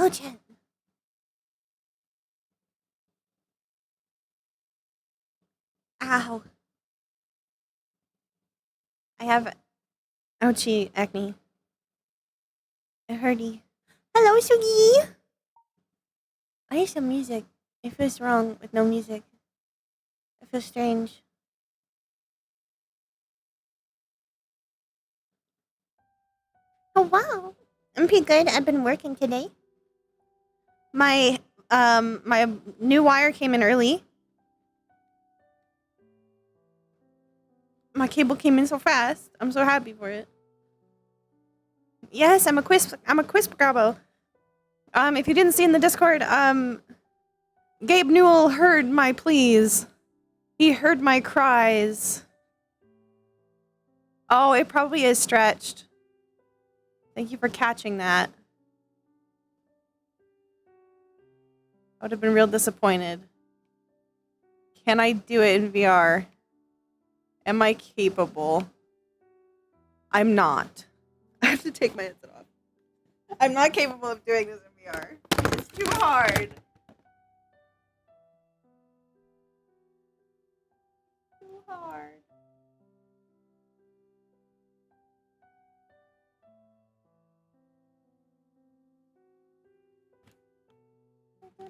Oh, Jen. Ow. I have ouchie acne. It hurty. Hello, Sugi. I need some music. It feels wrong with no music. It feels strange. Oh wow. I'm pretty good. I've been working today. My new wire came in early. My cable came in so fast. I'm so happy for it. Yes, I'm a quisp grabo. If you didn't see in the Discord, Gabe Newell heard my pleas. He heard my cries. Oh, it probably is stretched. Thank you for catching that. I would have been real disappointed. Can I do it in VR? Am I capable? I'm not. I have to take my headset off. I'm not capable of doing this in VR. It's too hard. Too hard. There,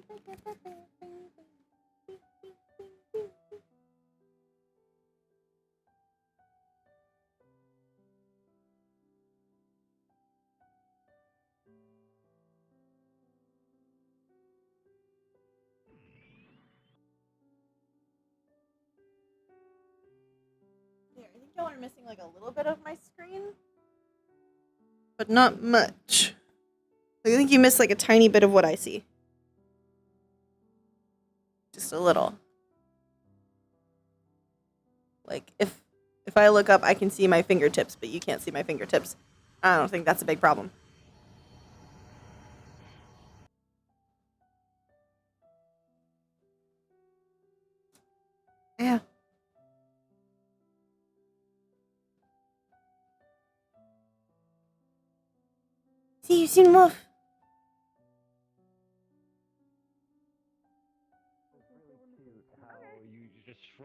I think y'all are missing like a little bit of my screen, but not much. I think you missed like a tiny bit of what I see. Just a little. Like if I look up, I can see my fingertips, but you can't see my fingertips. I don't think that's a big problem. Yeah. See you soon, Wolf.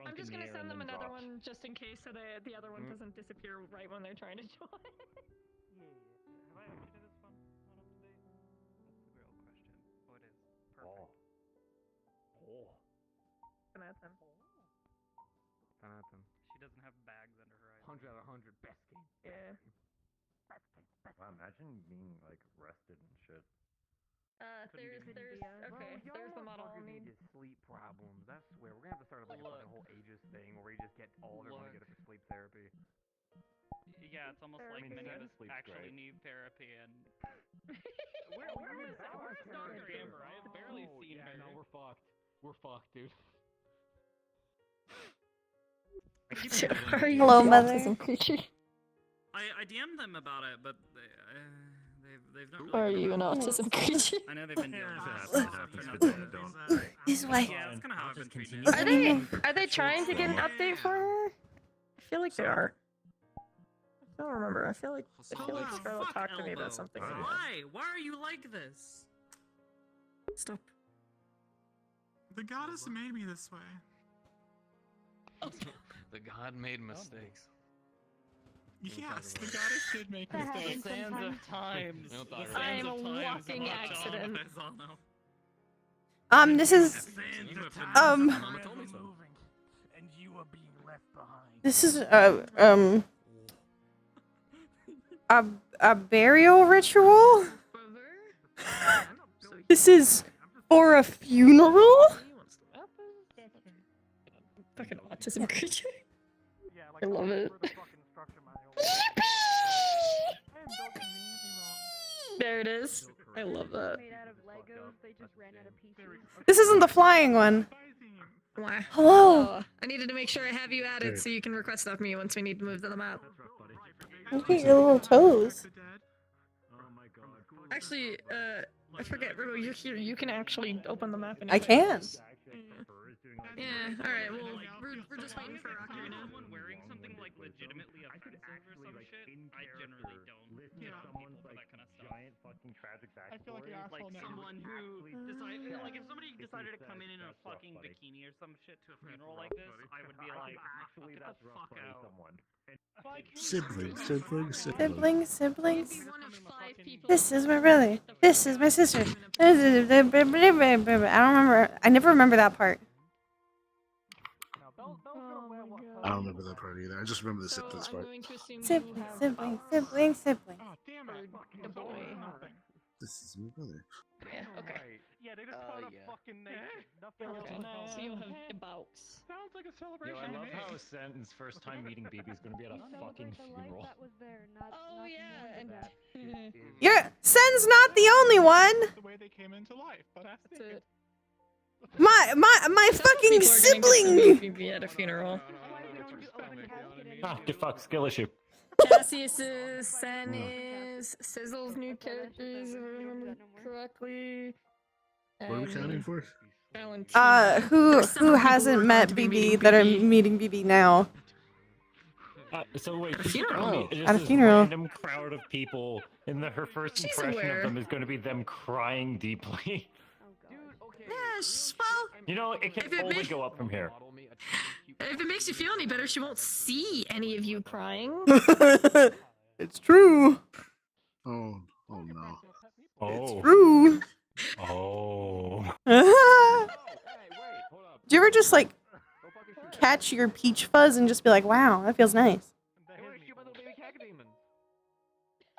I'm just gonna send them another one just in case so that the other one doesn't disappear right when they're trying to join. Have I actually did this one up to date? That's the real question. Oh, it is. Perfect. Come at them. She doesn't have bags under her eyes. 100 out of 100, best game. Yeah. Wow, imagine being like arrested and shit. There's okay. Bro, There's the model I'll need. Sleep problems. I swear, we're gonna have to start up like a fucking whole ages thing where we just get all of everyone together for sleep therapy. Yeah, it's almost like many of us actually need therapy and. Where is Dr. Amber? I have barely seen her. No, we're fucked. We're fucked, dude. Hello, mother. I DM'd them about it, but they've not really. Are you an autism creature? I know they've been dealing with that. His wife. Yeah, that's kind of how I've been treating it. Are they trying to get an update for her? I feel like they are. I don't remember. I feel like Scarlett talked to me about something. Why? Why are you like this? Stop. The goddess made me this way. The god made mistakes. Yes, the goddess did make mistakes. Sands of times. I am a walking accident. This is this is a burial ritual. This is for a funeral. Fucking autism creature. I love it. There it is. I love that. This isn't the flying one. Hello. I needed to make sure I have you added so you can request stuff me once we need to move to the map. Look at your little toes. Actually, I forget, Rubo, you're here. You can actually open the map. I can. Yeah, alright, well, we're just waiting for Rocky right now. Someone wearing something like legitimately offensive or some shit, I generally don't. Yeah. People for that kind of stuff. I feel like like asshole now. someone who decided, like, if somebody decided to come in a fucking bikini or some shit to a funeral like this, I would be like, Actually, get that's the rough, fuck buddy, out. someone. Siblings, siblings, siblings. Siblings, siblings. Maybe one of 5 people. This is my brother. This is my sister. I don't remember. I never remember that part. I don't remember that part either. I just remember the So siblings I'm part. going to assume Sibling, you have sibling, Fox sibling, sibling. Oh, damn it. for the boy. This is my brother. Yeah, okay. Right. Yeah, they just called up yeah. fucking naked. Nothing else Okay. was called. So you'll have the Box. Sounds like a Yo, celebration I to love me. how Sen's first time meeting BB is gonna be at a fucking funeral. Oh yeah, and Your Sen's not the only one. The way they came into life, but that's it. My fucking sibling. Be at a funeral. Ah, get fucked, skill issue. Cassius is, Sen is, Sizzle's new characters, if I remember correctly. What are we counting for? Valentina. Who There's some people hasn't who are met going to be BB meeting that are BB. meeting BB now? So wait, At a funeral. Oh. just At a this funeral. random crowd of people, and her first She's impression aware. of them is going to be them crying deeply. Yeah, well, You know, it can If it only makes- go up from here. if it makes you feel any better, she won't see any of you crying. It's true. Oh no. Oh. True. Oh. Do you ever just like catch your peach fuzz and just be like, wow, that feels nice?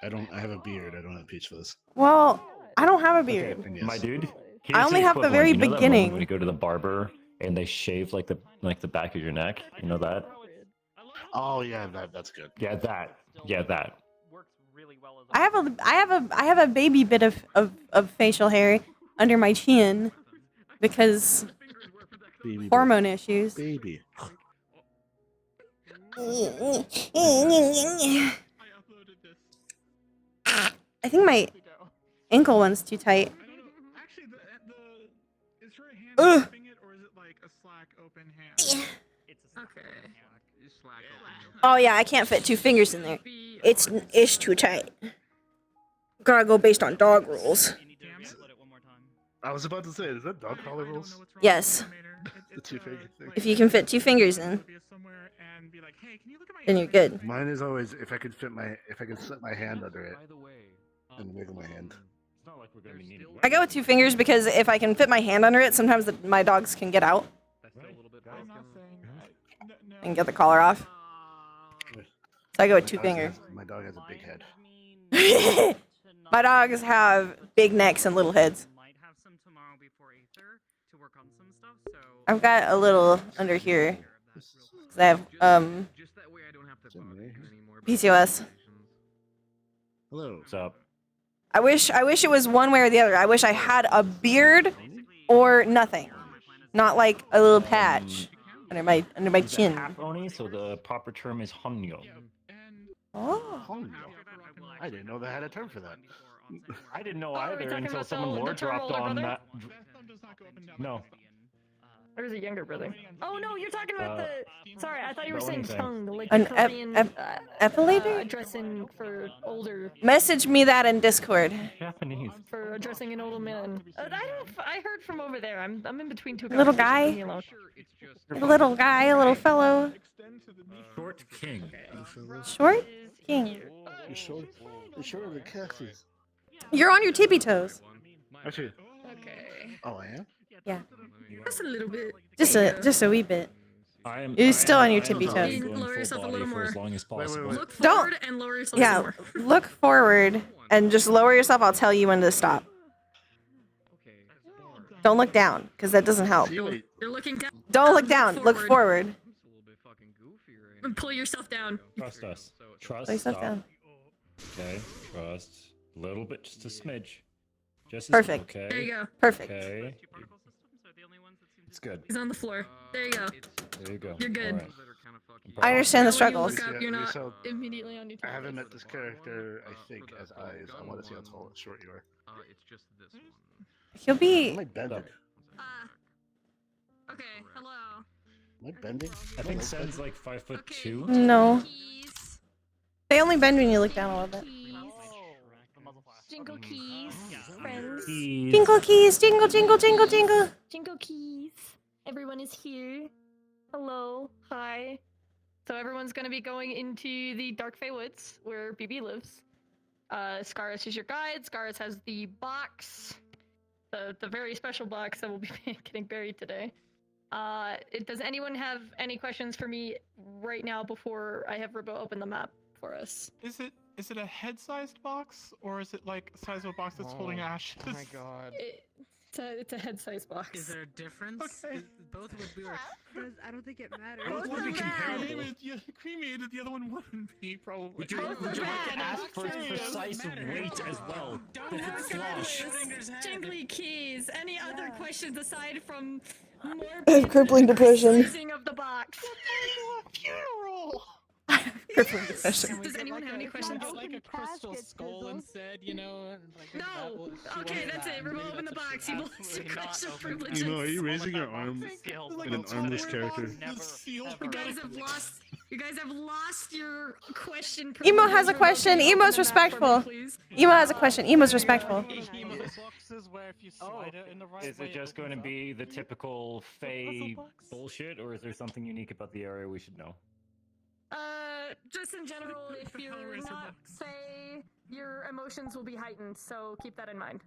I have a beard. I don't have peach fuzz. Well, I don't have a Okay, beard. Yes. my dude. I only have the very You know that moment beginning. when you go to the barber and they shave like the back of your neck. You know that? Oh yeah, that's good. Yeah, that. Yeah, that. Works really well as I have a baby bit of facial hair under my chin because Baby. hormone issues. Baby. I uploaded this. I think my To go. ankle one's too tight. I don't know. Actually, is her hand Ugh. gripping it, or is it like a slack open hand? It's a Okay. Oh yeah, I can't fit 2 fingers in there. It's too tight. Gotta go based on dog rules. You need to Damn it. re-upload it one more time. I was about to say, is that dog collar I don't rules? know what's wrong Yes. with the animator. The 2 finger thing. If you can fit 2 fingers in, Be somewhere and be like, hey, can you look at my then you're animator? good. Mine is always if I could slip my hand under it and wiggle my hand. It's not like we're gonna be needing. I go with 2 fingers because if I can fit my hand under it, sometimes my dogs can get out I'm not saying no. and get the collar off. So I go with 2 fingers. My dog has a big head. My dogs have big necks and little heads. Might have some tomorrow before Aether to work on some stuff, so I've got a little under here because I have Just that way I don't have to bother Jimmy. you anymore. Hello. PCOS. What's up? I wish it was one way or the other. I wish I had a beard or nothing, not like a little patch under my He's a chin. half Oni, so the proper term is Hanyo. Oh. Oh, no. I didn't know they had a term for that. I didn't know are we either talking until about someone the lore term dropped older on brother? that. That thumb does not go up and down. No. There's a younger brother. Oh no, you're talking about Uh, the. Sorry, I thought you were the saying only thing. tongue, like An the Korean epilator? addressing for older, Message me that in Discord. Japanese. for addressing an older man. I heard from over there. I'm in between 2 Little conversations. guy? Leave me alone. Little guy, a little fellow, Extend to the knee. Short king. short king. You're shorter than Cassie's. You're on your tippy toes. Actually, Okay. oh, I am? Yeah, Just a little bit. just a wee bit. I am. You're still on your I am tippy going toes. full Lower yourself a body little for more. as long as possible. wait. Look Don't- forward and lower yourself Yeah, some more. look forward and just lower yourself. I'll tell you when to stop. Don't look down, because that doesn't help. See, wait. You're looking down. Don't look down. Look forward. And pull yourself down. Trust us. Trust. Put yourself stop. down. Okay. Trust. A little bit, just a smidge. Just a Perfect. Okay. There you go. Perfect. Okay. Two particle systems are the only ones that seem to It's good. He's on the floor. There you go. There you go. You're good. All right. I understand the When you struggles. look up, you're Yeah, not so- immediately on your I haven't toes. met this character, I think, as eyes. I want to see how tall and short you are. It's just this one. He'll Am be. I bending? Okay, hello. Am I bending? I think Sen's like 5'2". No. Keys. They only bend when you look down a little bit. Keys. the muzzle flash. jingle keys, Yeah. friends. Jingle keys, jingle, jingle, jingle, jingle. Jingle keys. Everyone is here. Hello. Hi. So everyone's gonna be going into the Dark Fey Woods, where BB lives. Scaris is your guide. Scaris has the box. The very special box that will be getting buried today. Does anyone have any questions for me right now before I have Ribo open the map for us? Is it a head-sized box, or is it like the size of a box that's holding ashes? Oh my god. It's a head-sized box. Is there a difference? Okay. Both would be. I don't think it matters. Both would be comparable. Cremated, the other one wouldn't be, probably. Would you like to ask for precise weight as well? Does it slosh? Jingly keys. Any other questions aside from more I have crippling depression. sizing of the box? Funeral! Crippling depression. Does anyone have any questions? Like a crystal skull instead, No. Okay, that's it. Remove open the box. You will answer question privileges. You know, are you raising your arm Like in an a armless toddler character? box, the sealed You guys box. have lost. You guys have lost your question. Emo has a privileges. question. Open Emo's the map for me, respectful. please. Emo has a question. Emo's respectful. Boxes where if you slide it in the right Is way, it just going to be the typical Fey bullshit, or is there something unique about the area we should know? Just in general, if you're not Fey, your emotions will be heightened, so keep that in mind.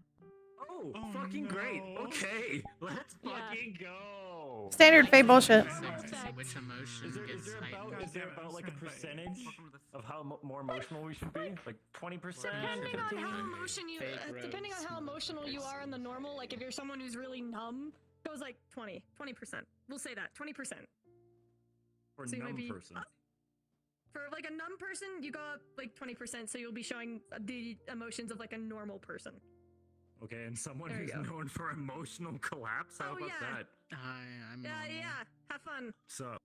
Oh, Oh, fucking great. no. Okay, let's Yeah. fucking go. Standard Fey bullshit. Which emotion Is gets there heightened? about like a percentage of how more emotional we should be? Like 20%? Depending on 15? how depending on how emotional you are in the normal, like if you're someone who's really numb, it goes like 20%. We'll say that 20%. For So you might numb be- person. For like a numb person, you go up like 20%, so you'll be showing the emotions of like a normal person. Okay, and someone There you who's go. known for emotional collapse? How Oh, about yeah. that? I'm Yeah, yeah. Have fun. So,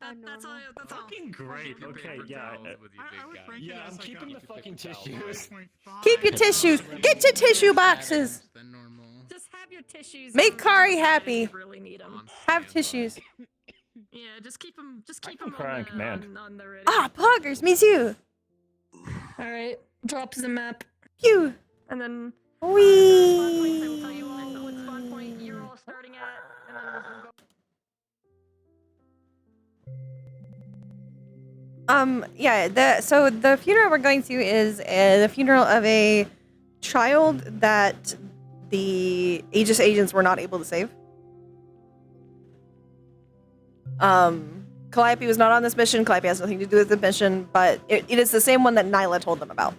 That's all. That's all. fucking great. Okay, yeah. I would rank Yeah, it I'm as like keeping a the fucking 5.5. tissues. Keep your tissues. Get your tissue boxes. Than normal. Just have your tissues. Make on Kari the side if happy. You really need them. Have tissues. Yeah, just keep them. Just keep can them cry on on, command. on the ready. Ah, poggers. Me too. All right. Drops the map, Pew. and then spawn points. I will tell Wee. you all what spawn point you're all starting at, and then we'll go. Yeah, so the funeral we're going to is the funeral of a child that the Aegis agents were not able to save. Calliope was not on this mission. Calliope has nothing to do with the mission, but it is the same one that Nyla told them about.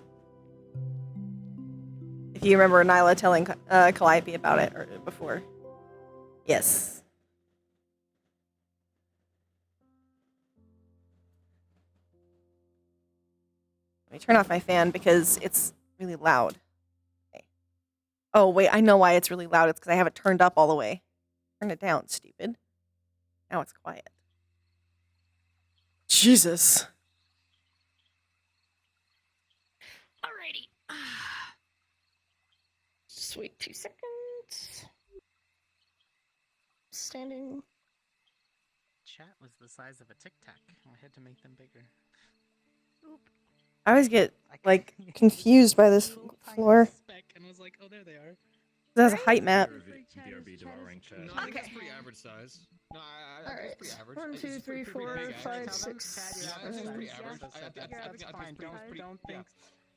If you remember Nyla telling Calliope about it or before. Yes. Let me turn off my fan because it's really loud. Okay. Oh, wait, I know why it's really loud. It's because I have it turned up all the way. Turn it down, stupid. Now it's quiet. Jesus. Alrighty. Just wait 2 seconds. Standing. Chat was the size of a Tic Tac. I had to make them bigger. I always get, like, confused by this floor. Speck and was like, oh, there they are. That's a height map. BRB devouring chat. No, I think Okay. it's pretty average size. No, I think it's pretty Alright. average. 1, 2, It's 3, pretty 4, big, 5, actually. 6. Yeah, it's pretty average. I think Your average it's fine. pretty. Don't think.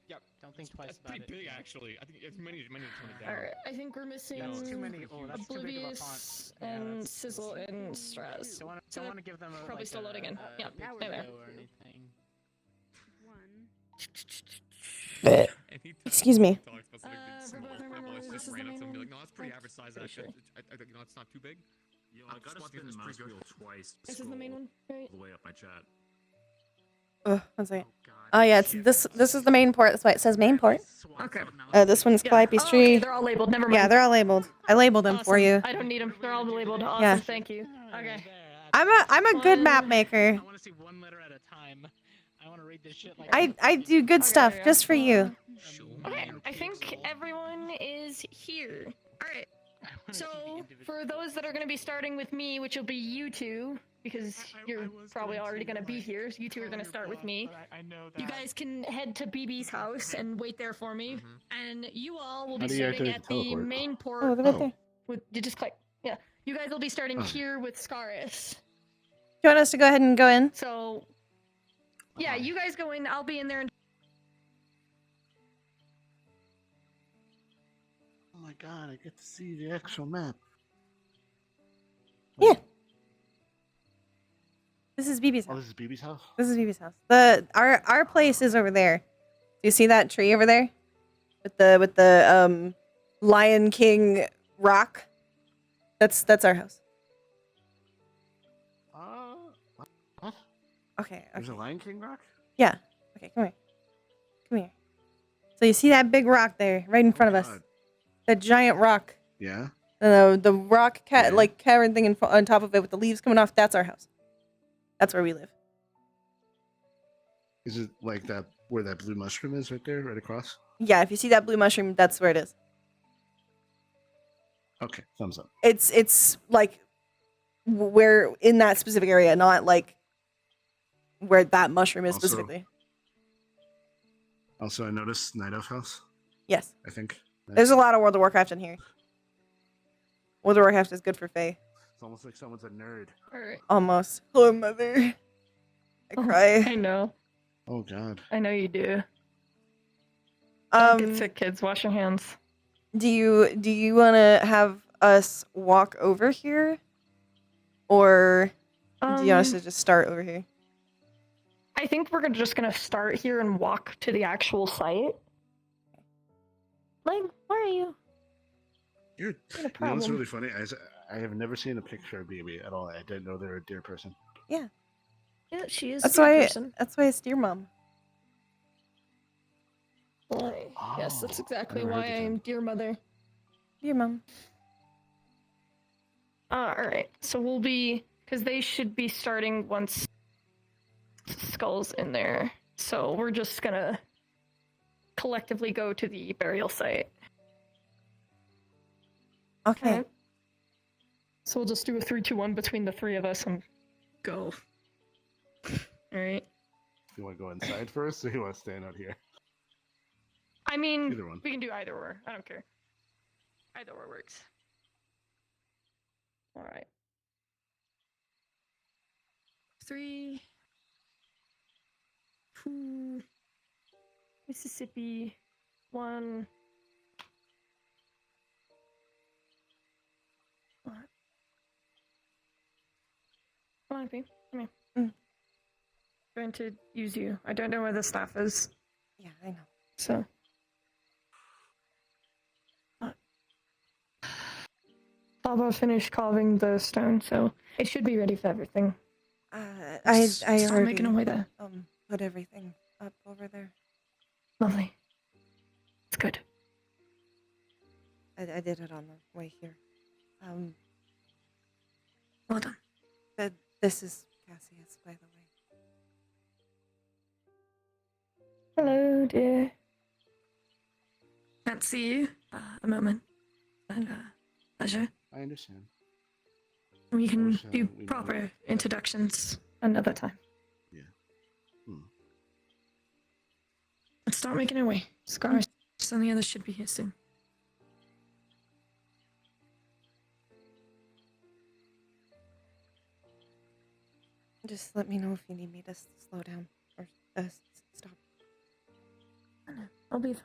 Yeah. Don't think twice That's about pretty it. big, actually. I think it's many to tone it down. Alright, I think we're missing That's too many. Oh, that's too big of a font. Oblivious Yeah, and that's- Sizzle and Straz. Don't So want to give them a, probably like still loading in. a Yeah, big there. window or anything. Excuse me. This is the main one. No, that's pretty average size. Actually, it's not too big. Yo, I gotta spin the mouse wheel twice. to This is the main scroll one, right? all the way up my chat. One second. Oh yeah, it's this is the main port. That's why it says main port. Okay. This one's Yeah. Calliope's Oh, tree. okay, they're all labeled. Never mind. Yeah, they're all labeled. I labeled them for Awesome. you. I don't need them. They're all labeled. Awesome. Yeah. Thank you. Okay. I'm a good map maker. I want to see one letter at a time. I want to read this shit like. I do good stuff Okay, just for you. Okay. I think everyone is here. All right. So for those that are going to be starting with me, which will be you two, because I you're was probably going already to, going to be like, here. So you two are call going to your start with bluff, me. but I know that. You guys can head to BB's house and wait there for me. And you all will How be do you starting activate at the the teleport? main port. Oh, they're right there. With, you just click. Yeah. You guys will be starting Okay. here with Scaris. Do you want us to go ahead and go in? So, yeah, you guys go in. I'll be in there. Oh my god, I get to see the actual map. Yeah. This is BB's Oh, house. this is BB's house? This is BB's house. Our place is over there. Do you see that tree over there? With the Lion King rock? That's our house. What? Okay. There's a Lion King rock? Yeah. Okay, come here. Come here. So you see that big rock there, right in front of us? God. That giant rock. Yeah? The rock cat Yeah. like cavern thing on top of it with the leaves coming off. That's our house. That's where we live. Is it like that where that blue mushroom is right there, right across? Yeah, if you see that blue mushroom, that's where it is. Okay, thumbs up. It's like we're in that specific area, not like where that mushroom is Also- specifically. Also, I noticed Night Elf house, Yes. I think. There's a lot of World of Warcraft in here. World of Warcraft is good for Fae. It's almost like someone's a nerd. Alright. Almost. Oh, mother. I cry. I know. Oh god. I know you do. Don't get Um, sick, kids. Wash your hands. do you want to have us walk over here, or do you want us to just start over here? I think we're just gonna start here and walk to the actual site. Like, where are you? You're, Not a you know what's problem. really funny? I have never seen a picture of BB at all. I didn't know they were a deer person. Yeah, she is. That's a why. person. That's why it's dear mom. Why? Yes, that's Oh, exactly I never heard why the I term. am dear mother. Dear mom. Alright, so we'll be... Because they should be starting once Skull's in there. So we're just gonna collectively go to the burial site. Okay. Alright. So we'll just do a 3, 2, 1 between the three of us and go. Alright. You want to go inside first, or you want to stand out here? I mean, Either one. we can do either or. I don't care. Either or works. Alright. 3, 2, Mississippi, 1. What? Calliope, come here. Going to use you. I don't know where the staff is, Yeah, I know. so. Baba finished carving the stone, so it should be ready for everything. I Start already making our way there. put everything up over there. Lovely. It's good. I did it on the way here. Well done. This is Cassius, by the way. Hello, dear. Can't see you a moment. But, pleasure. I understand. We can wish, do we proper know- introductions another time. Yeah. Hmm. Let's start making our way. Scars and the others should be here soon. Just let me know if you need me to slow down or stop. I'll be fine.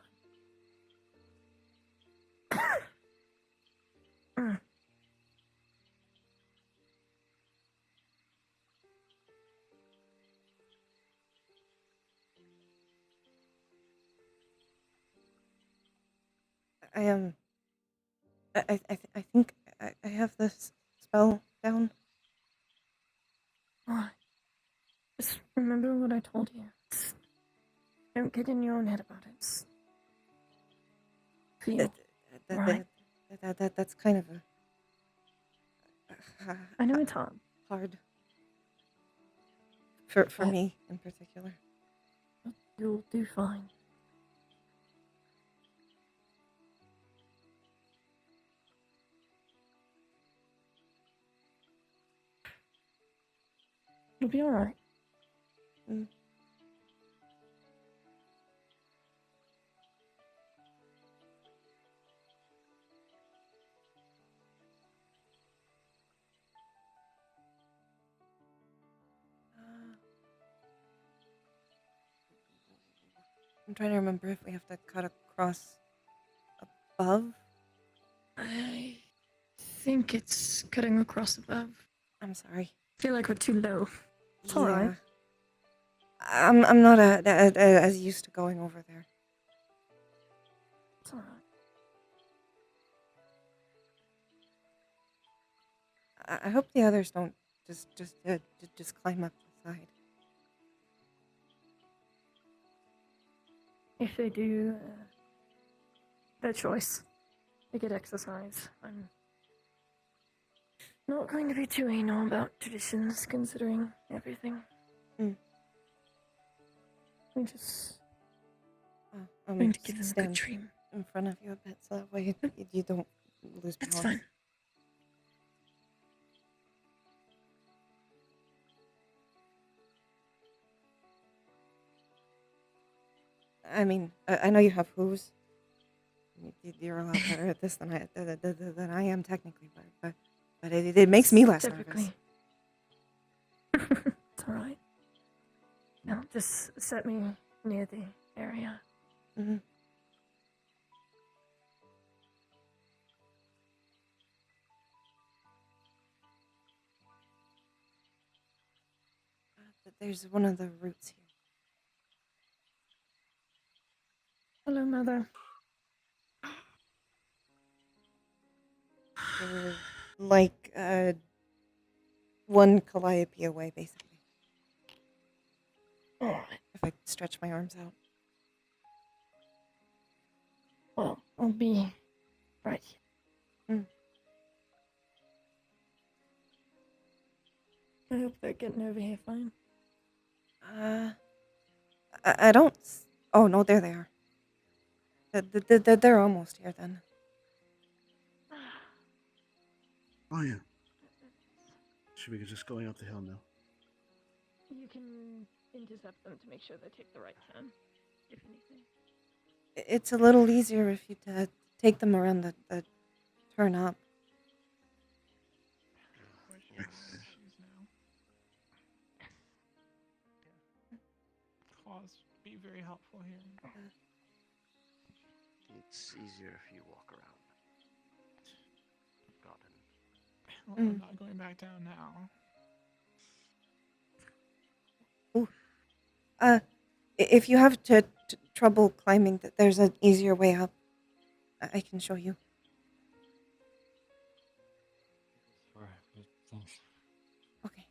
I think I have this spell down. Why? Just remember what I told you. Don't get in your own head about it. Just feel. Right. That's kind of I know it's hard. hard for me in particular. But you'll do fine. It'll be alright. I'm trying to remember if we have to cut across above. I think it's cutting across above. I'm sorry. I feel like we're too low. It's alright. I'm not as used to going over there. It's alright. I hope the others don't just climb up the side. If they do, their choice. They get exercise. I'm not going to be too anal about traditions, considering everything. I just I'm going going to give them a good dream. in front of you a bit, so that way you don't lose That's balance. fine. I mean, I know you have hooves. You're a lot better at this than I am technically, but it makes me less nervous. It's alright. Now, just set me near the area. There's one of the roots here. Hello, Mother. They're like one Calliope away, basically. Alright. If I stretch my arms out. Well, I'll be right here. I hope they're getting over here fine. I don't. Oh no, there they are. They're almost here then. Oh yeah. Should we be just going up the hill now? You can intercept them to make sure they take the right turn, if anything. It's a little easier if you take them around the turn up. Claws be very helpful here. It's easier if you walk around. Well, I'm not going back down now. Ooh. If you have trouble climbing, there's an easier way up. I can show you. Okay.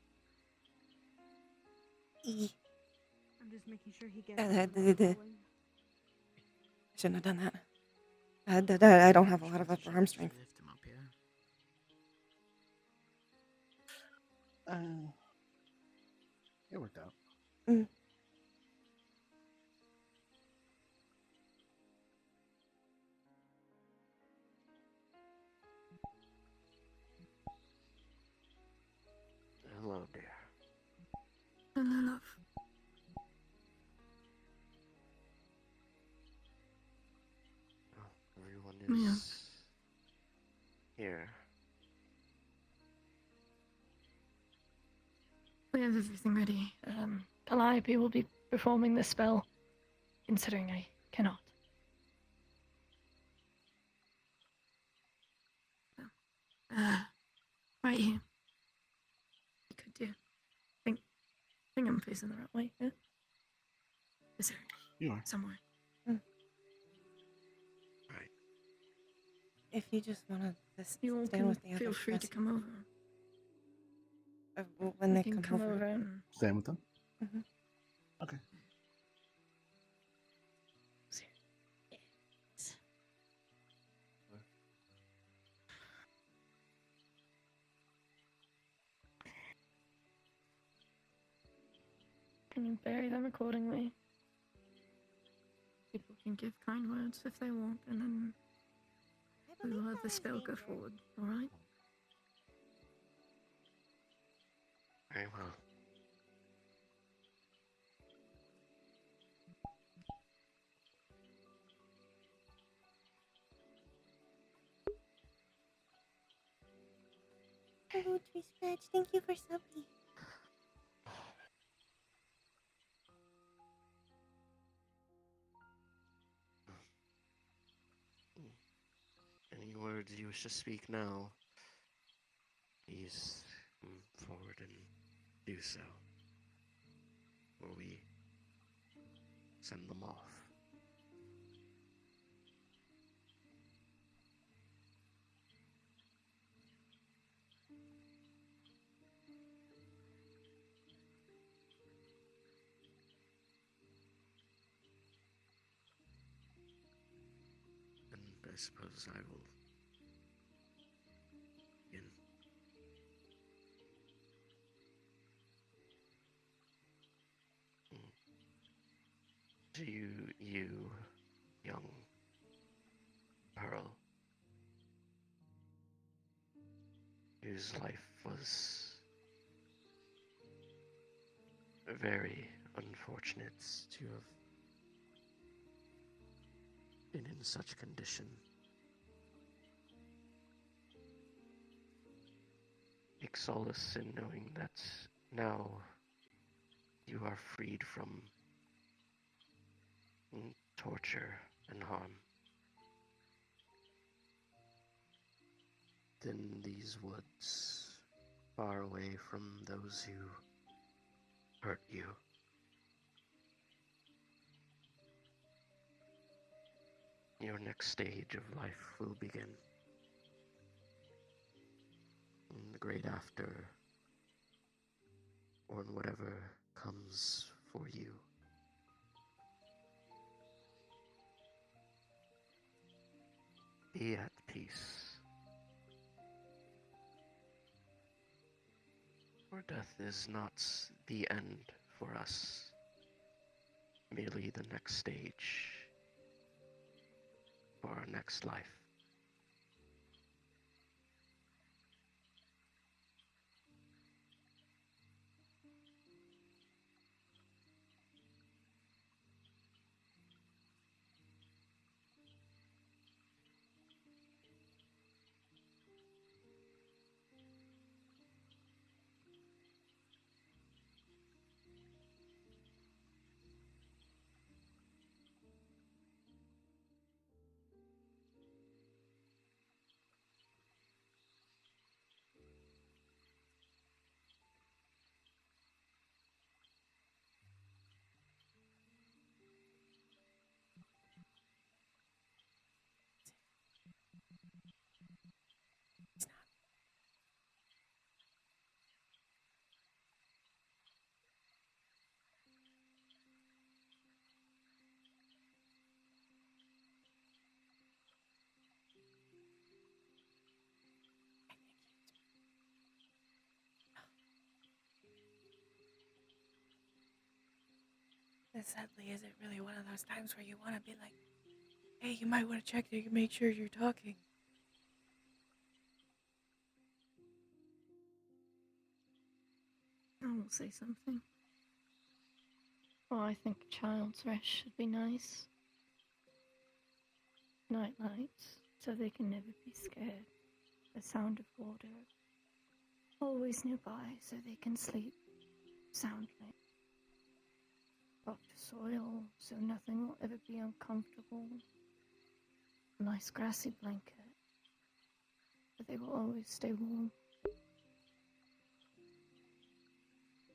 I'm just making sure he gets. Shouldn't have done that. I don't have a lot of upper arm strength. Lift him up here. It worked out. Hello, dear. Hello, love. Oh, everyone is here. We have everything ready. Calliope will be performing the spell, considering I cannot. Right here. You could do. I think I'm facing the right way, yeah? Is there? You are. Somewhere. Right. If you just want to You all stand can with the feel others, free to come over. when they You can come over. and Stand with them? Mhm. Okay. Can you bury them accordingly? People can give kind words if they want, and then we will have the spell go forward, alright? Very well. Hello, Tree Scratch. Thank you for subbing. Any words you wish to speak now, please come forward and do so, or we send them off. And I suppose I will begin. To you, young Pearl, whose life was very unfortunate to have been in such condition. Take solace in knowing that now you are freed from torture and harm. In these woods, far away from those who hurt you. Your next stage of life will begin. In the great after, or in whatever comes for you. Be at peace. For death is not the end for us, merely the next stage for our next life. And sadly, is it really one of those times where you want to be like, hey, you might want to check to make sure you're talking? I will say something. Well, I think a child's rest should be nice. Nightlight, so they can never be scared. The sound of water. Always nearby, so they can sleep soundly. Soft soil, so nothing will ever be uncomfortable. A nice grassy blanket, so they will always stay warm.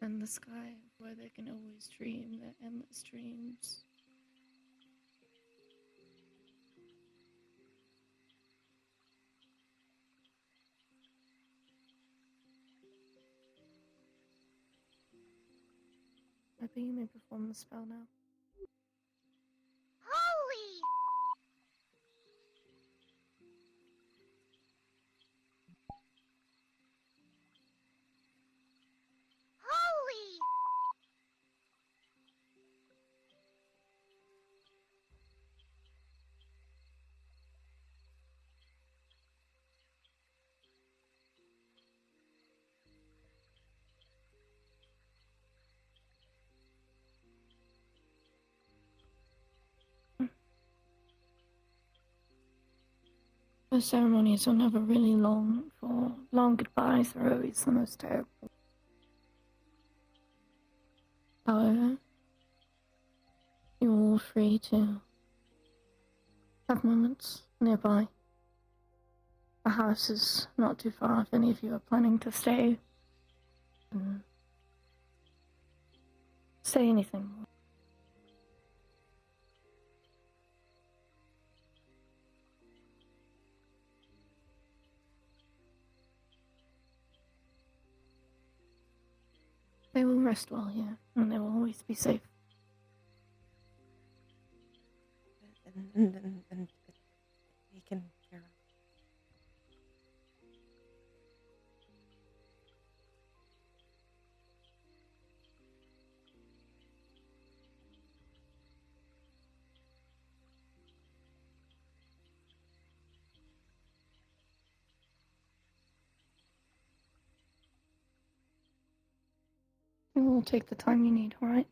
And the sky, where they can always dream their endless dreams. Maybe you may perform the spell now. Holy! Holy! The ceremonies are never really long. For long goodbyes are always the most terrible. However, you're all free to have moments nearby. The house is not too far if any of you are planning to stay. Say anything more. They will rest well here, and they will always be safe. And taken care of. You will take the time you need, alright?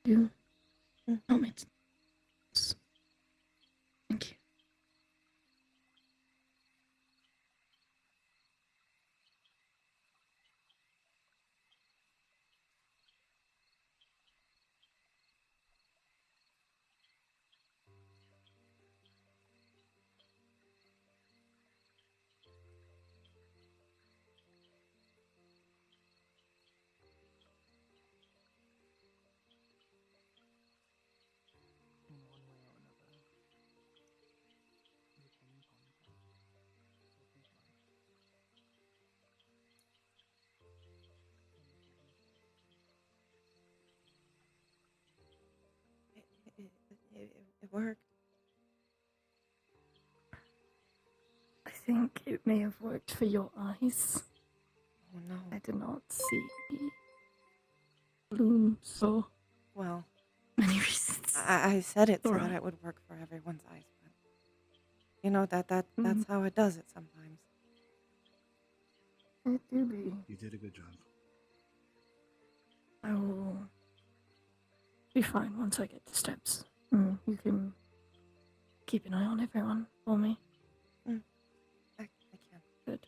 You help me. Thank you. It worked. I think it may have worked for your eyes. Oh no. I did not see blooms so Well, many reasons. I said it so Alright. that it would work for everyone's eyes, but you know that's how it does it sometimes. It do be. You did a good job. I will be fine once I get the steps. You can keep an eye on everyone for me. I can. Good.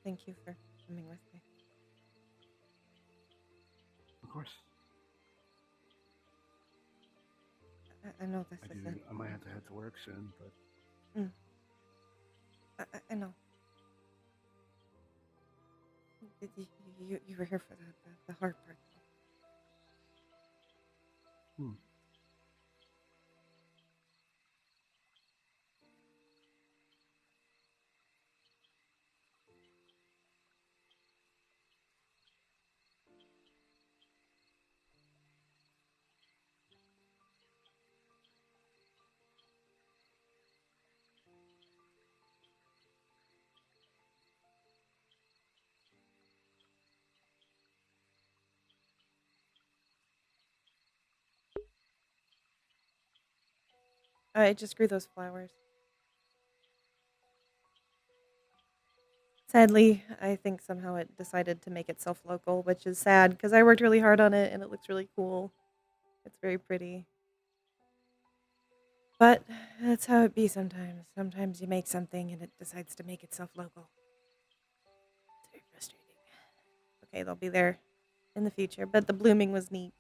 Thank you for coming with me. Of course. I know this isn't. I might have to head to work soon, but I know. You were here for the hard part. I just grew those flowers. Sadly, I think somehow it decided to make itself local, which is sad because I worked really hard on it and it looks really cool. It's very pretty. But that's how it be sometimes. Sometimes you make something and it decides to make itself local. It's very frustrating. Okay, they'll be there in the future, but the blooming was neat.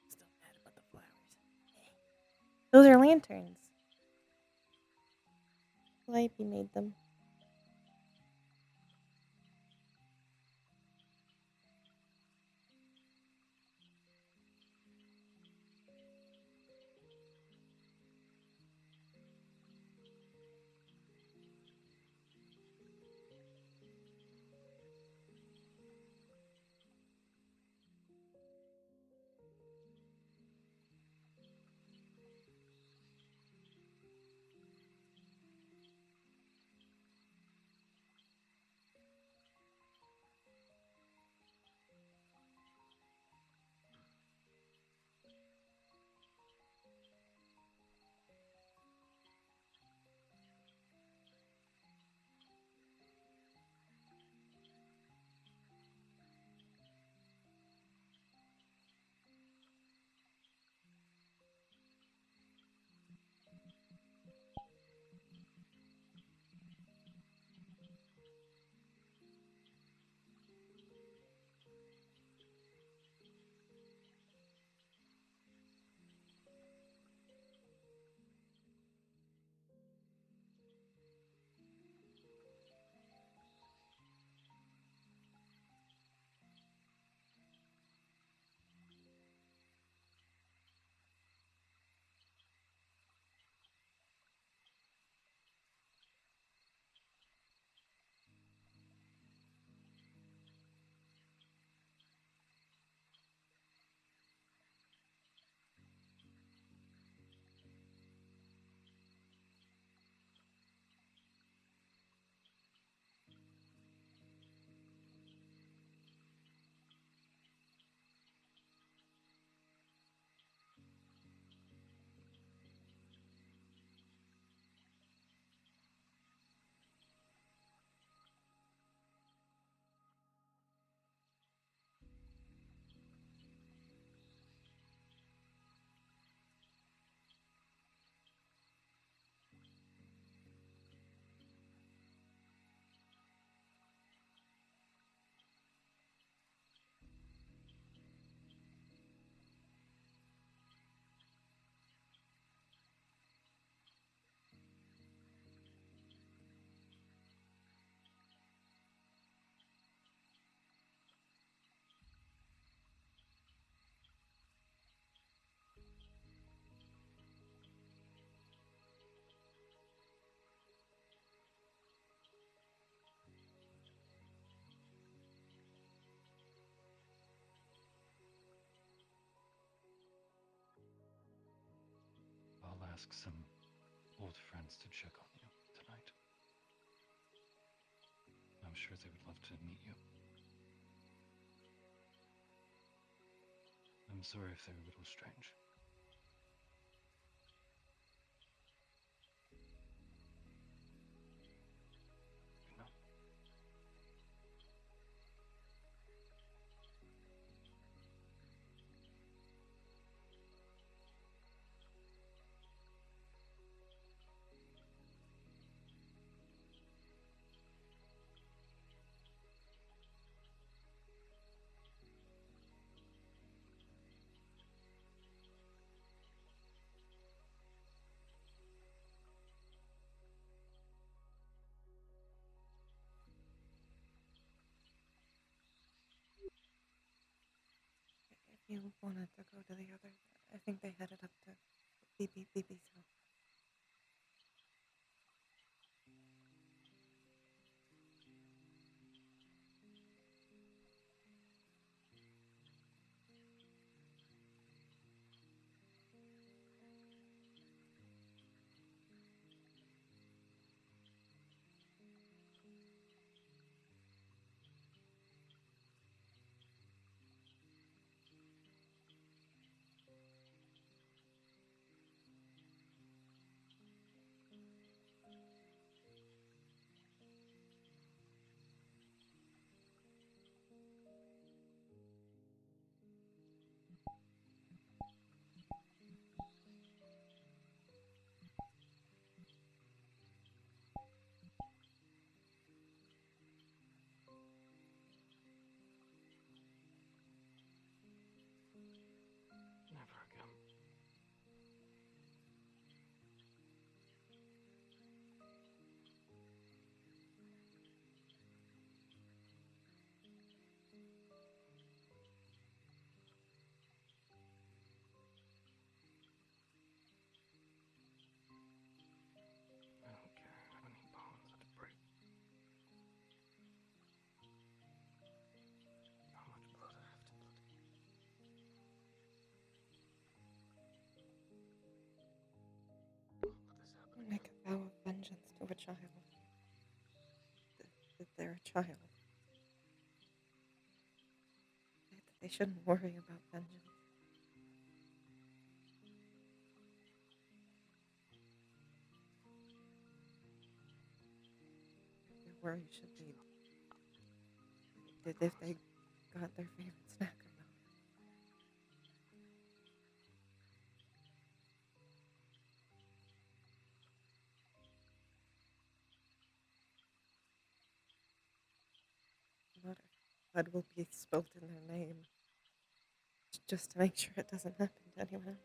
Still mad about the flowers. Those are lanterns. Calliope made them. I'll ask some old friends to check on you tonight. I'm sure they would love to meet you. I'm sorry if they're a little strange. Good night. He wanted to go to the other. I think they headed up to BB's house. Never again. I don't care how many bones I break. How much blood I have to blood. Don't let this happen. Make a vow of vengeance to a child. That they're a child. They shouldn't worry about vengeance. Their worry should be if they got their favorite snack or not. Not if blood will be spilled in their name. Just to make sure it doesn't happen to anyone else.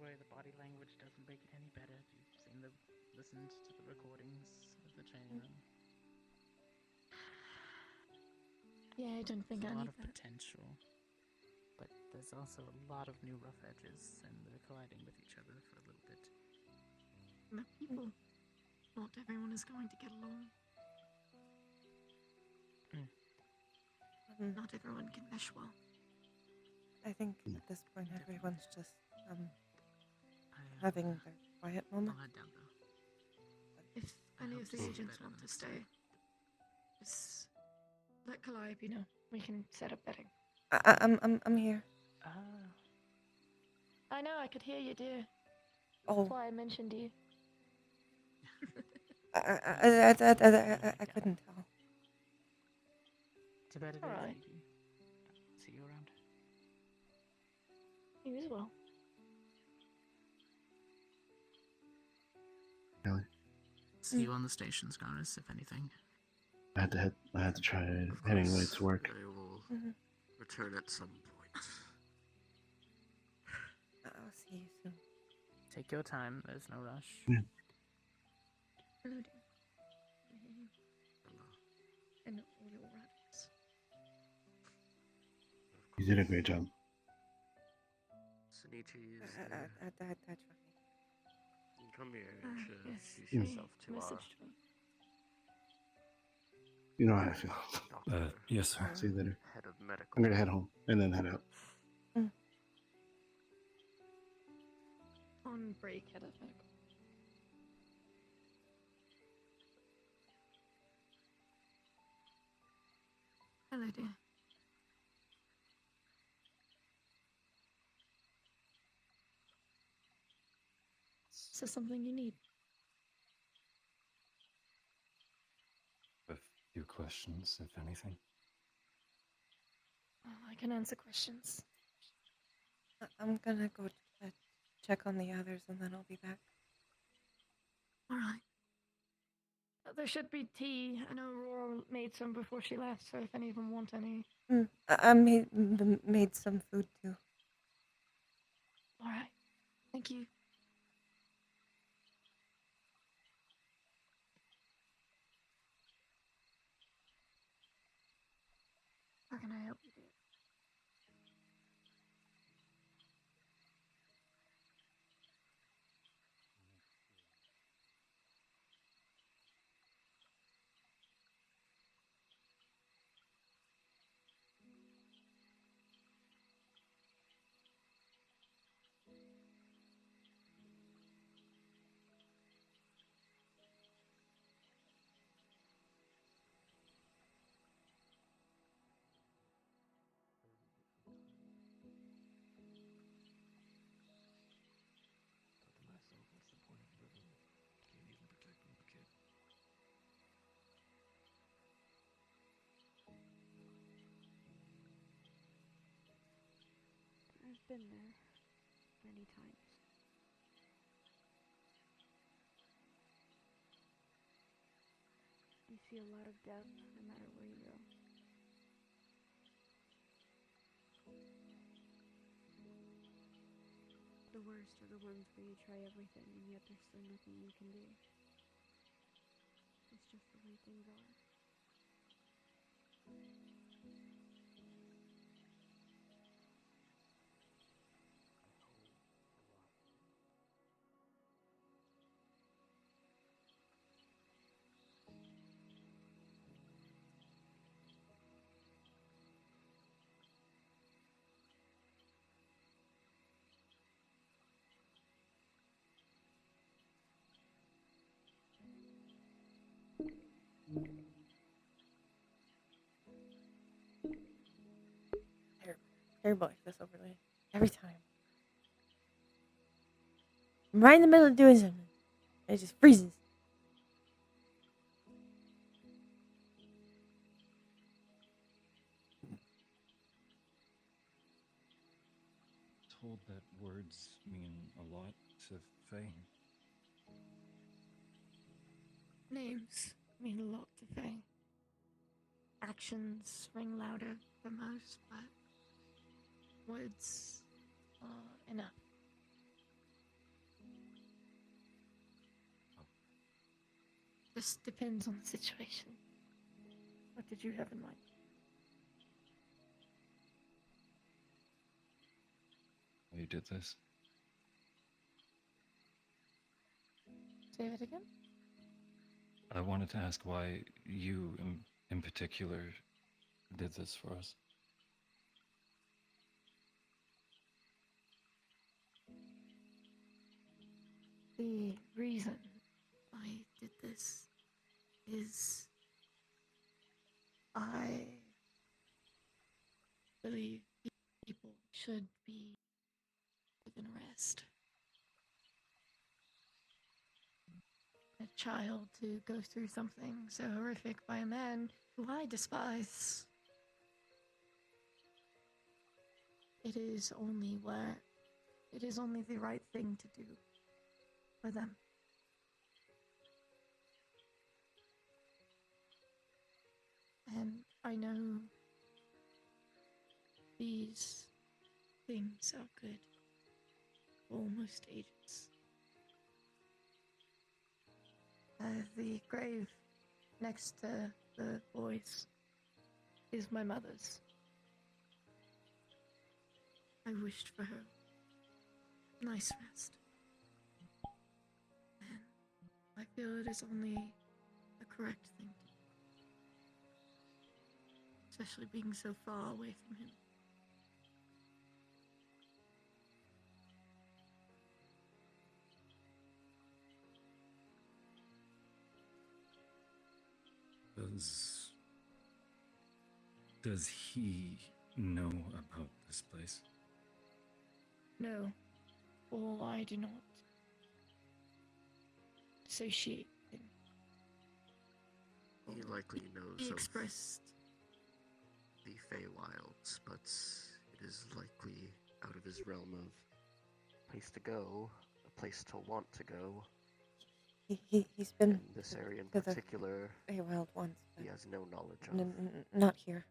way, the body language doesn't make it any better. If you've listened to the recordings of the training room. Yeah, I don't think There's I a lot need of that. potential, but there's also a lot of new rough edges, and they're colliding with each other for a little bit. But people, not everyone is going to get along. Not everyone can mesh well. I think at this point everyone's just having their quiet moment. I'll head down though. If any of the agents want to stay, just let Calliope know. We can set up betting. I'm here. I know, I could hear you, dear. Oh. That's why I mentioned you. I couldn't tell. To bed it All is, right. Evie. See you around. You as well. Really? See you on the station, Scarus, if anything. I had to try heading away to work. I will return at some point. I'll see you soon. Take your time, there's no rush. Yeah. Hello, dear. I hear you. Hello. And all your rabbits. You did a great job. Sanichi is I tried. come here, Yes, introduce yourself to our messaged me. You know how I feel. doctor, Yes, sir. See you later. head of medical. I'm gonna head home and then head out. On break, head of medical. Hello, dear. Is there something you need? A few questions, if anything. Oh, I can answer questions. I'm gonna go check on the others and then I'll be back. All right. There should be tea. I know Aurora made some before she left, so if any of them want any. I made some food too. All right. Thank you. How can I help you, dear? Thought to myself, what's the point of living? Can't even protect another kid. I've been there many times. You see a lot of death no matter where you go. The worst are the ones where you try everything and yet there's still nothing you can do. It's just the way things are. Terrible like this overlay. Every time. I'm right in the middle of doing something. It just freezes. Told that words mean a lot to Faye. Names mean a lot to Faye. Actions ring louder for most, but words are enough. Just depends on the situation. What did you have in mind? You did this? Say it again? I wanted to ask why you, in particular, did this for us. The reason I did this is I believe people should be given rest. A child to go through something so horrific by a man who I despise. It is only the right thing to do for them. And I know these things are good for most ages. The grave next to the boys is my mother's. I wished for her nice rest. And I feel it is only the correct thing to do. Especially being so far away from him. Does he know about this place? No, or I do not associate him. He likely knows He of expressed the Feywilds, but it is likely out of his realm of place to go, a place to want to go. He's been In this area in to particular, the Feywild once. he has no knowledge of. Not here.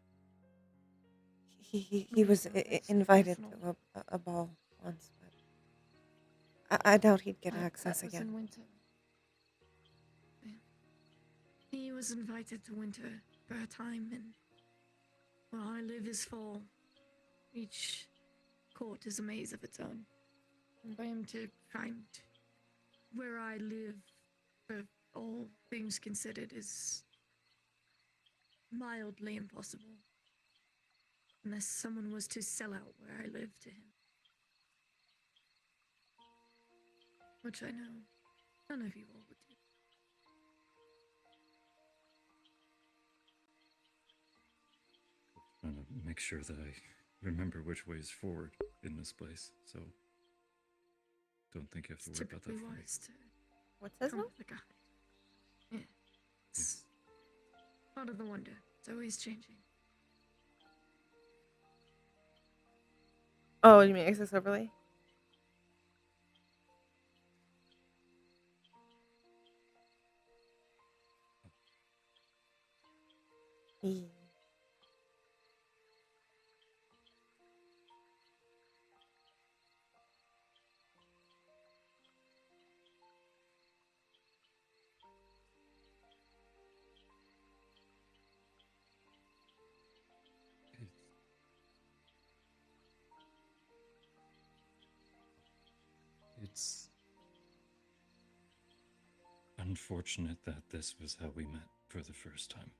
He was invited to a ball once, but I doubt he'd get access that was again. in winter. Yeah. He was invited to winter for a time, and where I live is fall. Each court is a maze of its own. And for him to find where I live, for all things considered, is mildly impossible. Unless someone was to sell out where I live to him. Which I know none of you all would do. Trying to make sure that I remember which way is forward in this place, so don't think you have to worry about that for me. Wise to What's his come name? with a guide. Yeah. It's part of the wonder. It's always changing. Oh, you mean access overlay? Yeah. It's unfortunate that this was how we met for the first time.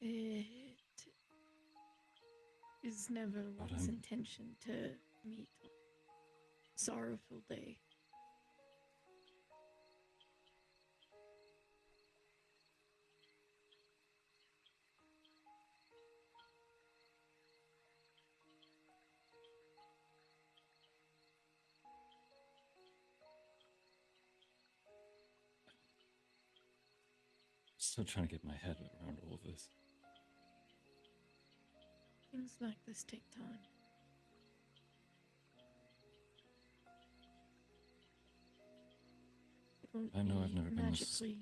It is never one's intention to meet on a sorrowful day. Still trying to get my head around all of this. Things like this take time. It won't I know be I've never been this. magically.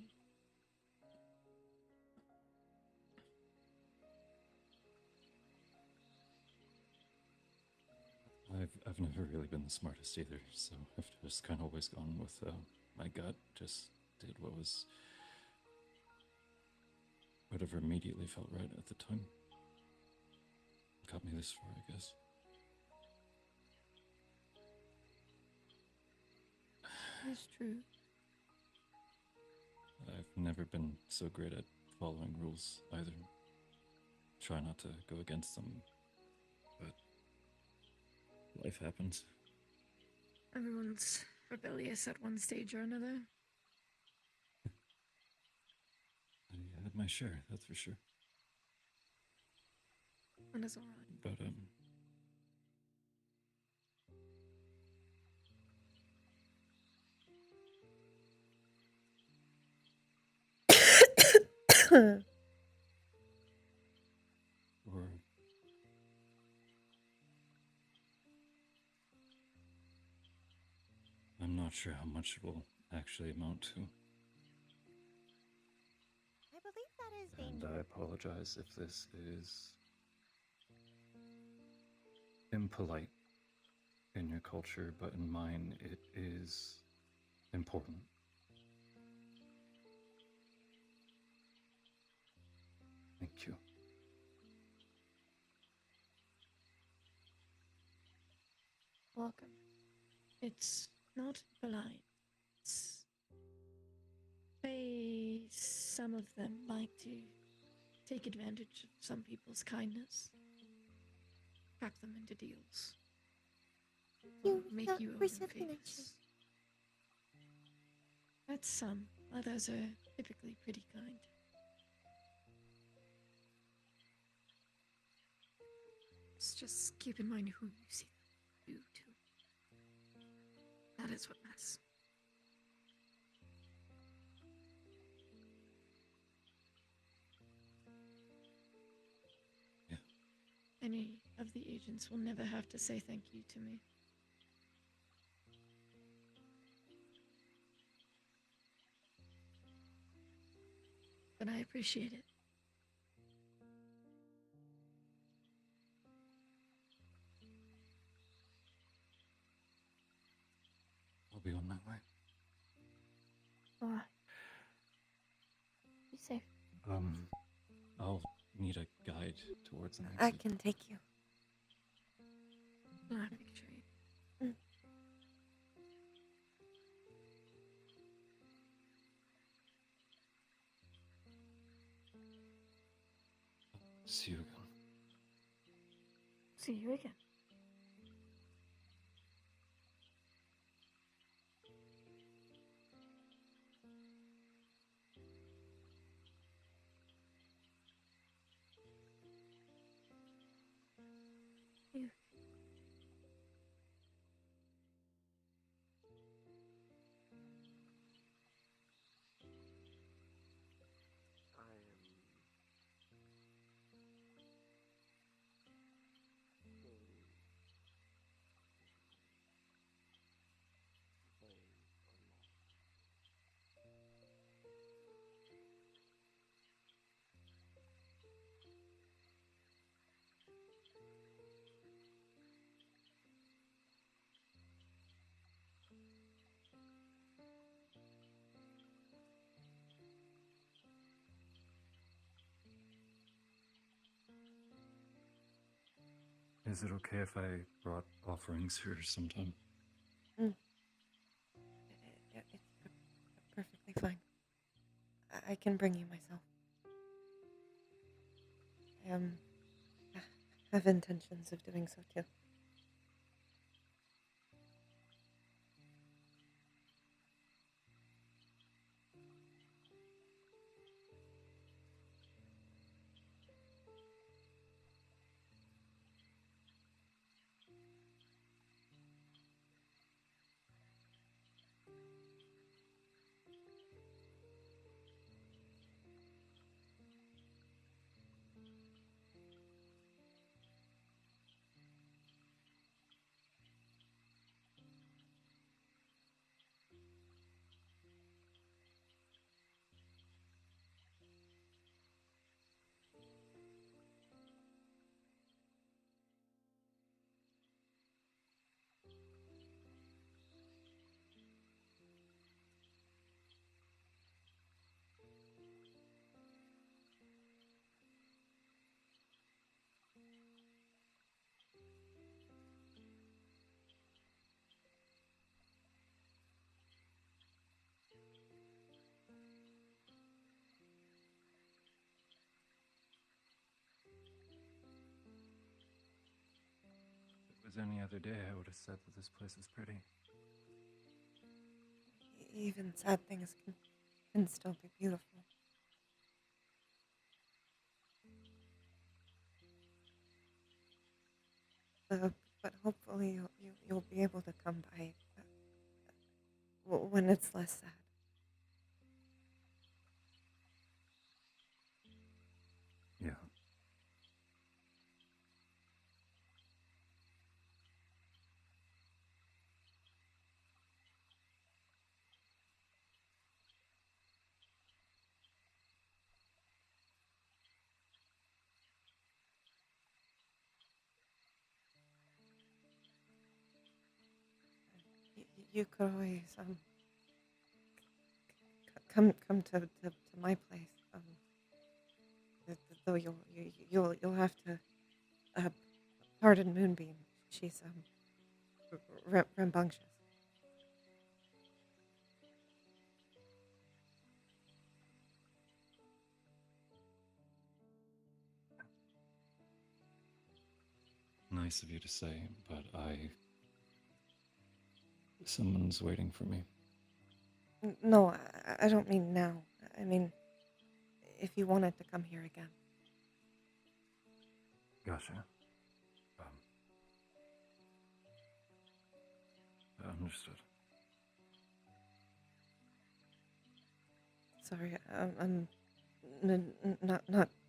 I've I've never really been the smartest either, so I've just kind of always gone with my gut. Just did whatever immediately felt right at the time. Got me this far, I guess. That's true. I've never been so great at following rules either. Try not to go against them, but life happens. Everyone's rebellious at one stage or another. I had my share, that's for sure. And it's alright. But or I'm not sure how much it will actually amount to. I believe that is And dangerous. I apologize if this is impolite in your culture, but in mine it is important. Thank you. Welcome. It's not polite. Some of them like to take advantage of some people's kindness, pack them into deals, make you owe them favors. That's some. Others are typically pretty kind. Just keep in mind who you see them do too. That is what matters. Yeah. Any of the agents will never have to say thank you to me. But I appreciate it. I'll be on my way. Alright. Be safe. I'll need a guide towards an exit. I can take you. I picture you. See you again. See you again. You. Is it okay if I brought offerings here sometime? It's perfectly fine. I can bring you myself. I have intentions of doing so too. was any other day, I would have said that this place is pretty. Even sad things can still be beautiful. But hopefully you'll be able to come by when it's less sad. Yeah. You could always come to my place. Though you'll have to pardon Moonbeam. She's rambunctious. Nice of you to say, but someone's waiting for me. No, I don't mean now. I mean, if you wanted to come here again. Gotcha. Understood. Sorry, I'm not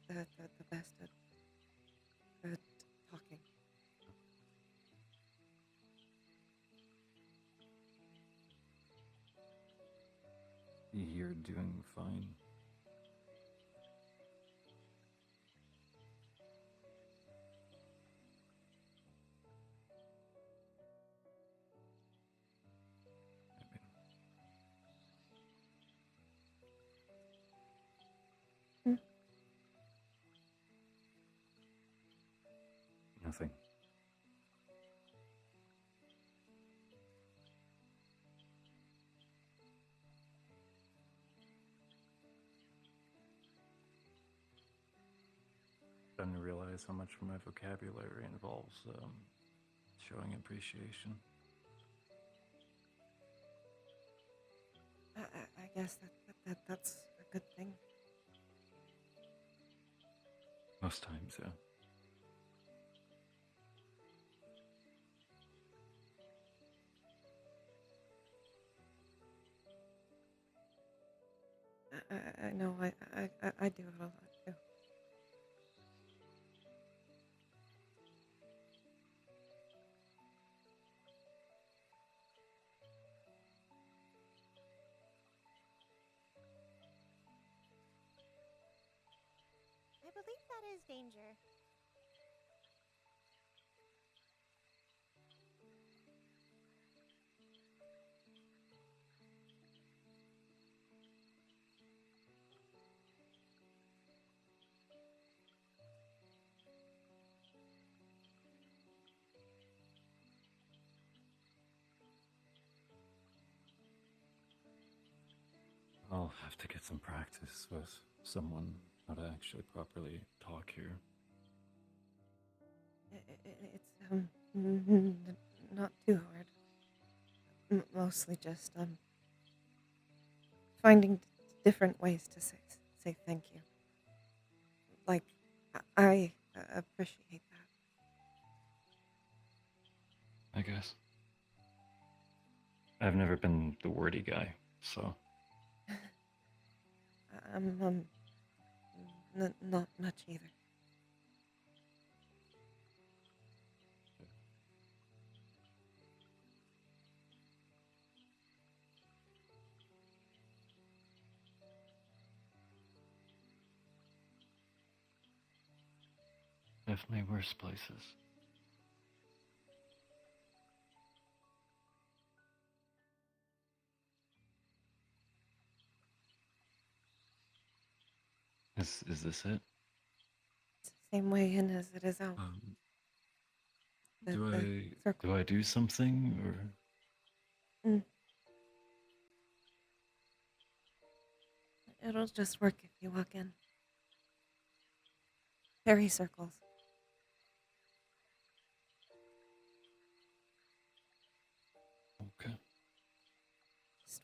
the best at talking. You're doing fine. Nothing. Starting to realize how much of my vocabulary involves showing appreciation. I guess that's a good thing. Most times, yeah. I know I do it a lot too. I believe that is danger. I'll have to get some practice with someone how to actually properly talk here. It's not too hard. Mostly just finding different ways to say thank you. Like I appreciate that. I guess. I've never been the wordy guy, so. Not much either. Definitely worse places. Is this it? It's the same way in as it is out. Do I do something or? It'll just work if you walk in. Fairy circles.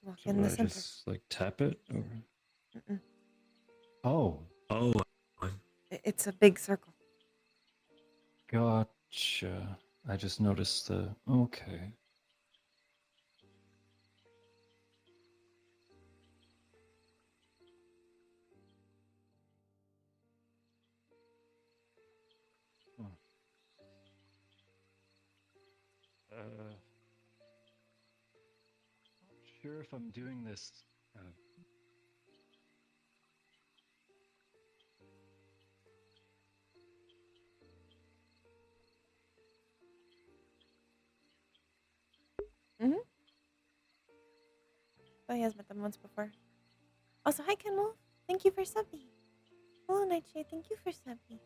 Walk So in would the I center. just like tap it or? Mm-mm. Oh, It's a big circle. gotcha. I just noticed the. Okay. Huh. Not sure if I'm doing this. Mm-hmm. Oh, he has met them once before. Also, hi, Ken Wolf. Thank you for subbing. Hello, Nightshade. Thank you for subbing.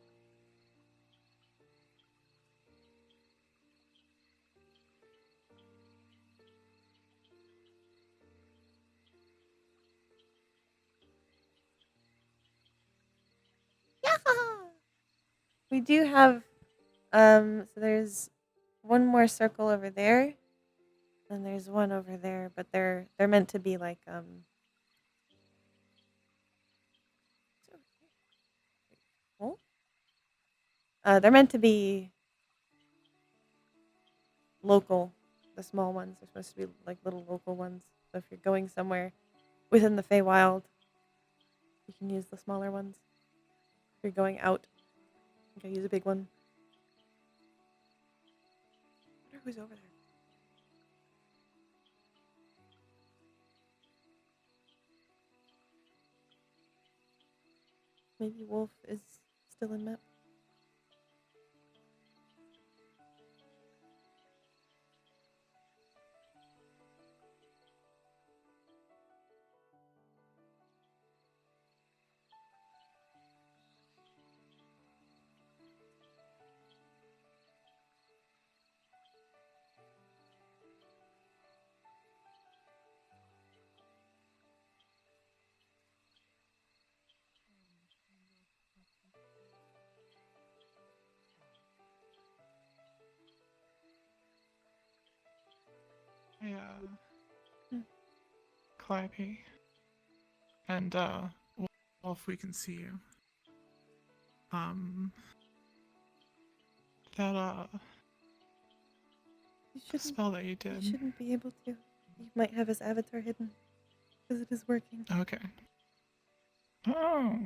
We do have, so there's one more circle over there, and there's one over there, but they're meant to be like, oh? They're meant to be local. The small ones are supposed to be like little local ones. So if you're going somewhere within the Feywild, you can use the smaller ones. If you're going out, you can use a big one. I wonder who's over there. Maybe Wolf is still in map. Yeah. Hmm. Calliope. And, Wolf, we can see you. That, the spell that you You did. shouldn't be able to. You might have his avatar hidden, because it is working. Okay. Oh.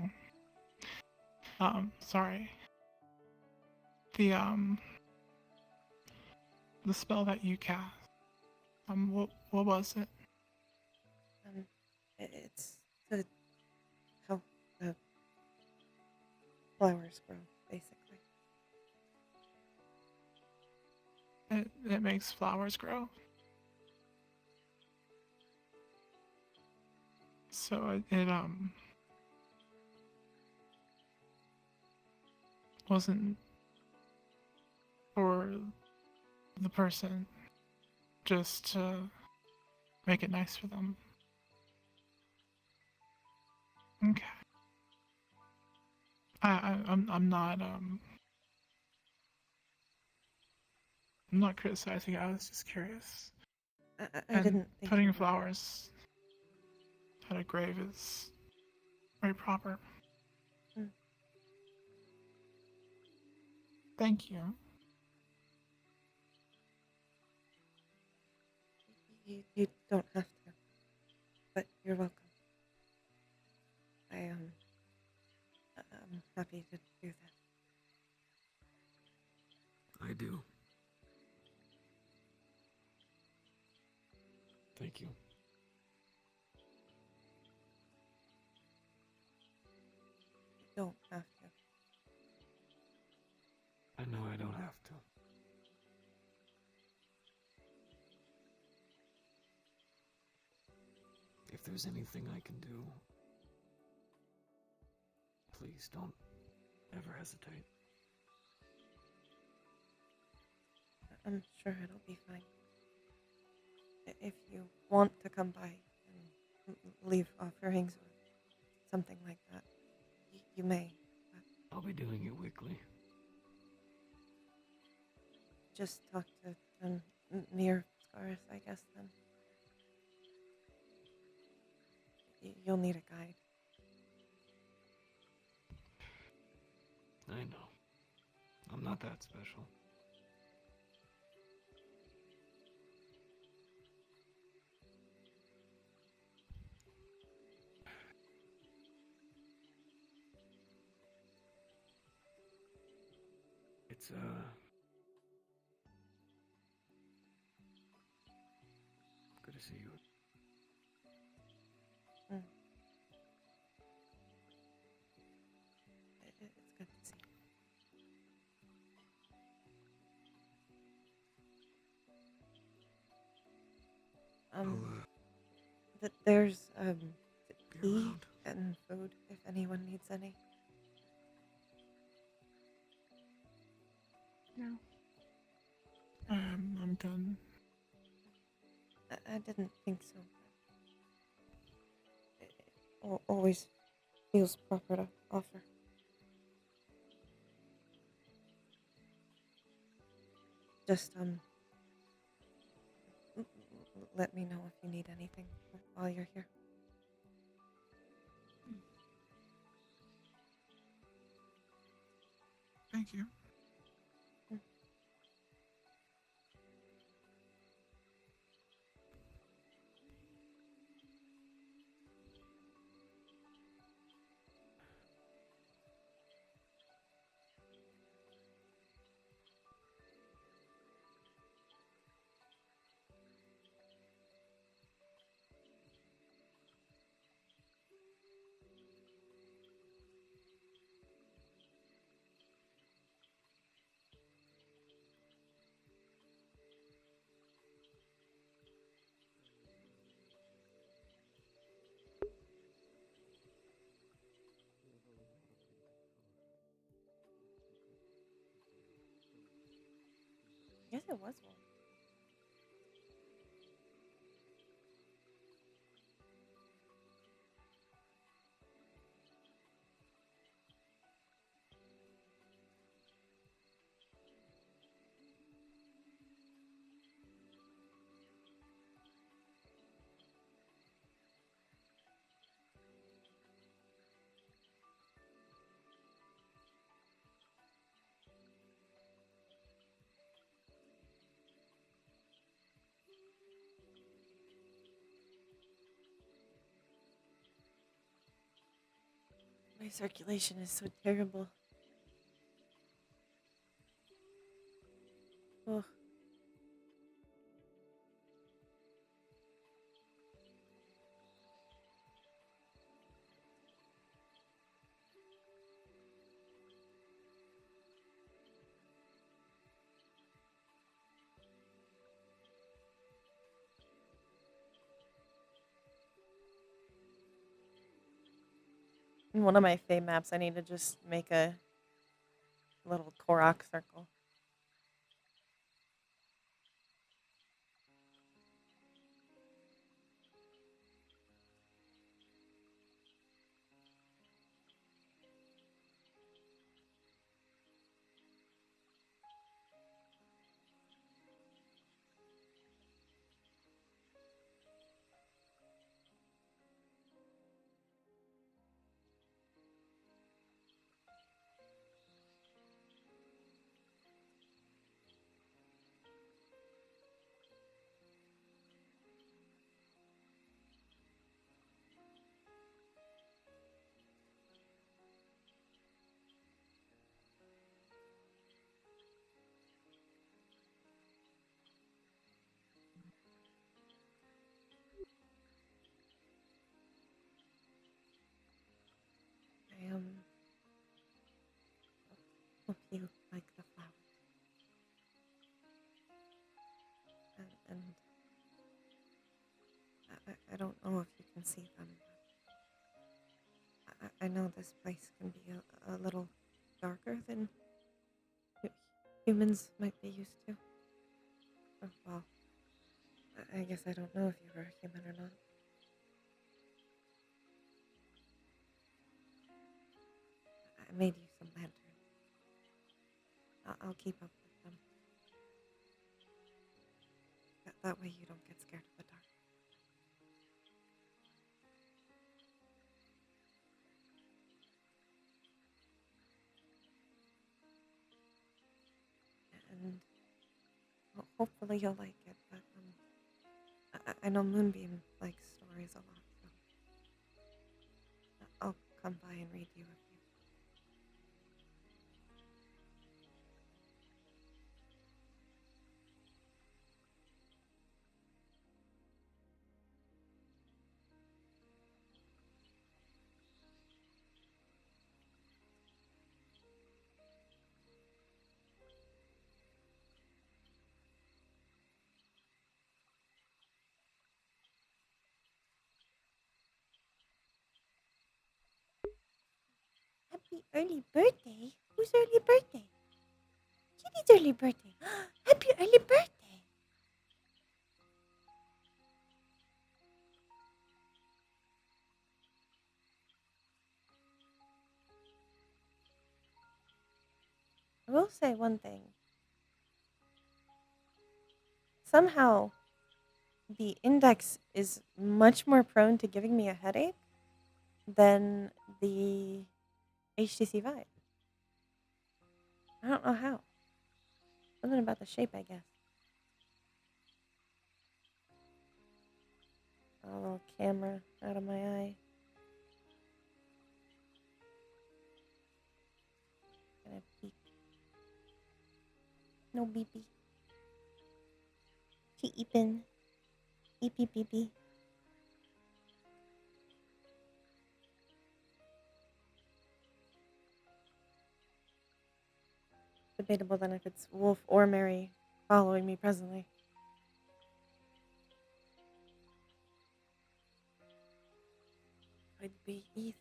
Sorry. The spell that you cast. What was it? It's to help the flowers grow, basically. It makes flowers grow. So it wasn't for the person, just to make it nice for them. Okay. I'm not I'm not criticizing. I was just curious. I didn't think putting you were. flowers at a grave is very proper. Mm. Thank you. You don't have to, but you're welcome. I'm happy to do that. I do. Thank you. You don't have to. I know I don't have to. If there's anything I can do, please don't ever hesitate. I'm sure it'll be fine. If you want to come by and leave offerings or something like that, you may. I'll be doing it weekly. Just talk to Mir Scaris, I guess, then. you'll need a guide. I know. I'm not that special. It's good to see you. It's good to see you. There's tea and food if anyone needs any. No. I'm done. I didn't think so. It always feels proper to offer. Just let me know if you need anything while you're here. Thank you. Yes, it was one. My circulation is so terrible. Ugh. In one of my Fey maps, I need to just make a little Korok circle. I hope you like the flowers. And I don't know if you can see them, but I know this place can be a little darker than humans might be used to. Oh, well, I guess I don't know if you were a human or not. I made you some lanterns. I'll keep up with them. That way you don't get scared of the dark. and hopefully you'll like it. But I know Moonbeam likes stories a lot, so I'll come by and read you a few. Happy early birthday? Whose early birthday? Kitty's early birthday. Happy early birthday! I will say one thing. Somehow, the index is much more prone to giving me a headache than the HTC Vive. I don't know how. Something about the shape, I guess. A little camera out of my eye. Gonna peek. No beepy. She eepin'. Eepy beepy. Debatable then if it's Wolf or Mary following me presently. Could be either.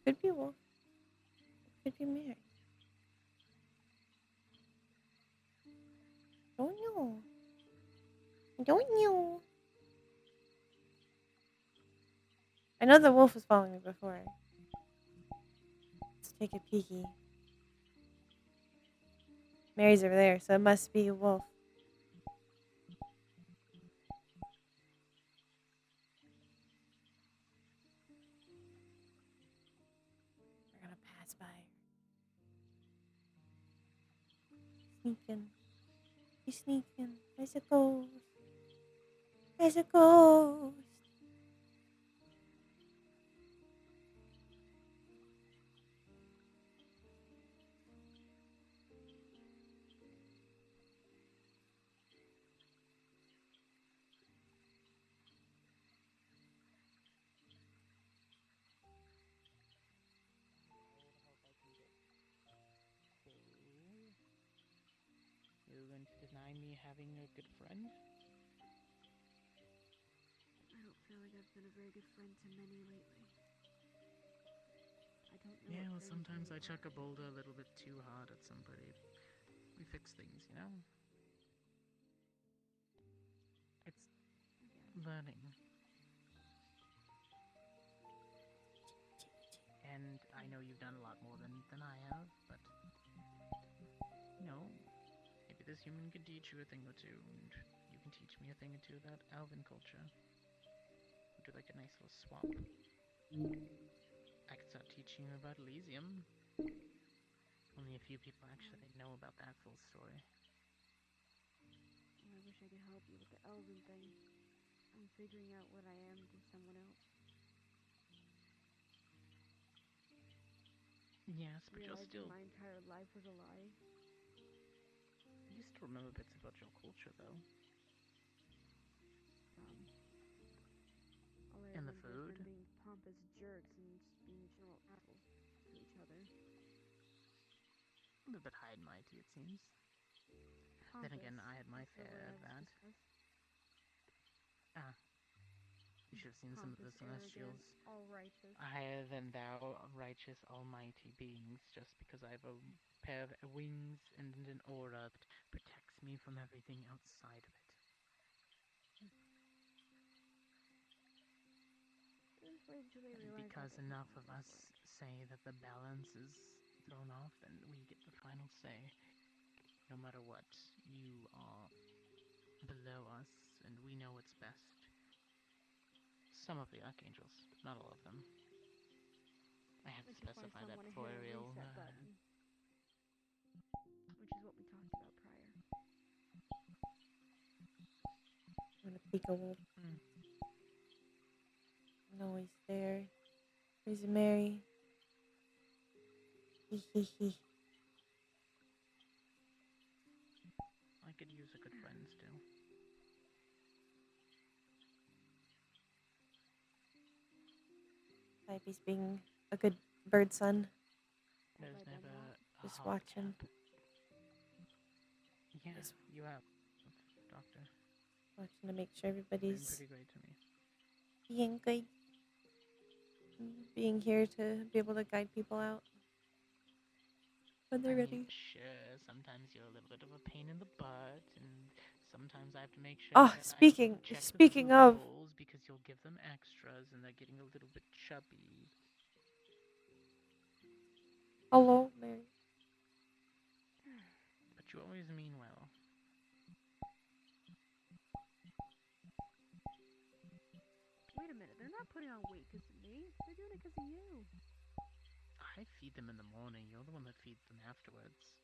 It could be Wolf. It could be Mary. Don't know. Don't know. I know the wolf was following me before. Let's take a peeky. Mary's over there, so it must be a wolf. We're gonna pass by her. Sneaking. She's sneaking. There's a ghost. There's a ghost. You're going to deny me having a good friend? I don't feel like I've been a very good friend to many lately. I don't know. Yeah, well, sometimes I chuck a boulder a little bit too hard at somebody. We fix things, you know? It's learning. And I know you've done a lot more than I have, but you know, maybe this human could teach you a thing or two, and you can teach me a thing or two about elven culture. Do like a nice little swap. I could start teaching you about Elysium. Only a few people actually know about that full story. Well, I wish I could help you with the elven thing. I'm figuring out what I am to someone else. Yes, but you're Realizing still... my entire life was a lie. You still remember bits about your culture, though. All I And the remember is food? them being pompous jerks and just being general assholes to each other. A little bit high and mighty, it seems. Pompous, Then again, I had my is the fair word I of was that. discussed. You should have seen some of the Pompous, celestials. arrogant, all-righteous. Higher than thou, righteous, almighty beings, just because I have a pair of wings and an aura that protects me from everything outside of it. wait until they And realize because that enough of doesn't us work. say that the balance is thrown off, then we get the final say. No matter what, you are below us, and we know what's best. Some of the archangels, not all of them. I have to Which is why specify some that want to for hit a real. reset button. Which is what we talked about prior. I'm gonna peek a wolf. Mm. No, he's there. Where's Mary? Hee hee hee. I could use a good friend still. He's being a good bird son. There's never a Just hard watching. cap. Yeah, Just you have, Doctor. watching to make sure Been everybody's pretty great to me. being good. Being here to be able to guide people out when they're ready. Sure, sometimes you're a little bit of a pain in the butt, and sometimes I have to make sure Oh, that speaking I check speaking the of, loopholes because you'll give them extras and they're getting a little bit chubby. hello, Mary. But you always mean well. Wait a minute, they're not putting on weight because of me. They're doing it because of you. I feed them in the morning. You're the one that feeds them afterwards.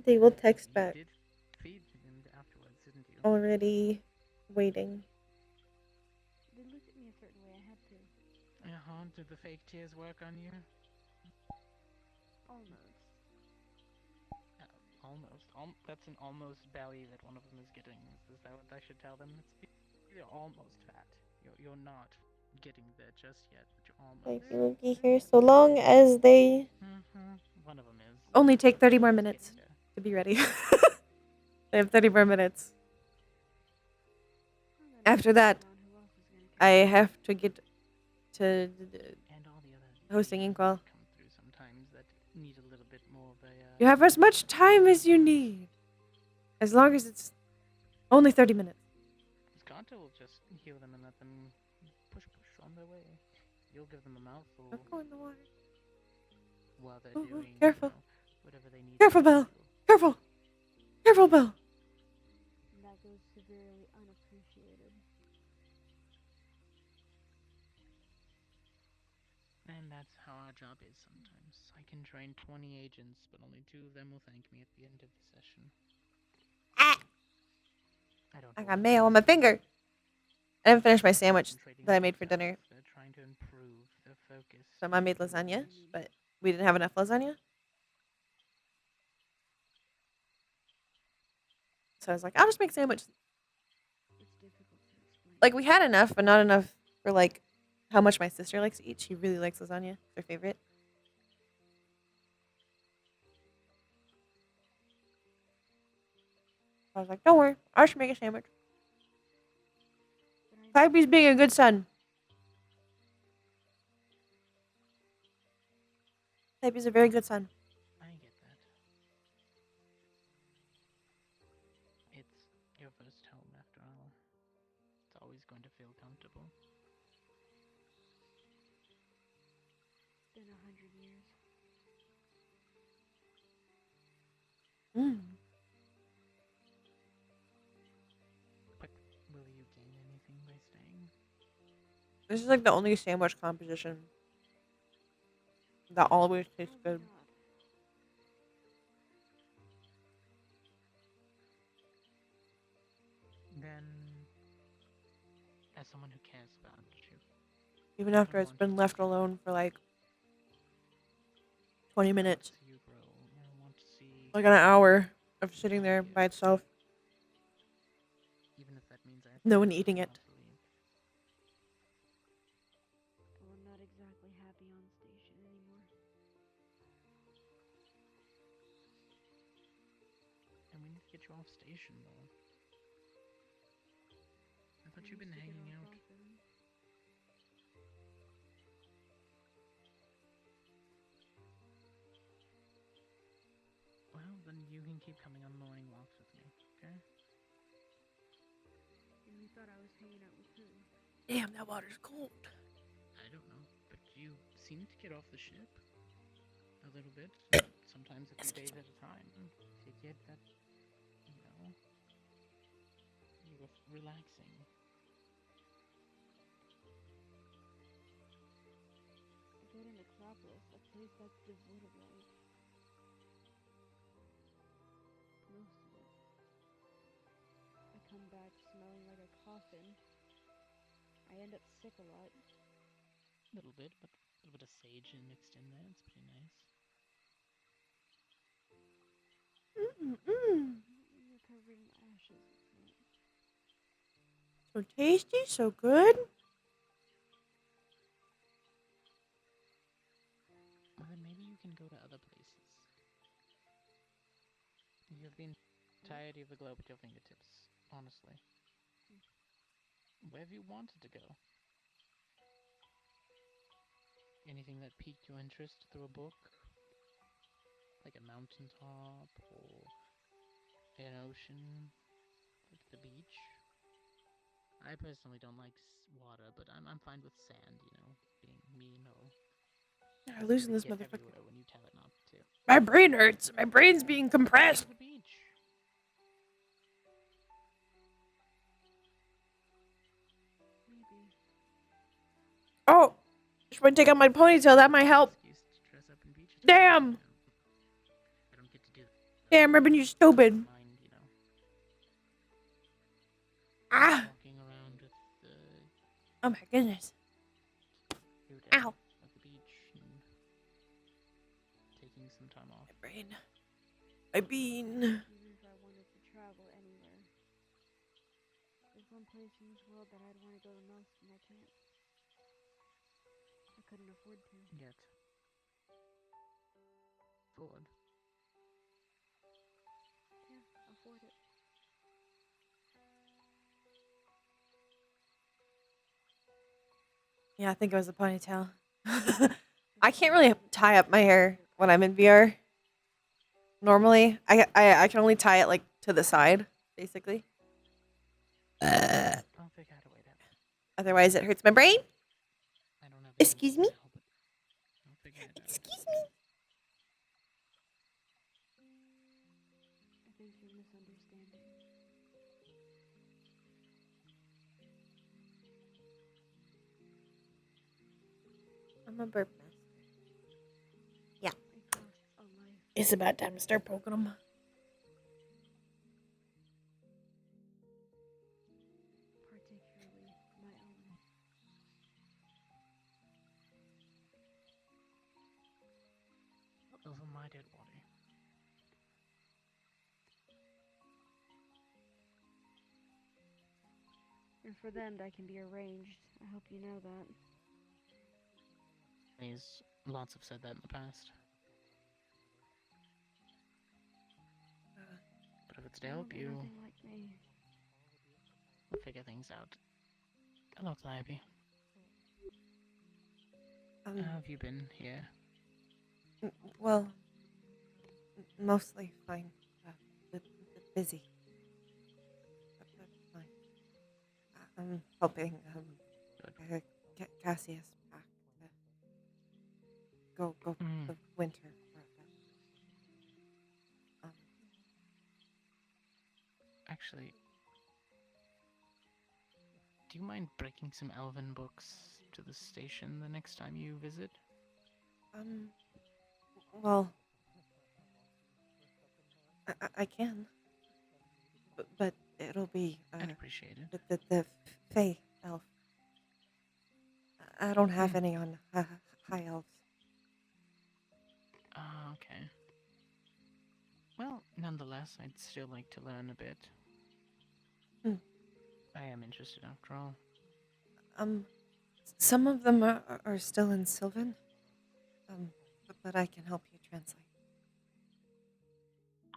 They will text You back. did feed them afterwards, didn't you? Already waiting. They looked at me a certain way. I had to. Did the fake tears work on you? Almost. Almost. That's an almost belly that one of them is getting. Is that what I should tell them? You're almost fat. You're not getting there just yet, but you're almost. He will be here so long as they One of them is. only take 30 more minutes to be ready. They have 30 more minutes. After that, I have to get to And all the other hosting Inkwell. come through sometimes that need a little bit more of a. You have as much time as you need. As long as it's only 30 minutes. Skanto will just heal them and let them push on their way. You'll give them a mouthful. Don't go in the water. While they're Oh, doing, careful. Whatever they need. Careful, Belle. Careful. Careful, Belle. That goes severely unappreciated. And that's how our job is sometimes. I can train 20 agents, but only 2 of them will thank me at the end of the session. I got mayo on my finger. I didn't finish my sandwich that I made for dinner. They're trying to improve their focus. So Mom made lasagna, but we didn't have enough lasagna. So I was like, I'll just make sandwich. It's difficult to explain. Like, we had enough, but not enough for, like, how much my sister likes to eat. She really likes lasagna. It's her favorite. I was like, don't worry. I'll just make a sandwich. Calliope's being a good son. Calliope's a very good son. I get that. It's your first home, after all. It's always going to feel comfortable. It's been 100 years. But will you gain anything by staying? This is like the only sandwich composition that always tastes good. Then, as someone who cares about you, Even after it's been left alone for like 20 minutes. Like an hour of sitting there by itself. even if that means I have No one eating it. Well, I'm not exactly happy on station anymore. And we need to get you off station, though. I thought you've been hanging out. Well, then you can keep coming on morning walks with me, okay? In you thought I was hanging out with her. Damn, that water's cold. I don't know, but you seem to get off the ship a little bit. Sometimes a few days at a time to get that, you know, relaxing. I go to Necropolis, a place that's devoid of life. Most of it. I come back smelling like a coffin. I end up sick a lot. A little bit, but a little bit of sage mixed in there. It's pretty nice. You're covering ashes. It's not. So tasty, so good. Well, then maybe you can go to other places. You have the entirety of the globe at your fingertips, honestly. Wherever you wanted to go. Anything that piqued your interest through a book? Like a mountaintop or an ocean? Like the beach? I personally don't like water, but I'm fine with sand, you know, being mean or... I'm losing this motherfucker. When you tell it not to. My brain hurts. My brain's being compressed. The beach. Maybe. Oh, just want to take out my ponytail. That might help. Damn. I don't get to do that. Damn, Ribbon, you stupid. Mind, you know. Ah. Walking around with Oh my goodness. Ow. At the beach and taking some time off. My brain. My bean. Even if I wanted to travel anywhere. There's one place in this world that I'd want to go the most, and I can't. I couldn't afford to. Yet. Afford. Yeah, afford it. Yeah, I think it was a ponytail. I can't really tie up my hair when I'm in VR. Normally, I can only tie it like to the side, basically. I don't think I had a way that. Otherwise, it hurts my brain. I don't have Excuse me. Excuse me. I think you're misunderstanding. I'm a burp master. Yeah. It costs a life. It's about time to start poking them. Particularly my own. Over my dead body. And for them, that can be arranged. I hope you know that. Lots have said that in the past. But if it's to help you, Nothing like me. we'll figure things out. Hello, Calliope. How have you been here? Well, mostly fine. Busy. But fine. I'm hoping Cassius back to go the winter for a bit. Actually, do you mind breaking some elven books to the station the next time you visit? Well, I can. But it'll be I'd appreciate it. The Fey elf. I don't have any on high elves. Ah, okay. Well, nonetheless, I'd still like to learn a bit. I am interested after all. Some of them are still in Sylvan. But I can help you translate.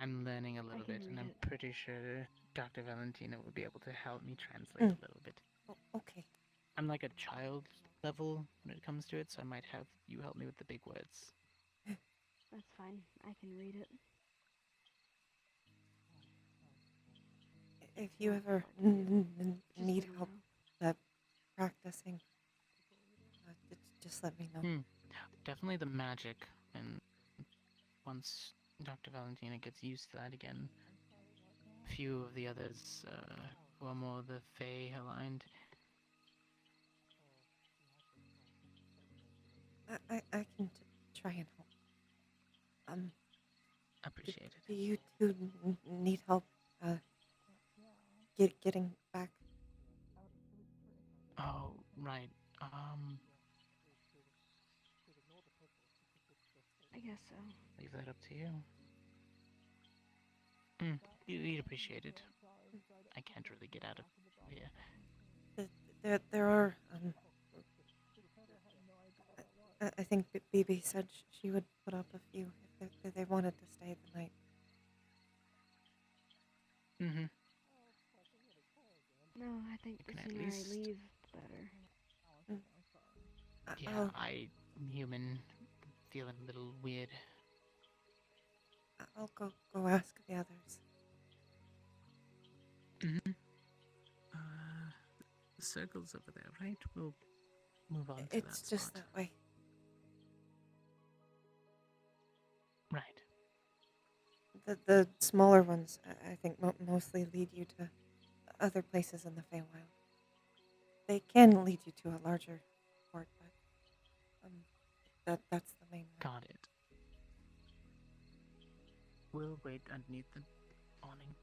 I'm learning a little bit, and I'm pretty sure Dr. Valentina will be able to help me translate a little bit. Oh, okay. I'm like a child level when it comes to it, so I might have you help me with the big words. That's fine. I can read it. If you ever need help practicing, just let me know. Definitely the magic, and once Dr. Valentina gets used to that again, a few of the others who are more the Fae aligned. I can try and help. Appreciate it. Do you two need help getting back? Oh, right. I guess so. Leave that up to you. You'd appreciate it. I can't really get out of here. There are, I think BB said she would put up a few if they wanted to stay the night. Mm-hmm. No, I think the can at sooner least- I leave, the better. Yeah, I'm human, feeling a little weird. I'll go ask the others. Mm-hmm. The circle's over there, right? We'll move on to that It's just spot. that way. Right. The smaller ones, I think, mostly lead you to other places in the Feywild. They can lead you to a larger port, but that's the main one. Got it. We'll wait underneath the awning.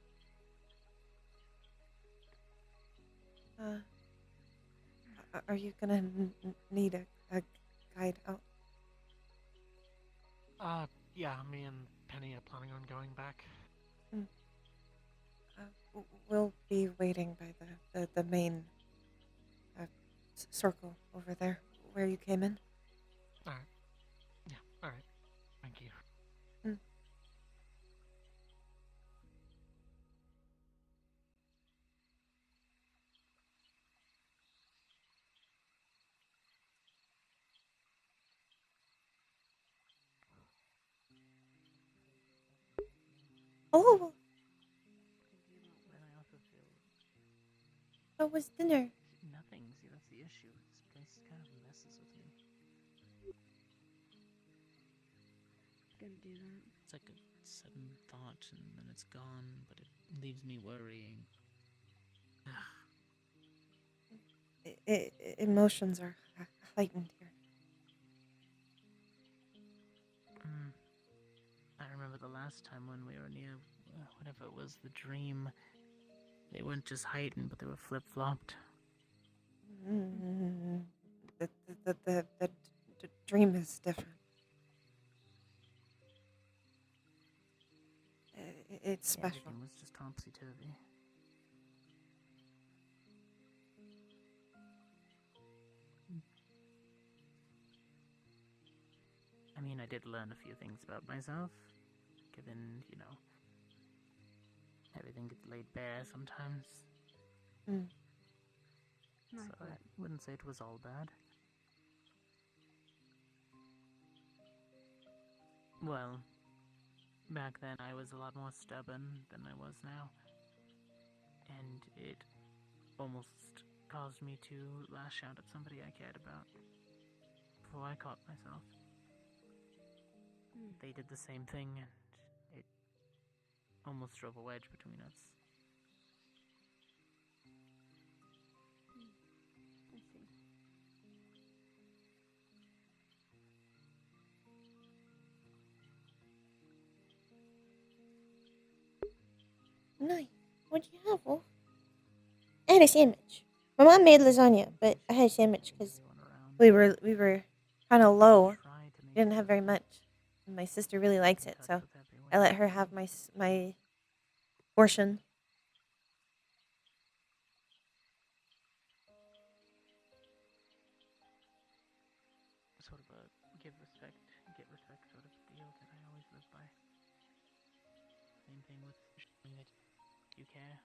Are you gonna need a guide out? Yeah, me and Penny are planning on going back. We'll be waiting by the main circle over there where you came in. Alright. Yeah, alright. Thank you. Oh, Then I also feel how was dinner? nothing. See, that's the issue. This place kind of messes with me. Gonna do that. It's like a sudden thought, and then it's gone, but it leaves me worrying. Emotions are heightened here. I remember the last time when we were near, whatever it was, the dream. They weren't just heightened, but they were flip-flopped. The dream is different. It's special. Everything was just topsy-turvy. I mean, I did learn a few things about myself, given, everything gets laid bare sometimes. So I wouldn't say it was all bad. Well, back then I was a lot more stubborn than I was now. And it almost caused me to lash out at somebody I cared about before I caught myself. They did the same thing, and it almost drove a wedge between us. I see. Nice. What'd you have, Wolf? I had a sandwich. My mom made lasagna, but I had a sandwich because we were kind of low. We didn't have very much. And my sister really likes it, so I let her have my portion. Sort of a give respect, get respect sort of deal that I always live by. Same thing with showing that you care.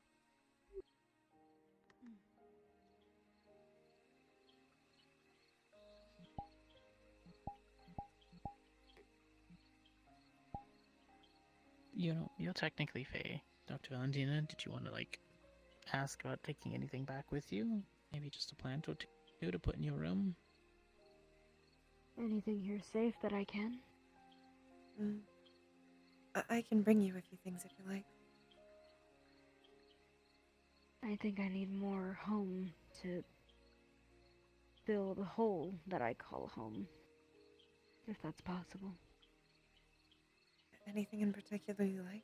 You're technically Fae, Dr. Valentina. Did you want to, ask about taking anything back with you. Maybe just a plant or two to put in your room. Anything here safe that I can? I can bring you a few things if you like. I think I need more home to fill the hole that I call home. If that's possible. Anything in particular you like?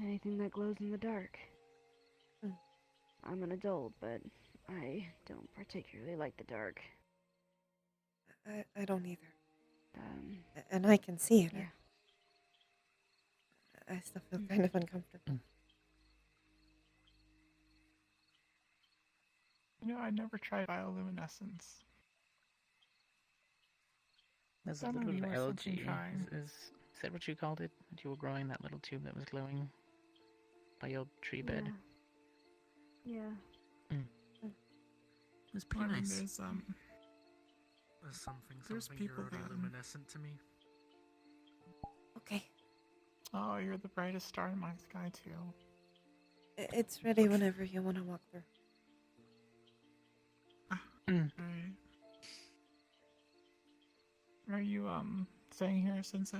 Anything that glows in the dark. I'm an adult, but I don't particularly like the dark. I don't either. And I can see it. Yeah. I still feel kind of uncomfortable. You know, I never tried bioluminescence. There's a That little might bit be of worth something algae. trying. Is that what you called it? That you were growing that little tube that was glowing by your tree bed? Yeah. It was pretty I mean, nice. there's There's something There's people luminescent to me. Okay. Oh, you're the brightest star in my sky too. It's ready whenever you want to walk through. Right. Are you staying here, Sensei?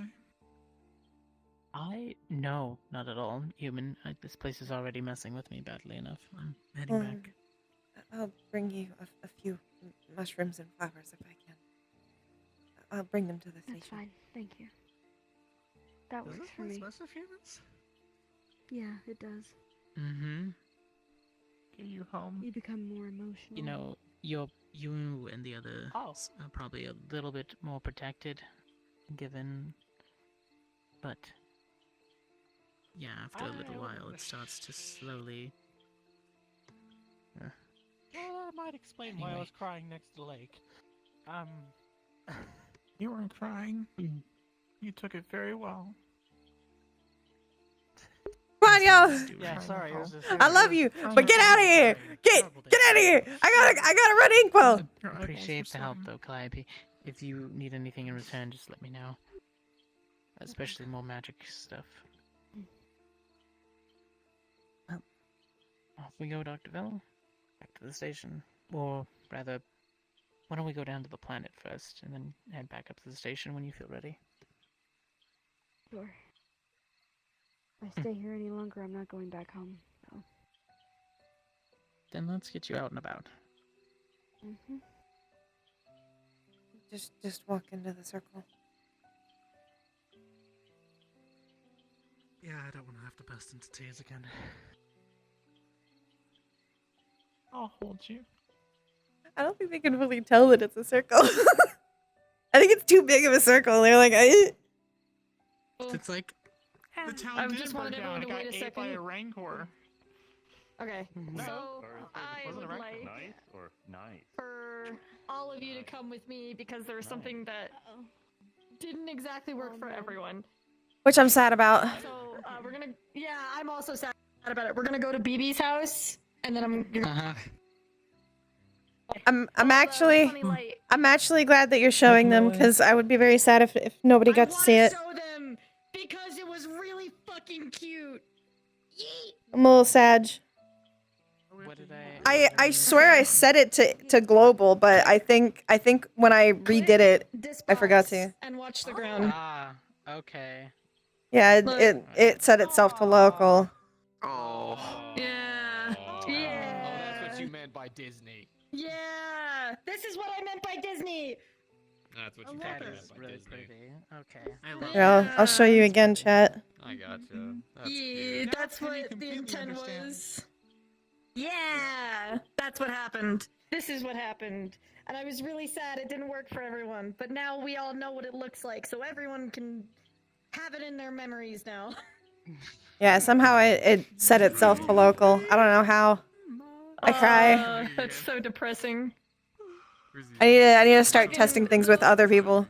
No, not at all. Human, this place is already messing with me badly enough. I'm heading back. I'll bring you a few mushrooms and flowers if I can. I'll bring them to the station. That's fine, thank you. That works for me. Yeah, it does. Mm-hmm. Get you home. You become more emotional. You know, you and the other are probably a little bit more protected, given. But yeah, after a little while, it starts to slowly. Well, that might explain why I was crying next to the lake. You weren't crying. You took it very well. Come on, y'all! Yeah, sorry. It was I love you, but get out of here! Get out of here! I gotta run Inkwell! Appreciate the help, though, Calliope. If you need anything in return, just let me know. Especially more magic stuff. Well, off we go, Dr. Vell. Back to the station. Or, rather, why don't we go down to the planet first, and then head back up to the station when you feel ready? Sure. If I stay here any longer, I'm not going back home. So. Then let's get you out and about. Mm-hmm. Just walk into the circle. Yeah, I don't want to have to burst into tears again. I'll hold you. I don't think they can really tell that it's a circle. I think it's too big of a circle. They're like, It's like the town I did just burn wanted down. everyone It to got wait a ate by second. a rancor. Okay, so I Was it a would record? like Nice or nice? for all of you to come with me because there was something that didn't exactly work for everyone. which I'm sad about. So we're gonna, yeah, I'm also sad about it. We're gonna go to BB's house, and then I'm actually glad that you're showing them because I would be very sad if nobody got to see it. show them because it was really fucking cute. I'm a little sad. What did I swear I set it to global, but I think when I redid it, I forgot to. And watch the ground. Ah, okay. Yeah, it set itself to local. Oh. Yeah. Yeah. Oh, that's what you meant by Disney. Yeah. This is what I meant by Disney. That's what you That meant is by really Disney. pretty. Okay. Here, I'll show you again, chat. I gotcha. That's Yeah, cute. that's what the intent was. Yeah, that's what happened. This is what happened. And I was really sad it didn't work for everyone, but now we all know what it looks like, so everyone can have it in their memories now. Yeah, somehow it set itself to local. I don't know how. I cry. That's so depressing. I need to start testing things with other people.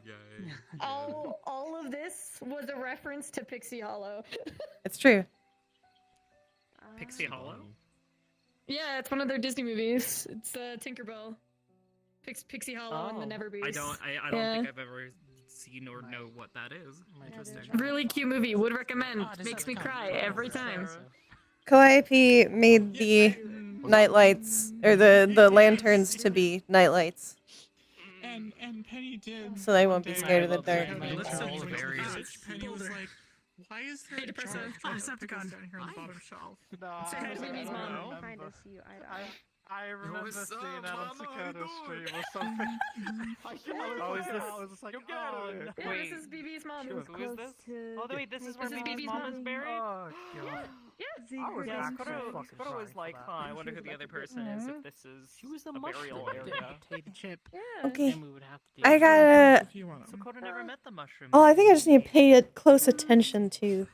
All of this was a reference to Pixie Hollow. It's true. Pixie Hollow? Yeah, it's one of their Disney movies. It's Tinkerbell. Pixie Hollow and the Never Beast. I don't think I've ever seen or know what that is. Interesting. Really cute movie. Would recommend. Makes me cry every time. Calliope made the nightlights or the lanterns to be nightlights. And Penny did. So they one won't be day scared of the when dark. we It looks so went to the very- village, Penny was like, "Why is there a jar of pickles down here on the bottom shelf?" No, Say hi to Mimi's mom. I Kinda see you eye to eye. I remember What's seeing up, that on Mama? How you Sakota's doing? stream or something. I was just like, oh, no. Yeah, this is BB's mom. It was Who is close this? to Oh, wait, this is where This is BB's BB's mom mom. is buried? Oh, God. Yeah. I was Yeah, actually Skoto fucking was crying like, for huh, that. I wonder who the other person is if this is She was a a burial mushroom. area. Potato chip. Yeah. Okay. And we would have to do I it. gotta. If you want 'em. Sakota never met the mushroom. Oh, I think I just need to pay close attention to.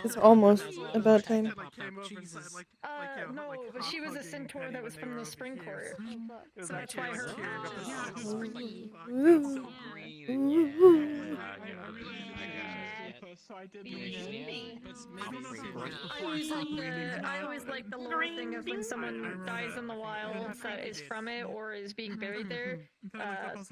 It's almost about time. Like, came over and said, like, No, but she was a centaur that was from the spring court. It was So that's actually, why her like, tearing up ass his is soul. springy. Ooh. Green. Ooh. So I did Maybe. lean in, but maybe not so much I before I always stopped like leaning. I always like the lore thing of when someone dies in the wild that is from it or is being buried there. Plants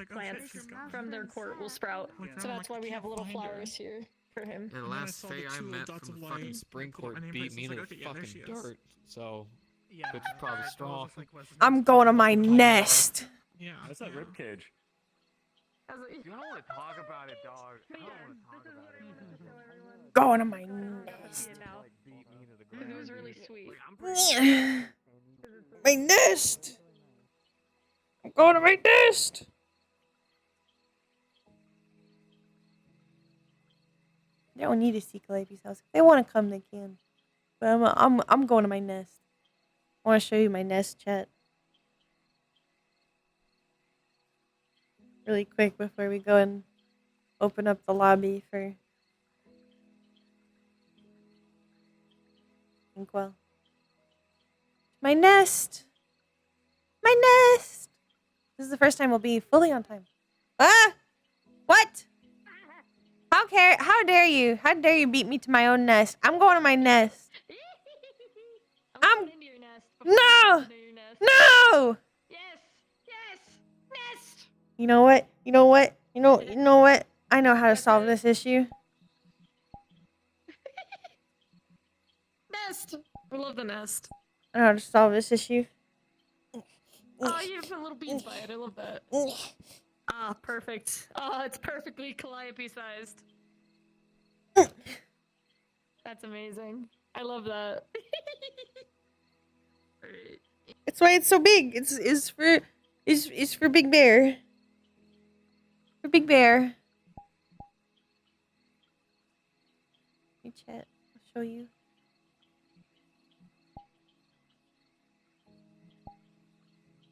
from their court will sprout. So that's why we have little flowers here for him. And the last Fae I met from the fucking spring court beat me to the fucking dirt. So, Yeah, which is probably that strong. was, like, less than I'm going to my nest. Yeah. That's that ribcage. You don't want to talk about it, dog. I don't want to talk about it. Going to my nest. Like, beat me to the It ground. was really sweet. My nest. I'm going to my nest. They don't need to see Calliope's house. If they want to come, they can. But I'm going to my nest. I want to show you my nest, chat. Really quick before we go and open up the lobby for Inkwell. My nest. My nest. This is the first time we'll be fully on time. Ah! What? How dare you? How dare you beat me to my own nest? I'm going to my nest. I'm going into your nest. before you No! go into your nest. No! Yes! Yes! Nest! You know what? You know what? You know what? I know how to solve this issue. Nest! I love the nest. I know how to solve this issue. Oh, you have little beans by it. I love that. Ah, perfect. Oh, it's perfectly Calliope sized. That's amazing. I love that. That's why it's so big. It's for Big Bear. For Big Bear. Hey chat, I'll show you.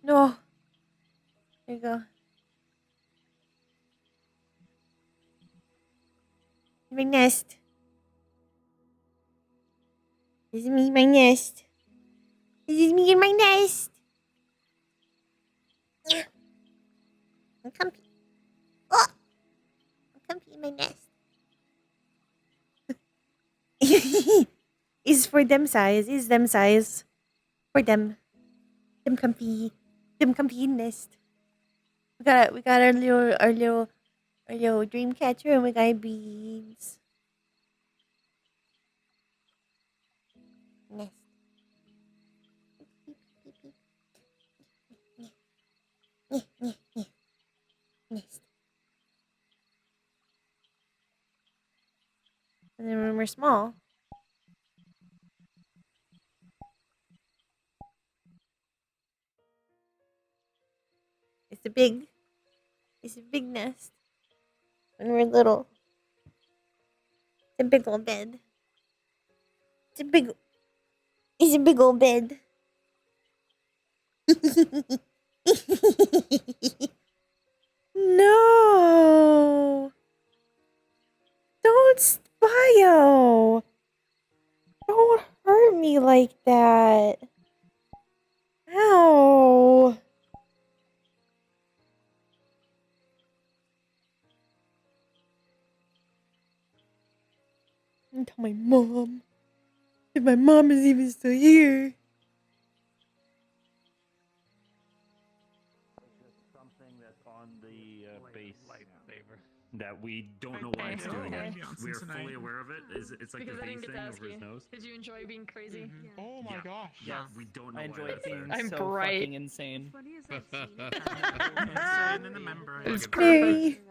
No. There you go. My nest. This is me, my nest. This is me in my nest. I'm comfy. Oh! I'm comfy in my nest. Is for them size. Is them size. For them. Them comfy. Them comfy nest. We got our little dream catcher and we got beads. Nest. Nest. And then when we're small, it's a big nest. When we're little, it's a big old bed. It's a big old bed. No! Don't, Bio! Don't hurt me like that. Ow! And tell my mom. If my mom is even still here. Something that's on the base. Lightsaber. that we don't know why it's Okay. doing it. Ambiance We are tonight. fully aware of it. It's like Because the I bee didn't get thing to ask over his you. nose. Did you enjoy being crazy? Oh my gosh. Yeah, Yes. we don't know I why enjoy that's being there. I'm so bright. fucking insane. Insane and a member. It's Very.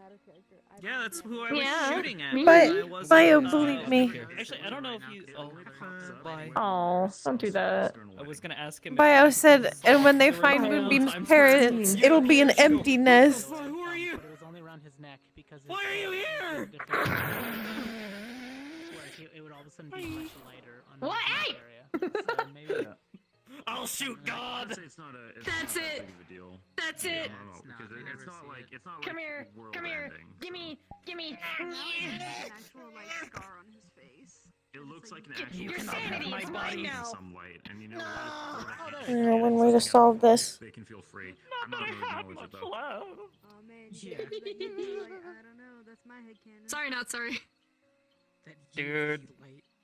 Yeah, that's who I was Yeah, shooting at. me But I was, Bio bullied me. Actually, I don't know if you. Oh, bye. Oh, don't do that. I was gonna ask him. Bio said, and when they the find rest of the Moonbeam's times parents, we're- it'll be an Yeah, empty nest. Who are you? But it was only around his neck because. Why are you here? It would all of a sudden be much lighter on What? his Hey! area. So maybe. I'll shoot God. It's not a. That's not it. That big of a deal. That's Yeah, it. no, because it's not like it's not Come like here. world Come here. ending, Gimme. Gimme. An actual like scar on his face. It looks like an Get actual your sun sanity, with it's mine now. some light, and you know what? I don't know one way to solve this. They can feel free. I'm not going to acknowledge it though. Oh man, Yeah. like, I don't know. That's my headcanon. Sorry, not sorry. Dude,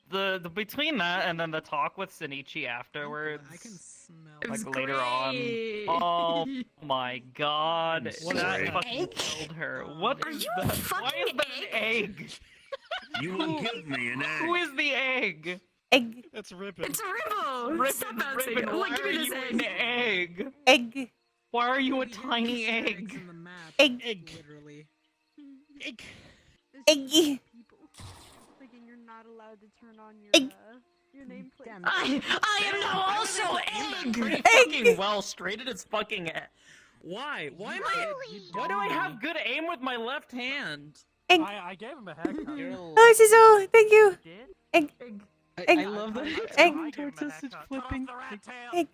the between that and then the talk with Shinichi afterwards, I can smell. It was like later on. great. Oh my god, What that is fucking egg? killed her. What Are is you that? a Why fucking is that an egg? You will give me an egg. Who is the egg? Egg. It's Ribbon. It's Ribbo. Stop bouncing. Ribbon, Look, why give are me this you egg. an egg? Egg. Why are you a Maybe tiny Easter eggs egg? in the map, Egg. Literally. Egg. Eggy. People. Like, and you're not allowed to turn on Egg. your nameplate. Damn I am now also Pretty egg. fucking well straighted as fucking. Why? Why am I? You Why do I dummy. have good aim with my left hand? Egg. I gave him a haircut. Oh, Sizzle, thank you. Egg. I Egg. love that. Egg. Tortoise is flipping. Egg.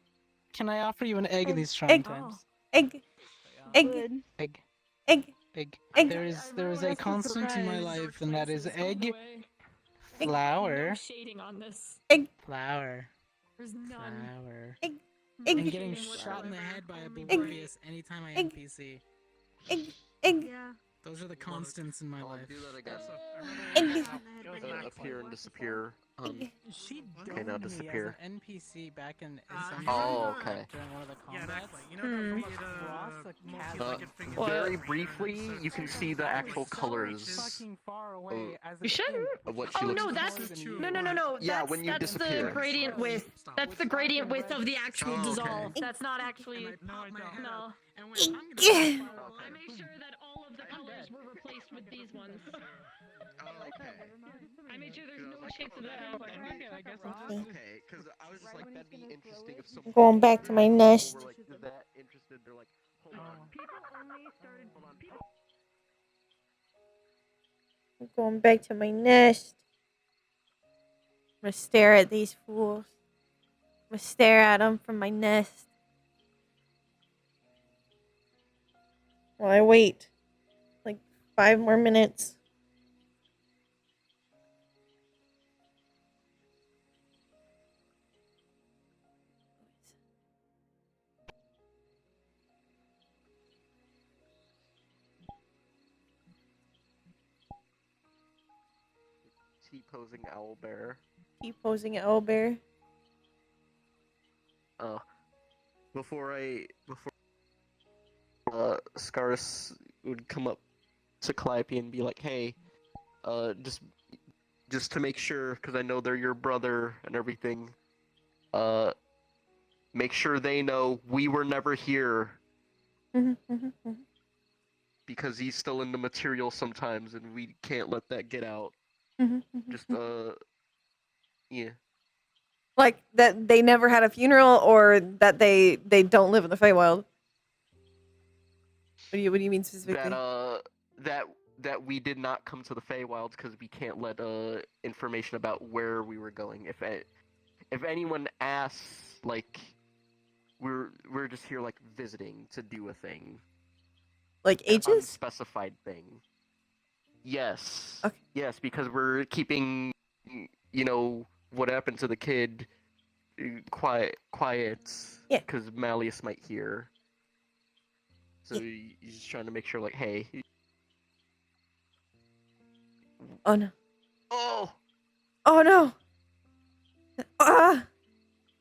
Can I offer you an egg in these trying Egg. times? Egg. Egg. Egg. Egg. Egg. Egg. There is a constant in my life, and that is egg, flour, No shading on this. Egg. flour, There's none. flour, Egg. and Egg. getting Shading shot in the whatsoever. head by a Only Bulgarius anytime I Egg. NPC. Egg. Egg. Yeah. Those are the constants in my I'll life. do that again. Egg. Appear and disappear. She Okay, now domed me disappear. as an NPC back in some Oh, okay. during one of the Yeah, combats. exactly. You know that Across a chasm. multi-legged thing. Very briefly, you can see the actual colors Fucking far away as You shouldn't. of what she Oh looks no, like. that's no. Yeah, that's when you that's disappear. the gradient width. That's the gradient width of the actual Oh, okay. dissolve. That's not actually. No. And when I'm gonna go far I made sure that all of the colors were replaced with these ones. I made sure there's no shapes of that. Okay, because I was just like, that'd be interesting if someone. Going back to my nest. Were like that interested. They're like, hold on. People only started. I'm going back to my nest. I'm gonna stare at these fools. I'm gonna stare at them from my nest. While I wait. Like 5 more minutes. T-posing owl bear. T-posing owlbear. Before Scarus would come up to Calliope and be like, hey, just to make sure, because I know they're your brother and everything, make sure they know we were never here, because he's still in the material sometimes, and we can't let that get out. Just, yeah. Like that they never had a funeral, or that they don't live in the Feywild. What do you mean specifically? That we did not come to the Feywilds because we can't let information about where we were going. If anyone asks, like, we're just here like visiting to do a thing. Like An ages? unspecified thing. Yes. Okay. Yes, because we're keeping, what happened to the kid quiet. Yeah. Because Malleus might hear. So he's just trying to make sure, like, hey. Oh no. Oh. Oh no. Ah.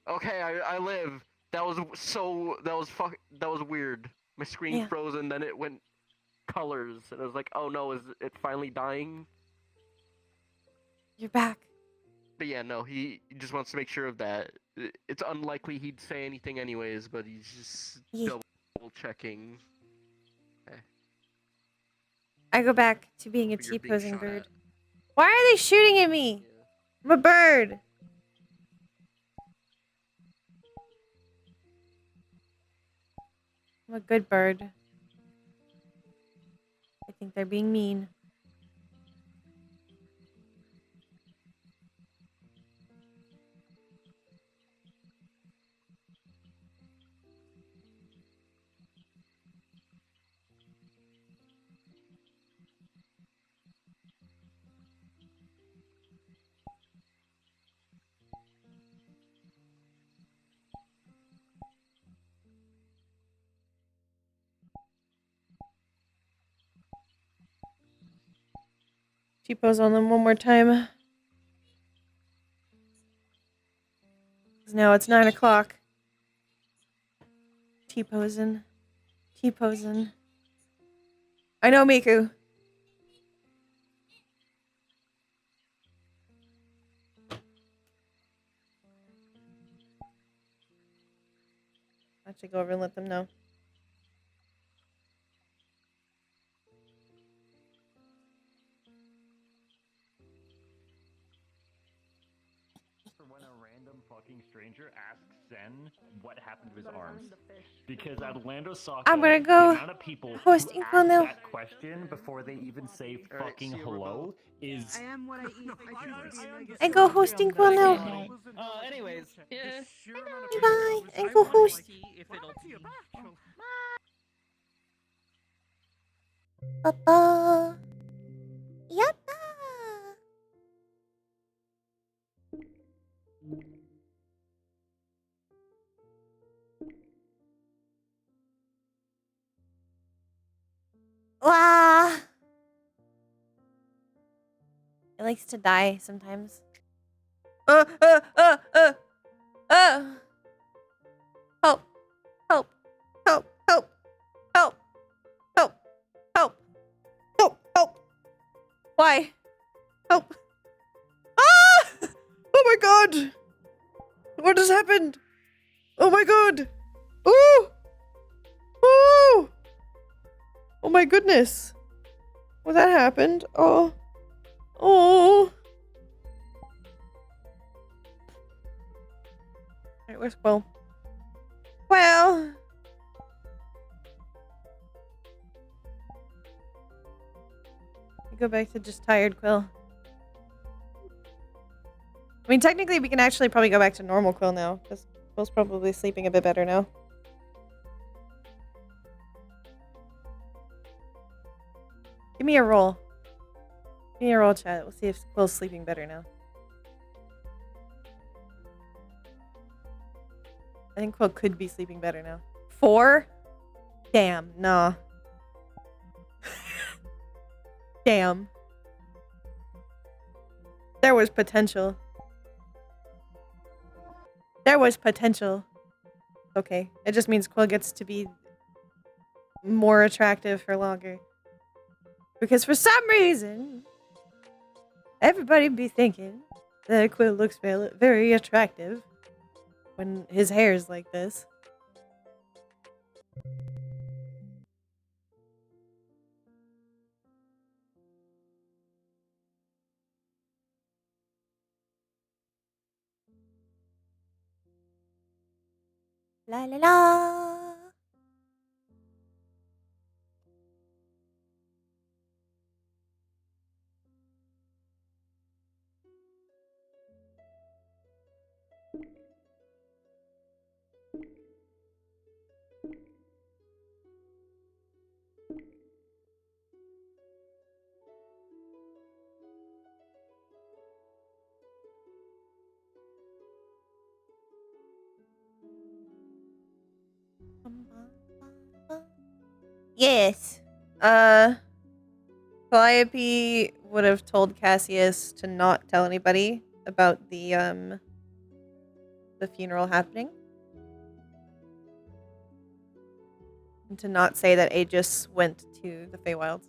Okay, I live. That was weird. My screen Yeah. froze and then it went colors, and I was like, oh no, is it finally dying? You're back. But yeah, no, he just wants to make sure of that. It's unlikely he'd say anything anyways, but he's just double checking. Okay. I go back to being a But you're being T-posing shot bird. at. Why are they shooting at me? I'm a bird. I'm a good bird. I think they're being mean. T-pose on them one more time. 'Cause now it's 9 o'clock. T-posing. T-posing. I know, Miku. I should go over and let them know. When a random fucking stranger asks Zen what happened to his arms. Because at Orlando Soccer, I'm gonna the go amount of people host who Inkwell ask now. that question before they even say fucking hello is... I am what I eat. I go host Inkwell now. Anyways. Yeah. Bye. I go host. Papa. Yatta. Wah. It likes to die sometimes. Help. Help. Help. Help. Help. Help. Help. Help. Help. Help. Why? Help. Ah! Oh my god! What has happened? Oh my god! Ooh! Ooh! Oh my goodness. Well, that happened. Oh. Oh. Alright, where's Quill? Well. I go back to just tired Quill. I mean, technically, we can actually probably go back to normal Quill now, because Quill's probably sleeping a bit better now. Give me a roll. Give me a roll, chat. We'll see if Quill's sleeping better now. I think Quill could be sleeping better now. 4? Damn, nah. Damn. There was potential. There was potential. Okay. It just means Quill gets to be more attractive for longer. Because for some reason, everybody be thinking that Quill looks very attractive when his hair is like this. La la la. Yes. Calliope would have told Cassius to not tell anybody about the funeral happening. And to not say that Aegis went to the Feywilds.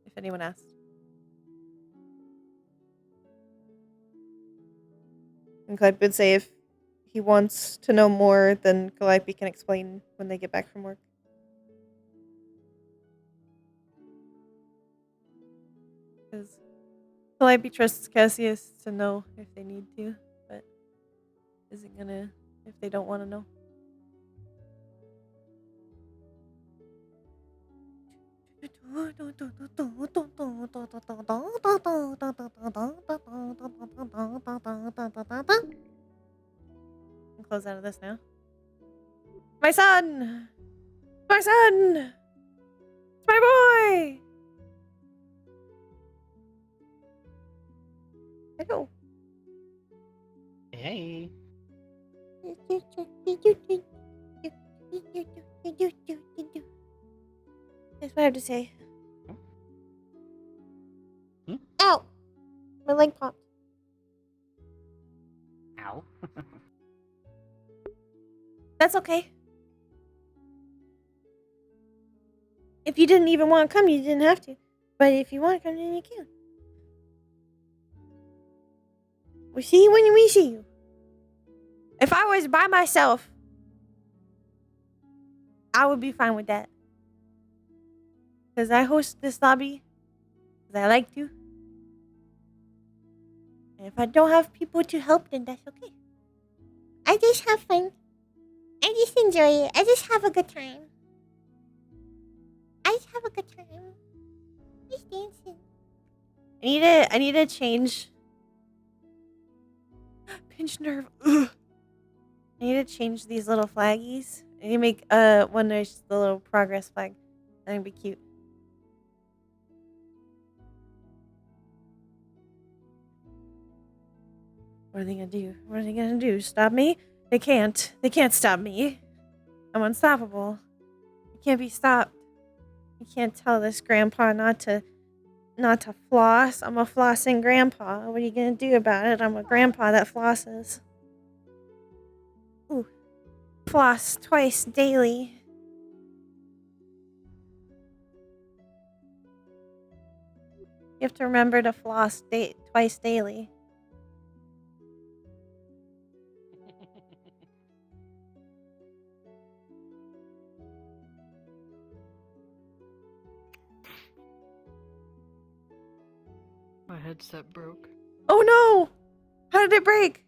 If anyone asked. And Calliope would say if he wants to know more, then Calliope can explain when they get back from work. Because Calliope trusts Cassius to know if they need to, but isn't gonna if they don't want to know. I'll close out of this now. My son! My son! It's my boy! Hello. Hey. That's what I have to say. Hmm? Ow! My leg popped. Ow. That's okay. If you didn't even want to come, you didn't have to. But if you want to come, then you can. We see you when we see you. If I was by myself, I would be fine with that. Because I host this lobby. Because I like to. And if I don't have people to help, then that's okay. I just have fun. I just enjoy it. I just have a good time. I just have a good time. Just dancing. I need to change. Pinch nerve. Ugh. I need to change these little flaggies. I need to make when there's the little progress flag. That'd be cute. What are they gonna do? What are they gonna do? Stop me? They can't. They can't stop me. I'm unstoppable. I can't be stopped. You can't tell this grandpa not to floss. I'm a flossing grandpa. What are you gonna do about it? I'm a grandpa that flosses. Ooh. Floss twice daily. You have to remember to floss twice daily. My headset broke. Oh no! How did it break?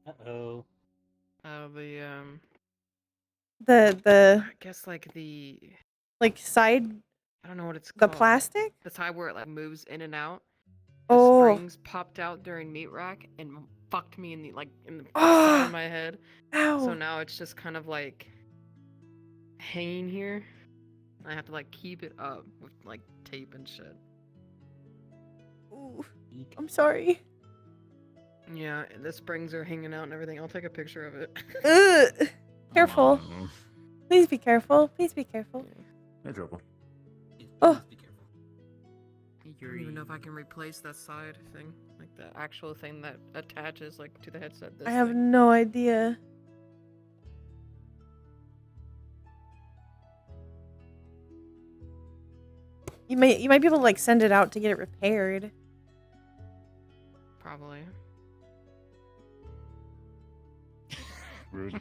Uh-oh. The I guess like the like side. I don't know what it's The called. plastic? The side where it like moves in and out. The Oh. springs popped out during meat rack and fucked me in the side Ah! of my head. Ow. So now it's just kind of like hanging here. I have to like keep it up with like tape and shit. Ooh. I'm sorry. Yeah, and the springs are hanging out and everything. I'll take a picture of it. Ugh. Careful. Please be careful. Please be careful. No trouble. Oh. I don't even know if I can replace that side thing, like the actual thing that attaches like to the headset. I have no idea. You might be able to like send it out to get it repaired. Probably. Rude.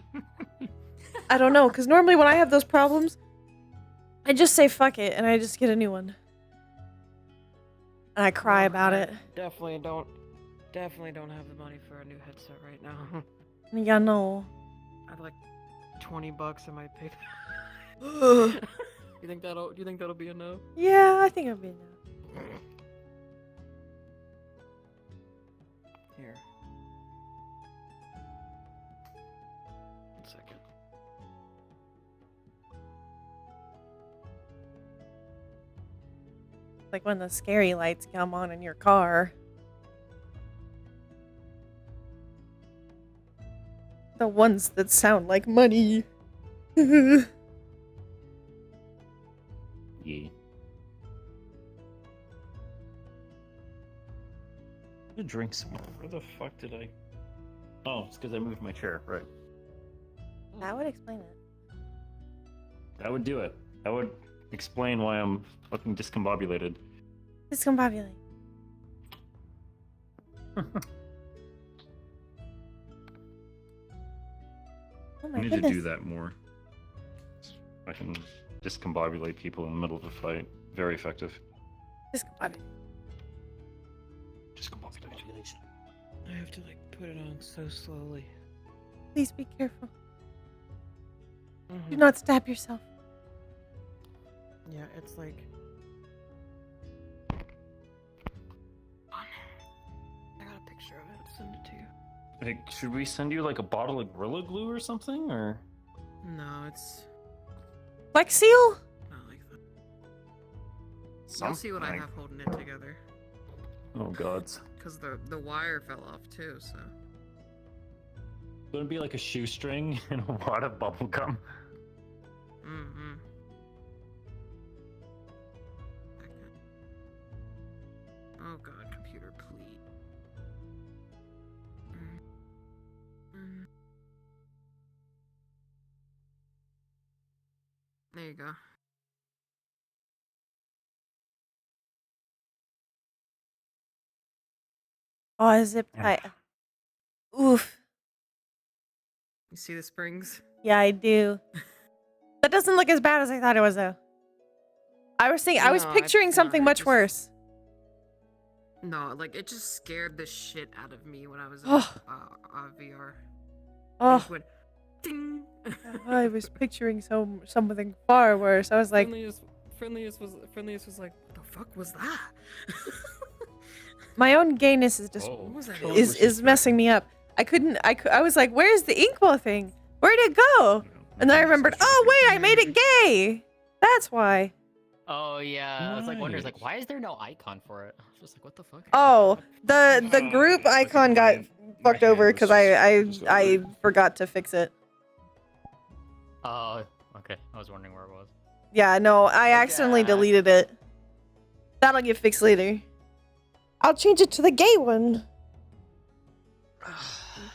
I don't know, because normally when I have those problems, I just say fuck it and I just get a new one. And I cry about it. Definitely don't have the money for a new headset right now. Yeah, no. I have like $20 in my pay. Ugh. Do you think that'll be enough? Yeah, I think it'll be enough. Here. 1 second. Like when the scary lights come on in your car. The ones that sound like money. Yeah. To drink some more. Where the fuck did I? Oh, it's because I moved my chair. Right. That would explain it. That would do it. That would explain why I'm fucking discombobulated. Discombobulate. Oh my I need goodness. to do that more. I can discombobulate people in the middle of a fight. Very effective. Discombobulate. Discombobulation. I have to like put it on so slowly. Please be careful. Do not stab yourself. Yeah, it's like. I got a picture of it. Send it to you. Like, should we send you like a bottle of Gorilla Glue or something, or? No, it's Flex Seal? not like that. You'll see what I Something. have holding it together. Oh gods. Because the wire fell off too, so. Would it be like a shoestring and a wad of bubble gum? Mm-hmm. Oh god, computer, please. There you go. Oh, zip tie. Oof. You see the springs? Yeah, I do. That doesn't look as bad as I thought it was, though. I was No, picturing it's something not. much worse. No, like it just scared the shit out of me when I was in Oh. VR. It Oh, just went ding. I was picturing something far worse. I was like, friendliest was like, what the fuck was that? my own gayness is just What was that? is messing me up. I was like, where's the inkwell thing? Where'd it go? And then I remembered, oh wait, I made it gay. That's why. Oh yeah, I was like wondering, like, why is there no icon for it? I was just like, what the fuck? Oh, the group icon got fucked over because I forgot to fix it. Oh, okay. I was wondering where it was. Yeah, no, I accidentally deleted it. That'll get fixed later. I'll change it to the gay one.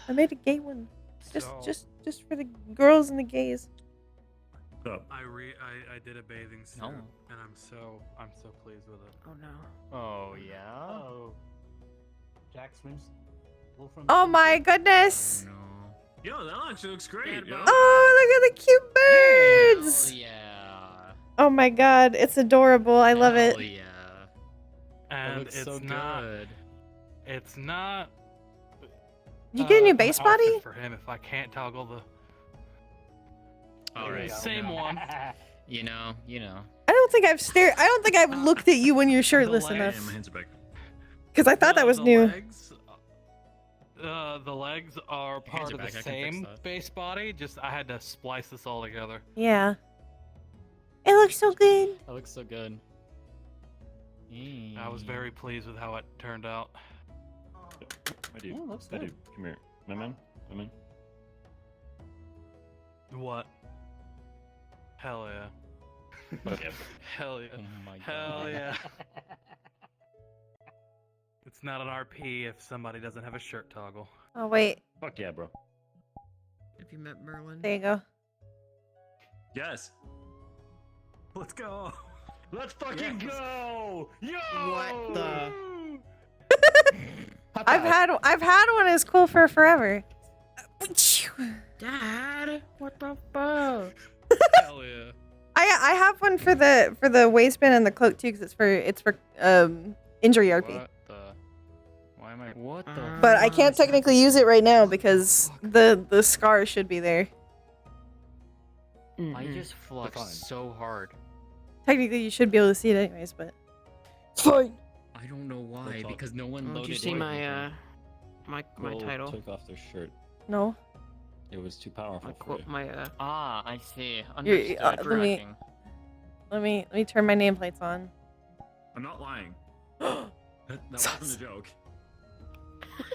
I made a gay one. Just for the girls and the gays. I did a bathing suit, and I'm so pleased with it. Oh no. Oh yeah. Oh. Jack swims. Oh my goodness. Yo, that actually looks great. Yo. Oh, look at the cute birds. Oh yeah. Oh my god, it's adorable. I love it. Oh yeah. And looks it's so not. good. It's not. You get a new base an outfit body? for him if I can't toggle the. All right. Same one. You know. I don't think I've looked at you when you're shirtless enough. My hands are back. Because I thought that was new. The legs are part of back, I the can fix same that. base body. Just I had to splice this all together. Yeah. It looks so good. That looks so good. I was very pleased with how it turned out. I do. Yeah, looks I do. good. Come here. My man. What? Hell yeah. Okay. Hell yeah. Oh my god. Hell yeah. It's not an RP if somebody doesn't have a shirt toggle. Oh wait, Fuck yeah, bro. Have you met Merlin? there you go. Yes. Let's go. Let's fucking go! Yo! What the? I've had one as cool for forever. Dad, what the fuck? Hell yeah. I have one for the waistband and the cloak too, because it's for injury RP. What the? Why am I? What the? But I can't technically use it right now because the scar should be there. I just flexed so hard. Technically, you should be able to see it anyways, but it's fine. I don't know why, because no one Did loaded. you see it. my my Will title? took off their shirt. No. It was too powerful for Quote you. my Ah, I see. You're- Understood. let me turn my nameplates on. I'm not lying. that wasn't a joke.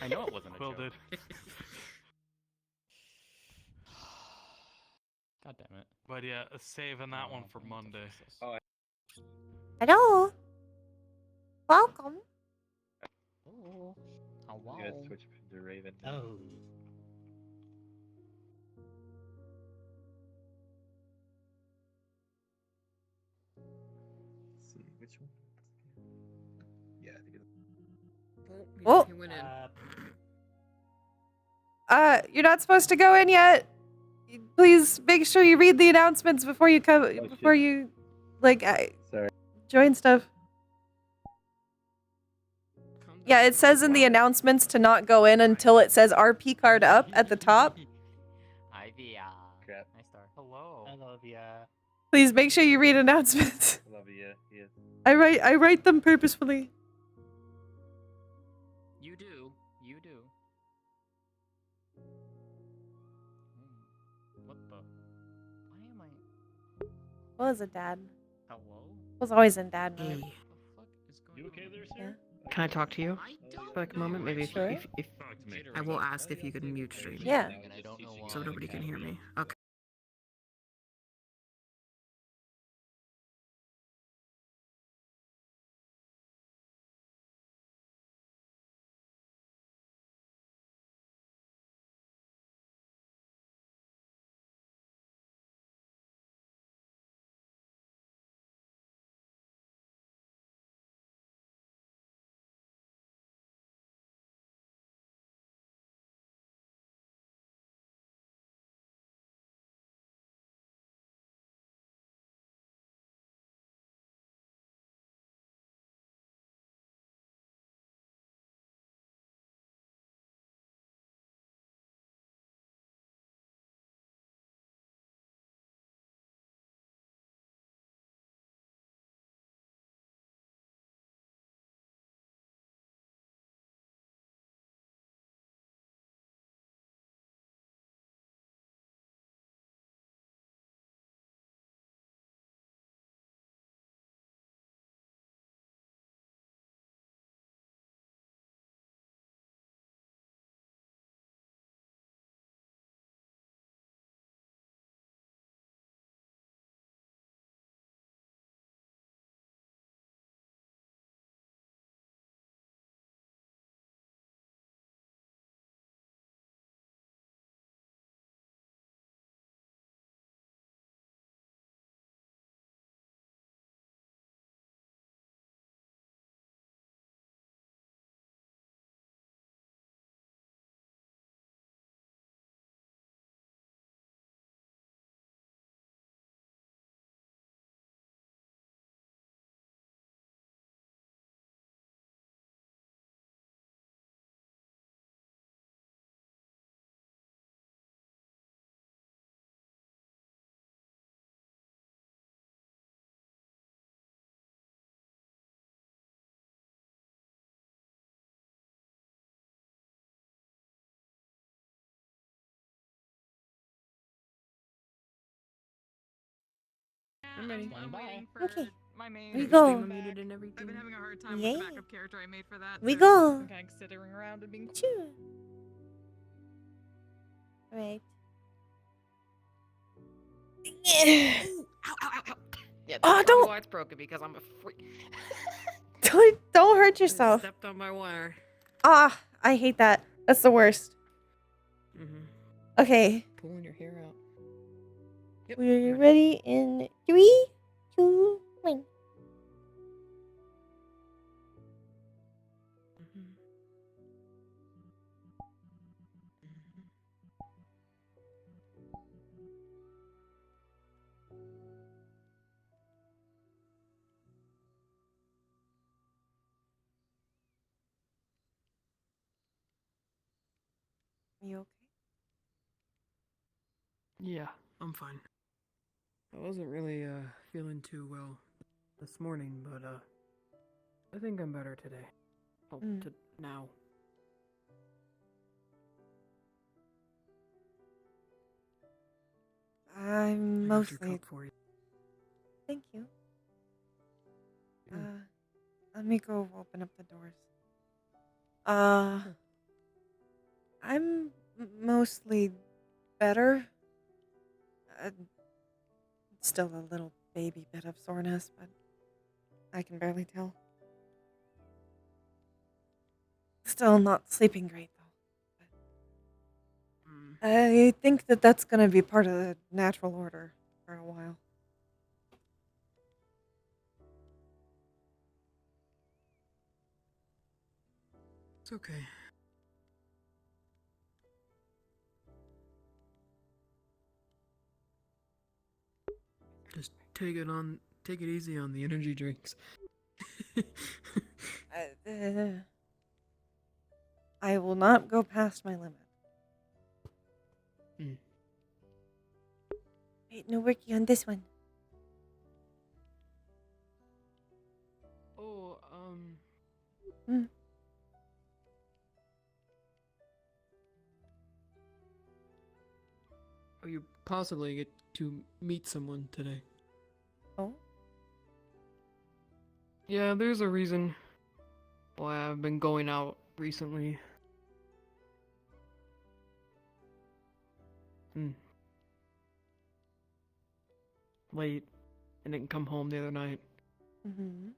I know it wasn't a Quill joke. did. God damn it. But yeah, saving that one for Monday. Hello. Welcome. Oh, wow. You guys switch to Raven. Oh. Yeah, I think it's. Oh, He went in. you're not supposed to go in yet. Please make sure you read the announcements before you come. Before you, like, Sorry. join stuff. Yeah, it says in the announcements to not go in until it says RP card up at the top. Ivy, Crap. nice star. Hello. I love ya. Please make sure you read announcements. I love you. Yeah. I write them purposefully. You do. You do. What the? Why am I? Was a dad. Hello? Was always in dad mode. Hey. You okay there, sir? Can I talk to you for like a moment? Maybe if, Sure. if I will ask if you could mute stream. Yeah. So nobody can hear me. Okay. I'm ready. I'm waiting for Okay. my main. We go. Stream unmuted and everything. I've been having a hard time Yay. with the backup character I made for that. We so go. I'm kind of sitting around and being cool. Choo. Right. Yeah. Ow, ow, ow, ow. Yeah, Oh, that's don't- why it's broken because I'm a freak. Don't hurt yourself. Stepped on my wire. Ah, I hate that. That's the worst. Okay. Pulling your hair out. Yep. We're ready in 3, 2, 1. You okay? Yeah, I'm fine. I wasn't really feeling too well this morning, but I think I'm better today. Oh, now. I'm I got your mostly. cup for you. Thank you. Let me go open up the doors. I'm mostly better. Still a little baby bit of soreness, but I can barely tell. Still not sleeping great, though. I think that that's going to be part of the natural order for a while. It's okay. Just take it easy on the energy drinks. I will not go past my limit. Hmm. Wait, no working on this one. Oh, Oh, you possibly get to meet someone today. Oh? Yeah, there's a reason why I've been going out recently. Late, and didn't come home the other night. Mm-hmm.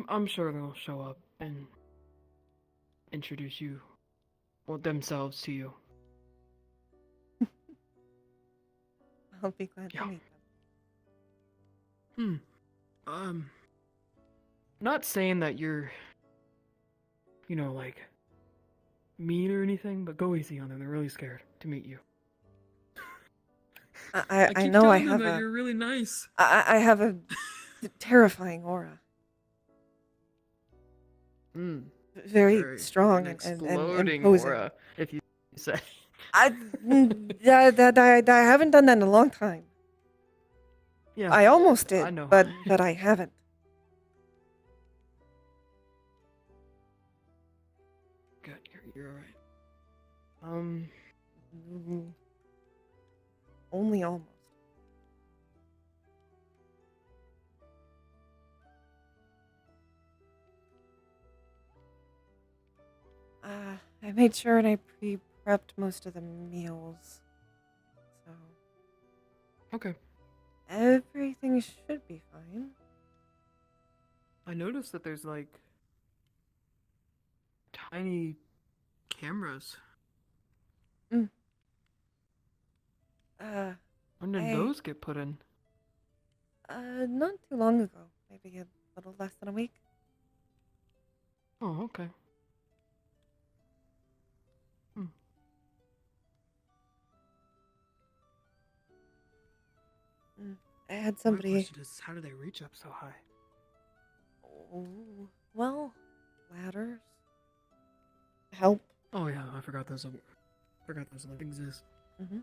I'm sure they'll show up and introduce you, or themselves to you. I'll be glad to meet them. Not saying that you're, like, mean or anything, but go easy on them. They're really scared to meet you. I know I have that you're really nice. I have a terrifying aura. Very strong and exploding imposing. aura, if you say. I haven't done that in a long time. Yeah, I almost did, I know. but I haven't. Good, you're alright. Only almost. I made sure and I pre-prepped most of the meals. So. Okay. Everything should be fine. I noticed that there's, like, tiny cameras. When did those get put in? Not too long ago. Maybe a little less than a week. Oh, okay. I had somebody. My question is, how do they reach up so high? Oh, well, ladders. Help. Oh yeah, I forgot those exist. Mm-hmm.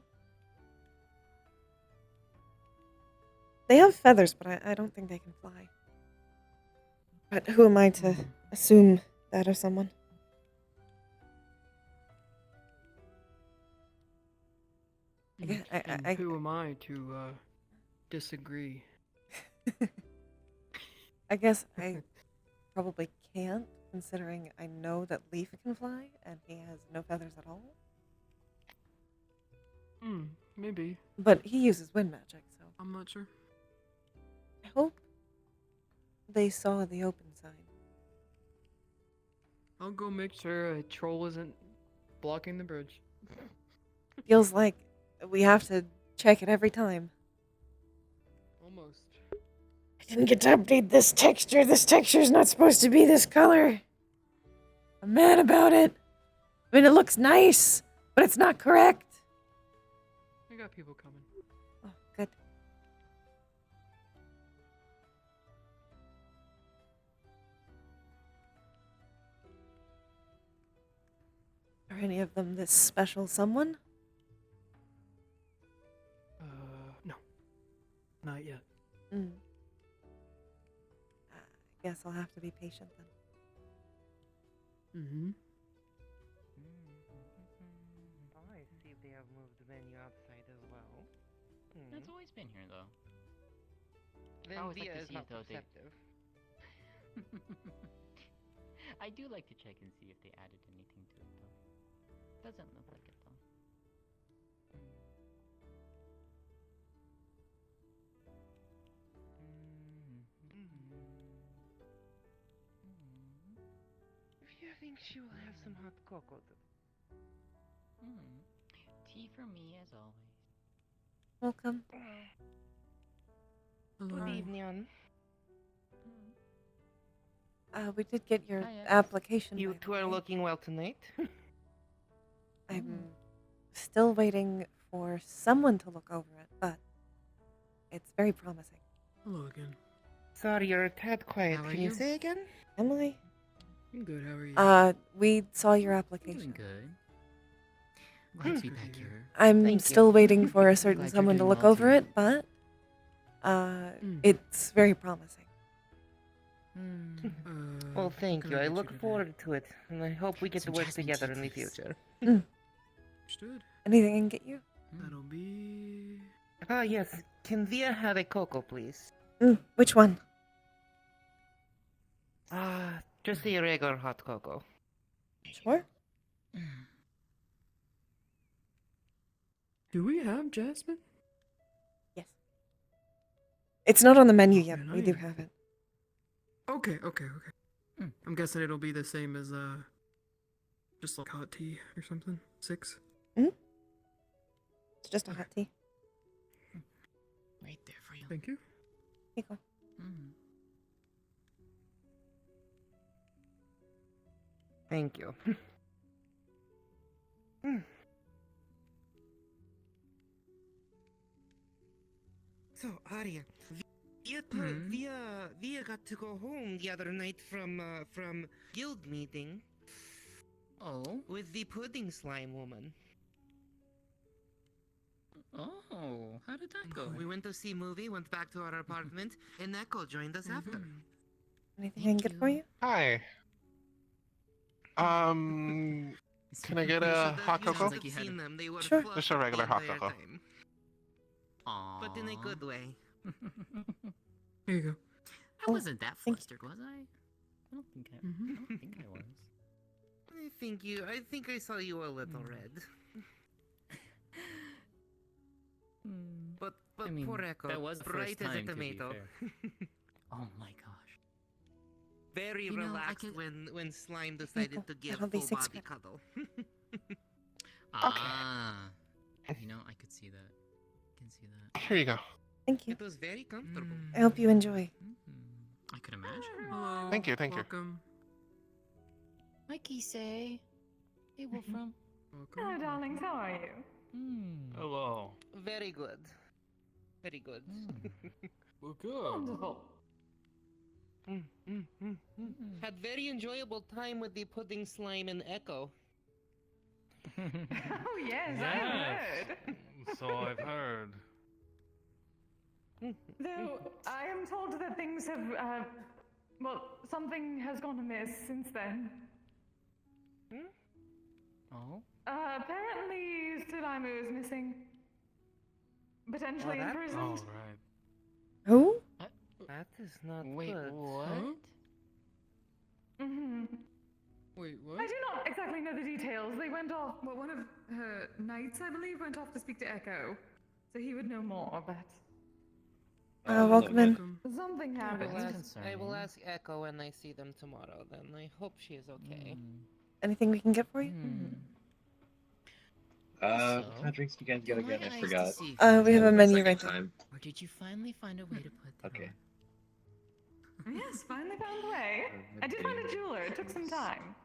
They have feathers, but I don't think they can fly. But who am I to assume that of someone? And who am I to disagree? I guess I probably can't, considering I know that Leaf can fly and he has no feathers at all. Maybe. But he uses wind magic, so. I'm not sure. I hope they saw the open sign. I'll go make sure a troll isn't blocking the bridge. Feels like we have to check it every time. Almost. I didn't get to update this texture. This texture's not supposed to be this color. I'm mad about it. I mean, it looks nice, but it's not correct. We got people coming. Oh, good. Are any of them this special someone? No. Not yet. I guess I'll have to be patient then. I see if they have moved the menu outside as well. That's always been here, though. Then I always Via like to is see not if though perceptive. I do like to check and see if they added anything to it, though. Doesn't look like it, though. Via thinks she will have some hot cocoa. Tea for me, as always. Welcome. Good evening. We did get your Hiya. application. You by the two are way. looking well tonight. I'm still waiting for someone to look over it, but it's very promising. Hello again. Sorry, you're a tad quiet. How are Can you you? say again? Emily? I'm good. How are you? We saw your application. Doing good. Glad to be back here. I'm Thank still you. waiting for a I'm certain glad you're someone to doing look well, over too. it, but it's very promising. Well, thank can you. I I get you look today? forward to it, and I hope we get to Some work jasmine together tea, in the please. future. Understood. Anything I can get you? That'll be. Ah, yes. Can Via have a cocoa, please? Which one? Just a regular hot cocoa. Sure. Do we have jasmine? Yes. It's not on the menu Okay, yet, but we do nice. have it. Okay. I'm guessing it'll be the same as just like hot tea or something. 6. It's just a hot tea. Right there for you. Thank you. Here you go. Thank you. So, Arya, Via got to go home the other night from guild meeting. Oh? With the pudding slime woman. Oh, how did that go? We went to see a movie, went back to our apartment, and Echo joined us after. Anything I can get for you? Hi. Can I get a hot cocoa? Like you seen them. They were Sure. fluffed Just a up the regular hot entire cocoa. time. Aww. But in a good way. Here you go. I wasn't that flustered, was I? I don't think I was. I think I saw you a little red. But I mean, poor Echo, that was the first bright as a time, to be tomato. Oh my gosh. Very You know, I relaxed could- when Slime decided to give That'll be full 6 body cuddle. You know, I could see that. I can see that. Here you go. Thank you. It was very comfortable. I hope you enjoy. I could imagine. Hello. Thank you. Welcome. Hi, Kisei. Hey, Wolfram. Hello, darlings. How are you? Hello. Very good. Very good. Well, good. Wonderful. Had very enjoyable time with the pudding slime and Echo. Oh, yes, I heard. So I've heard. Though I am told that things have, something has gone amiss since then. Oh? Apparently, Sudaimu is missing. Potentially Oh, that- imprisoned. Oh, right. Who? That is not Wait, good. what? Mm-hmm. Wait, what? I do not exactly know the details. They went off. Well, one of her knights, I believe, went off to speak to Echo, so he would know more. But Welcome in. something happened. I will ask Echo when I see them tomorrow. Then I hope she is okay. Anything we can get for you? So, what kind of drinks do you guys get am again? I asked to forgot. see We have a The menu second right there. time. Or did you finally find a way to put that Okay. Yes, finally found the way. I did find a jeweler. It took some time.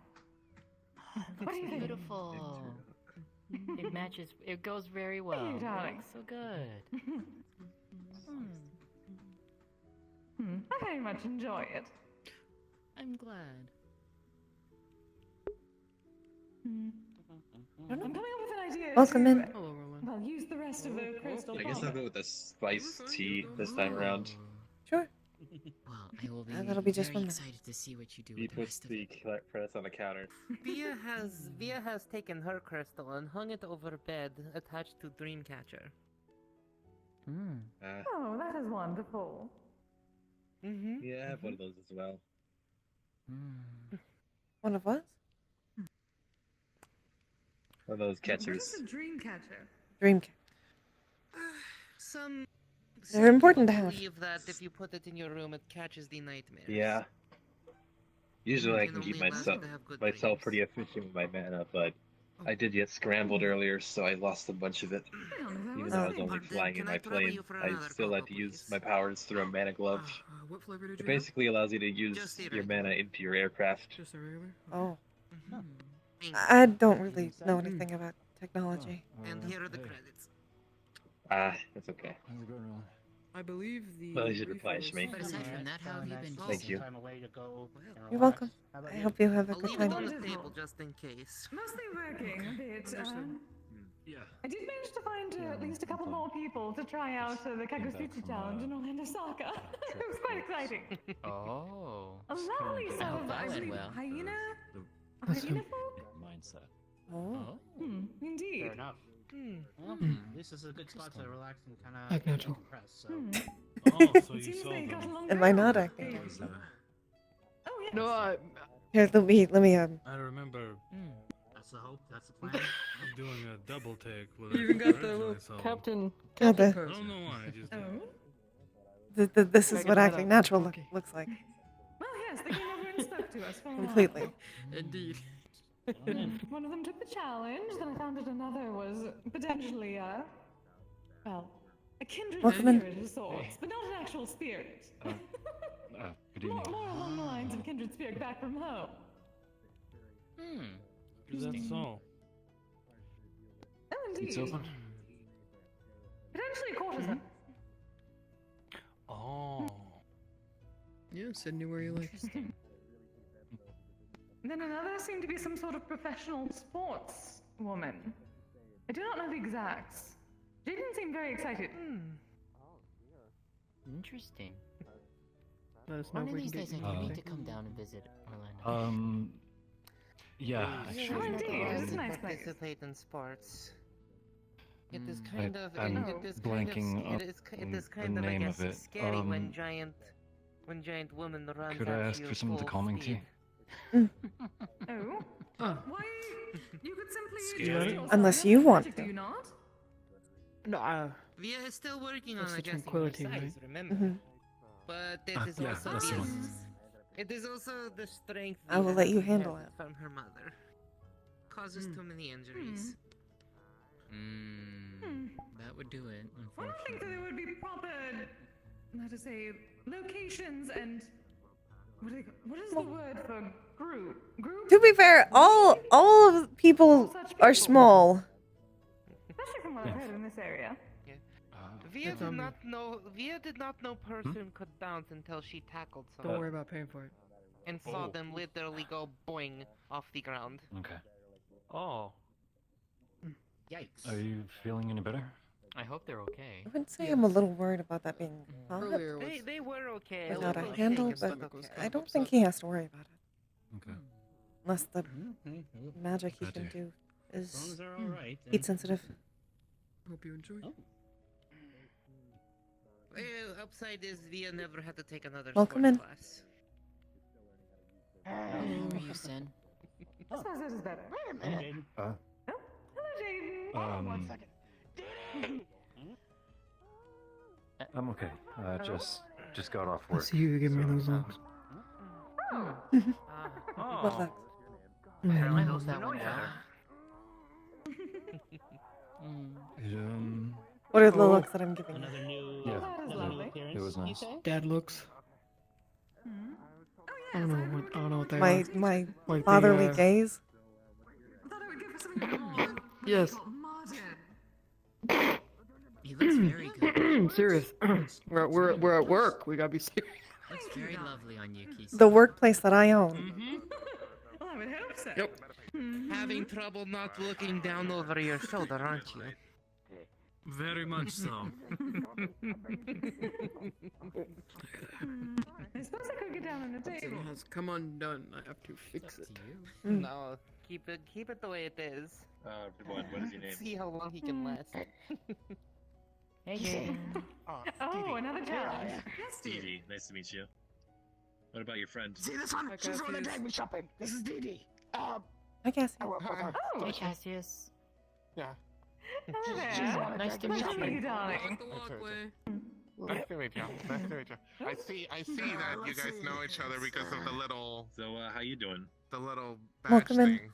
What do you think? Beautiful. It matches. It goes very well. you, It darling. looks so good. I very much enjoy it. I'm glad. I'm coming up with an idea. Welcome to, in. Hello, Roland. Well, use the rest of the crystal I guess ball. I'll go with the spiced tea this time around. Sure. Well, I will be that'll be just very 1 minute. excited to see what you do He with the puts rest of the it. credits on the counter. Via has taken her crystal and hung it over bed, attached to Dreamcatcher. Oh, that is wonderful. Yeah, I have one of those as well. One of what? One of those What is catchers. a dream catcher? Dreamcatcher. Some They're important to people have. believe that if you put it in your room, it catches the nightmares. Yeah. Usually I Can can keep only allow you myself to have good pretty efficient with my mana, but I did get scrambled earlier, so I lost a bunch of it. Even though I was only flying in my plane, I still had to use my powers through a mana glove. What flavor did It you have? basically allows you to use your mana into your aircraft. Just a regular? Oh. Thank I don't really know anything about technology. And here are the credits. That's okay. I believe the. Well, you should reply to me. But aside from that, how have you been? Thank you. You're welcome. I hope you have a I'll good leave it time. on the table just in case. Mostly working a bit. Yeah. I did manage to find at least a couple more people to try out the Kagosuchi challenge in Orlando Saka. It was quite exciting. Oh. A lovely I sort hope of, that I went believe, well. hyena? That's Hyena folk? mindset. Oh. Indeed. Fair enough. Well, this is a good spot to relax and kind of Act natural. decompress. So. Oh, so you seems saw they them. got along Am very I well. not acting? Oh, yes. No, Here, let me I remember. That's the hope. That's the plan. I'm doing a double take with you even got the originally, little so- captain. God, I don't know why. I just did. this is what acting natural looks like. Well, yes, they came over and spoke to us for a while. Completely. Indeed. One of them took the challenge, then I found that another was potentially, well, a kindred Welcome in. spirit of sorts, but not an actual spirit. Good evening. More along the lines of kindred spirit back from home. Is that so? Oh, indeed. Seats open. Potentially a courtesan. Oh. Yeah, send anywhere you like. Then another seemed to be some sort of professional sports woman. I do not know the exacts. She didn't seem very excited. Interesting. Let us know One if of we these can days get I you do need anything. to come down and visit Orlando. Yeah, Oh, actually. indeed, it's a nice place. Participate in sports. It is I- kind of. I'm it is blanking kind of. on It is the kind of. I name guess of it. scary when giant woman runs Could at I ask you for some of the full calming speed. Oh? Oh. Why? You could simply Scary. adjust yourself. Unless have you magic, want do to. you not? No, Via is still working on That's the adjusting her tranquility, size, right? remember? Mhm. But it is yeah, also that's the one. it is also the strength I will Via let you handle inherited it. from her mother. Causes too many injuries. That would do it, I don't think that unfortunately. there would be proper, how to say, locations and what is the word for group? Group? To be fair, all of people are small. Especially from what I've heard in this area. Via did not know. Via did not know person could bounce until she tackled someone. Don't worry about paying for it. And saw them literally go boing off the ground. Okay. Oh. Yikes. Are you feeling any better? I hope they're okay. I would say I'm a little worried about that being Earlier was They were okay. without a little handle, shaken, but okay. I don't think he has to worry about it. Okay. Unless the magic he Glad to can hear. do As long as is they're all right. heat sensitive. Hope you enjoy. Well, upside is Via never had to take another Welcome sports in. class. How are you, Sen? I suppose that is better. Wait a minute. Hello, Jaden. One second. I'm okay. Just got off I work. see you give me those looks. What luck? Apparently Mm. those that went better. What are the looks that I'm giving you? Another new, Yeah. another new appearance. It was You nice. say? Dad looks. I don't know what they My are. my Like the, fatherly gaze. I thought I would give her something more Yes. modern. He looks very good. Serious. we're at work. We gotta be serious. Looks very lovely on you, Keith. The workplace that I own. Well, I would hope so. Yep. Having trouble not looking down over your shoulder, aren't you? Very much so. I suppose I could get down on the It table. has come undone. I have to fix it. No, keep it the way it is. What is your name? See how long he can last. Hey, Jaden. Oh, another challenge. Yes, Stevie, nice to meet you. What about your friend? See this one? She's going to take me shopping. This is Dee Dee. I guess. I work with her. Oh, Hey, Cassius. Yeah. hello there. Nice to Nice meet to meet you. you, darling. Nice to meet you. Nice to meet you. I see that you guys know each other because of the little So, how you doing? badge Welcome in. thing.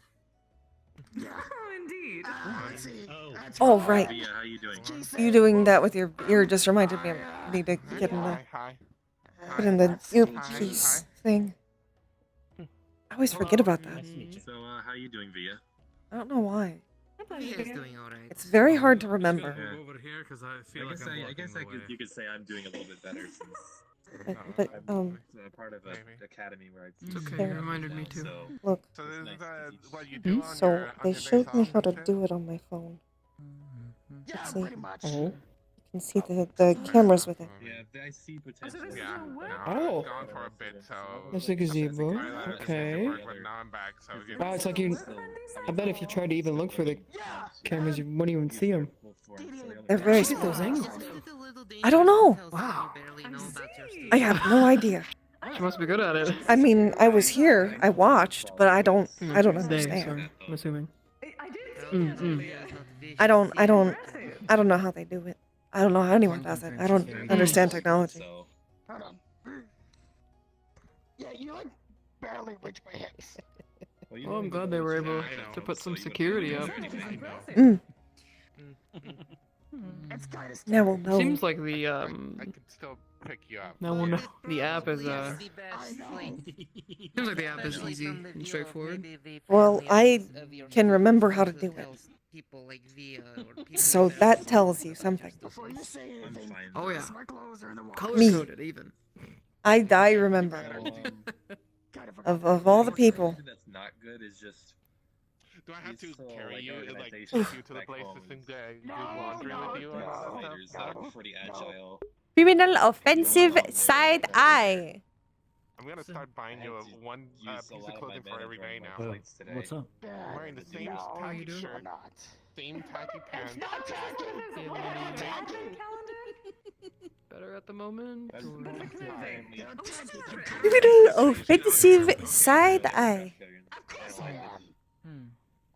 Oh, indeed. Oh, right. Via, how you doing? You doing that with your ear just reminded me I need to get in the put in the earpiece thing. I always forget about that. So, how you doing, Via? I don't know why. Via's doing alright. It's very hard to remember. Over here because I feel I guess you could say I'm doing a little bit better since But I'm part of an academy where I teach. It's okay, There. you reminded me too. Look. So this is what you do on So your they day showed me off how to and shit? do it on my phone. Yeah, Let's see. pretty much. You can see the cameras with it. Yeah, I see potential. Yeah, Oh. I've gone for a bit, so That's a gazebo. Okay. but now I'm back, so Wow, it's like you. I bet if you tried to even look for the cameras, you wouldn't even see them. They're very Look at those small. angles. I don't know. Wow. I have no idea. She must be good at it. I mean, I was here, I watched, but I don't They, understand. sorry, I'm assuming. I don't know how they do it. I don't know how anyone does it. I don't understand technology. Hold on. Yeah, you like barely reach my hips. Well, I'm glad they were able to put some security up. It's kind of Now we'll know. Seems like the I could still pick you up. Now we'll know. The app is I Seems like the app is easy and straightforward. Well, I can remember how to do it. So that tells you something. Before you say anything, Oh yeah. my clothes are in the water. Color Me. coded even. I remember. Of all the people. That's not good is just. Do I have to carry you, like, take organizations you to the back places home. and do laundry with you and all that stuff? They're pretty agile. Criminal offensive side eye. I'm gonna start buying you one piece of clothing for every day now. What's up? I'm wearing the same tacky shirt, same tacky pants. Better at the moment. Criminal offensive side eye.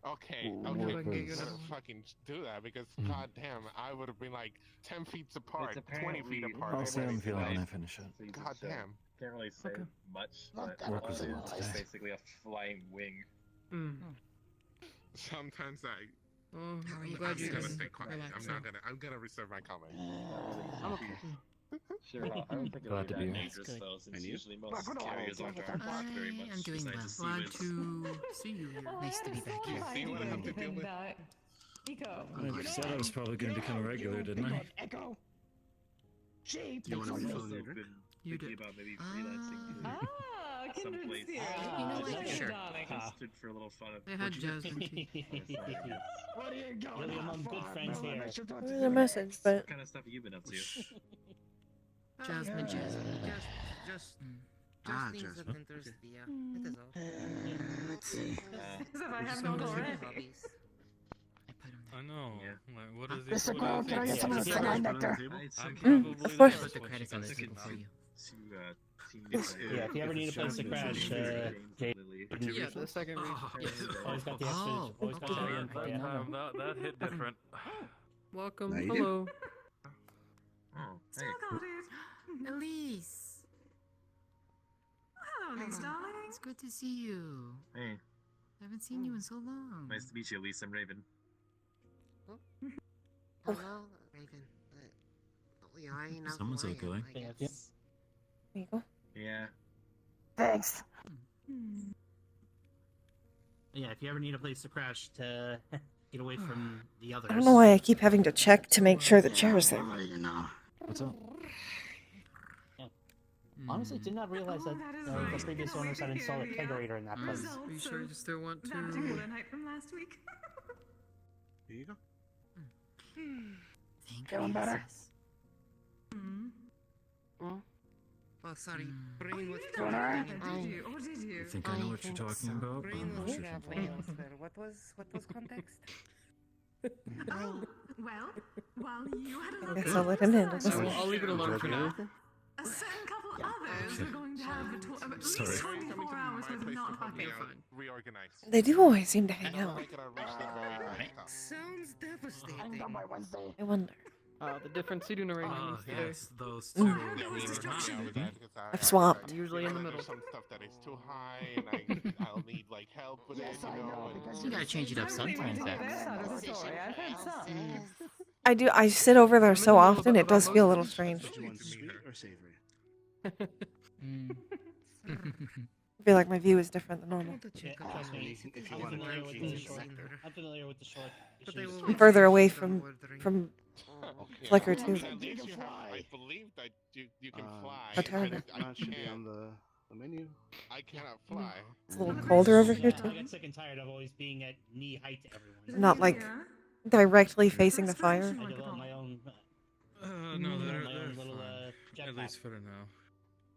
Okay, Ooh. okay, Okay. we're gonna fucking do that because goddamn, I would have been like 10 feet apart, 20 feet apart. I'll say I'm feeling when I Right? finish it. Goddamn. Can't really say much, but Work was a lot it's today. basically a flying wing. Sometimes I. Oh, How are I'm you glad I'm you just gonna can stay quiet. relax I'm now. not gonna. I'm gonna reserve my comment. I'm okay. Sure, I don't think Glad it'll be to be that here. dangerous though, since And you? usually most carriers aren't very much I'm doing designed well. to see Glad with. to see you here. Nice to be back here. See what I have to deal with? Eco. I said I was probably going to become a regular, didn't I? Echo. She. Do you want to I've refill also your drink? been You thinking did. about maybe freelancing to Ah, kindred someplace. spirit. You know what? Sure. Just for a little fun of. They had jasmine tea. What are you going Really, on among for? good friends No one here. makes you do it There's to a the message, next. but What kind of stuff have you been up to? Jasmine, jasmine. Just Ah, things Jasmine. that interest Via. It is all. Let's see. As if I have not already. Hobbies. I know. Like, what is Mr. what Crow, is can I it? get some of the Yeah, Senai nectar? I'm of probably course. the Put the credits on the table for you. Yeah, if you ever need a place to crash, Jay. Yeah, the second read. Always got the Oh, always got the okay. info, That you know? time, that hit different. Welcome. Now you do. Hello. Oh, Still got it. Elise. Hello, Elise, darling. It's good to see you. Hey, I haven't seen you in so long. nice to meet you, Elise. I'm Raven. Hello, Raven. Yeah, I know Someone's who I am, outgoing. I Yeah, guess. there you go. Yeah. Thanks. Yeah, if you ever need a place to crash to get away from the others. I don't know why I keep having to check to make sure the chair's there. You know. What's up? Honestly, did not realize that the previous owners had installed a kegerator in that place. Are you sure you still want That to? particular night from last week. Here you go. Thank Feeling better? Oh, sorry. Brain was Doing alright? Did you? Or did you? I think I know what you're talking about, but Brain I'm not was sure. traveling elsewhere. What was context? Oh, well, you had a lovely Guess I'll let him handle this time. one. I'll leave it alone for now. A certain couple others are going to have at least Sorry. 24 hours with not talking. Reorganize. They do always seem to hang out. Sounds devastating. I'm done by Wednesday. I wonder. The different seating arrangements today. Yes, those Mm. two. Yeah, we need to deal with that because I've swapped. Usually in the there's middle. some stuff that is too high, and I'll need like help with it, you know. You gotta change it up sometimes, X. I do. I sit over there so often, it does feel a little strange. Did you want sweet or savory? I feel like my view is different than normal. Trust me, if you want to I'm familiar with the short issues. I'm further away from Flickr too. I believe that you can fly. How terrible. Should be on the menu. I cannot fly. It's a little colder over here I too. get sick and tired of always being at knee height to everyone. Not like directly facing the fire. I developed my own. No, my they're own little fine. At jetpack. least for now.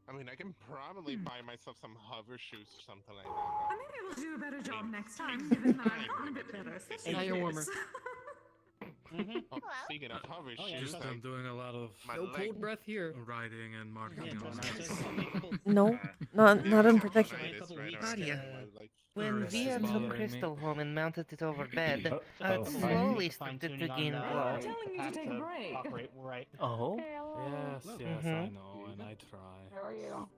I mean, I can probably buy myself some hover shoes or something like that. I may be able to do a better job next time, given that I've gotten a bit better. Now you're warmer. Oh, speaking of hover shoes, Just I'm doing a lot of No cold breath here. riding and marking on No, not in particular. Nadia, when Via took Crystal home and mounted it over bed, it slowly started to gain glow. I'm telling you to take a break. Operate right. Oh. Yes, I know, and I try. How are you?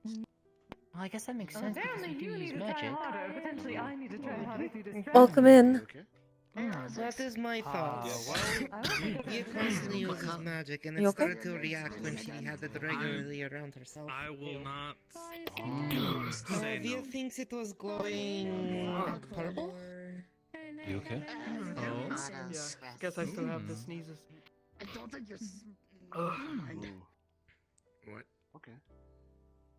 Well, I guess that makes sense because Apparently you you do need use to try magic. harder. Potentially I need to try harder through this. Welcome in. That is my thoughts. Via constantly uses magic, and You it okay? started to react when she had it regularly around herself. I will not Via say no. thinks it was glowing purple. You okay? Oh. Yeah. Guess I still have the sneezes. I don't think you're. What? Okay.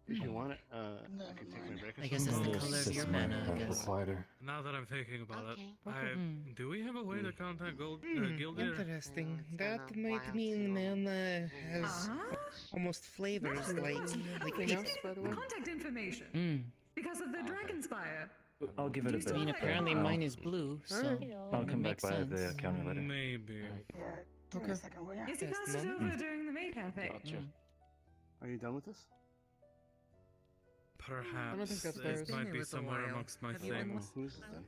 If you want it, I can take my break. I guess it's the color of your mana, I guess. Quieter. Now that I'm thinking about it, do we have a way to contact Gildir? Interesting. That might mean mana has almost flavors like Contact information. Because of the Dragonspire. I'll give it a I bit. mean, apparently mine is blue, so I'll come back makes by sense. the counter later. Maybe. Okay. Yes, you passed it over during the maid cafe. Are you done with this? Perhaps it might be somewhere amongst my things. Who's this then?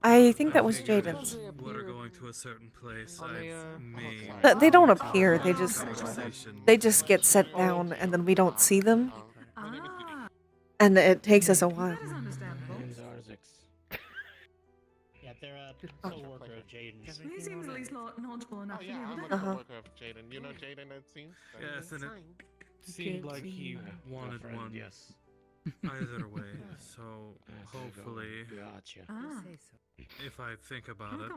I think that was Jaden's. We're going to a certain place. I may. They don't appear. They just get set down, and then we don't see them, and it takes us a while. Yeah, they're a co-worker of Jaden's. He seems at least knowledgeable enough Oh to yeah, be I'm able a to. co-worker of Jaden. You know Jaden, it seems? Yes, and it seemed like he wanted one. Yes. Either way, so hopefully, if I think about it,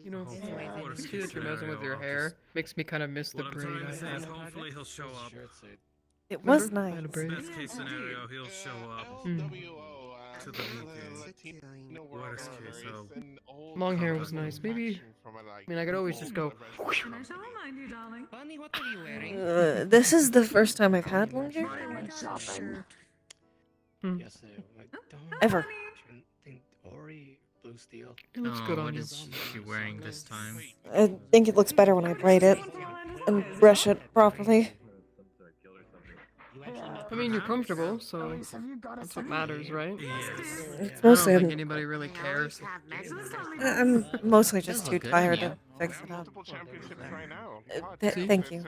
You know, worst see that you're messing with your scenario, I'll hair just- makes me kind of miss the what I'm braid trying I to say is had. hopefully he'll show up. It was Remember? I nice. had a braid. Best case scenario, he'll show up to the meeting. Worst case, Long hair was nice. Maybe. I mean, I could always just go. I shall remind you, darling. Bunny, what are you wearing? This is the first time I've had long hair. Yes, Ever. Ori, blue steel. It looks good on What you. is she wearing this time? I think it looks better when I braid it and brush it properly. I mean, you're comfortable, so that's what matters, right? It's I mostly don't think anybody really cares. I'm mostly just too tired to fix it up. Thank you.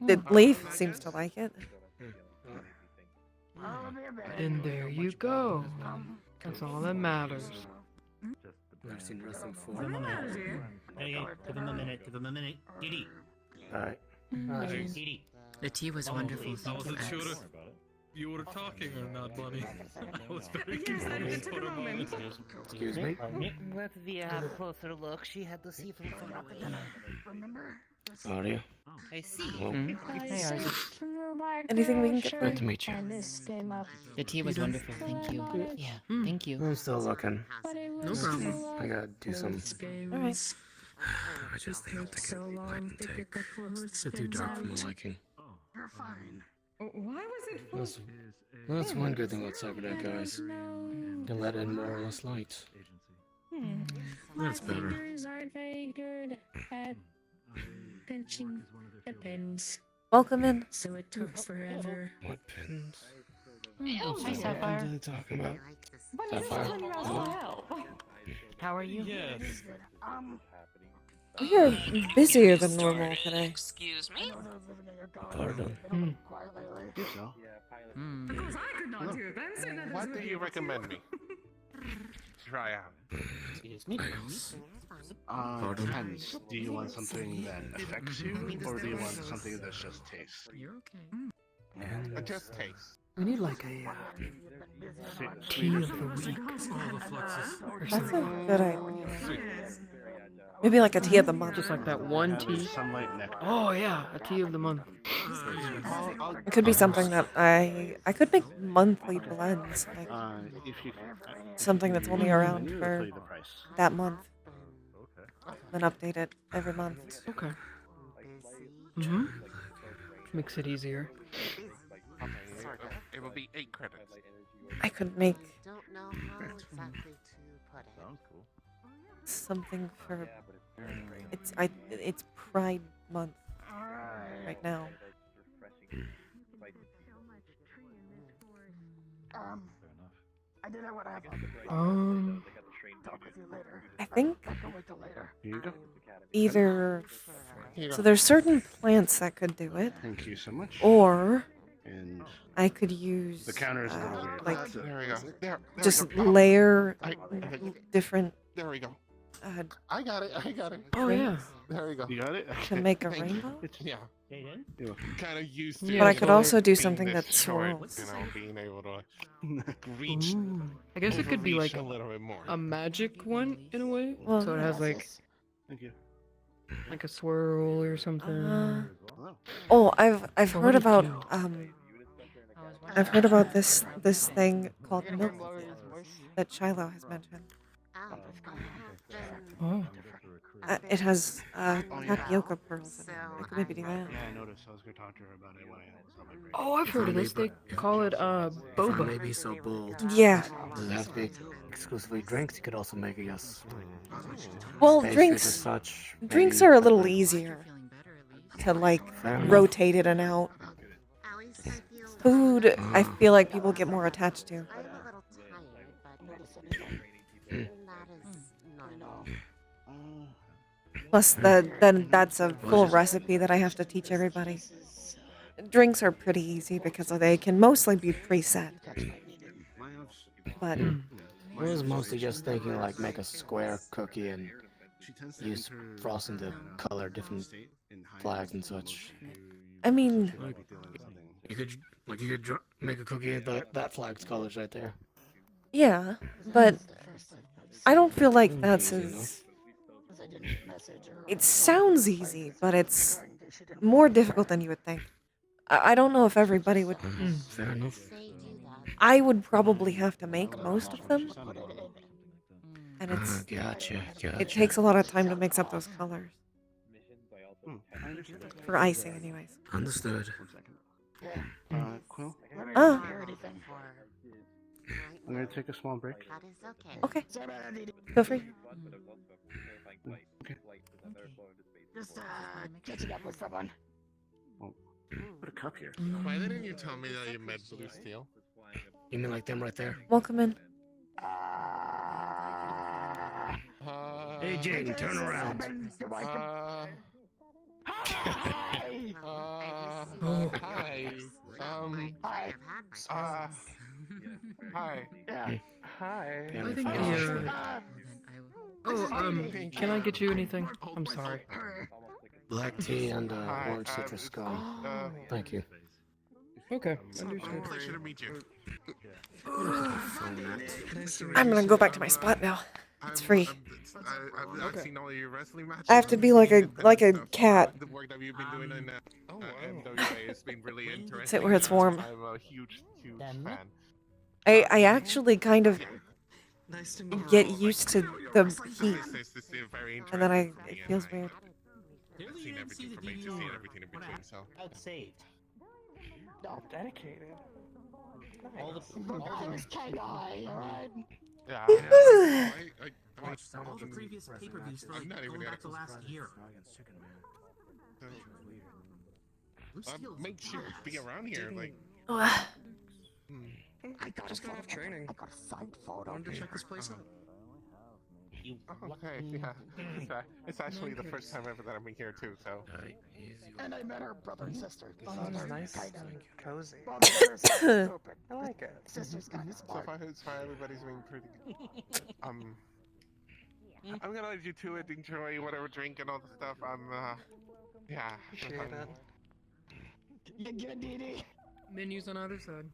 The leaf seems to like it. And there you go. That's all that matters. I've seen wrestling before. Give him a minute. Hey, give him a minute. Give him a minute. Diddy. Alright. Diddy. The tea was wonderful, I thank you, wasn't sure X. if you were talking or not, Bunny. I was very confused for a moment. Excuse me? Let Via have a closer look. She had to see from far. Remember? Audio. I see. Hey, Isaac. Anything we can get Good to meet you. The tea was wonderful, thank you. Yeah, thank you. I'm still looking. No problem. I gotta do some. Alright. I just have to get light intake. It's too dark for my liking. You're fine. Why was it That's one good thing about Cyberdeck, guys. Can let in more or less light. That's better. Aren't very good at pinching the pins, Welcome in. so it took forever. What pins? Hi, What Sapphire. are they talking about? Sapphire? How are you? Yes. We are busier than normal today. Excuse me? Pardon. Guess so. Of course, I could not do it, but I'm certain others What would do be you able to. recommend me? Try out. Excuse me. Depends. Do you want something that affects you, or do you want something that's just taste? You're okay. Just taste. We need like a tea of the week. That's a good idea. Maybe like a tea of the month. Just like that one tea. Sunlight nectar. Oh yeah, a tea of the month. It could be something that I could make monthly blends, like If you something that's only around I'll for tell you the price. that month, then update it every month. Okay. Mm-hmm. Makes it easier. It will be 8 credits. I could make Don't know how exactly to put it. Sounds cool. something for it's Pride Month right now. I didn't want to have talk with you later. I think Wait till later. Here you go. either Here you so go. there's certain plants that could do it, Thank you so much. or And I could use the counter is a little weird. like There we go. There just we go. layer I- different There we go. uh, I got it. I got it. Oh yeah. There we go. You got it? to make a Thank you. rainbow. Yeah. Kind of used to. But I it could also do being something this that short, swirls. You know, being able to reach. I guess it could be like overreach a little bit more. a magic one in a way. Well, So it has like Thank you. like a swirl or something. Oh, I've heard about I've heard about this thing called milk that Shiloh has mentioned. Oh. It has tapioca pearls in it. I could maybe do that. Yeah, I noticed. I was going to talk to her about it when I saw my break. Oh, I've heard of this. They call it boba. Maybe so bold. Yeah. Does it have to be exclusively drinks? You could also make, I guess, Well, pastries drinks as such. drinks maybe. are a little easier to like Fair enough. rotate it and out. Food, I feel like people get more attached to. Plus, then that's a full recipe that I have to teach everybody. Drinks are pretty easy because they can mostly be preset. But I was mostly just thinking like make a square cookie and use frosting to color different flags and such. I mean, You could make a cookie and that flag's colors right there. yeah, but I don't feel like that's as. It sounds easy, but it's more difficult than you would think. I don't know if everybody would. Fair enough. I would probably have to make most of them, and it's. Gotcha. It takes a lot of time to mix up those colors. For icing, anyways. Understood. Quill? Oh. I'm going to take a small break. Okay. Feel free. Okay. Just catching up with someone. Put a cup here. Why didn't you tell me that you met Blue Steel? You mean like them right there? Welcome in. Hey, Jaden, turn around. Hi. Hi. Yeah. Hi. I think can I get you anything? I'm sorry. Black tea and orange citrus scone. Thank you. Okay. Pleasure to meet you. I'm gonna go back to my spot now. It's free. I've seen all your wrestling matches. I have to be like a cat. The work that you've been doing in MWA has been really interesting. Sit where it's warm. I'm a huge fan. I actually kind of get used to the heat, and then it feels weird. I've seen everything from A to Z and everything in between, so. Outsaved. No, dedicated. All the This guy, alright? Yeah. I Watched all the previous pay-per-views for I'm not even going back to gonna- last year. Make sure to be around here, like. Ugh. I got a photo of training. I got a signed photo. Want to check this place out? Okay, yeah. It's actually the first time ever that I'm here too, so. And I met her brother and sister. Seems nice. Kind of Cozy. brothers are stupid. I like it. Sister's kind of So smart. far everybody's being pretty I'm gonna let you two enjoy whatever drink and all the stuff. Yeah. Appreciate that. You good, Dee? Menus on either side.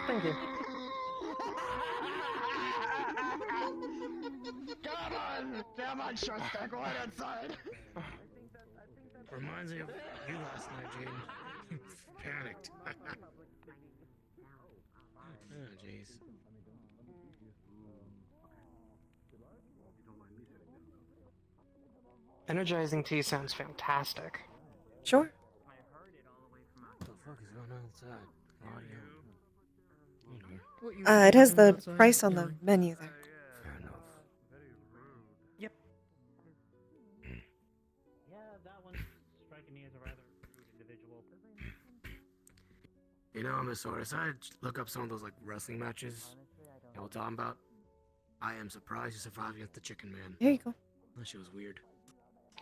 Thank you. Come on, short stack, right outside. Reminds me of you last night, Jane. Panicked. Oh, jeez. Energizing tea sounds fantastic. Sure. What the fuck is going on outside? Audio. It has the price on the menu there. Fair enough. Yep. Yeah, that one's striking me as a rather rude individual. You know, Miss Oris, I look up some of those like wrestling matches. You know what I'm talking about? I am surprised you survived against the Chicken Man. Here you go. That shit was weird.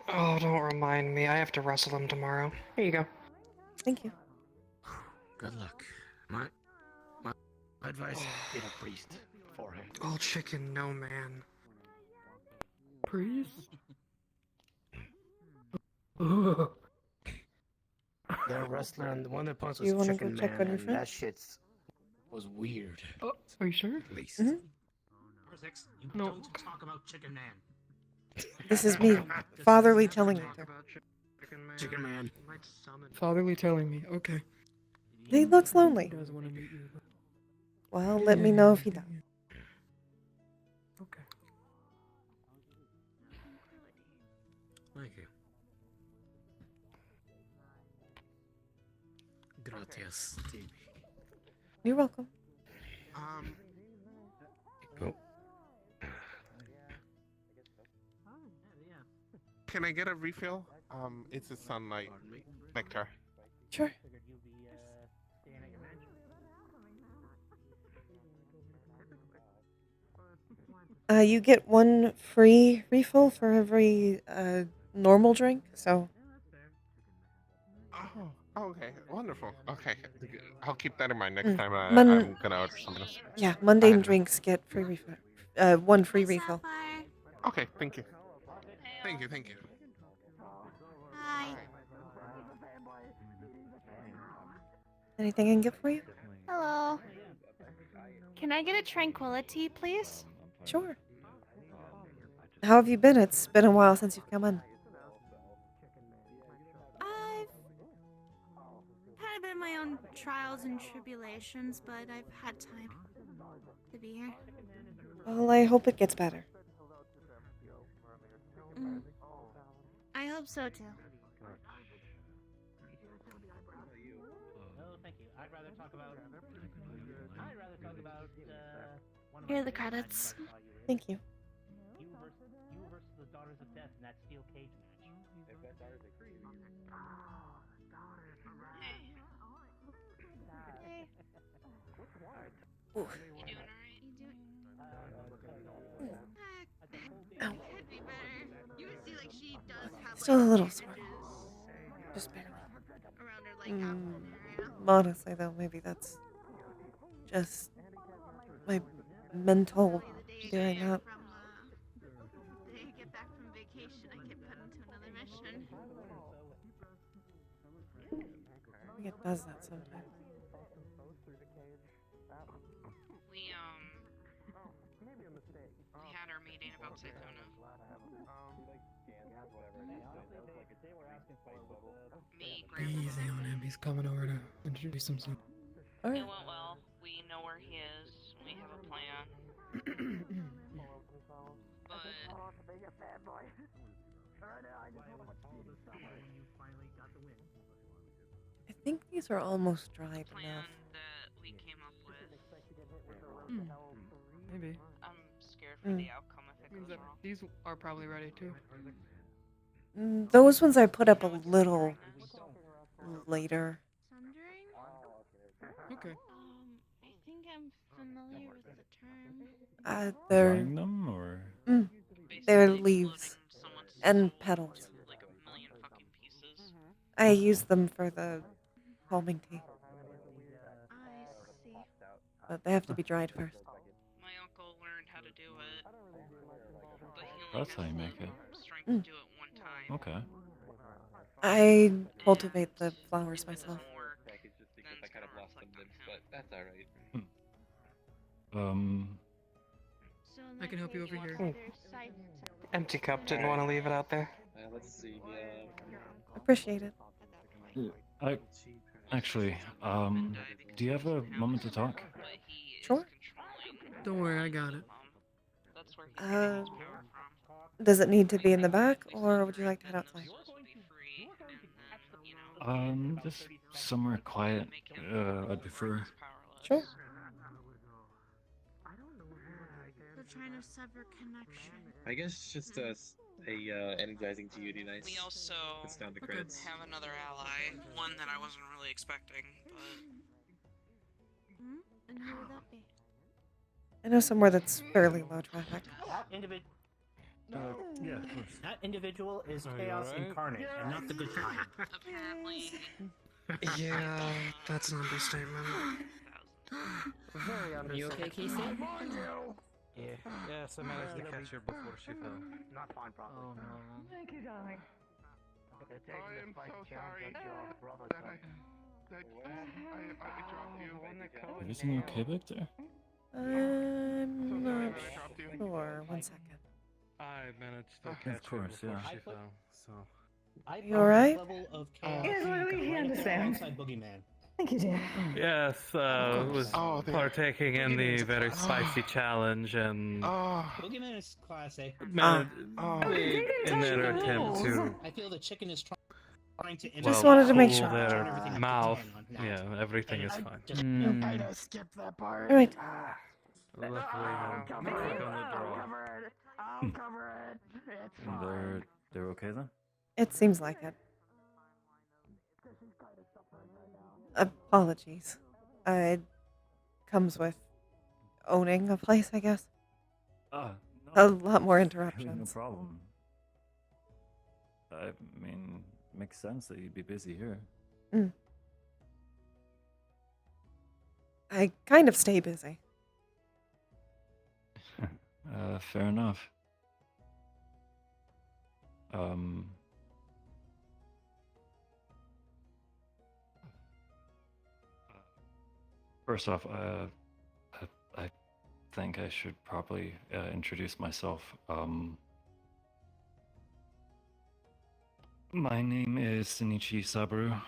Oh, don't remind me. I have to wrestle him tomorrow. Here you go. Thank you. Good luck. My advice: get a priest beforehand. All chicken, no man. Priest? They're a wrestler, and the one that punched You was wanna go Chicken check Man, on your and friend? that shit's was weird. Oh, are you sure? At least. Mhm. You No. don't talk about Chicken Man. This is me fatherly telling you there. Chicken Man. Fatherly telling me. Okay. He looks lonely. He does want to meet you. Well, let me know if he does. Okay. Thank you. Gracias, TV. You're welcome. Oh. Can I get a refill? It's a sunlight nectar. Sure. You get one free refill for every normal drink, so. Oh, okay, wonderful. Okay, I'll keep that in mind next Mm. time Mon- I'm gonna order something else. Yeah, mundane drinks get free refill. One free refill. Okay, thank you. Thank you. Hi. Anything I can get for you? Hello. Can I get a tranquility, please? Sure. How have you been? It's been a while since you've come in. I've had a bit of my own trials and tribulations, but I've had time to be here. Well, I hope it gets better. I hope so too. No, thank you. I'd rather talk about. Here are the credits. Thank you. You versus the Daughters of Death in that steel cage match. Hey. Ooh. You doing alright? Ow. Could be better. You can see like she does have Still a like little sore. bandages Just barely. around her like abdomen area. Honestly, though, maybe that's just my mental doing that. The day I get back from vacation, I get put into another mission. I think it does that sometimes. We had our meeting about Saitona. Me, Easy on him. He's coming over to introduce himself. It went well. We know where he is. We have a plan. But I think these are almost dried enough. that we came up with, Maybe. I'm scared for the outcome if it Means goes that wrong. these are probably ready too. Those ones I put up a little later. Okay. I think I'm familiar with the term. They're Drying them, or mm, they're leaves and petals. like a million fucking pieces. I use them for the calming tea, I see. but they have to be dried first. My uncle learned how to do it. But he only that's how has you the make it. strength to do it one time. Okay. I cultivate the flowers If it myself. doesn't work, I think it's just because then I it's kind of gonna lost some reflect on limbs, him. but that's alright. So in I can that help you case, over here. it's either sight Empty cup. Didn't want to leave it out there. Let's see. Appreciate it. I actually, do you have a moment to talk? Sure. Don't worry, I got it. That's where he's getting his power from. Does it need to be in the back, or would you like to head outside? Just somewhere quiet. I'd prefer. Sure. they're trying to sever connection. I guess just energizing to you, nice. We also Puts down the credits. have another ally, one that I wasn't really expecting, but And who would that be? I know somewhere that's fairly low traffic. That individual. Yeah, of course. That individual is Are you chaos alright? incarnate, and not the good kind. apparently Yeah, that's an understatement. Very You okay, Casey? Yeah. Yes, I managed to catch her before she fell. Not fine, probably. Oh no. Thank you, darling. I am so sorry that I dropped you. Everything okay back there? I'm not I dropped you. sure. One second. I managed to Of catch her course, before yeah. she fell, so... You alright? Level of chaos. Yes, what do we right understand? alongside Boogeyman. Thank you, dear. Yes, was partaking in the very spicy challenge and Boogeyman is classic. made they didn't touch another the attempt balls. to I feel the chicken is trying to Just wanted to make cool sure. Turn their everything up to mouth. 10 on that. Yeah, everything And is I fine. just- I skipped that part. Alright. Luckily, I'll no cover click it. on the I'll draw. cover it. I'll cover it. It's fine. They're okay then? It seems like it. Apologies. It comes with owning a place, I guess. No, A lot more no interruptions. problem. I mean, makes sense that you'd be busy here. I kind of stay busy. Fair enough. First off, I think I should probably introduce myself. My name is Shinichi Saburo.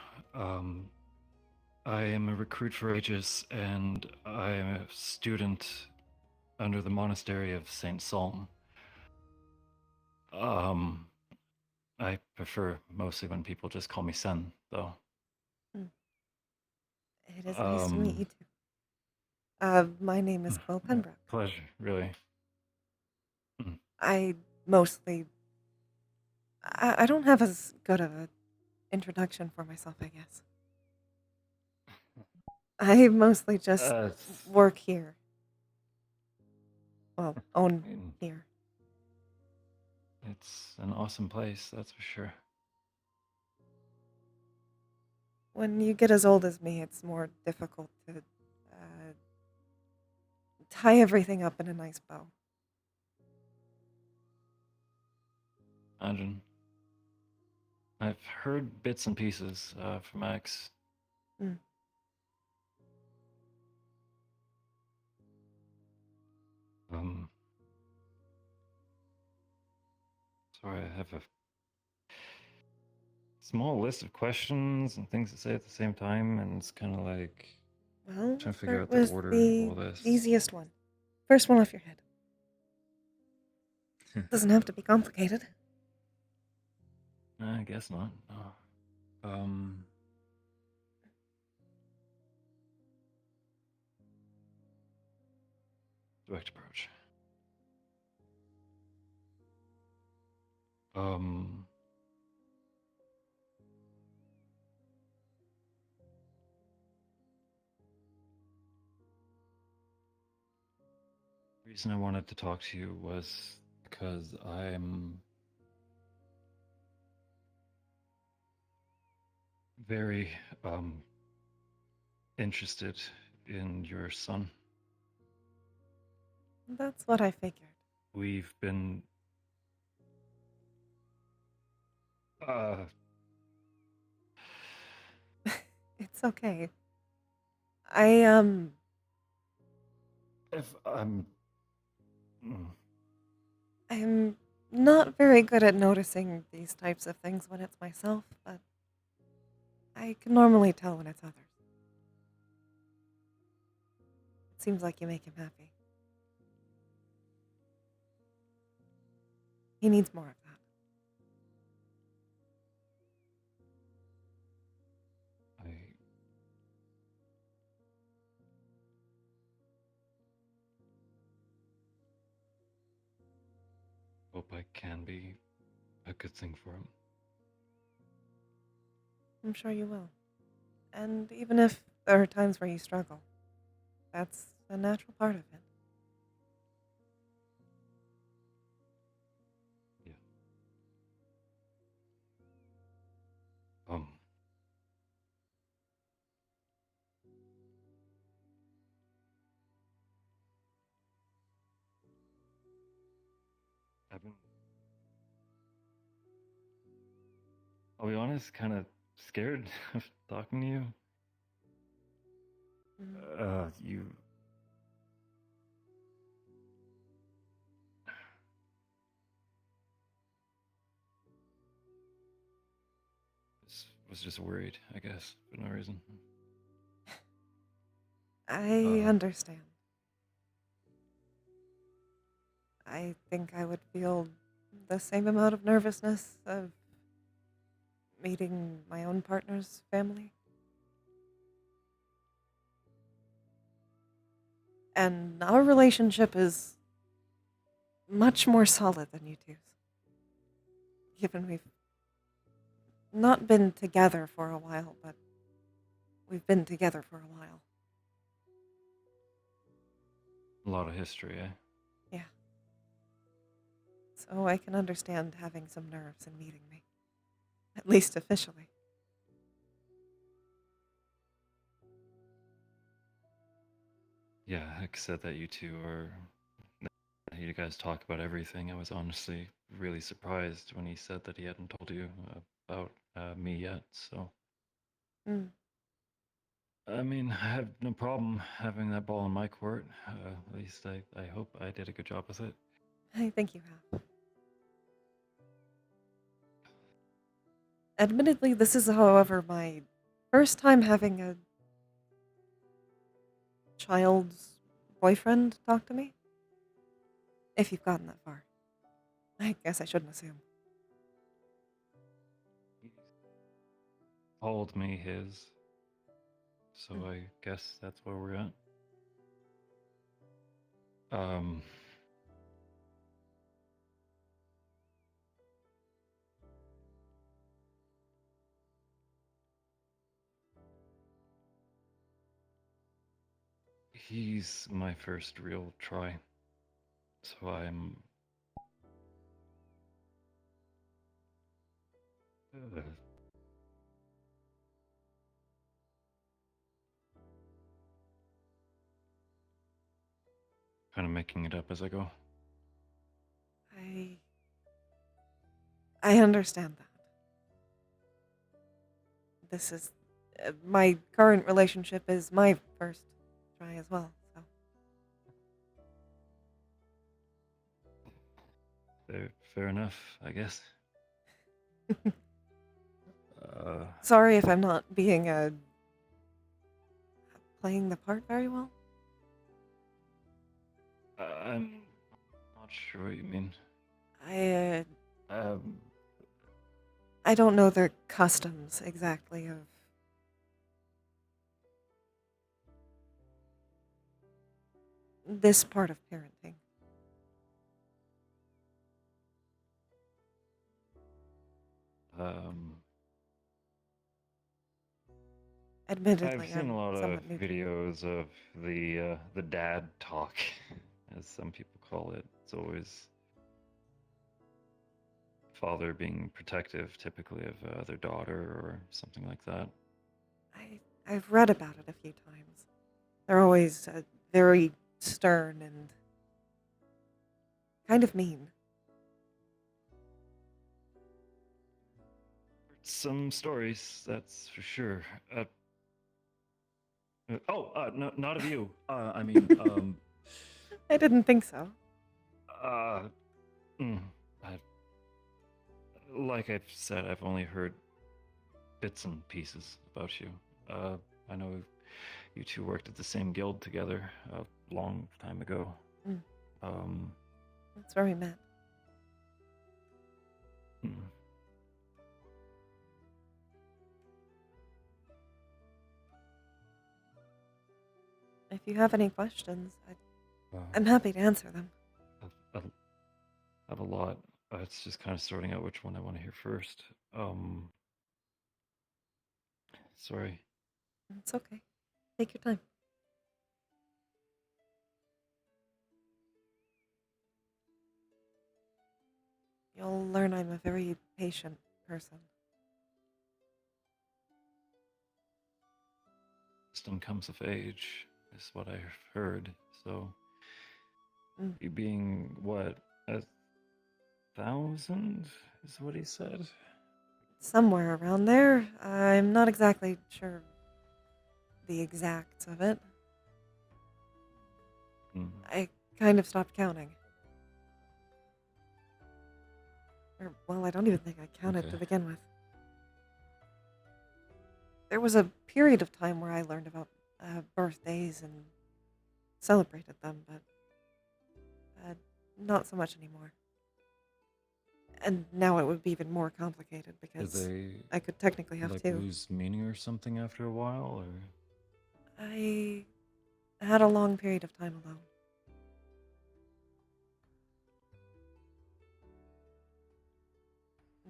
I am a recruit for Aegis, and I am a student under the monastery of Saint Salm. I prefer mostly when people just call me Sen, though. It is nice to meet you too. My name is Quill Pembroke. Pleasure, really. I mostly... I don't have as good of an introduction for myself, I guess. I mostly just work here. Well, own here. It's an awesome place, that's for sure. When you get as old as me, it's more difficult to tie everything up in a nice bow. Imagine. I've heard bits and pieces from X. Sorry, I have a small list of questions and things to say at the same time, and it's kind of like Well, trying to figure out start the with order the of all this. easiest one. First one off your head. Doesn't have to be complicated. I guess not. No. Direct approach. The reason I wanted to talk to you was because I'm very, interested in your son. That's what I figured. We've been, It's okay. I if I'm, I'm not very good at noticing these types of things when it's myself, but I can normally tell when it's others. It seems like you make him happy. He needs more of that. hope I can be a good thing for him. I'm sure you will. And even if there are times where you struggle, that's a natural part of it. Um, I've been, I'll be honest, kind of scared of talking to you. You. Was just worried, I guess, for no reason. I understand. I think I would feel the same amount of nervousness of meeting my own partner's family. And our relationship is much more solid than you two's. Given we've not been together for a while, but we've been together for a while. A lot of history, eh? Yeah. So I can understand having some nerves in meeting me. At least officially. Yeah, Heck said that you two are. That you guys talk about everything. I was honestly really surprised when he said that he hadn't told you about me yet, so. Mm. I mean, I have no problem having that ball in my court. At least I hope I did a good job with it. I think you have. Admittedly, this is, however, my first time having a child's boyfriend talk to me. If you've gotten that far. I guess I shouldn't assume. Told me his. So I guess that's where we're at. He's my first real try. So I'm kind of making it up as I go. I understand that. This is my current relationship is my first try as well. So Fair enough, I guess. sorry if I'm not being playing the part very well. I'm not sure what you mean. I don't know the customs exactly of this part of parenting. Admittedly, I've seen I'm a lot of somewhat new to it. videos of the dad talk, as some people call it. It's always father being protective, typically of their daughter or something like that. I've read about it a few times. They're always very stern and kind of mean. Some stories, that's for sure. No, not of you. I mean, I didn't think so. Like I've said, I've only heard bits and pieces about you. I know you two worked at the same guild together a long time ago. That's where we met. If you have any questions, I'm happy to answer them. I have a lot. It's just kind of sorting out which one I want to hear first. Sorry. It's okay. Take your time. You'll learn I'm a very patient person. Wisdom comes of age, is what I've heard. So, you being what, 1,000 is what he said? Somewhere around there. I'm not exactly sure the exacts of it. I kind of stopped counting. Well, I don't even think I counted to begin with. There was a period of time where I learned about birthdays and celebrated them, but not so much anymore. And now it would be even more complicated because I could technically have two. Lose meaning or something after a while, or? I had a long period of time alone.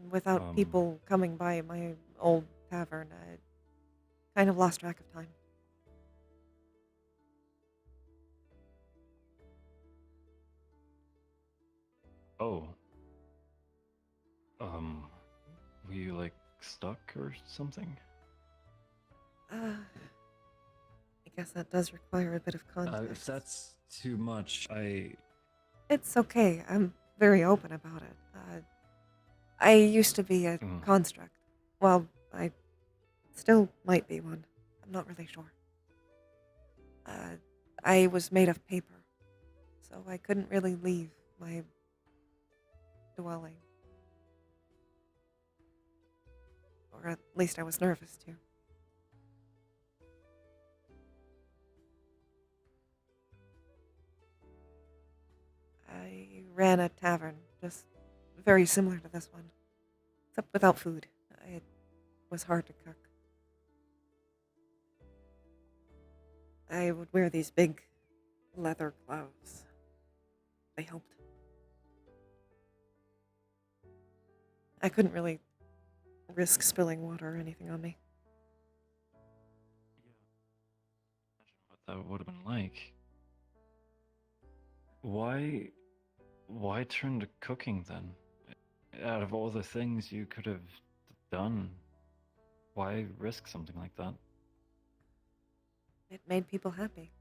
Without people coming by my old tavern, I kind of lost track of time. Oh. Were you like stuck or something? I guess that does require a bit of context. If that's too much, It's okay. I'm very open about it. I used to be a construct. Well, I still might be one. I'm not really sure. I was made of paper, so I couldn't really leave my dwelling. Or at least I was nervous to. I ran a tavern, just very similar to this one, except without food. It was hard to cook. I would wear these big leather gloves. They helped. I couldn't really risk spilling water or anything on me. what that would have been like. Why turn to cooking then? Out of all the things you could have done, why risk something like that? It made people happy.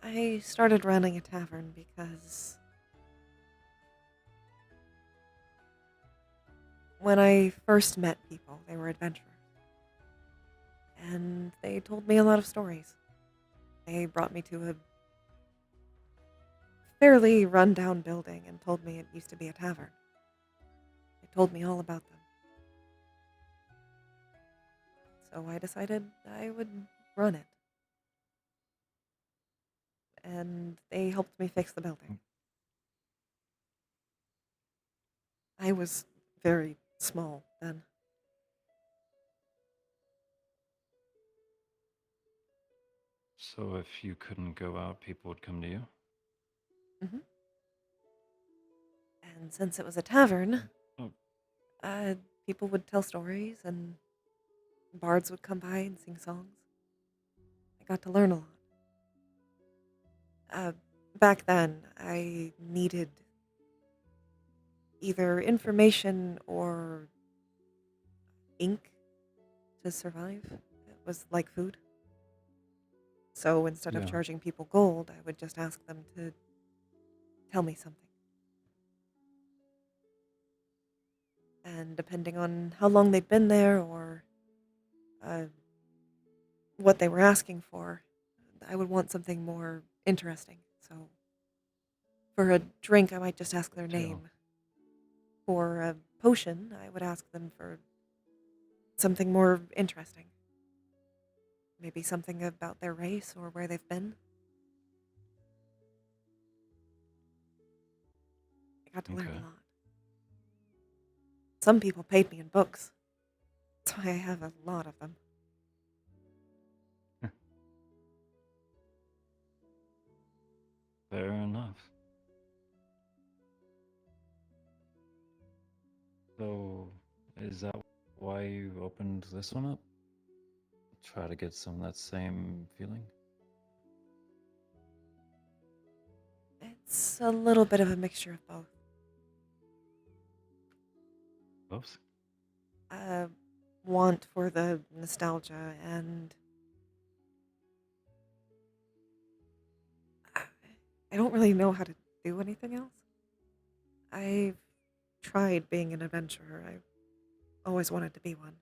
I started running a tavern because when I first met people, they were adventurers. And they told me a lot of stories. They brought me to a fairly run-down building and told me it used to be a tavern. They told me all about them. So I decided I would run it. And they helped me fix the building. I was very small then. So if you couldn't go out, people would come to you? Mm-hmm. And since it was a tavern, people would tell stories, and bards would come by and sing songs. I got to learn a lot. Back then, I needed either information or ink to survive. It was like food. So instead of Yeah. charging people gold, I would just ask them to tell me something. And depending on how long they'd been there or what they were asking for, I would want something more interesting. So for a drink, I might just ask their name. For a potion, I would ask them for something more interesting. Maybe something about their race or where they've been. I got to learn a lot. Some people paid me in books. That's why I have a lot of them. Fair enough. So, is that why you opened this one up? Try to get some of that same feeling? It's a little bit of a mixture of both. Both? Want for the nostalgia and I don't really know how to do anything else. I've tried being an adventurer. I always wanted to be one.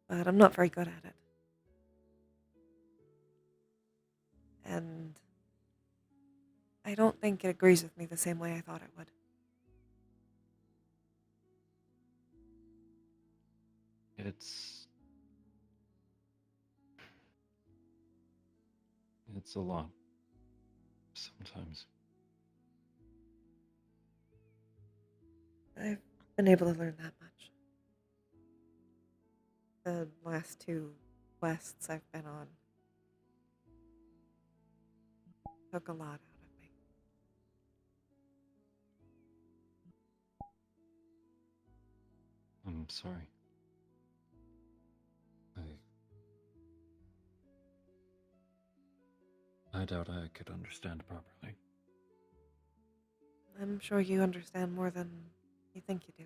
But I'm not very good at it. And I don't think it agrees with me the same way I thought it would. It's a lot. Sometimes. I've been able to learn that much. The last 2 quests I've been on took a lot out of me. I'm sorry. I doubt I could understand properly. I'm sure you understand more than you think you do.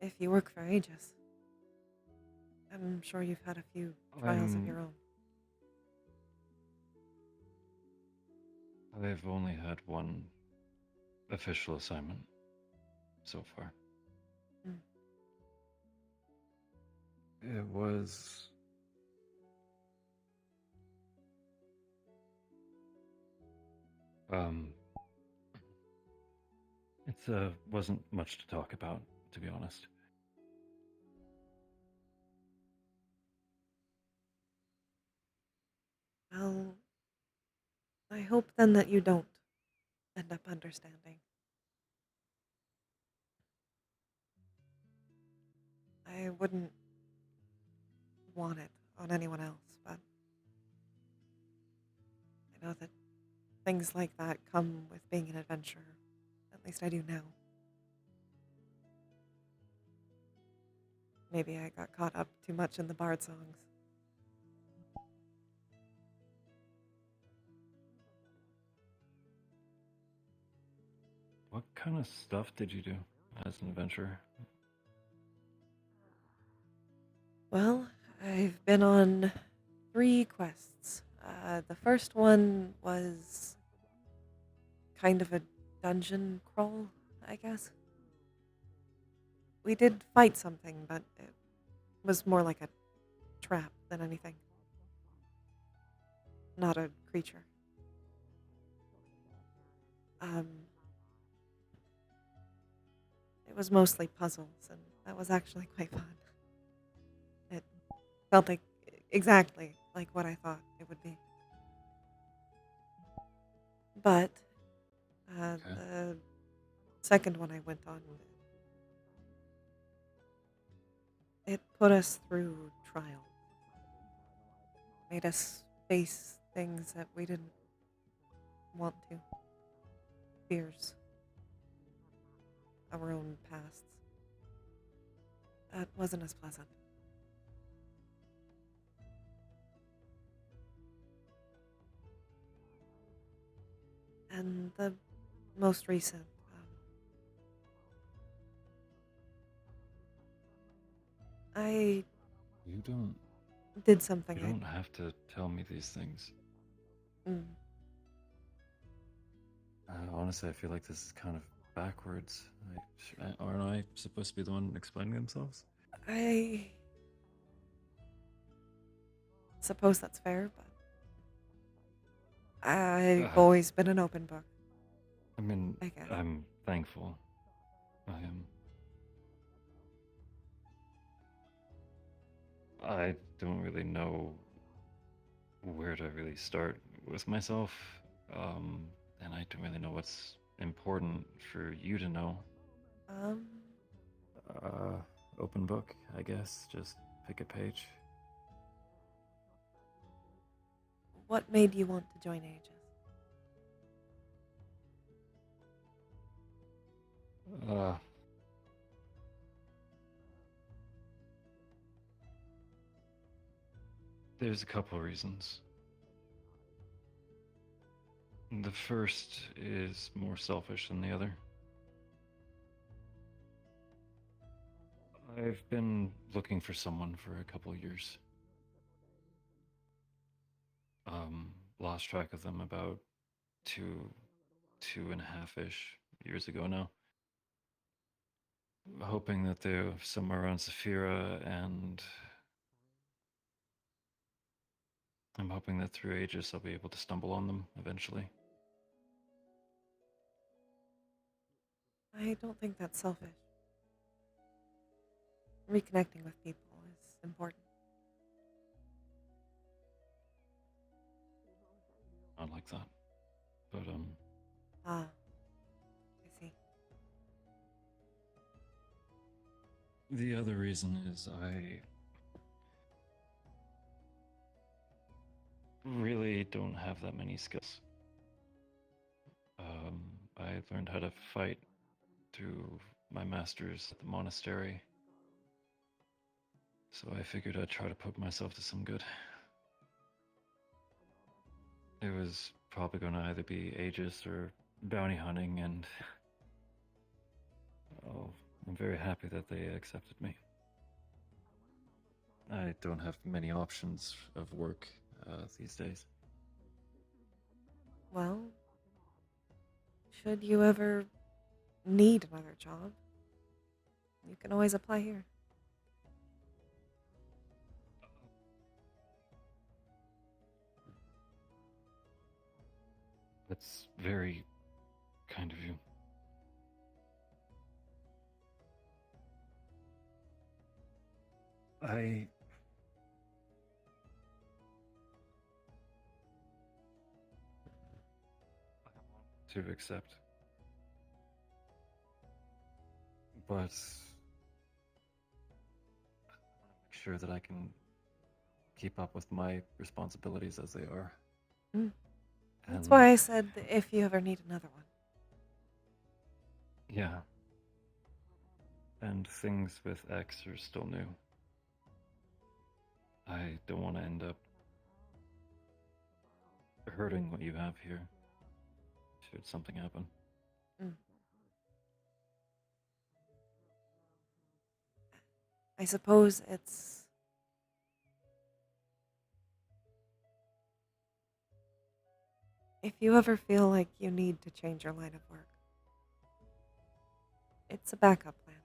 If you work for Aegis, I'm sure you've had a few trials of your own. I've only had one official assignment so far. It was... It wasn't much to talk about, to be honest. Well, I hope then that you don't end up understanding. I wouldn't want it on anyone else, but I know that things like that come with being an adventurer. At least I do now. Maybe I got caught up too much in the bard songs. What kind of stuff did you do as an adventurer? Well, I've been on 3 quests. The first one was kind of a dungeon crawl, I guess. We did fight something, but it was more like a trap than anything. Not a creature. It was mostly puzzles, and that was actually quite fun. It felt like exactly like what I thought it would be. But the second one I went on, it put us through trial. Made us face things that we didn't want to. Fears. Our own pasts. That wasn't as pleasant. And the most recent, I You don't. did something. You don't have to tell me these things. Mm. Honestly, I feel like this is kind of backwards. Aren't I supposed to be the one explaining themselves? I suppose that's fair, but I've always been an open book. I mean, I guess. I'm thankful. I am. I don't really know where to really start with myself, and I don't really know what's important for you to know. Open book, I guess. Just pick a page. What made you want to join Aegis? There's a couple of reasons. The first is more selfish than the other. I've been looking for someone for a couple of years. Lost track of them about two and a half-ish years ago now. Hoping that they're somewhere around Saphira, and I'm hoping that through Aegis I'll be able to stumble on them eventually. I don't think that's selfish. Reconnecting with people is important. Not like that. But, I see. the other reason is I really don't have that many skills. I learned how to fight through my masters at the monastery. So I figured I'd try to put myself to some good. It was probably going to either be Aegis or bounty hunting, and I'm very happy that they accepted me. I don't have many options of work these days. Well, should you ever need another job, you can always apply here. That's very kind of you. I to accept. But I want to make sure that I can keep up with my responsibilities as they are. That's why I said if you ever need another one. Yeah. And things with X are still new. I don't want to end up hurting what you have here, should something happen. I suppose it's if you ever feel like you need to change your line of work, it's a backup plan.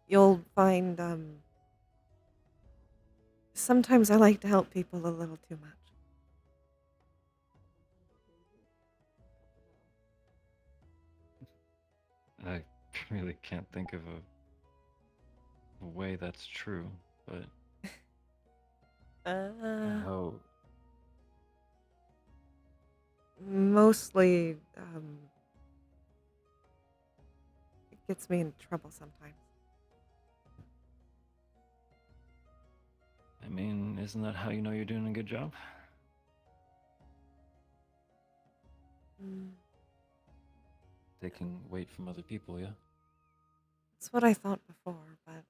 You'll find, sometimes I like to help people a little too much. I really can't think of a way that's true, but how Mostly, it gets me in trouble sometimes. I mean, isn't that how you know you're doing a good job? taking weight from other people, yeah? That's what I thought before, but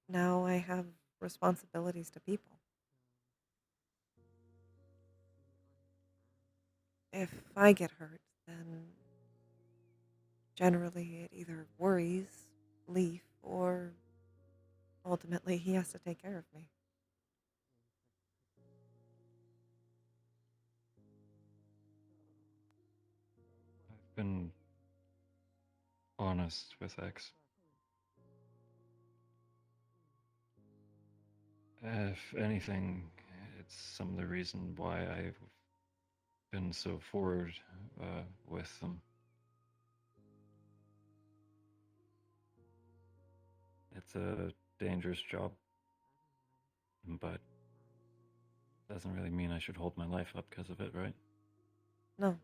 now I have responsibilities to people. If I get hurt, then generally it either worries Leaf or ultimately he has to take care of me. I've been honest with X. If anything, it's some of the reason why I've been so forward with them. It's a dangerous job, but doesn't really mean I should hold my life up because of it, right? No.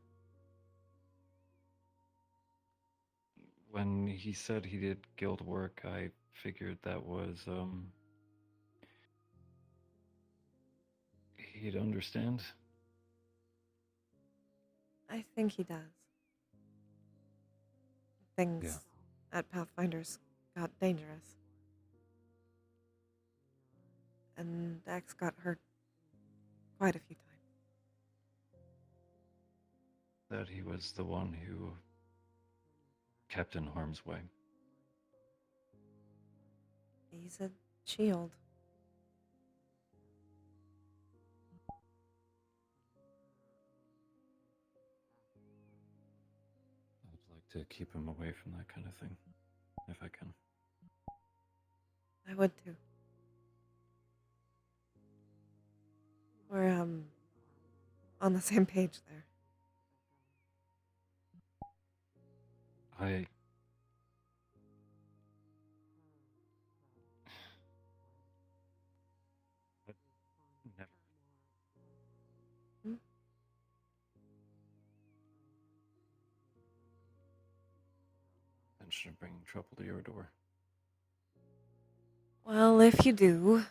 When he said he did guild work, I figured that was, he'd understand. I think he does. Things at Pathfinders got dangerous. And X got hurt quite a few times. That he was the one who kept in harm's way. He's a shield. I'd like to keep him away from that kind of thing, if I can. I would too. We're, on the same page there. I never intention of bringing trouble to your door. Well, if you do,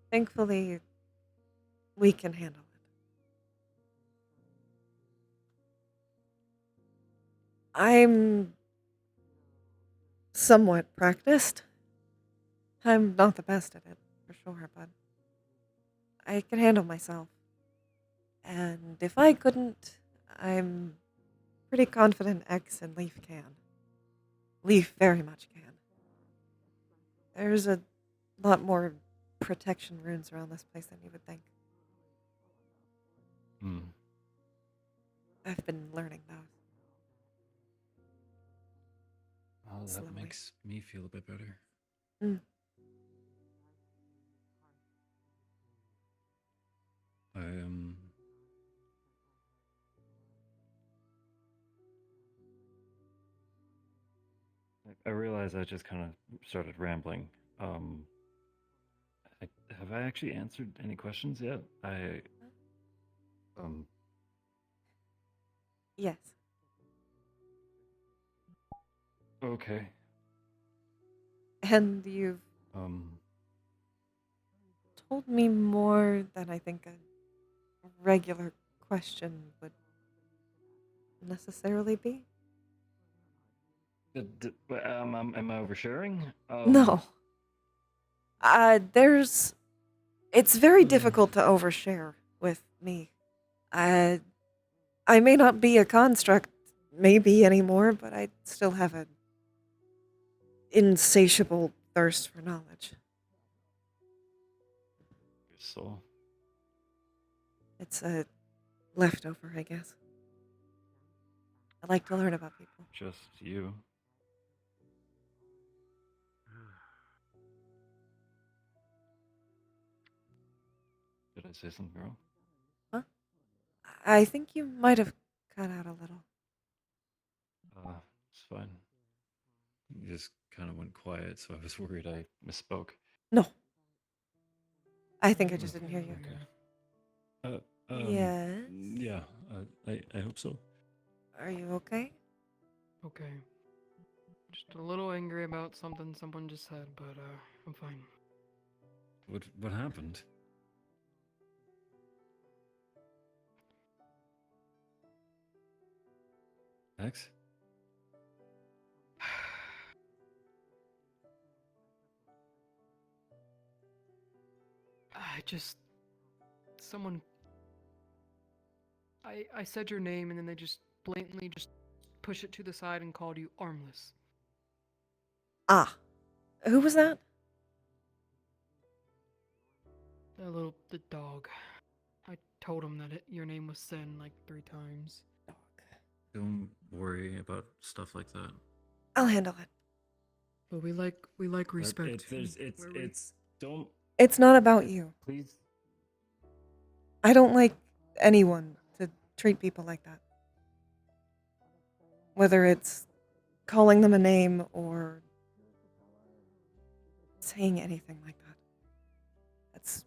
thankfully, we can handle it. I'm somewhat practiced. I'm not the best at it, for sure, but I can handle myself. And if I couldn't, I'm pretty confident X and Leaf can. Leaf very much can. There's a lot more protection runes around this place than you would think. I've been learning those. Oh, that Slowly. makes me feel a bit better. I realize I just kind of started rambling. Have I actually answered any questions yet? Yes. Okay. And you've told me more than I think a regular question would necessarily be. Am I oversharing? No. It's very difficult to overshare with me. I may not be a construct, maybe anymore, but I still have an insatiable thirst for knowledge. Your soul. It's a leftover, I guess. I like to learn about people. Just you. Did I say something wrong? Huh? I think you might have cut out a little. It's fine. You just kind of went quiet, so I was worried I misspoke. No. I think I just didn't hear you. Okay. Yes? Yeah, I hope so. Are you okay? Okay. Just a little angry about something someone just said, but I'm fine. What happened? X? Someone. I said your name and then they just blatantly just pushed it to the side and called you armless. Ah. Who was that? The dog. I told him that your name was Sen like 3 times. Don't worry about stuff like that. I'll handle it. But we like respect. Don't. It's not about you. Please. I don't like anyone to treat people like that. Whether it's calling them a name or saying anything like that. That's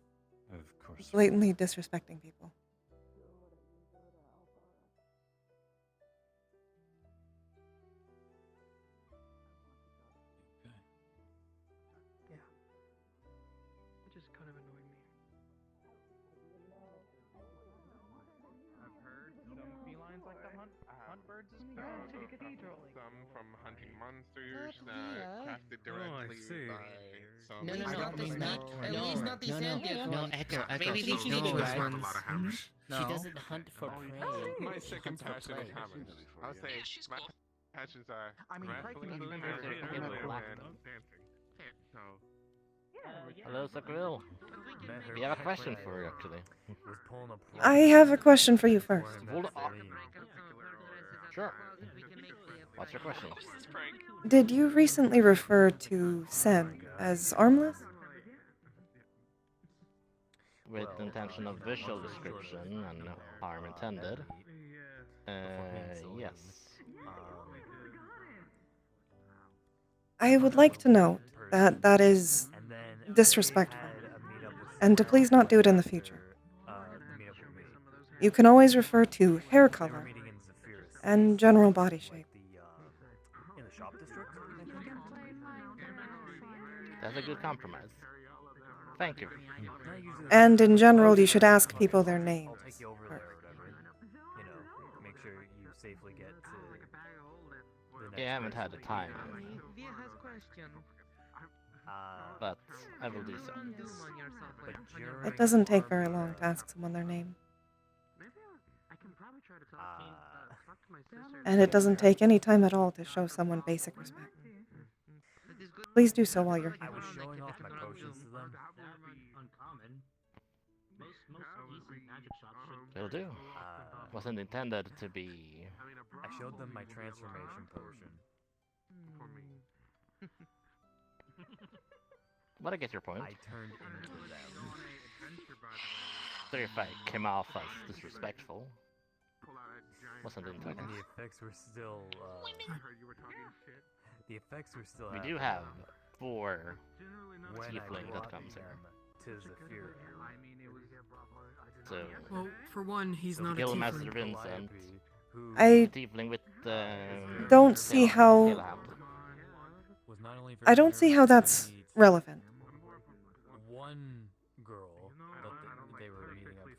Of course. blatantly disrespecting people. Yeah. It just kind of annoyed me. I've heard some felines like to hunt birds as well. Some from hunting monsters crafted directly by some. No, not these, at least not these Sandia No, ones. Echo, Maybe these she's Phoenix right. ones. She doesn't hunt for prey. My She second hunts for passion prey. is humming. I'll say my passions are wrestling, Playing theater, with black and dog. dancing. So. Hello, Sakrill. We have a question for you, actually. I have a question for you first. Hold on. Sure. What's your question? Did you recently refer to Sen as armless? With the intention of visual description and no harm intended. Yes. I would like to note that that is disrespectful, and to please not do it in the future. You can always refer to hair color and general body shape. That's a good compromise. Thank you. And in general, you should ask people their names. Yeah, I haven't had the time. But I will do so. It doesn't take very long to ask someone their name. And it doesn't take any time at all to show someone basic respect. Please do so while you're here. Showing off my potions to them. Uncommon. Most decent magic shops should. Will do. Wasn't intended to be. I showed them my transformation potion. But I get your point. I turned into them. So if I came off as disrespectful, wasn't intended. And the effects were still. The effects were still. We do have 4 tiefling that comes here. To Zephyr. So. Well, for one, he's not a Kill Master tiefling. Vincent. I tiefling with don't see how. I don't see how that's relevant. One girl that they were meeting up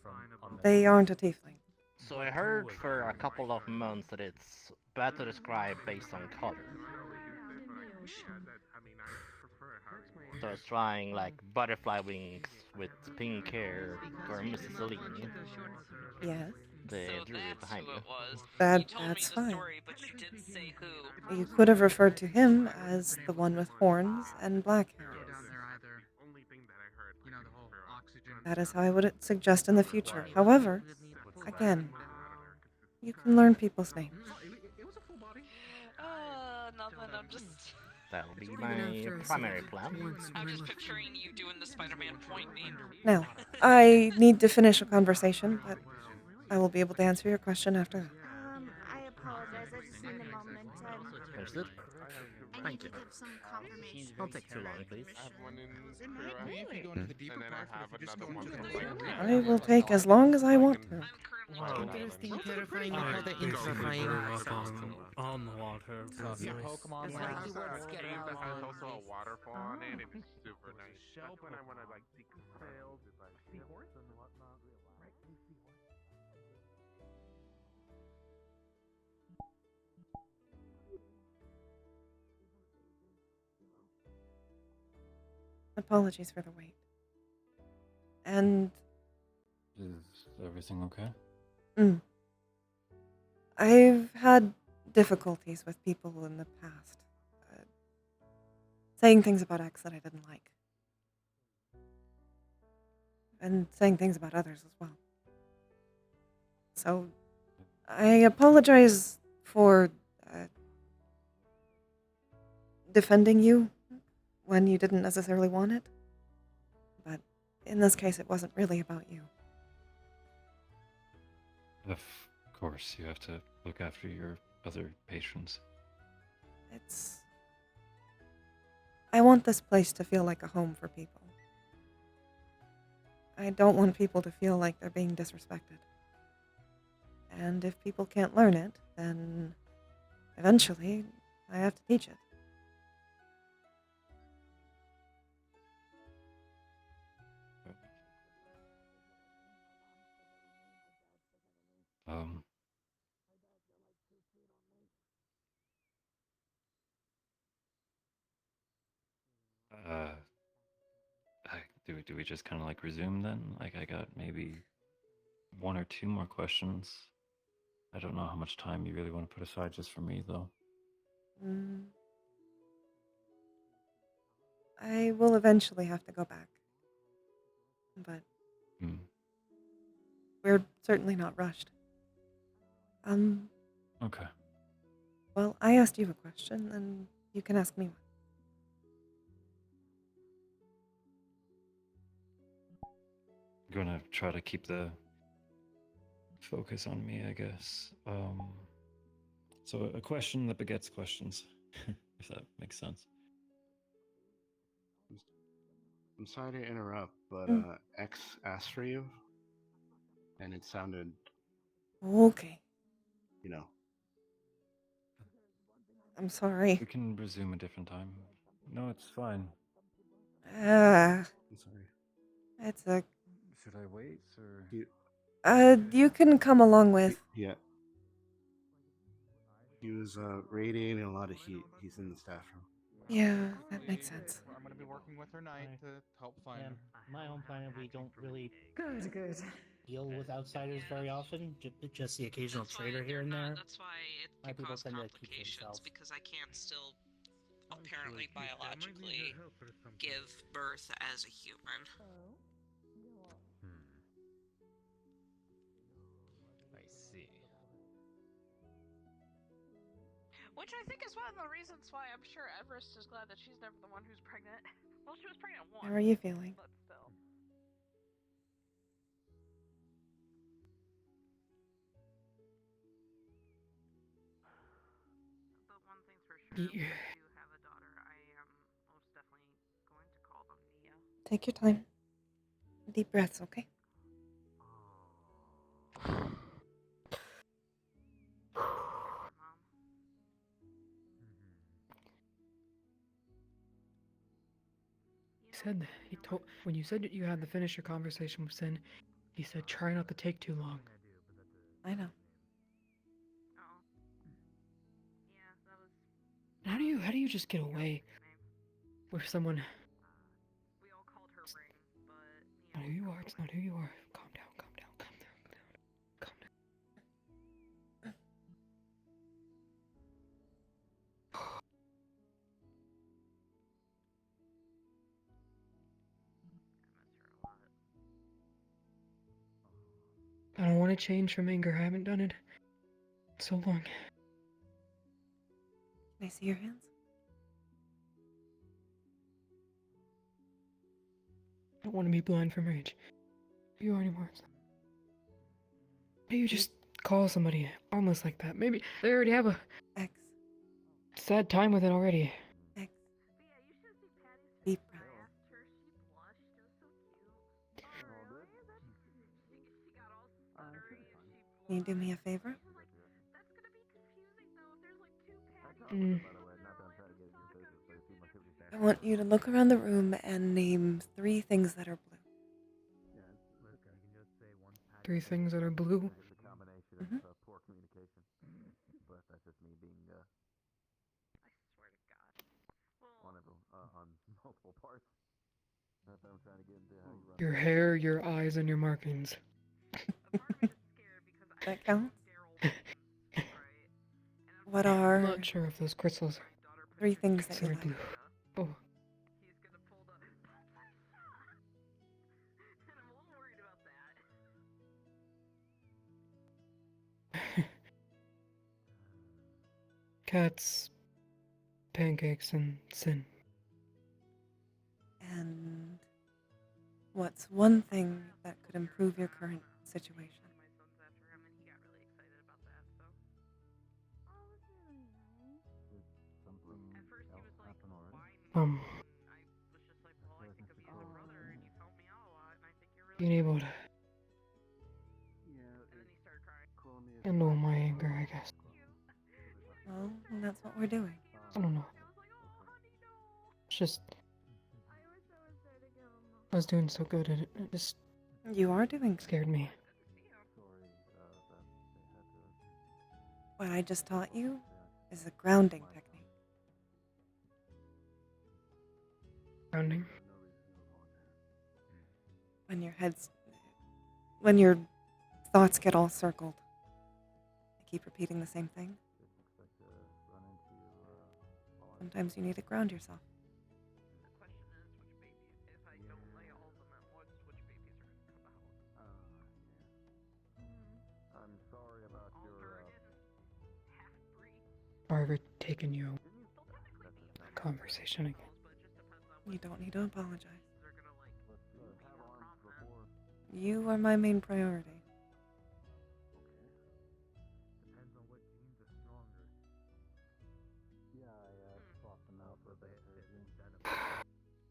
from. They aren't a tiefling. So I heard for a couple of months that it's bad to describe based on color. So I was trying like butterfly wings with pink hair for Mrs. Celine. Yes. The druid behind you. That's fine. You could have referred to him as the one with horns and black hair. That is how I would suggest in the future. However, again, you can learn people's names. Nothing, I'm just... That'll be my primary plan. I'm just picturing you doing the Spider-Man point meme. Now, I need to finish a conversation, but I will be able to answer your question after that. I apologize. I just need a moment. Understood? I need to give some confirmation. Don't take too long, please. I have one in Kura, and then I have another one from I will take as long as I want to. Interesting, terrifying, how the interesting. On the water. Pokemon has also a waterfall on it, and it's super nice. That's when I want to like see sails and like seahorse and whatnot. apologies for the wait. And Is everything okay? I've had difficulties with people in the past. Saying things about X that I didn't like. And saying things about others as well. So, I apologize for defending you when you didn't necessarily want it. But in this case, it wasn't really about you. Of course, you have to look after your other patrons. I want this place to feel like a home for people. I don't want people to feel like they're being disrespected. And if people can't learn it, then eventually I have to teach it. Do we just kind of like resume then? Like I got maybe 1 or 2 more questions. I don't know how much time you really want to put aside just for me though. I will eventually have to go back. But we're certainly not rushed. Okay. Well, I asked you a question, and you can ask me one. I'm gonna try to keep the focus on me, I guess. So a question that begets questions, if that makes sense. I'm sorry to interrupt, but X asked for you, and it sounded, Okay. you know. I'm sorry. We can resume a different time. No, it's fine. I'm sorry. It's a... Should I wait, or...? You can come along with... Yeah. He was radiating a lot of heat. He's in the staff room. Yeah, that makes sense. I'm gonna be working with her night to help find him. My own planet, we don't really Good. deal with outsiders very often. Just the occasional trader here and there. That's why it My can people cause tend to keep to complications themselves. because I can't still apparently biologically give birth as a human. I see. Which I think is one of the reasons why I'm sure Everest is glad that she's never the one who's pregnant. Well, she was pregnant once. How are you feeling? But still. But one thing's for sure, if I do have a daughter, I am most definitely going to call them Nia. Take your time. Deep breaths, okay? He told when you said that you had to finish your conversation with Sin, he said try not to take too long. I know. How do you just get away with someone? It's not who you are. It's not who you are. Calm down. Calm down. Calm down. Calm down. I don't want to change from anger. I haven't done it in so long. Can I see your hands? I don't want to be blind from rage. Who you are anymore. How do you just call somebody harmless like that? Maybe they already have a X. sad time with it already. X. Deep breath. Can you do me a favor? I want you to look around the room and name 3 things that are blue. 3 things that are blue. Mhm. Poor communication. But that's just me being, I swear to God. One of them, on multiple parts. Your hair, your eyes, and your markings. That counts? What I'm are not sure if those crystals 3 things that you considered like? blue. Oh. Cats, pancakes, and sin. And what's one thing that could improve your current situation? Being able to handle my anger, I guess. Well, and that's what we're doing. I don't know. It's just I was doing so good at it. It just You are doing scared me. What I just taught you is a grounding technique. Grounding. When your thoughts get all circled, they keep repeating the same thing. Sometimes you need to ground yourself. Or ever taken you a conversation again. You don't need to apologize. You are my main priority.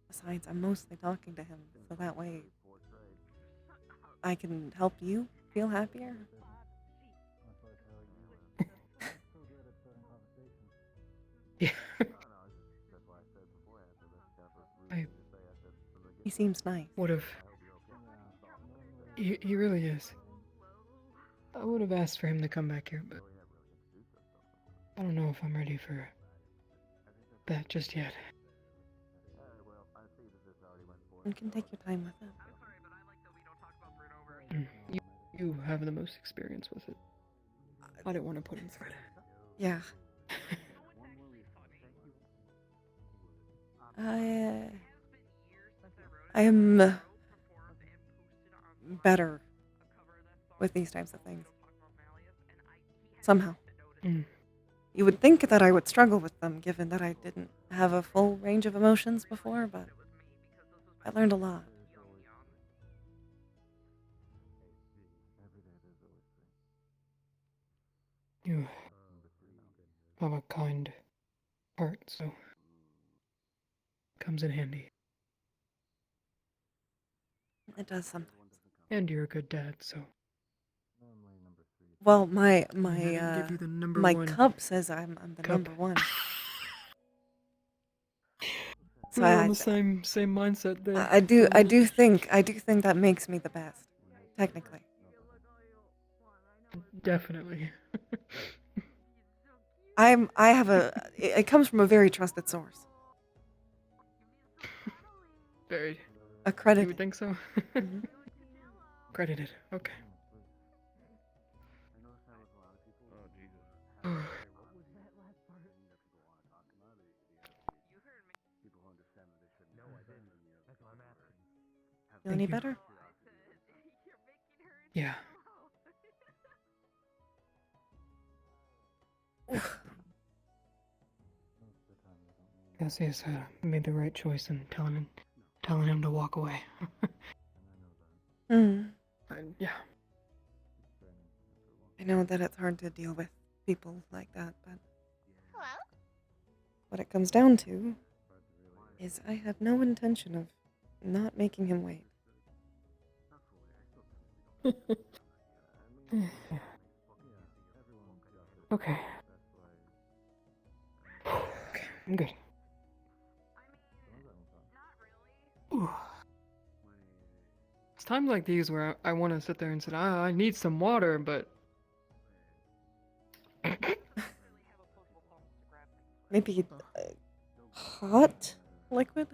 Besides, I'm mostly talking to him, so that way I can help you feel happier. Yeah. He seems nice. Would have. He really is. I would have asked for him to come back here, but I don't know if I'm ready for that just yet. You can take your time with it. You have the most experience with it. I didn't want to put him through it. Yeah. I am better with these types of things. Somehow. You would think that I would struggle with them, given that I didn't have a full range of emotions before, but I learned a lot. You have a kind heart, so comes in handy. It does sometimes. And you're a good dad, so. Well, give you the number my one cup says I'm the cup. number one. So We're on the same mindset there. I do think that makes me the best, technically. Definitely. It comes from a very trusted source. Very. Accredited. You would think so? Mhm. Credited. Okay. Feel any better? Yeah. Cassius made the right choice in telling him to walk away. Mm. And yeah. I know that it's hard to deal with people like that, but what it comes down to is I have no intention of not making him wait. Okay. I'm good. Ooh. It's times like these where I want to sit there and say, I need some water, but... Maybe hot liquid?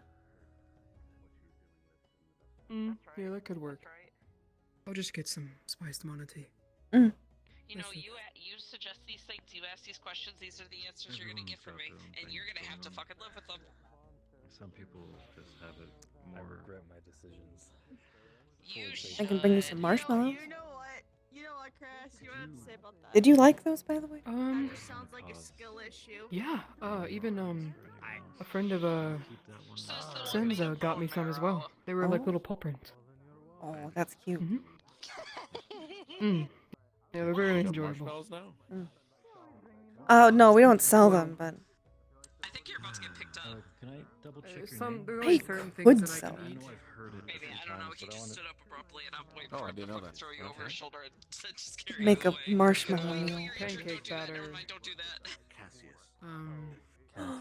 Yeah, that could work. I'll just get some spiced mana tea. You know, you suggest these things, you ask these questions, these are the answers you're gonna get from me, and you're gonna have to fucking live with them. Some people just have it more. I regret my decisions. I can bring you some marshmallows. You know what? You know what, Crash? You want to say about that? Did you like those, by the way? That just sounds like a skill issue. Yeah, even a friend of Sen's got me some as well. They were like Oh. little paw prints. Oh, that's cute. Yeah, they're very enjoyable. Marshmallows now? Oh, no, we don't sell them, but I think you're about to get picked up. Can I double check your Some name? there are I like certain could things that I sell can I eat. know I've heard it Maybe, a I few don't know, times, he but I just want stood up abruptly and I'm waiting Oh, for I him didn't to know fucking that. throw you over his shoulder and just carry make you a away. marshmallow meal. Pancake batter. Never mind, don't do that.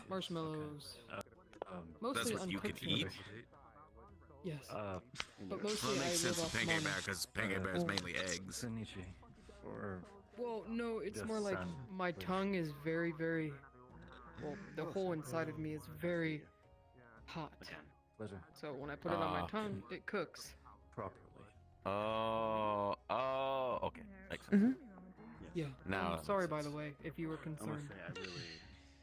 Marshmallows. That's Mostly what you can uncooked eat? ones. Yes. Uh, But Well, mostly it makes I sense live with off pancake mana. batter because pancake batter is mainly eggs. Senichi. Or Well, no, it's Just more like sun, my please. tongue is very, very. Well, the whole inside of me is very hot. pleasure. So when I put it on my Ah. tongue, it cooks. Properly. Oh, okay. Makes sense. Mm-hmm. Yeah. Now I'm sorry, by the way, if you were concerned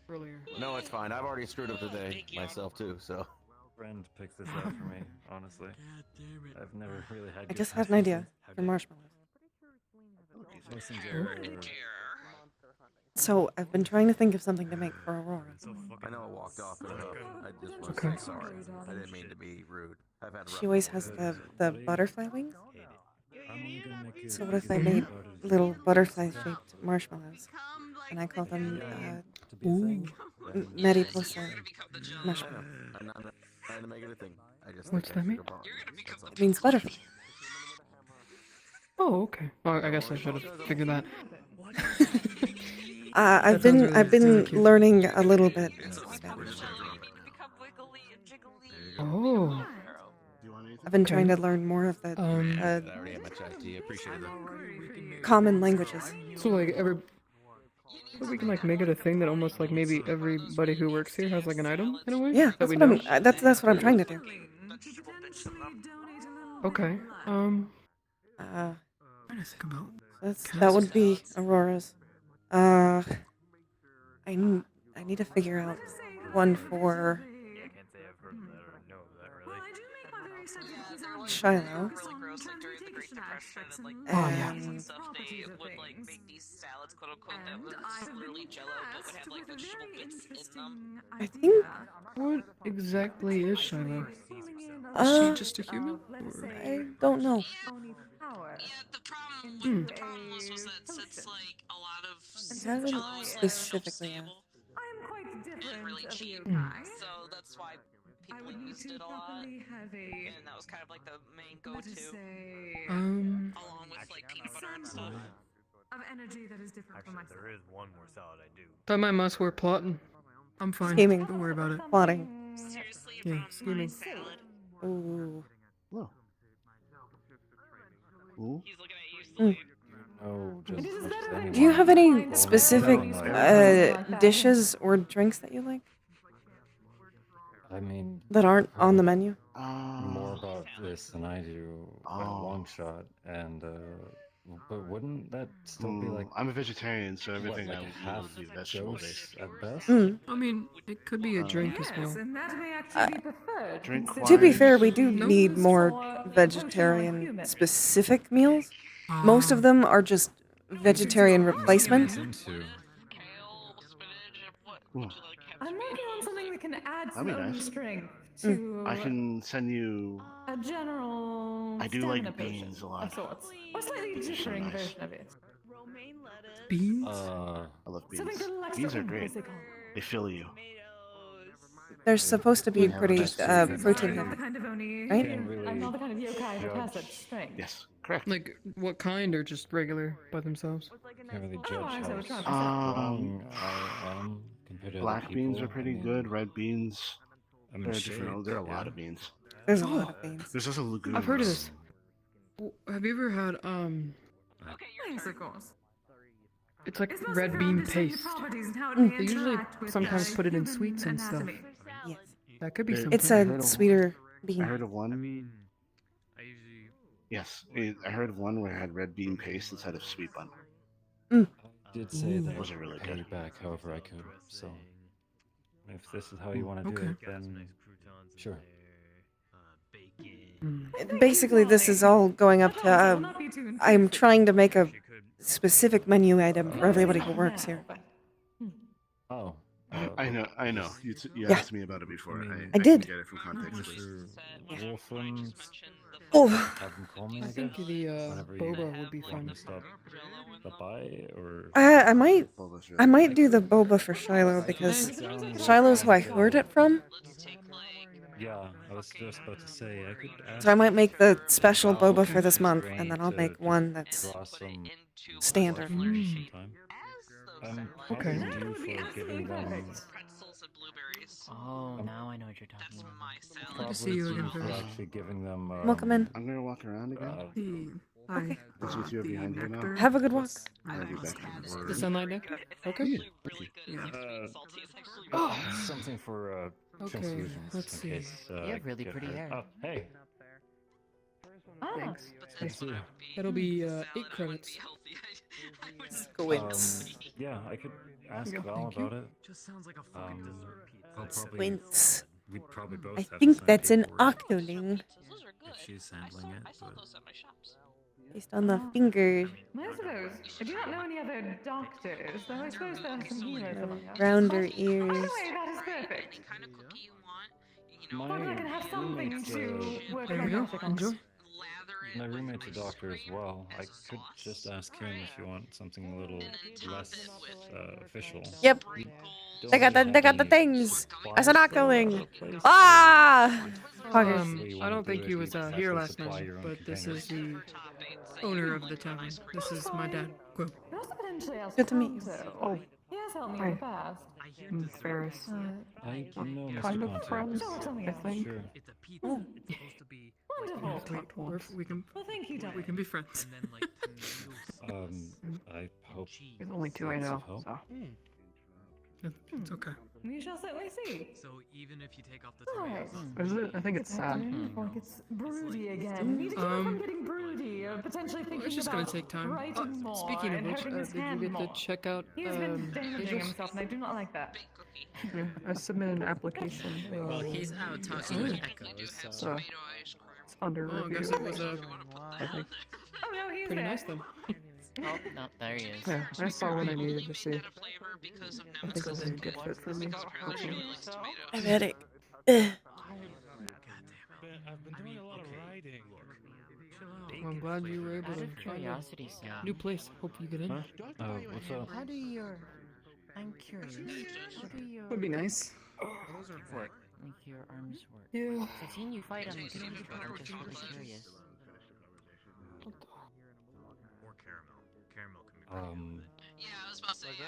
earlier. No, it's fine. I've already screwed up today myself too. So. Friend picked this out for me, honestly. I've never really had I good just had an pastas. idea for marshmallows. Messenger. So I've been trying to think of something to make for Aurora. I know I walked off and up. I just want Okay. to say sorry. I didn't mean to be rude. I've had a rough She always day. has the butterfly wings. I'm only gonna make you So what if I easy made about it if little you butterfly sit down. shaped marshmallows? And I call them To be a thing, then Mariposa marshmallow. I'm not trying to make it a thing. I just What's think I that mean? screwed up wrong. That's all. It means butterfly. Oh, okay. Well, I guess I should have figured that. I've That sounds been really cute. learning a little bit of Spanish. Oh. I've been Okay. trying to learn more of the I already had my chai tea. I appreciate it. common languages. So like so we can like make it a thing that almost like maybe everybody who works here has like an item in a way. Yeah, that that's we what know. that's what I'm trying to do. Okay. Uh, Trying to think about. that would be Aurora's. I need to figure out one for Yeah, I can't say I've heard that or know that really. Shiloh. Really gross, like during the Great Depression and like Oh, yeah. and stuff, they would like make these salads, quote unquote, that was literally Jello, but would have like vegetable bits in them. I think. What exactly is Shiloh? Is Uh, she just a human? Or... I don't know. Yeah, the problem was that since like a lot of Hasn't Jello is like specifically asked. shelf-stable and really cheap, so that's why people used it a lot, and that was kind of like the main go-to, along with like peanut butter and stuff. Of energy that is different from Actually, myself. there is one more salad I do. Thought my must were plotting. I'm fine. Scheming. Don't worry about it. Plotting. Seriously, Yeah, from my scheming. salad. Ooh. Whoa. Ooh. He's looking at you, Celine. No, just Do you have any anyone. specific dishes or drinks that you like I mean, that aren't on the menu? more about this than I do by a long shot, and but wouldn't that still be like? I'm a vegetarian, so everything like I would half eat would be vegetable dose based. at best. I mean, it could be a drink as well. And that may actually be preferred. Drink To be wise. fair, we do need more vegetarian specific meals. Most of them are just vegetarian replacement. Into. I'm working on something that can add That'd be some nice. strength to I can send you. a general I do stamina like potion beans a lot. of sorts. Or slightly Beans are so differing nice. version of it. Beans? I love beans. Something to relax Beans the are arm, great. as they call They fill you. They're supposed to be Yeah, pretty that's true. protein I'm not the heavy, kind of oni. right? I'm not the kind of yokai that has such strength. Yes, correct. Like what kind, or just regular by themselves? Can't really judge Otherwise, I how would try myself. strong I am compared to other Black beans are people. pretty I mean, good. Red beans. I'm There in are different. shape, There are a lot yeah. of beans. There's a lot of beans. There's also legumes. I've heard of this. Have you ever had Thanks, of course. It's like It's mostly red for bean understanding paste. properties and how it may They usually interact with sometimes the put it in human sweets and stuff. anatomy. Yes. That could be There- something. It's I a heard of- sweeter I bean. heard of one Yes, I heard one where it had red bean paste instead of sweet bun. Mm. I did say that Was I it really would pay good? you back however I could, so if this is how you want to do Okay. it, then sure. Basically, this is all going up to. I'm trying to make a specific menu item for everybody who works here. Oh. I know. You Yeah. asked me about it before. I I did. can get it from context clues. Mr. Wolfram, Oh. have him call me, I I think guess. the Whenever boba you would be want fun. me to stop by, or I might do the boba for Shiloh because Shiloh's who I heard it from. Yeah, I was just about to say I could ask. So I might make the special Val boba for this month, Granny and then I'll to make one that's draw some standard. sometime. I'm Okay. probably due for giving them. Oh, now I know what you're talking about. Probably see you due again, for Ferris. actually giving them. Welcome in. I'm gonna walk around again. Hi. Since you are behind here now. Have a good walk. I'll be back. The sunlight nectar? Okay. Yeah. Oh. Something for Okay, transfusions. let's in see. case, You have really get pretty hurt. hair. Oh, hey. Thanks. Good to see you. That'll be 8 credits. Squints. Yeah, I could ask Yeah, Val thank you. about it. Squints. We'd probably both I have think the same that's an paperwork octoling. if she's handling it, but Based on the finger. I suppose. I do not know any other doctors, though I suppose there are some healers among us. Rounder By the ears. way, that is perfect. Well, then I can have something roommate's, to work There my we go. magic on. Enjoy. my roommate's a doctor as well. I could just ask him if you want something a little less official. Yep. We don't They got really the have any things. That's an supplies for octoling. the place, Ah! so Fuckers. what you I wanna don't do think is he was you here actually last supply night, your own but this is containers. the owner of the tavern. This is my dad, Quill. You also potentially ask Good to meet you. Tonto. Oh. He has helped me in the past. Ferris. I know Mr. Kind of Conte. friends, Sure, tell me I else. think. Sure. Oh. Wonderful. We can Well, thank you, we can be friends. I hope. There's only 2 I that's know, of help. so. It's okay. We shall certainly see. So even if you take off the Alright. Is it? I think it's sad. Like it's broody again. Need to keep it from getting broody. Potentially thinking It's just about gonna take time. writing more Speaking of and which, hurting his did you hand get more. to check out He's been damaging Aegis? himself, and I do not like that. Yeah, I submitted an application. Well, he's out talking with echoes, so. It's under Oh, I review. guess it was I think. Oh no, he's Pretty there. nice then. Oh, no, there he is. Yeah, I saw what I needed to see. I think it'll be a good fit for me. Hopefully. Diabetic. I've been doing a lot of writing. Well, I'm glad you were able Out to of find curiosity, a sir. new place. Hope you get in. Huh? What's up? How do your... I'm curious. How do your... Would be nice. work? Like your arms work? Yeah. I've seen you fight on the cathedral. I'm just really curious. Or caramel. Caramel can be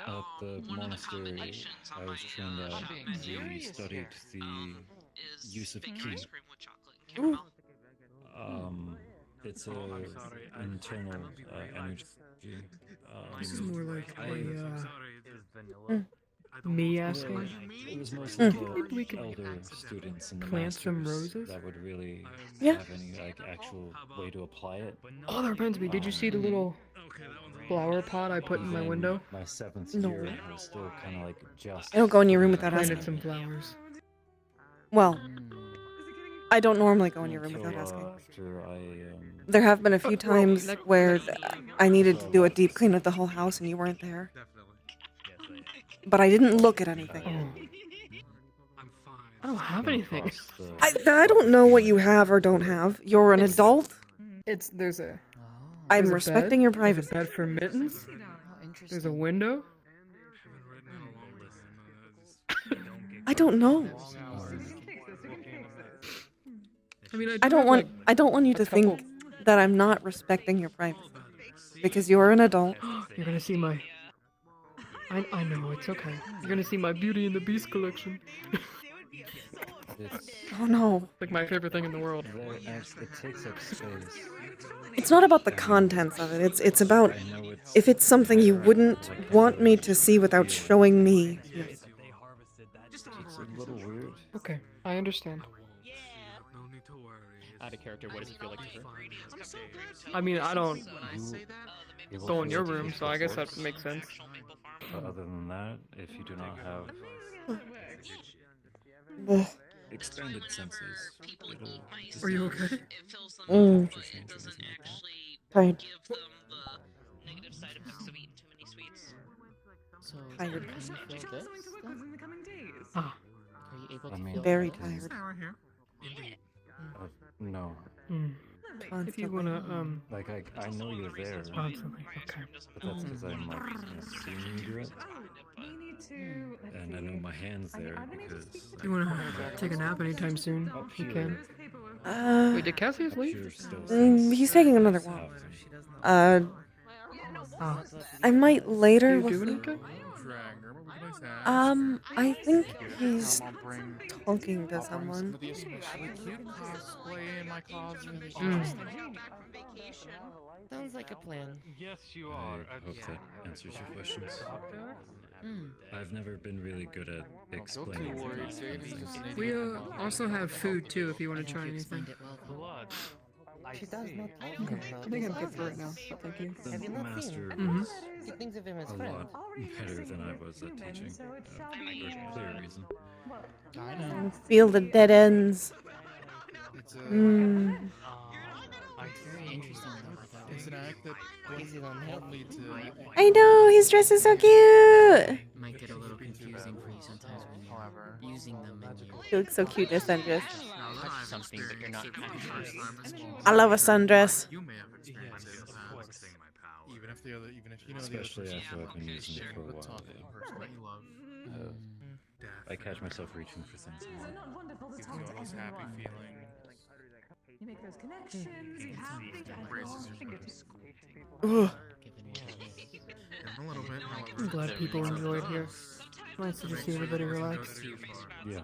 At the monastery, I was trained at, we studied the use of ki. It's a internal energy. This is more like I- me asking. It was mostly Think we could elder students and the plant some masters roses? that would really Yeah. have any like actual way to apply it. Oh, that reminds me. Did you see the little flower pot I put in my Even window? My 7th No. year, I was still kind of like just. I don't go in your room without Planted asking. some flowers. Well, I don't normally go in your room without Until, asking. after I There have been a few times where I needed to do a deep clean of the whole house and you weren't there. But I didn't look at anything. I don't have anything. I don't know what you have or don't have. You're an adult. There's a. I'm there's a respecting bed, your there's privacy. a bed for mittens. There's a window. I don't know. I mean, I don't want you to think that I'm not respecting your privacy because you're an adult. You're gonna see my. I know it's okay. You're gonna see my Beauty and the Beast collection. Oh no. Like my favorite thing in the world. It takes up space. It's not about the contents of it. It's about if it's something you wouldn't want me to see without showing me. It's a little weird. Okay, I understand. out of character, what does it feel like to her? I mean, I don't go in your room, so I guess that makes sense. But other than that, if you do not have expanded senses, it'll just Are you okay? Mm. Tired. So, Tired. can you feel this? In the coming days. Are you able to feel Very this? tired. no. If you wanna, Like, I know you're there. Constantly, okay. But that's because I'm, like, seeing you do it. We need to. And I know my hand's there because... If you wanna take a nap anytime soon, you can. Uh, Wait, did Cassius leave? He's taking another walk. I might later. Do you do anything? I think he's talking to someone. Cosplay in my closet. Sounds like a plan. Yes, you are. I hope that answers your questions. I've never been really good at explaining things. We also have food too if you want to try anything. She does not talk Okay. about I think I'm his good for right office. now, but thank you. Have you The not master seen? was She thinks of him as a friend. lot better than I was at teaching. For clear reason. I feel the dead ends. It's Very interesting though. it's an act that won't lead to. I know, his dress is so cute. Might get a little confusing for you sometimes when you're using them and you He looks so cute in a sundress. touch something but you're not actually. I love a sundress. You may have experienced it in the past. Even if you know Especially the other after I've been using it for a while. talk to the person that you love. I catch myself reaching for things a lot. Gives you all those happy feeling. You make those connections. You have things at your own fingertips. Ugh. A little bit, however. I'm glad people enjoy it here. Nice to just see everybody relax. Yeah.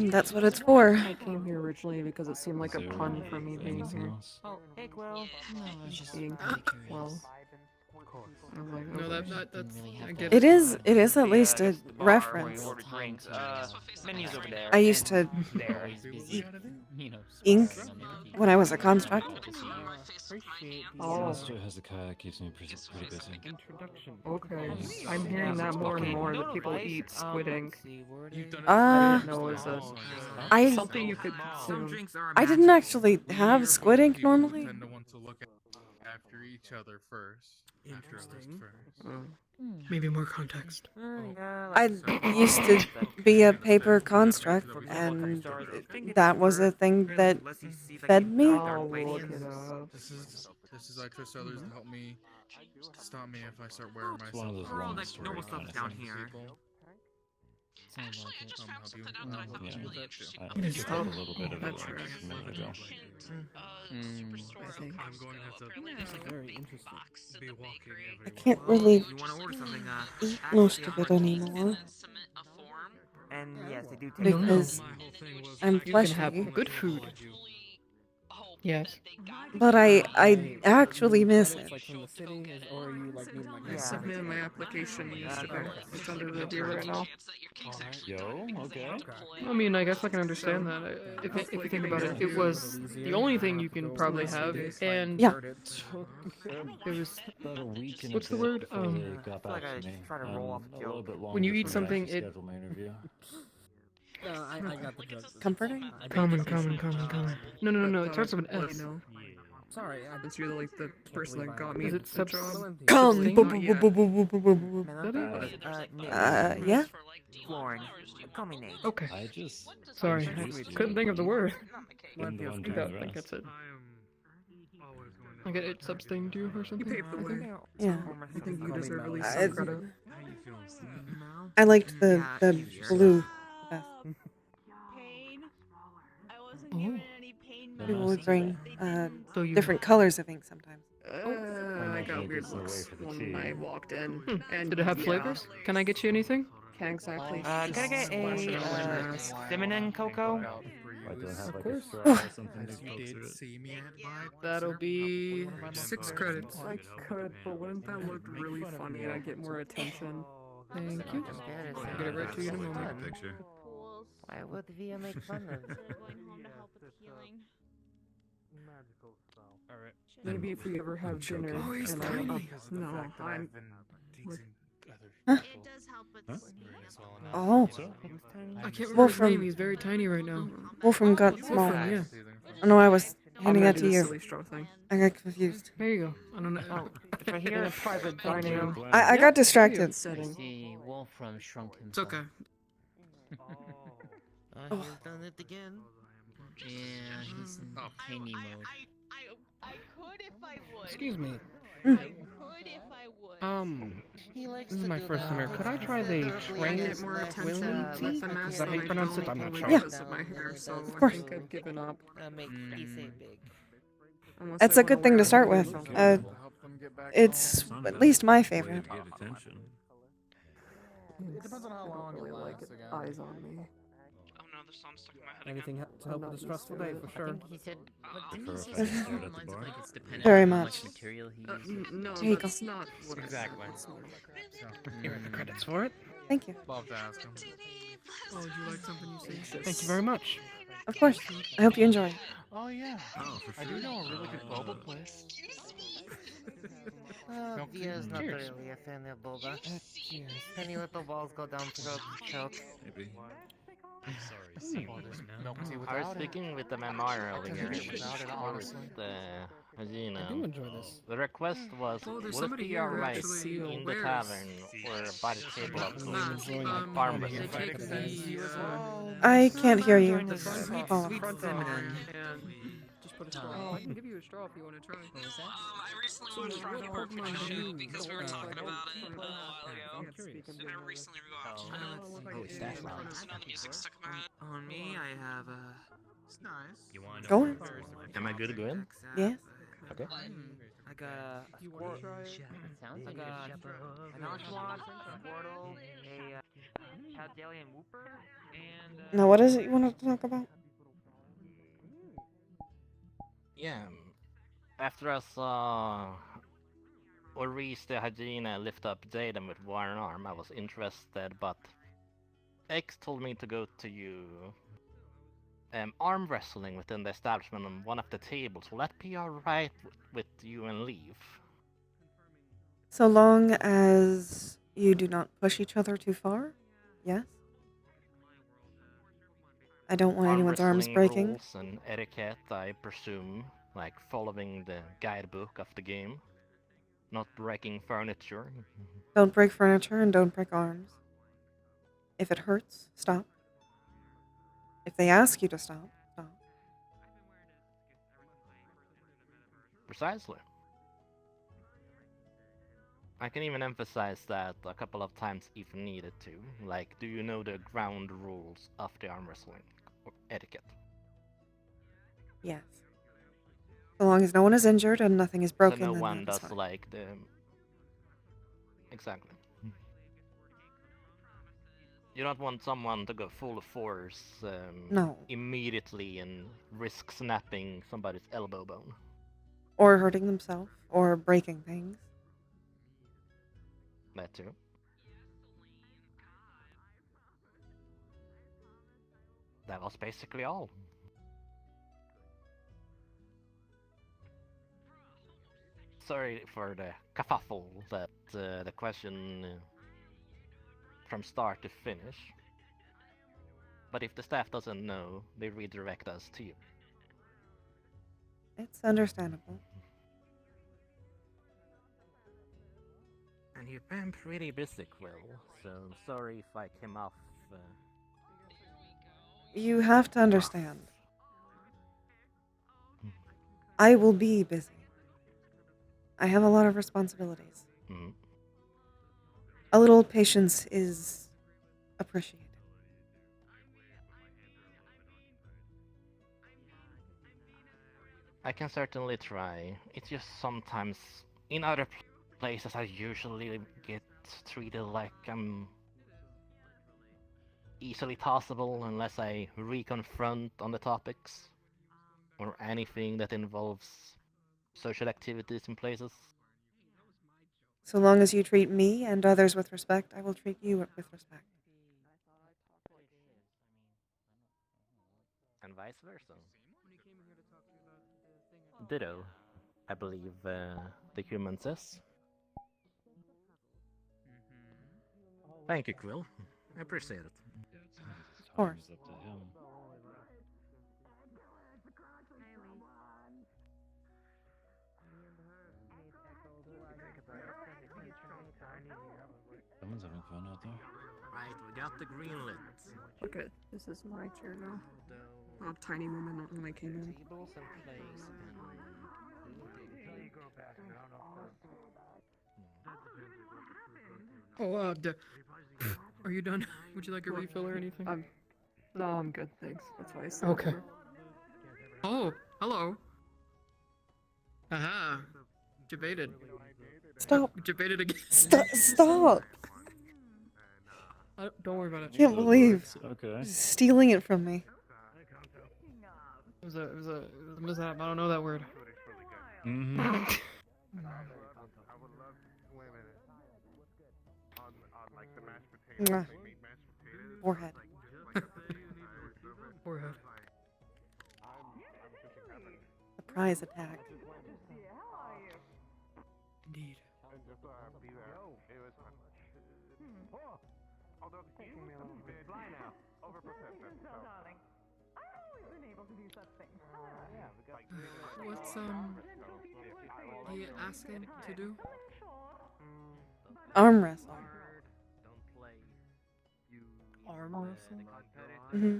That's what it's for. I came here originally because it seemed like a pun for me being here. Oh, hey, Quill. No, I was just Being well. I was like, No, that's I get It is at least a reference. Menus over there. I used to ink when I was a construct. Master Hezekiah keeps me pretty busy. Okay. I'm hearing that more and more that people eat squid ink. Uh, I didn't know it was I something you could consume. I didn't actually have squid ink normally. Tend to want to look after each other first. Interesting. Maybe more context. I used to be a paper construct, and that was a thing that fed me. Oh, look it up. This is I trust others to help me stop me if I start wearing myself. It's one of those long story kind of down things. here. Sounds like it. Help you with that too. I just had a little bit of it like a minute ago. I think. I'm going to have to Very interesting. be walking I everywhere. can't really You want to order something? eat most of it anymore And yes, they do take because I'm You can fleshy. have good food. Yes. But I actually miss it. Like from the city, or you like need like I submitted my application yesterday. It's under review right now. Yo, okay. I mean, I guess I can understand that. If you think about it, it was the only thing you can probably have, and Yeah. it was. About a week and What's a the bit word? before they got I feel like back I to me. try to roll off a A little joke. bit When you longer eat for me to something, actually it- schedule my interview. I got the joke. Comforting? Common. No. It starts with an S. Sorry, It's really like the person that got me Is the it job. Come. Not yet. Yeah. Flooring. Call me Nate. Okay. I just Sorry, introduced I you. couldn't think of the word. I'm the one I doing got- the I think rest. that's it. I get it substained you or something. You paved the way. Yeah. I think you deserve at least I- some credit. I liked the blue best. People would bring So you- different colors of ink sometimes. I got Making weird this away looks for the when tea. I walked in. And did it have flavors? Can I get you anything? Can't exactly. Can I get splash it a on my mask. cinnamon cocoa? I don't have like course. a straw or something to You poke did through it. see me at vibe. That'll be 6 credits. I could, but wouldn't that look really funny and I'd get more attention? Thank you. I'll get it right to you in a moment. Picture. Why would Via make fun of? healing. Magical spell. Alright. Maybe if we ever have dinner. Oh, he's and tiny. Because of the fact that I've been what? It does help with sleeping as well. Oh. I can't remember his Wolfram. name. He's very tiny right now. Wolfram got small. Wolfram, yeah. Oh no, I was handing I'm that gonna to do the you. silly straw thing. I got confused. There you go. I don't know. Oh, if I In hear a private dining room. I got distracted. I see Wolfram shrunk himself. It's okay. He's done it again. Yeah, he's in tiny mode. I could if I would. Excuse me. I could if I would. This is my first time here. Could I try the I Tranquility get more tea? attention with the Because I mask hate than I pronounce it. don't I'm not with sure. Yeah. because of my hair, so Of I course. think I've given up. Make Issei big. Unless That's I a good wanna thing wear to it start really with. comfortable. It's at least my favorite. To get attention. It depends on how long really it like lasts again. eyes on me. Oh no, the song's stuck in my head Anything again. to help with a stressful day, for I sure. think he said. But didn't didn't he he say say something something along the lines of like it's dependent Very on how much. much material he No, Here you go. that's not what Exactly. I said. Here are the credits for it. Thank you. Love to ask him. Oh, would you like something you say? Thank you very much. Of course. I hope you enjoy. Oh yeah. Oh, for I sure. do know a really good boba place. Via's not Cheers. really a fan of boba. Tiny little balls go down throat to choke. Maybe. Milk tea I was without it. speaking with the memoir earlier. Without it, honestly. The I do Hajina. enjoy this. The request was, Oh, there's would it somebody be here who alright actually in the wears tavern or by the table of farm they wrestling? take the I can't hear you. the It's sweet, falling. sweet feminine and just put a straw. I can give you a straw if you want to try. What was that? I recently So wanted to try what Pokemon Pokemon Blue do you because we were know talking about? about it a while ago. I'm curious. And I recently rewatched it. Oh, it's that loud. I know the music stuck in my head. On me, I have It's nice. You want to Go know on. where Am I good to go in? Yes. Okay. I got a Squirtle. Sounds I like got a an Oshawott, Squirtle, a Caldelian Wooper, and Now, what is it you wanted to talk about? Yeah. After I saw Oris the Hajina lift up Jaden with one arm, I was interested, but X told me to go to you. Arm wrestling within the establishment on one of the tables. Will that be alright with you and Leave? So long as you do not push each other too far? Yes? I don't want anyone's arms wrestling breaking. Rules and etiquette, I presume, like following the guidebook of the game. Not breaking furniture. Don't break furniture and don't break arms. If it hurts, stop. If they ask you to stop, stop. Precisely. I can even emphasize that a couple of times if needed to. Like, do you know the ground rules of the arm wrestling or etiquette? Yes. So long as no one is injured and nothing is broken, so no then one that is does fine. like the... Exactly. You don't want someone to go full force No. immediately and risk snapping somebody's elbow bone. Or hurting themselves, or breaking things. That too. That was basically all. Sorry for the kerfuffle that the question from start to finish. But if the staff doesn't know, they redirect us to you. It's understandable. And you've been pretty busy, Quill, so I'm sorry if I came off... You have to understand. I will be busy. I have a lot of responsibilities. Mhm. A little patience is appreciated. I can certainly try. It's just sometimes in other places I usually get treated like I'm easily tossable unless I reconfront on the topics or anything that involves social activities in places. So long as you treat me and others with respect, I will treat you with respect. And vice versa. ditto, I believe the human says. Thank you, Quill. I appreciate it. Of course. It's up to him. Someone's having fun out there. Right, we got the green lit. Okay, this is my chair now. Oh, tiny woman, not when I came in. Oh, are you done? Would you like a refill or anything? No, I'm good, thanks. That's why I said. Okay. Oh, hello. Aha. Debated. Stop. Debated again. Stop. Don't worry about it. Can't believe Okay. stealing it from me. It was a mishap. I don't know that word. Mm-hmm. I would love to swim in it. On like the mashed potatoes. Mwah. They made mashed potatoes. Forehead. Forehead. Surprise attack. Indeed. And just be there. It was fun. Although the game was a bit fly now. Overprotected. So. I've always been able to do such things. What's he asking to do? Arm wrestle. Arm wrestle? Mm-hmm.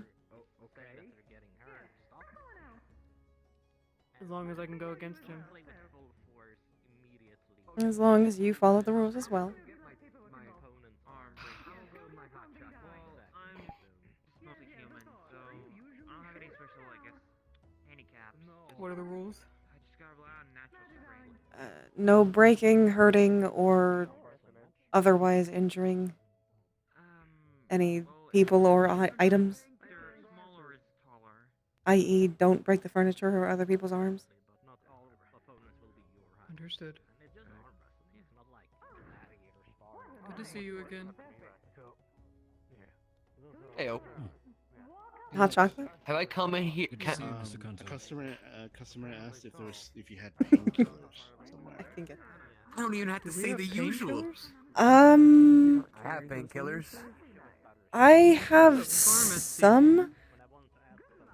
As long as I can go against him. As long as you follow the rules as well. What are the rules? No breaking, hurting, or otherwise injuring any people or items. I.e., don't break the furniture or other people's arms. Understood. Good to see you again. Heyo. Hot chocolate? Have I come in here? A customer asked if you had painkillers somewhere. I can get. I don't even have to say the usual. I have painkillers. I have some.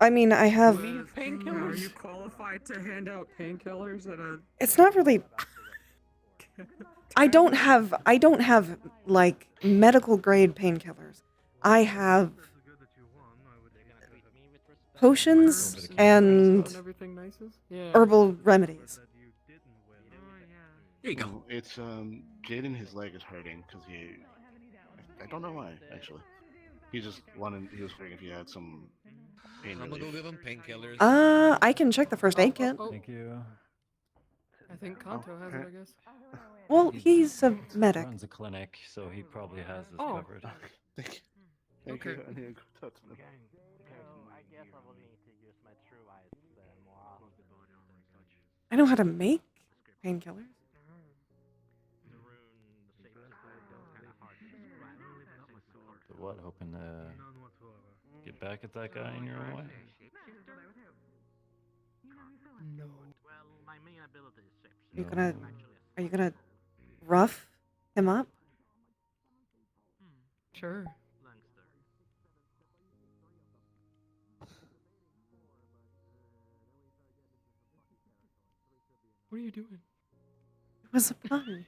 I mean, I have. Are you qualified to hand out painkillers at a? It's not really. I don't have like medical grade painkillers. I have potions and Everything nice is? Yeah. herbal remedies. Here you go. It's Jaden. His leg is hurting because I don't know why actually. He was wondering if he had some pain I'm gonna relief. go give him painkillers. I can check the first aid kit. Thank you. I think Kanto has it, I guess. Well, he's a medic. Runs a clinic, so he probably has this Oh. covered. Thank you. Okay. I need to go talk to them. I guess I will need to use my true eyes more. I know how to make painkillers. So what? Hoping to get back at that guy in your own way? No. Are you gonna rough him up? Sure. What are you doing? It was a pun.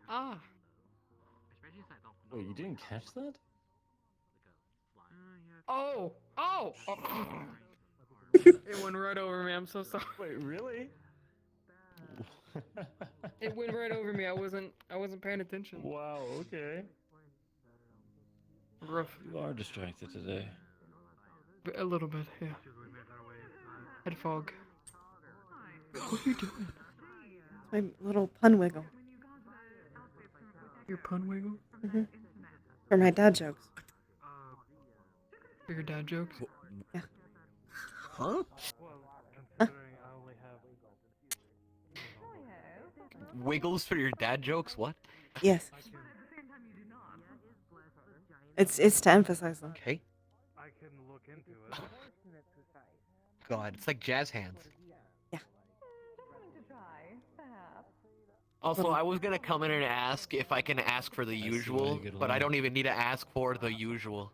Ah. Wait, you didn't catch that? Oh. Oh. It went right over me. I'm so sorry. Wait, really? It went right over me. I wasn't paying attention. Wow, okay. Rough. You are distracted today. A little bit, yeah. Head fog. What are you doing? My little pun wiggle. Your pun wiggle? Mm-hmm. For my dad jokes. For your dad jokes? Yeah. Huh? Wiggles for your dad jokes? What? Yes. It's to emphasize them. Okay. I can look into it. God, it's like jazz hands. Hold Also, on. I was gonna come in and ask if I can ask for the usual, but I don't even need to ask for the usual.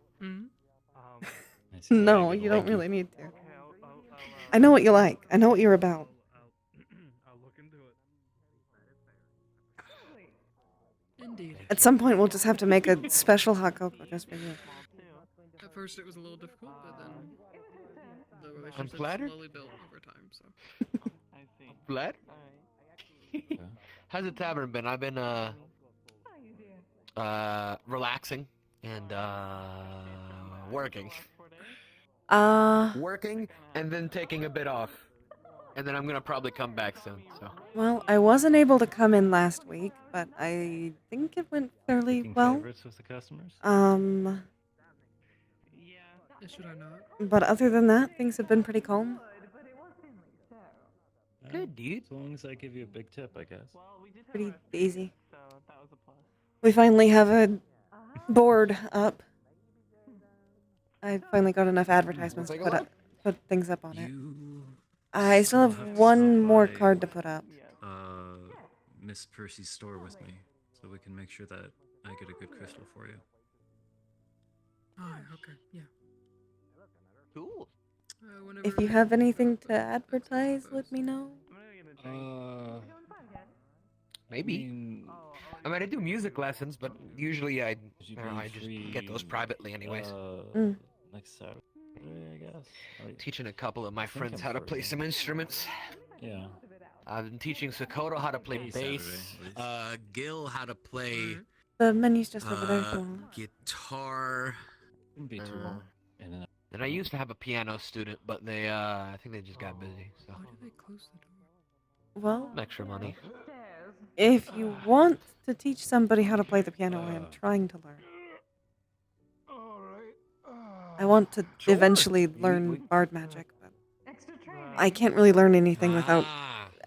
No, you don't really need to. I know what you like. I know what you're about. Indeed. At some point, we'll just have to make a special hot cocoa just for you. At first, it was a little difficult, but then the I'm relationship flattered. slowly built over time. So. Flat? How's the tavern been? I've been relaxing and working. Working and then taking a bit off. And then I'm gonna probably come back soon, so. Well, I wasn't able to come in last week, but I think it went fairly Picking well. favorites with the customers? Should I not? But other than that, things have been pretty calm. Good, dude. As long as I give you a big tip, I guess. Pretty easy. We finally have a board up. I finally got enough advertisements to put things up on it. I still have one more card to put up. Miss Percy's store with me, so we can make sure that I get a good crystal for you. Oh, okay, yeah. Cool. If you have anything to advertise, let me know. Maybe. I mean, I do music lessons, but usually I just get those privately anyways. Next Saturday, I guess. Teaching a couple of my friends how to play some instruments. Yeah. I've been teaching Sakoto how to play bass. Gil how to play. The menu's just over there if you want. Guitar. Wouldn't be too long. And I used to have a piano student, but they, I think they just got busy. So. Why did they close the door? Well, Extra money. if you want to teach somebody how to play the piano, I am trying to learn. I want to eventually learn bard magic, but I can't really learn anything without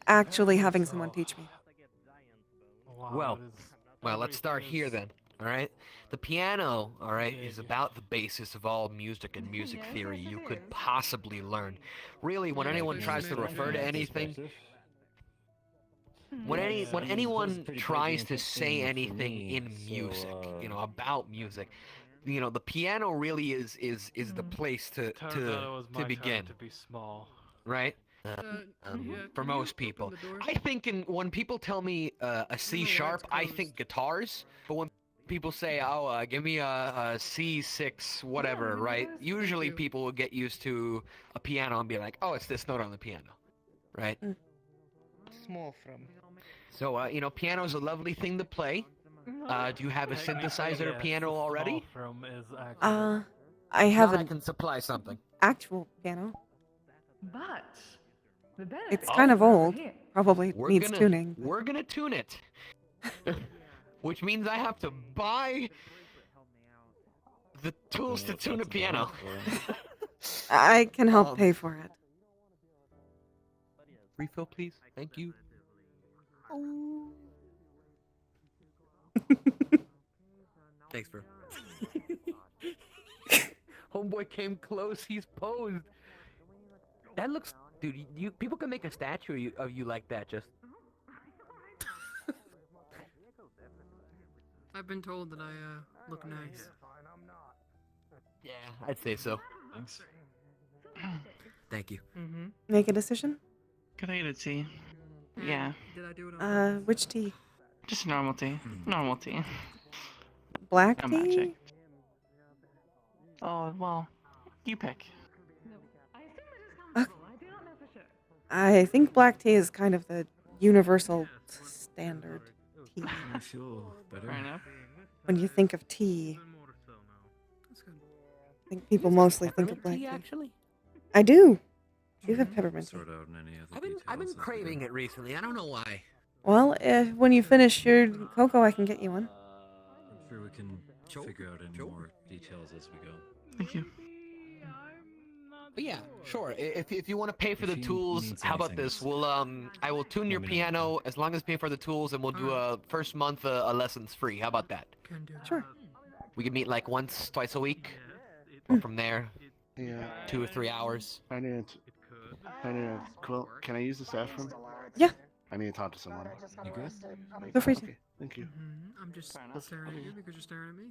actually having someone teach me. Well, let's start here then. All right. The piano, all right, is about the basis of all music and music theory you could possibly learn. Really, when anyone tries to refer to anything, when anyone tries to say anything in music, about music, the piano really is the place to begin. To be small. Right? For most people. I think when people tell me a C sharp, I think guitars. But when people say, give me a C6 whatever, right? Usually people will get used to a piano and be like, oh, it's this note on the piano. Right? Small from. So, piano's a lovely thing to play. Do you have a synthesizer or piano already? I have I can supply something. Actual piano. But the It's kind of old. Probably needs tuning. We're gonna tune it. Which means I have to buy the tools to tune a piano. I can help pay for it. Refill, please. Thank you. Thanks, bro. Homeboy came close. He's posed. That looks, dude. People can make a statue of you like that. Just. I've been told that I look nice. Yeah, I'd say so. Thanks. Thank you. Make a decision? Can I get a tea? Yeah. Did I do it? Which tea? Just normal tea. Normal tea. Black No tea? magic. Oh, well, you pick. I think black tea is kind of the universal standard tea. I feel better. Fair enough. When you think of tea, I think people mostly think of black tea. Actually? I do. You have peppermint tea. Sort out any other I've been craving it recently. I don't know why. Well, when you finish your cocoa, I can get you one. I'm sure we can figure out any more details as we go. Thank you. But yeah, sure. If you want to pay for the you tools, need how about anything, this? We'll I will tune your let me know. piano as long as you pay for the tools, and we'll do a first month a lessons free. How about that? Can do. Sure. We could meet like once, twice a week, or from there, Yeah. 2 or 3 hours. I need to Quill, can I use the staff room? Yeah. I need to talk to someone. You good? Feel free to. Okay, thank you. I'm just staring at you because you're staring at me.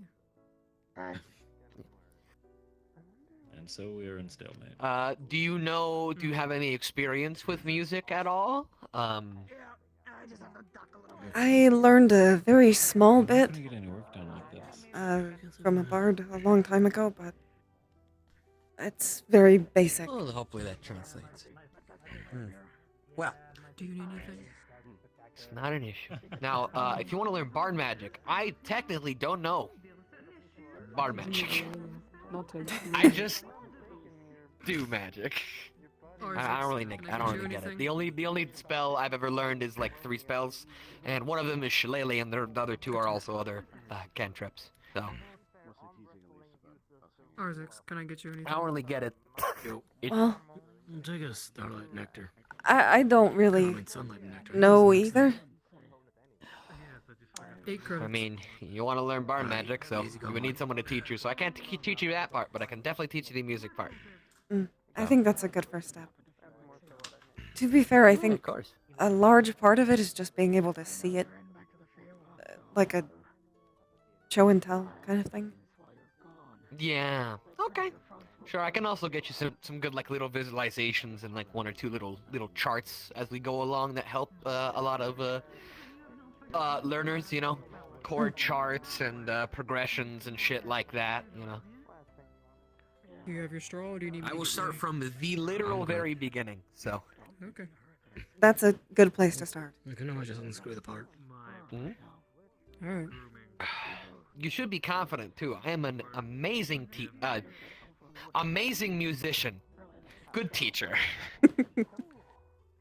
And so we are in stalemate. Do you have any experience with music at all? I learned a very small I'm bit not gonna get any work done like this. from a bard a long time ago, but it's very basic. Well, hopefully that translates. Well, do you need anything? It's not an issue. Now, if you want to learn bard magic, I technically don't know bard magic. I just do magic. I don't really get it. The only spell I've ever learned is like 3 spells, and one of them is Shillelagh, and the other 2 are also other cantrips. So. Arzix, can I get you anything? I don't really get it. Well, Take a Starlight Nectar. I don't really Sunlight Nectar. know either. 8 credits. I mean, you want to learn bard magic, so you would need someone to teach you. So I can't teach you that part, but I can definitely teach you the music part. I think that's a good first step. To be fair, I think a large part of it is just being able to see it, like a show and tell kind of thing. Yeah. Okay. Sure. I can also get you some good like little visualizations and like 1 or 2 little charts as we go along that help a lot of learners. You know, chord charts and progressions and shit like that. You know. Do you have your straw, or do you need me I will to start get from the literal very beginning. So. Okay. That's a good place to start. I can always just unscrew the part. Alright. You should be confident too. I am an amazing amazing musician, good teacher.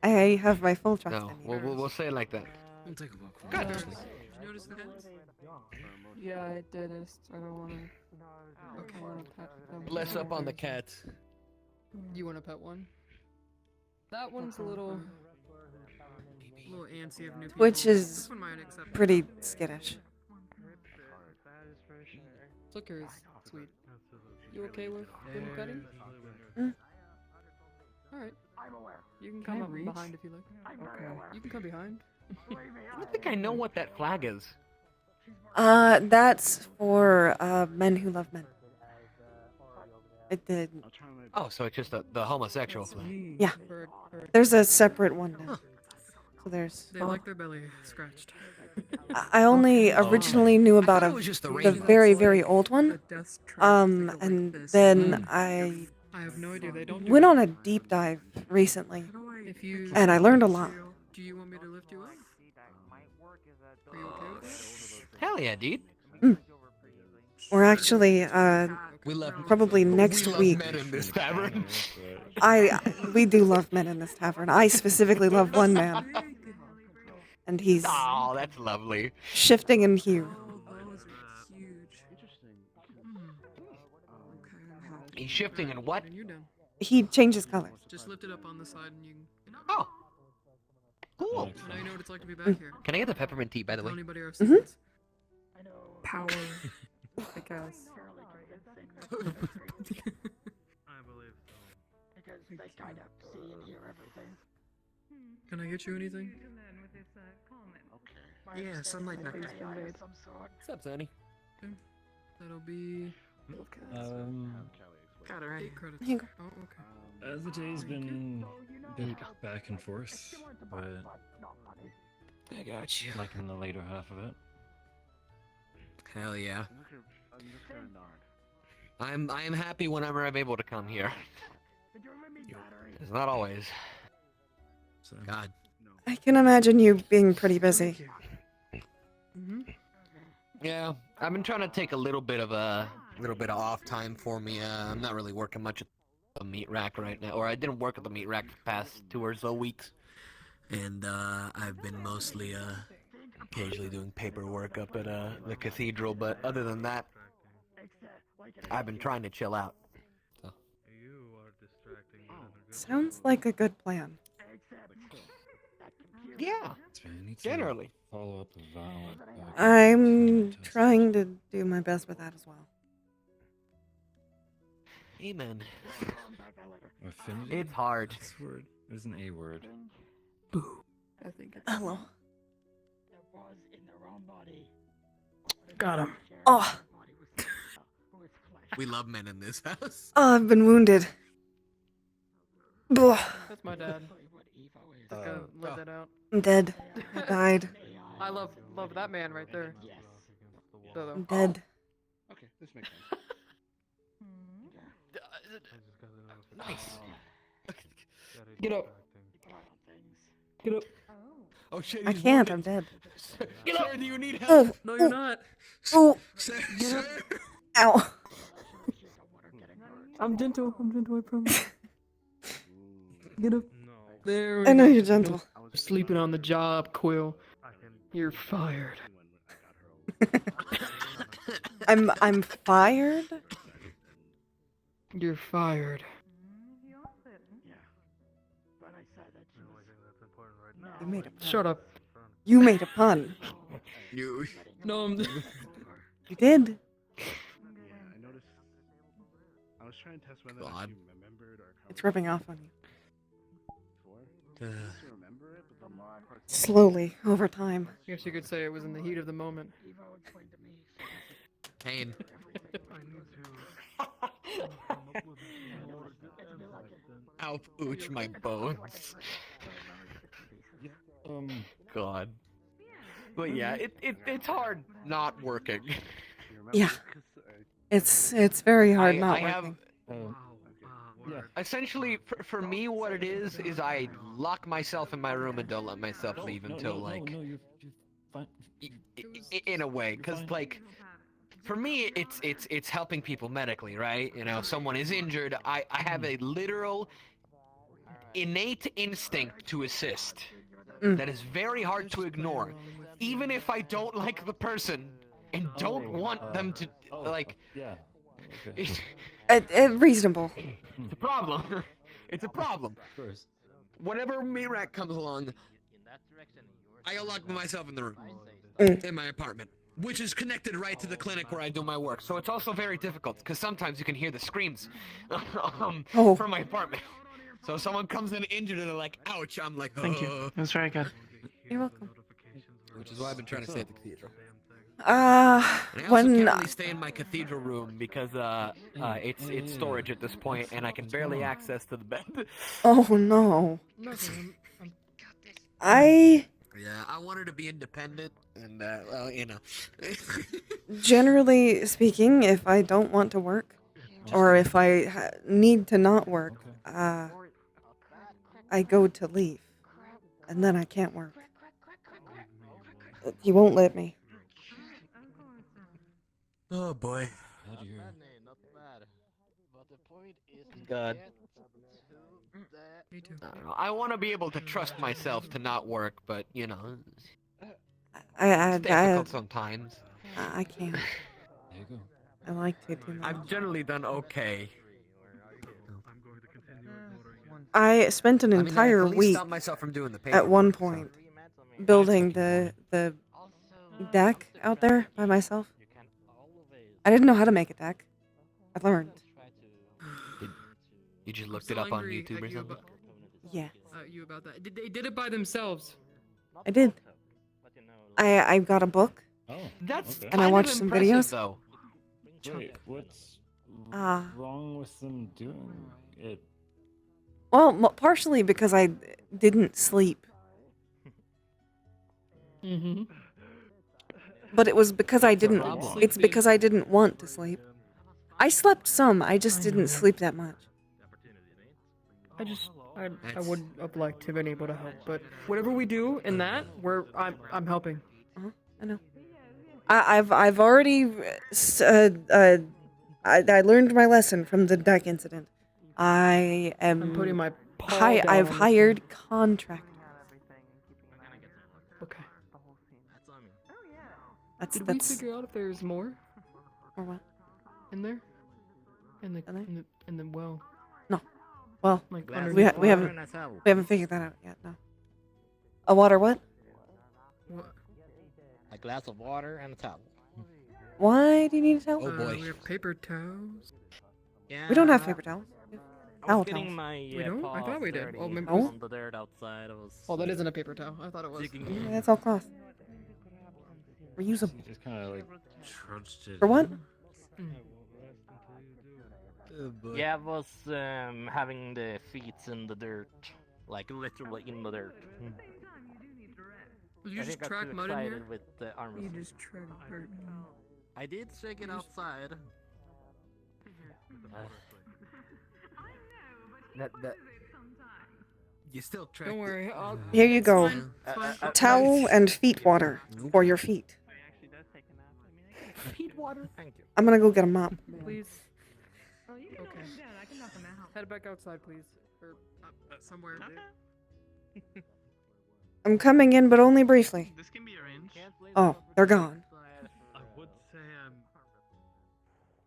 I have my full trust No, in you. we'll say it like that. I'll take a walk. Good. Did you notice the heads? Yeah, I did. I don't want to. Okay. Pet them. Less up on the cats. You want to pet one? That one's a little. Antsy of new people. Which is This one might accept pretty skittish. Flicker is sweet. You okay with them petting? Alright. You can come up behind if you like. Okay. You can come behind. I don't think I know what that flag is. That's for men who love men. It did. Oh, so it's just the homosexual flag. Yeah. There's a separate one now. So there's. They like their belly scratched. I only originally knew about it was just the the rainbow. very, very old one. And then I have no idea. They don't. went on a deep dive recently, If you. and I learned a lot. Do you want me to lift you up? Are you okay with that? Hell yeah, dude. We're actually probably next week. Men in this tavern. We do love men in this tavern. I specifically love one man, and he's Oh, that's lovely. shifting in hue. He's shifting in what? He changes colors. Just lift it up on the side and you can. Oh. Cool. Now you know what it's like to be back here. Can I get the peppermint tea, by the way? Tell anybody our Mm-hmm. secrets. Power. I guess. I believe so. Because they kind of see and hear everything. Can I get you anything? Yeah, Sunlight Nectar. What's up, Sonny? Okay. That'll be. Got it right. 8 credits. Here you go. Oh, okay. The day's been a bit back and forth, but I got you. like in the later half of it. Hell yeah. I am happy whenever I'm able to come here. It's not always. God. I can imagine you being pretty busy. Yeah, I've been trying to take a little bit of off time for me. I'm not really working much at the meat rack right now, or I didn't work at the meat rack for the past 2 or so weeks. And I've been mostly occasionally doing paperwork up at the cathedral, but other than that, I've been trying to chill out. So. Sounds like a good plan. Yeah, generally. Follow up with Val. I'm trying to do my best with that as well. Amen. Affinity? It's hard. This word is an A word. Boo. I think it's. Hello. Got him. Oh, We love men in this house. oh, I've been wounded. Ugh. That's my dad. Just gotta let that out. I'm dead. I died. I love that man right there. I'm dead. Okay, this makes sense. Nice. Get up. Get up. Oh shit! I he's can't. wounded. I'm dead. Sir, do you need help? No, you're not. Oh, Sir, ow. I'm gentle. I promise. Get up. There we I know go. you're gentle. Sleeping on the job, Quill. You're fired. I'm fired. You're fired. You made a pun. Shut up. You made a pun. You. No, I'm. You did. Yeah, I noticed. I was trying to test whether or not you remembered or It's rubbing off on you. before. I used to remember it, but then parts. Slowly, over time. I guess you could say it was in the heat of the moment. Pain. Ow, ooch, my bones. God. But yeah, it's hard not working. Yeah. It's very hard not I have. working. Essentially, for me, what it is I lock myself in my room and don't let myself leave until like. No, you're fine. In a way, because like. For me, it's helping people medically, right? You know, if someone is injured, I have a literal, innate instinct to assist. That is very hard to ignore, even if I don't like the person and don't want them to like. Yeah. Okay. Reasonable. It's a problem. It's a problem. Of course. Whenever Mirak comes along, I lock myself in the room. In my apartment. Which is connected right to the clinic where I do my work. So it's also very difficult, because sometimes you can hear the screams from my apartment. So if someone comes in injured and they're like, ouch, I'm like, Thank you. That's very good. You're welcome. Which is why I've been trying to stay at the cathedral. And I also When can't really stay in my cathedral room because it's storage at this point, and I can barely access to the bed. Oh no. Yeah, I wanted to be independent, and well, you know. Generally speaking, if I don't want to work, or if I need to not work, I go to leave, and then I can't work. He won't let me. Oh boy. God. Me too. I don't know. I want to be able to trust myself to not work, but you know, I it's difficult sometimes. I can't. There you go. I like to do I've generally done okay. I spent an entire I at least week stop myself from doing the at one paperwork, so. point building the deck out there by myself. I didn't know how to make a deck. I learned. You just looked I'm it up so on angry YouTube at or you something? about- Yeah, You about that. They did it by themselves. I did. I got a book. Oh. That's okay. And I watched some videos. Though. Wait, what's Ah. wrong with them doing it? Well, partially because I didn't sleep, Mm-hmm. but it was because I didn't. problem. It's because I didn't want to sleep. I slept some. I just didn't sleep that much. I would have liked to have been able to help, but whatever we do in that, I'm helping. I know. I've already I learned my lesson from the deck incident. I am. I'm putting my paw down I've on this hired contractors. Okay. That's Did we figure out if there's more or what in there? In the well. No. Well, Like Glass underneath we of the haven't water and a towel. we haven't figured that out yet. No. A water what? What? A glass of water and a towel. Why do you need to tell? Oh boy. We have paper towels. We don't have paper towels. We have I towel was getting towels. my We don't? I paws thought we did. dirty Oh, maybe on the dirt outside. I was. Oh, that isn't a paper towel. I thought it was. digging Yeah, in. that's all cloth. Reusable. You just kind of like trudged it. For what? Yeah, I was having the feet in the dirt, like literally in the dirt. Did you I just think I got track too mud in excited here? with the arm You wrestling. just track dirt. I did shake it outside. That. You still track. Don't worry. Here you go. It's fine. Towel and feet water for your feet. Feet water. Thank you. I'm gonna go get a mop. Please. Oh, you can knock Okay. him down. I can knock him out. Head back outside, please. Or somewhere. I'm coming in, but only briefly. This can be arranged. Oh, they're gone. I would say I'm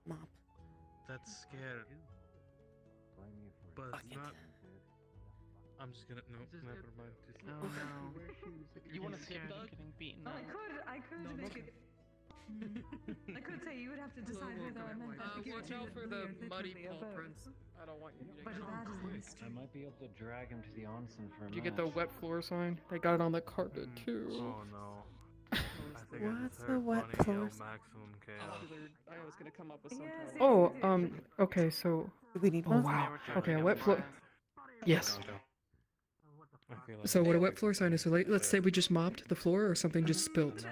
Mop. that's scared. But it's not. I'm just gonna never mind. Just, Oh no. You want to skip getting beaten up? I could make it. I could say you would have to decide whether I meant that to give Watch it out for the differently or muddy differently, paw but- prints. I don't want you to But get that is I might be able to drag him to the onsen for a Did you get the match. wet floor sign? They got it on the carpet too. oh no. I think I What's just the heard wet Bunny yell floor? maximum chaos. I was gonna come up with some. Yes, Oh, yes, okay, so. Do we need Oh one? wow. Okay, a wet floor. Yes. I feel like So what a wet floor sign is, so let's say we just mopped the floor or something just spilled.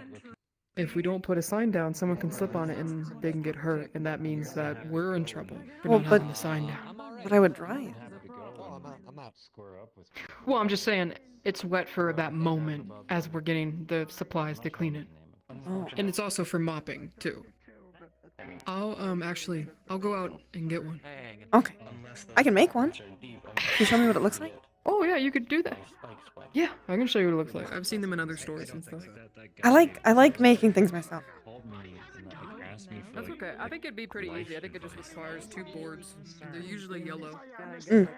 If we don't put a sign down, someone can slip on it and they can get hurt, and that means that we're in trouble for Well, not but- having the sign down. But I would dry it. I'm not square up with. Well, I'm just saying it's wet for that moment as we're getting the supplies to clean it. Oh. And it's also for mopping too. I'll I'll go out and get one. Okay. I can make one. Can you show me what it looks like? Oh yeah, you could do that. Yeah, I can show you what it looks like. I've seen them in other stores and stuff. I like making things myself. That's okay. I think it'd be pretty easy. I think it just requires 2 boards. And they're usually yellow. Mm.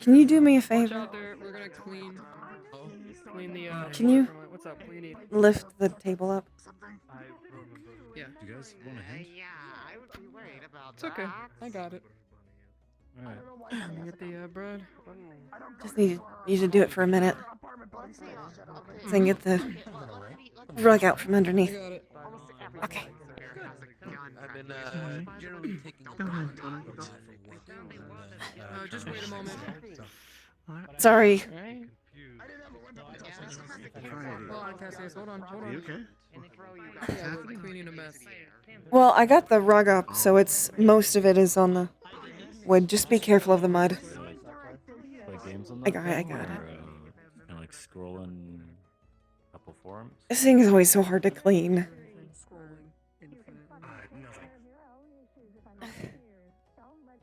Can you do me a Watch favor? out there. We're gonna clean the. Can you What's up? What do you need? lift the table up? Yeah. Do you guys want a hint? I would be worried about It's okay. I got it. Alright. Let me get the bread. Just need you to do it for a minute. So I can get the rug out from I underneath. got it. Okay. I've been generally taking Just wait a moment. Sorry. Hold on, Cassius. Hold on. Are you okay? Yeah, we're cleaning a mess. Well, I got the rug up, so it's most of it is on the wood. Just be careful of the mud. Play games on I that got it. phone, or, kind of like scrolling a couple forums. This thing is always so hard to clean.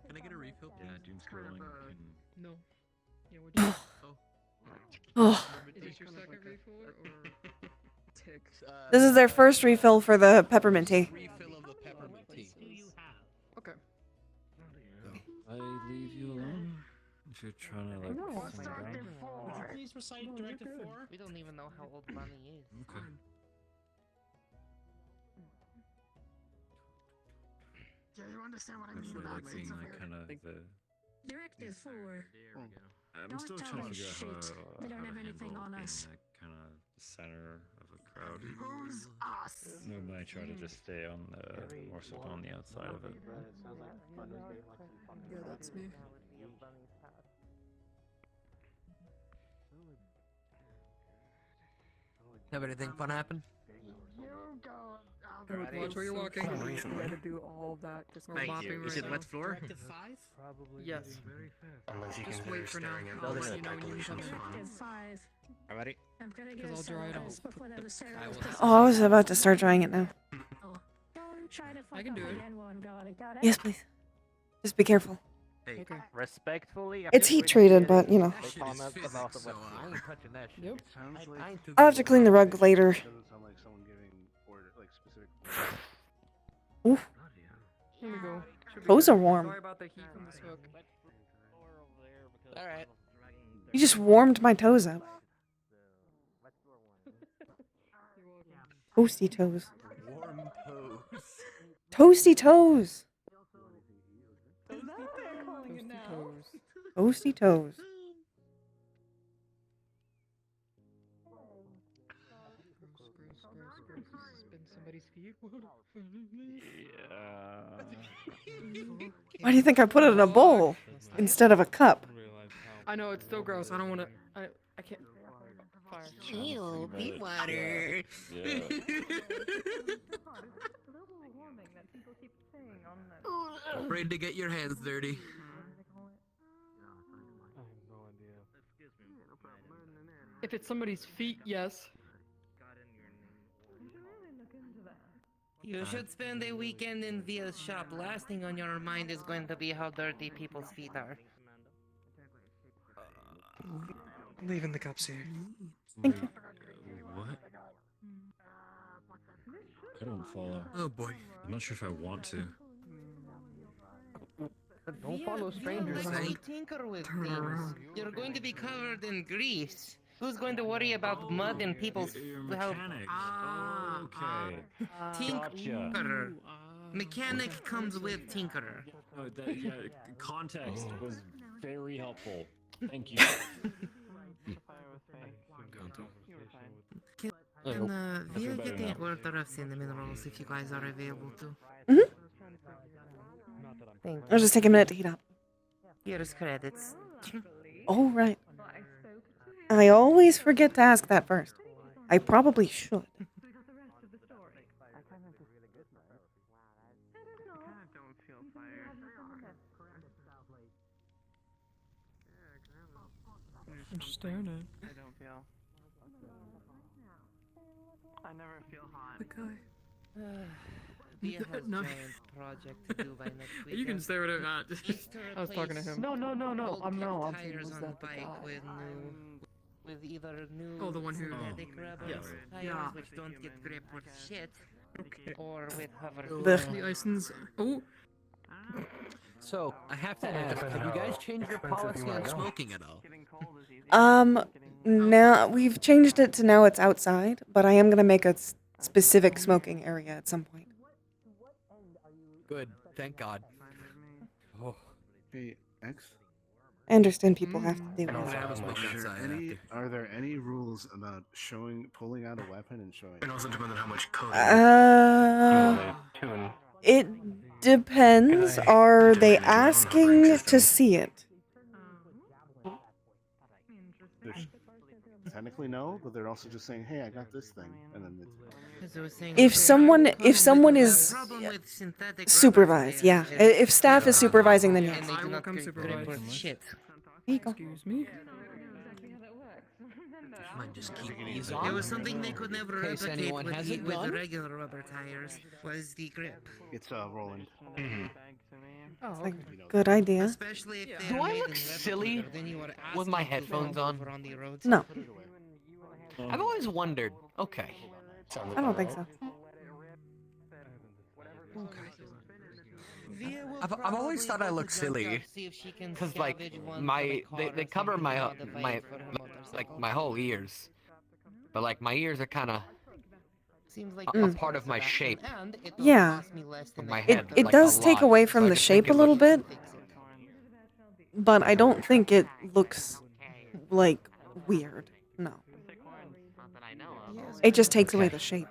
Can I get a refill? Yeah, doom scrolling. No. Yeah, what'd you Oh. Is this your second refill or ticks? This is their first refill for the peppermint tea. Refill of the peppermint tea. Okay. I leave you alone. If you're trying to like sing around. Would you please recite Directive 4? We don't even know how old Bunny is. Okay. Do you understand what I I mean feel about like being like kind of the. Directive 4. I'm Don't still tell trying to us figure out shit. how, They don't how to have anything handle on being us. like kind of the center of a crowd. Who's us? Normally I try to just stay on the more so on the outside of it. Yeah, that's me. Have anything fun happen? Watch where you're walking. We had to do all of that because we're Thank mopping you. right Is it now. wet floor? Directive 5? Yes. Unless you Just consider wait for now. staring at I'll those let you know when you can come in. Directive 5. Alrighty. I'm gonna Because get I'll dry it some all. ice before the Sarah's Oh, I was about to start drying it now. Don't try to fuck I can up do it. again while I'm gone. Got it? Yes, please. Just be careful. Hey, Okay. respectfully. I It's feel heat free to treated, get but you know. the comments about the wet floor. I ain't touching that shit. Yep. I ain't too I'll have to clean the rug later. Doesn't sound like someone giving order, like specific. Oof. Here we go. Should be Toes good. are warm. Sorry about the heat from this hook. Alright. You just warmed my toes up. Toasty toes. Warm toes. Toasty toes. Is that what they're calling it now? Toasty toes. Spin somebody's feet. Why do you think I put it in a bowl instead of a cup? I know it's still gross. I don't want to. I can't. Fire. Ew, be water. Afraid to get your hands dirty. If it's somebody's feet, yes. You should spend a weekend in Via's shop. Last thing on your mind is going to be how dirty people's feet are. Leaving the cups here. Thank you. What? I don't follow. Oh boy. I'm not sure if I want to. Don't follow strangers. Tinker with things. You're going to be covered in grease. Who's going to worry about mud in people's mechanic. Okay. Tinkerer. Mechanic comes with Tinkerer. Oh, yeah, context was very helpful. Thank you. Can Via get the order of cinnamon rolls if you guys are available to? Thank you. It'll just take a minute to heat up. Here's credits. Oh, right. I always forget to ask that first. I probably should. I'm just staring at. I don't feel. I never feel hot. The guy. Via has No. a giant project to do by next week. You can stay with it, Matt. I was talking to him. No. I'm no. Tires Was on that the the bike guy? with either new Oh, the one who- synthetic rubber Yes. tires Yeah. which don't get grip or shit, Okay. or with hover. The Isons. Oh. So, I have to ask, have you guys changed your policy on smoking at all? Now we've changed it to now it's outside, but I am gonna make a specific smoking area at some point. Good, thank God. Oh. Hey, X? I understand people have to do Are it. there any rules about pulling out a weapon and showing? And also depending on how much code. It depends. Are they asking to see it? Technically no, but they're also just saying, "Hey, I got this thing," and then If someone is supervised, yeah. If staff is supervising, then yes. I will come supervise. Shit. Excuse me. Might just keep these It on. was something they could never In case replicate anyone with has the, it with the done. regular rubber tires was the grip. It's Roland. Oh, It's a okay. good idea. Especially if Do I look silly with my headphones on? No, I've always wondered. Okay. I don't think so. I've always thought I look silly. Cause like they cover my like my whole ears, but like my ears are kind of a part of my shape. Yeah, Of my it head, it like, does a take lot, away so from I the just shape think a it little looks- bit, but I don't think it looks like weird. No, it just takes away the shape.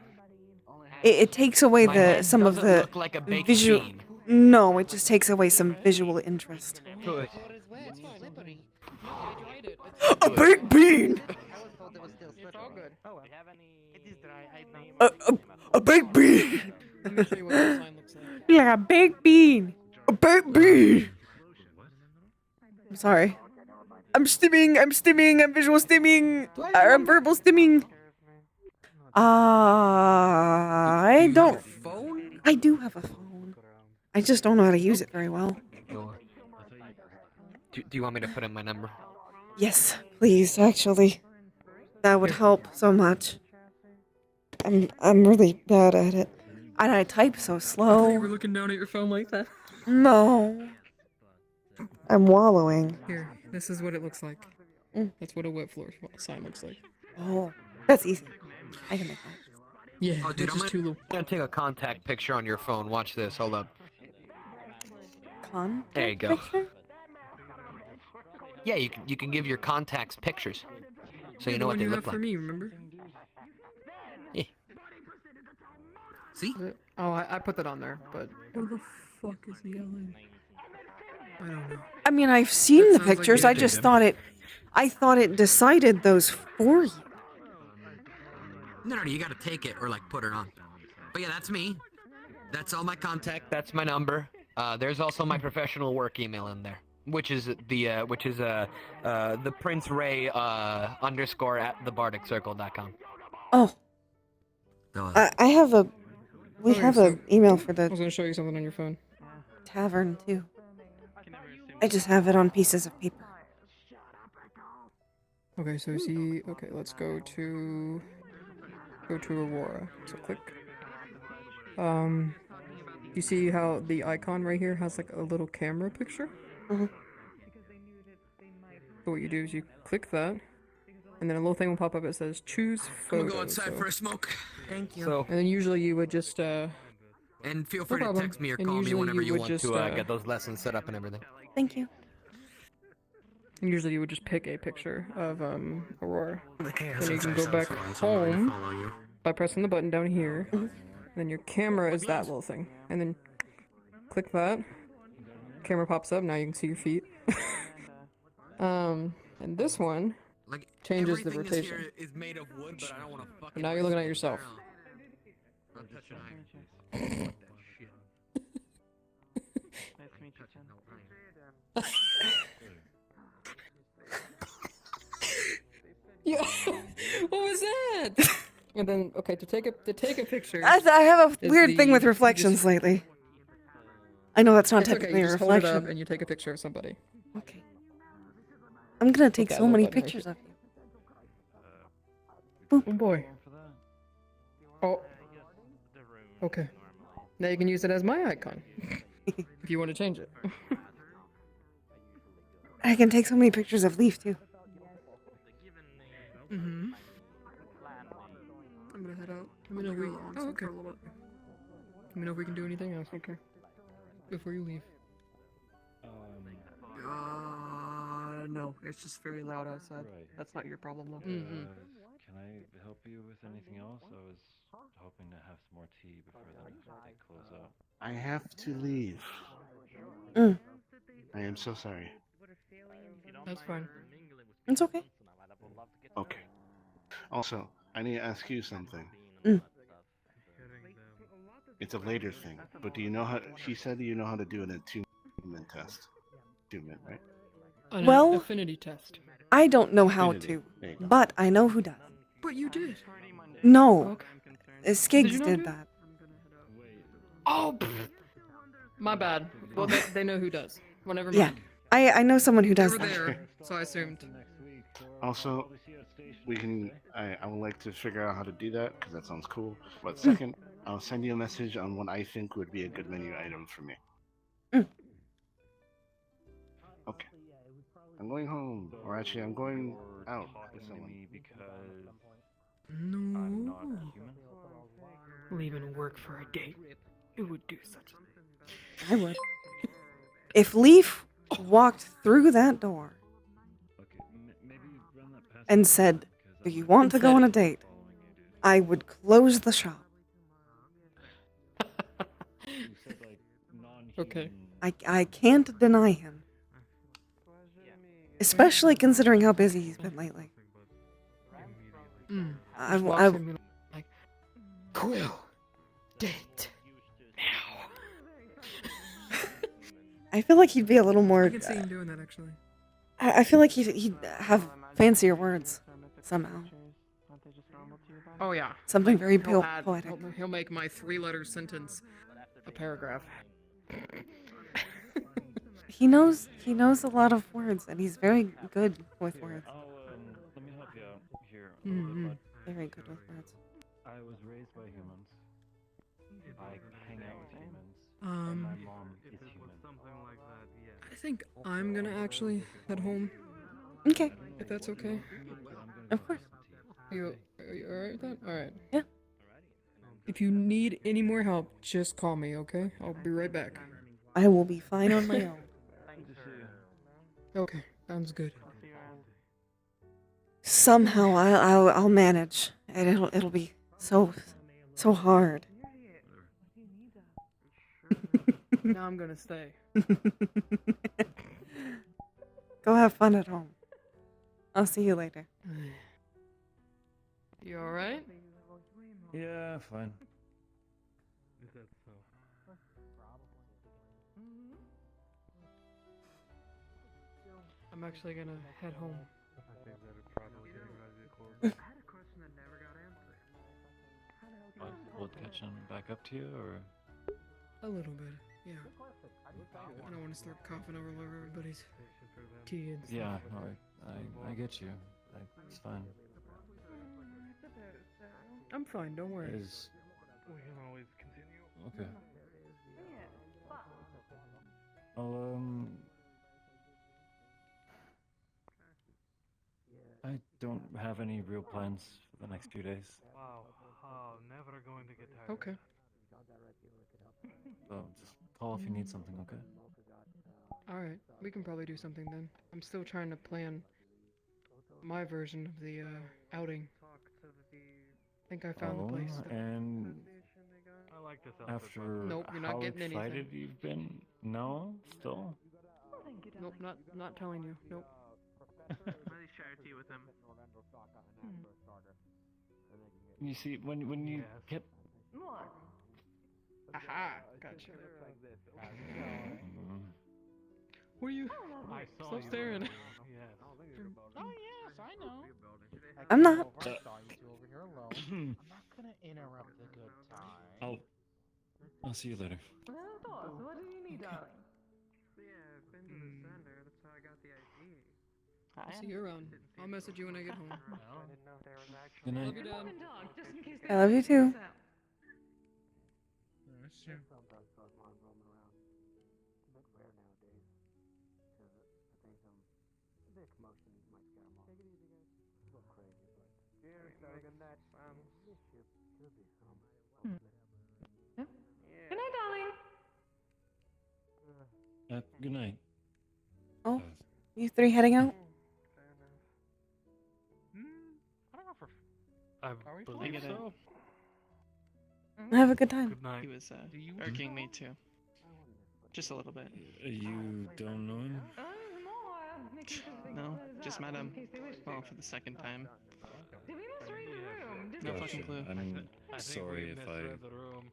It takes away My head some of doesn't the look like a baked visual. bean. No, it just takes away some visual interest. Good. A baked bean. It's all good. A baked bean. Let me show you what the sign looks like. Yeah, a baked bean. A baked bean. I'm sorry. I'm stimming. I'm visual stimming. I'm verbal stimming. I don't. I do have a phone. I just don't know how to use it very well. Do you want me to put in my number? Yes, please, actually. That would help so much. I'm really bad at it. And I type so I thought you were slow. looking down at your phone like that. No. I'm wallowing. Here, this is what it looks like. That's what a wet floor sign looks like. Oh, that's easy. I can make that. Yeah, Oh, dude, which is too low. gonna take a contact picture on your phone. Watch this. Hold up. Contact There you go. picture? Yeah, you can give your contacts pictures, so you The know what one they you look have for like. me, remember? Yeah. See? Oh, I put that on there, but what the fuck is he yelling? I don't know. I mean, I've seen the sounds like pictures. you I did just him. thought it decided those for you. No, you gotta take it or like put it on. But yeah, that's me. That's all my contact. That's my number. There's also my professional work email in there, which is the Prince Ray underscore at thebardiccircle.com. Oh. I have a. We Okay, have so an email for I the was gonna show you something on your phone. tavern too. I just have it on pieces of paper. Okay, so see, okay, let's go to Aurora. So click. You see how the icon right here has like a little camera picture? Mhm. So what you do is you click that, and then a little thing will pop up that says choose I'm photo. gonna go outside for a smoke. Thank you. So, And then usually you would just and feel no free to problem. text me or And call me usually whenever you you would want just, to get those lessons set up and everything. Thank you. And usually you would just pick a picture of Aurora. Okay, Then you can go back home by pressing the button down here. Then your camera is that little thing. And then click that. Camera pops up, now you can see your feet. And this one changes the rotation. Is made of wood, but I don't want to fucking. And now you're looking at yourself. Don't touch an eye. Nice to meet you, Chen. Yeah. What was that? And then, okay, to take a picture. I have a is weird thing with you reflections just- lately. I know that's not It's okay, technically you a just hold it up reflection. and you take a picture of somebody. Okay. I'm gonna take that so little many button right pictures here. of you. Oh boy. Oh. Okay. Now you can use it as my icon. If you want to change it. I can take so many pictures of Leaf too. Mm-hmm. I'm gonna head out. Let me know if we. Oh, okay. Let me know if we can do anything else. Okay. Before you leave. No, it's just very loud outside. Right. That's not your problem though. Can I help you with anything else? I was hoping to have some more tea before they close up. I have to leave. Mm. I am so sorry. That's fine. It's okay. Okay. Also, I need to ask you something. Mm. It's a later thing, but do you know how? She said you know how to do an attunement test. Attunement, right? An Well, affinity test. I don't know how Affinity. to, There you go. but I know who does. But you did. No, Did Skiggs you not did do it? that. Oh, my bad. Well, they know who does. Well, never Yeah, mind. I know someone who They does were that. there, so I assumed. Also, we can. I would like to figure out how to do that because that sounds cool. But second, I'll send you a message on what I think would be a good menu item for me. Okay. I'm going home, or actually, I'm going out with someone. Because No. I'm not human. Leaving work for a date. It would do such a. I would. If Leaf walked through that door and said, "Do you want to go on a date?" I would close the shop. Okay. I can't deny him. Especially considering how busy he's been lately. Just walks in like, Quill, date now. I feel like he'd be a little more. I can see him doing that actually. I feel like he'd have fancier words somehow. Oh yeah. Something very He'll add- poetic. He'll make my 3-letter sentence a paragraph. He knows a lot of words, and he's very good with words. Let me help you out here a little bit, Very good with words. bud. I was raised by humans. I hang out with humans. And my mom is human. I think I'm gonna actually head home. Okay. If that's okay. Of course. Are you alright with that? Alright. Yeah. If you need any more help, just call me, okay? I'll be right back. I will be fine on my own. Okay, sounds good. Somehow I'll manage, and it'll be so hard. Now I'm gonna stay. Go have fun at home. I'll see you later. You alright? Yeah, fine. Is that so? I'm actually gonna head home. I think that it's probably getting ready to close. I had a question that never got answered. How the hell can you What catching back up to you, or? A little bit, yeah. I don't want to start coughing over everybody's tea and stuff. Yeah, alright. I get you. It's fine. I'm fine, don't worry. Is We can always continue. okay. I'll I don't have any real plans for the next few days. Wow, never going to get tired. Okay. So just call if you need something, okay? Alright, we can probably do something then. I'm still trying to plan my version of the outing. I think I found the place. And I like this after Nope, you're not how getting excited anything. you've been, no, still. Nope, not telling you. Nope. really share tea with him? You see, when you get Aha, gotcha. What are you? Stop staring. Oh yes, I know. I'm not. Over here alone. I'm not gonna interrupt the good time. I'll see you later. What do you need, darling? Yeah, I've been to the center. That's how I got the ID. I'll see you around. I'll message you when I get home. I didn't know there was Good night. Love you, Dad. I love you too. That's true. Good night, darling. Good night. Oh, you three heading out? I don't know if I we believe fine? so. Have a good time. Good night. He was irking me too. Just a little bit. You don't know him? No, just met him. Well, for the second time. Did we misread the room? Did No we? fucking clue. I'm sorry if I misread the room.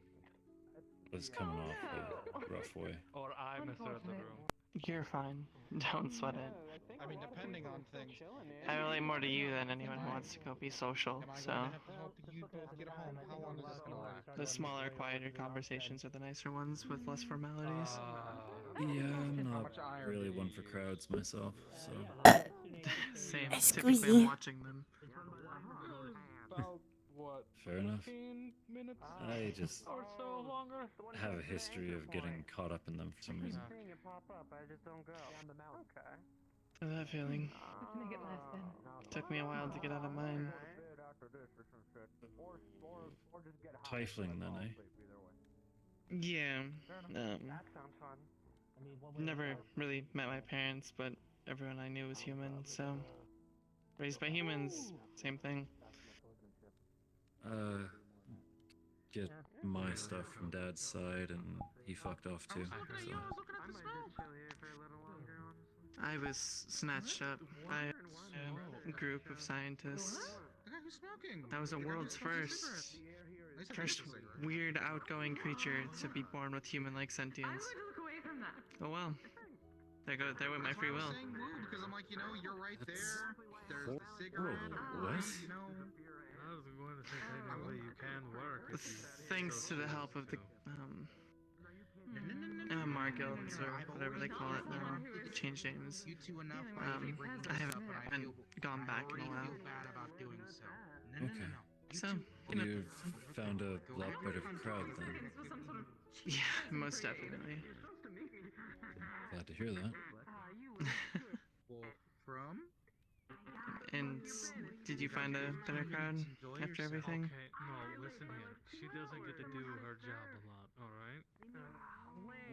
was coming off a rough way. Or I misread the room. You're fine. Don't sweat it. I mean, depending on things. I relate more to you than anyone who wants to go be social, so. Am I going to have to help you both get home? How long is this going to last? The smaller, quieter conversations are the nicer ones with less formalities. Yeah, I'm not really one for crowds myself, so. Same. Hey, Typically, Squeezy. I'm watching them. About what? Fair enough. 15 minutes I just or so longer. have a history of getting caught up in them for some reason. For that feeling. Let's make it last then. Took me a while to get out of mine. Trifling then, eh? Yeah. Never really met my parents, but everyone I knew was human, so. Raised by humans, same thing. Get my stuff from Dad's side, and he fucked off too. So. I was snatched up by a group of scientists. That was the world's first weird outgoing creature to be born with human-like sentience. I'm going to look away from that. Oh well. There went my free will. Because I'm like, you know, you're right there. There's the Horrible. cigarette. What? You know. I was going to say any way you can work. Thanks to the help of the MMR guilds or whatever they call it now. They changed names. I haven't gone back in a while. Okay. So, you know. You've found a lot better crowd then. Yeah, most definitely. Glad to hear that. Well, from? And did you find a better crowd after everything? Okay, no, listen here. She doesn't get to do her job a lot, alright?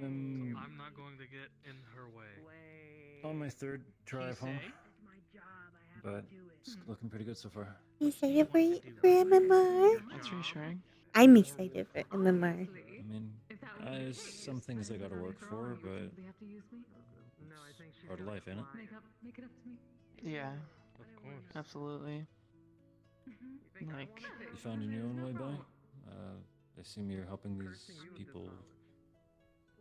I'm not going to get in her way. On my third drive home, but it's looking pretty good so far. Excited for MMR? That's reassuring. I'm excited for MMR. I mean, there's some things I gotta work for, but it's part of life, ain't it? Yeah, Of course. absolutely. Like, You found your own way by? I assume you're helping these people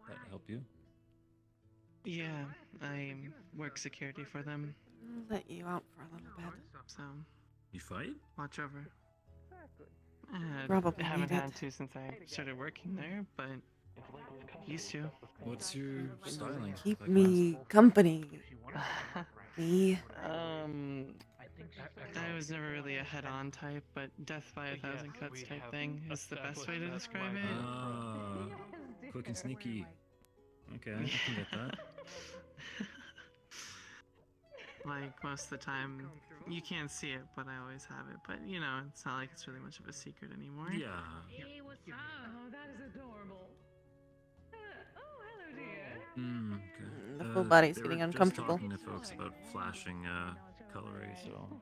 that help you? yeah, I work security for them, I'll let you out for a little bit. so You fight? watch over. Probably I haven't need it. had to since I started working there, but used to. What's your styling? Keep like me company. Me. I was never really a head-on type, but death by 1,000 cuts type thing is the best way to describe it. Ah, quick and sneaky. Okay, I can get that. Like, most of the time, you can't see it, but I always have it. But, you know, it's not like it's really much of a secret anymore. Yeah. Hey, what's up? Oh, that is adorable. Oh, hello, dear. Okay. The full body's they getting were uncomfortable. Just talking to folks about flashing coloring, so.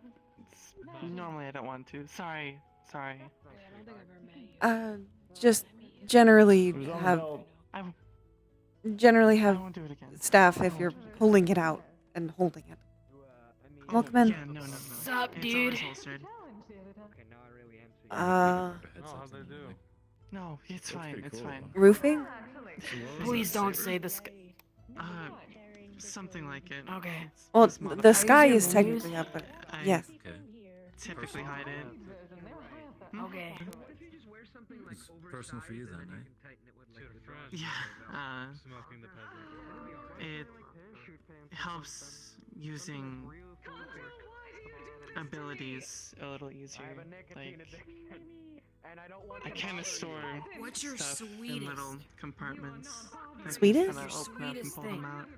Normally I don't want to. Sorry. Just generally have won't do it again. staff if you're pulling it out and holding it. Welcome in. Yeah, no. Sup, It's dude? always holstered. Oh, how'd they do? No, it's fine. It's fine. Roofing? Please don't say the sky. Something like it. Okay. Well, It's the modified. sky is technically up, but I yes. typically hide it. Okay. It's personal for you then, eh? Yeah. Smoking the peasant. It helps using abilities a little easier. Like, I kind of store What's your stuff in sweetest? little compartments. I Sweetest? kinda open up and pull them out.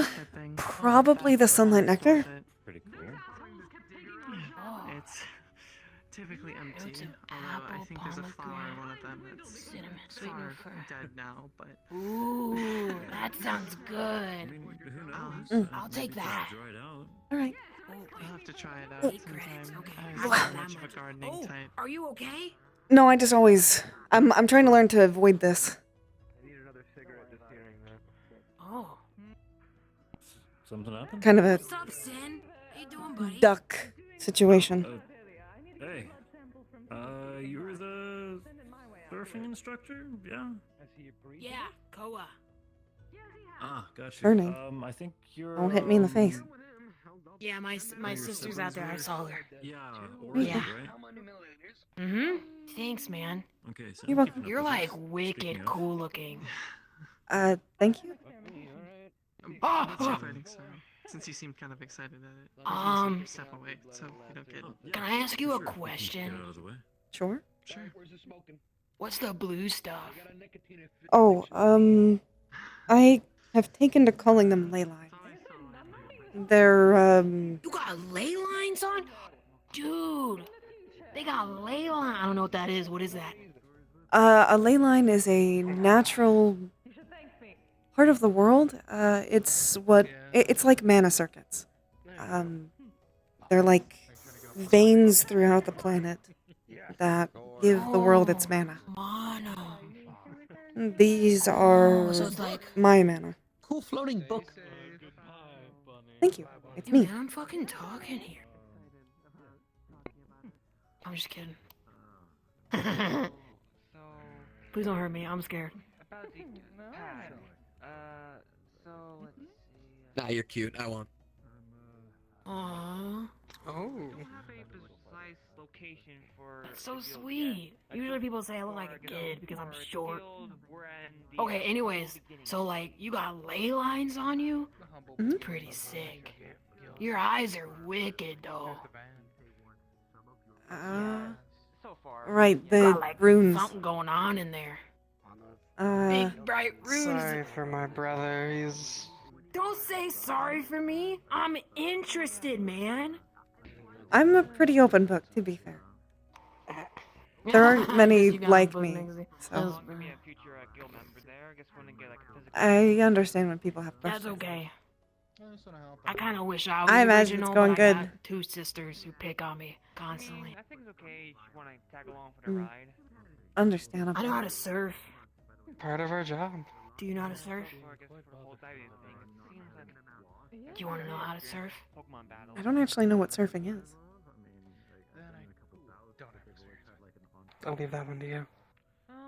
type thing. Probably the sunlight nectar. Pretty cool. It's typically empty, although I think there's a flower in one of them that's far dead now, but... Ooh, that sounds good. Who knows? I'll take that. Dried out. All right. I'll have to try it out sometime. I'm not much of a gardening type. Are you okay? No, I just always. I'm trying to learn to avoid this. Oh. Something happened? Kind of a What's up, Sin? How you doing, buddy? duck situation. Hey, you were the surfing instructor? Yeah? Yeah, Koa. Ah, gotcha. Turning. I think you're. Don't hit me in the face. Yeah, my sister's out there. I saw her. Yeah, Yeah. right? Mm-hmm. Thanks, man. Okay, so You're welcome. You're like wicked cool looking. Thank you. What's your fighting style? Since you seemed kind of excited at it. I can step away so you don't get... Can I ask you a question? Get out of the way. Sure. Sure. What's the blue stuff? Oh, I have taken to calling them ley lines. They're, You got ley lines on? Dude, they got ley line. I don't know what that is. What is that? a ley line is a natural part of the world. It's what, it's like mana circuits. They're like veins throughout the planet that give the world its mana. Mana. These are So it's like my mana. Cool floating book. Thank you. It's Hey, me. man, I'm fucking talking here. I'm just kidding. Please don't hurt me. I'm scared. Nah, you're cute. I won't. Aww. Oh. That's so sweet. Usually people say I look like a kid because I'm short. Okay, anyways, so like you got ley lines on you? Mhm. Pretty sick. Your eyes are wicked though. Right, the Got like runes. something going on in there. Uh, Big bright runes. Sorry for my brother, he's... Don't say sorry for me. I'm interested, man. I'm a pretty open book, to be fair. There aren't many like me, so I understand when people have questions. That's okay. I kind of wish I was I imagine it's original, going but I good. got two sisters who pick on me constantly. I think it's okay if you want to tag along for the Mm. ride. Understandable. I know how to surf. Part of our job. Do you know how to surf? Do Do you want to know how to surf? Pokemon battle. I don't actually know what surfing is. I'll leave that one to you.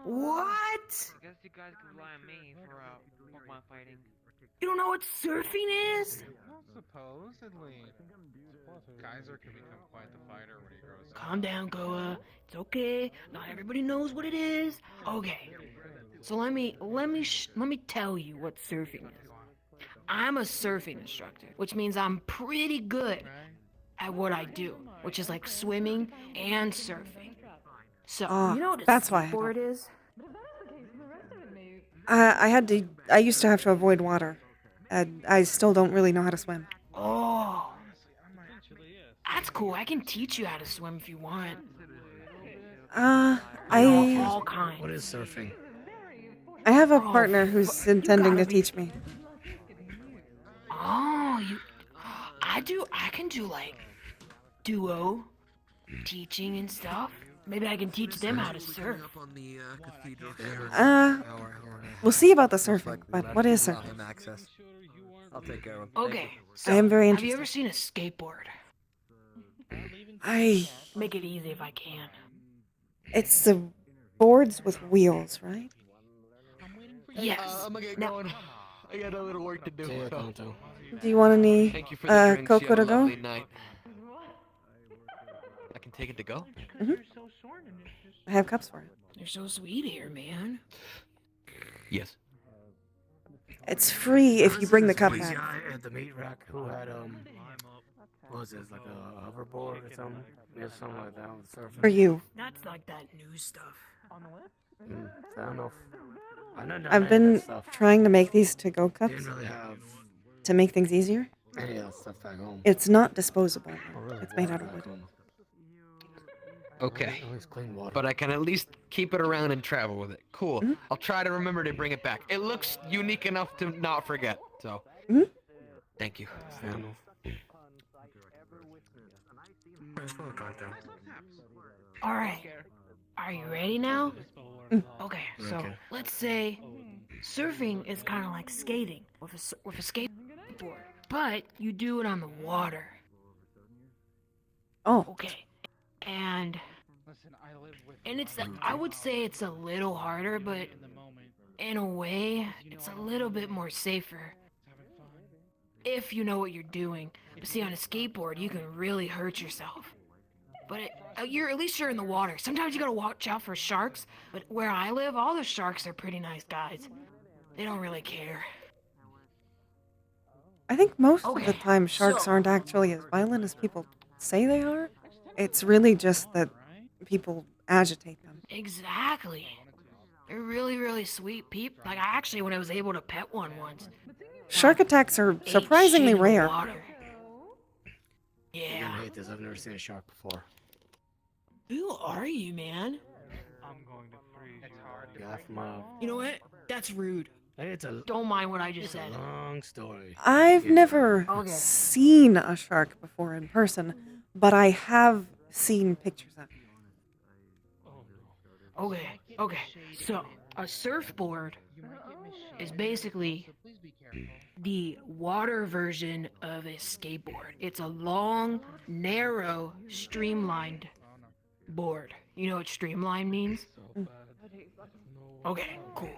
What? I guess you guys can rely on me for Pokemon fighting. You don't know what surfing is? Well, supposedly. Kaiser can become quite the fighter when he grows up. Calm down, Goa. It's okay. Not everybody knows what it is. Okay. So let me tell you what surfing is. I'm a surfing instructor, which means I'm pretty good at what I do, which is like swimming and surfing. So, you know what a that's why I skateboard is? I used to have to avoid water. I still don't really know how to swim. Oh. That's cool. I can teach you how to swim if you want. All kinds. What is surfing? I have a partner who's intending to teach me. Oh, I can do like duo teaching and stuff. Maybe I can teach them how to surf. We'll see about the surfing, but what is surfing? Access. I'll take care of him. Okay. I am very Have you interested. ever seen a skateboard? Make it easy if I can. It's the boards with wheels, right? Yes. I'm gonna get going. I got a little work to do. So. Do you want any Thank you for the drinks. You cocoa have to a go? lovely night. I can take it to go. I have cups for it. You're so sweet here, man. Yes. It's free if you bring the cup This back. guy at the meat rack who had what was this, like a hoverboard or something? Yeah, something like that with surfing. For you. That's like that new stuff. I don't know. I've not done I've any of been that stuff. trying to make these to-go cups Didn't really have to make things easier. any of that stuff back home. It's not disposable. really? It's made out of wood. Okay. Always clean water. But I can at least keep it around and travel with it. Cool. Mm-hmm. I'll try to remember to bring it back. It looks unique enough to not forget. So. Mm-hmm. Thank you. All right. Are you ready now? Okay. So Okay. let's say surfing is kind of like skating with a skateboard, but you do it on the water. Oh. Okay. And I would say it's a little harder, but in a way, it's a little bit more safer. If you know what you're doing. But see, on a skateboard, you can really hurt yourself. But at least you're in the water. Sometimes you gotta watch out for sharks, but where I live, all the sharks are pretty nice guys. They don't really care. I think most of Okay, the time sharks so- aren't actually as violent as people say they are. It's really just that people agitate them. Exactly. They're really, really sweet people. Like, when I was able to pet one once. Shark attacks are ate surprisingly shit in the rare. water. I Yeah. hate this. I've never seen a shark before. Who are you, man? I'm going to freeze you. Yeah, from You know what? That's rude. It's a Don't mind what I just said. long story. I've never Okay. seen a shark before in person, but I have seen pictures of it. Okay. So, a surfboard is basically the water version of a skateboard. It's a long, narrow, streamlined board. You know what streamlined means? Okay, cool.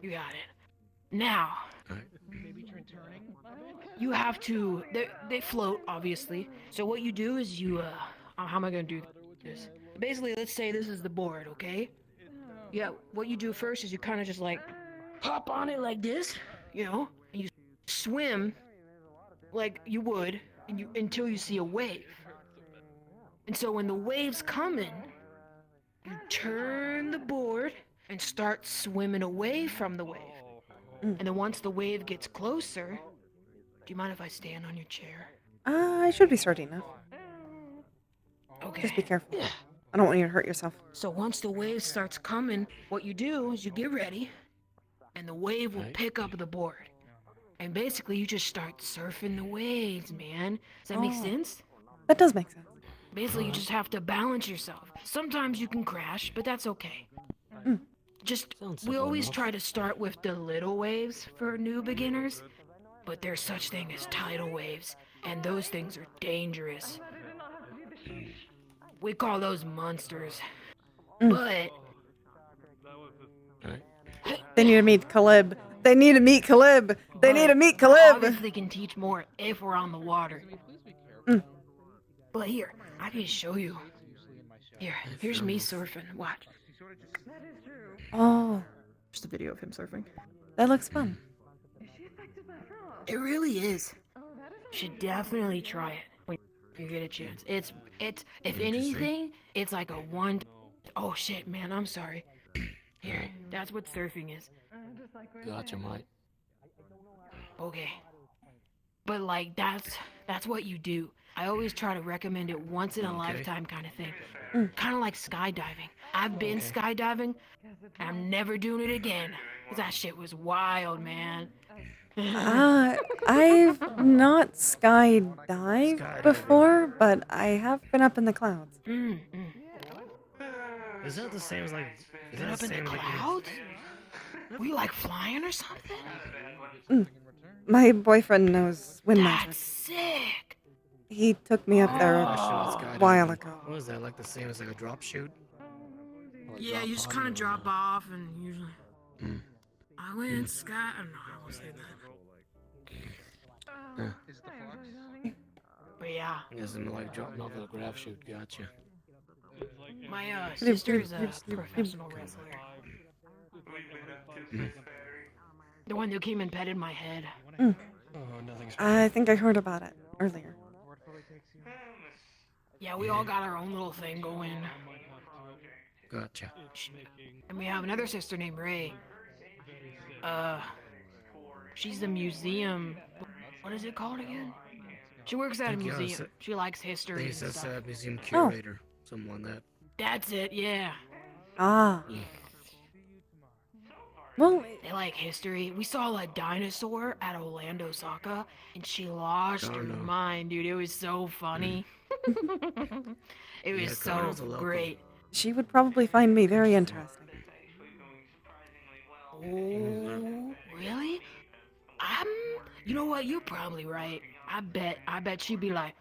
You got it. Now, you have to, they float, obviously. So what you do is how am I going to do this? Basically, let's say this is the board, okay? Yeah, what you do first is you kind of just like hop on it like this, and you swim like you would until you see a wave. And so when the wave's coming, you turn the board and start swimming away from the wave. And then once the wave gets closer, do you mind if I stand on your chair? I should be sturdy enough. Okay. Just be careful. I don't want you to hurt yourself. So once the wave starts coming, what you do is you get ready, and the wave will pick up the board. And basically, you just start surfing the waves, man. Does that make Oh. sense? That does make sense. Basically, you just have to balance yourself. Sometimes you can crash, but that's okay. We always try to start with the little waves for new beginners, but there's such thing as tidal waves, and those things are dangerous. We call those monsters. But They need to meet Caleb. They need to meet Caleb. They need to meet Caleb. obviously can teach more if we're on the water. But here, I can show you. Here's me surfing. Watch. Oh, Just a video of him surfing. that looks fun. It really is. Should definitely try it when you get a chance. It's if anything, it's like a one. Oh shit, man, I'm sorry. Here, that's what surfing is. Gotcha, mate. Okay. But like that's what you do. I always try to recommend it once in a lifetime kind of thing. Kind of like skydiving. I've been skydiving, and I'm never doing it again. 'Cause that shit was wild, man. I've not skydived before, but I have been up in the clouds. Is that the same as like? Is Been that up the in the same like? clouds? Were you like flying or something? My boyfriend knows wind magic. That's sick. He took me up there a while ago. What was that? Like the same as like a drop shoot? Yeah, you just kind of drop off and usually. I went sky. I don't know how I was saying that. But yeah, Isn't like dropping off a graph shoot? Gotcha. my sister is a professional wrestler. The one who came and petted my head. I think I heard about it earlier. Yeah, we all got our own little thing going. Gotcha. And we have another sister named Ray. She's the museum. What is it called again? She works at a museum. She likes history and That's stuff. a museum curator, something like that. That's it, yeah. Ah. Well, They like history. We saw a dinosaur at Orlando Soccer, and she lost her mind, dude. It was so funny. It was so great. she would probably find me very interesting. Oh, really? You know what? You're probably right. I bet she'd be like,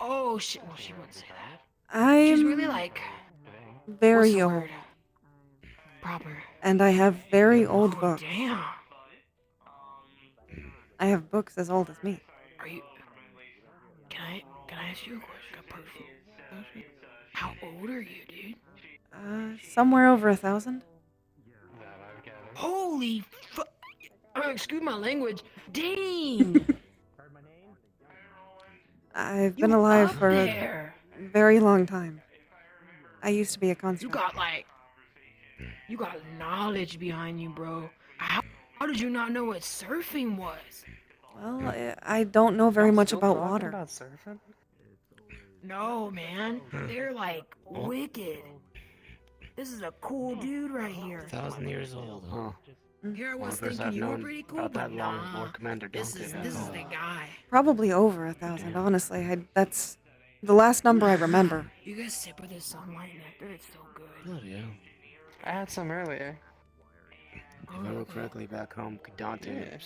oh shit. Well, she wouldn't say that. She's really like very what's the old. word? Proper. And I have very old books. Damn. I have books as old as me. Are you? Can I ask you a question? A personal. How old are you, dude? Somewhere over 1,000. Holy fuck! Excuse my language. Dang. I've been alive for there. a very long time. I used to be a construct. You got knowledge behind you, bro. How did you not know what surfing was? Well, I don't know very much about water. About surfing? No, man. They're like wicked. This is a cool dude right here. 1,000 years old, huh? Here I was Well, thinking you were pretty cool, about but that long nah. before Commander This is the guy. Probably over 1,000, honestly. That's the last number I remember. You guys sip of this sunlight nectar. It's so good. Oh yeah. I had some earlier. If I remember correctly, back home, Dante at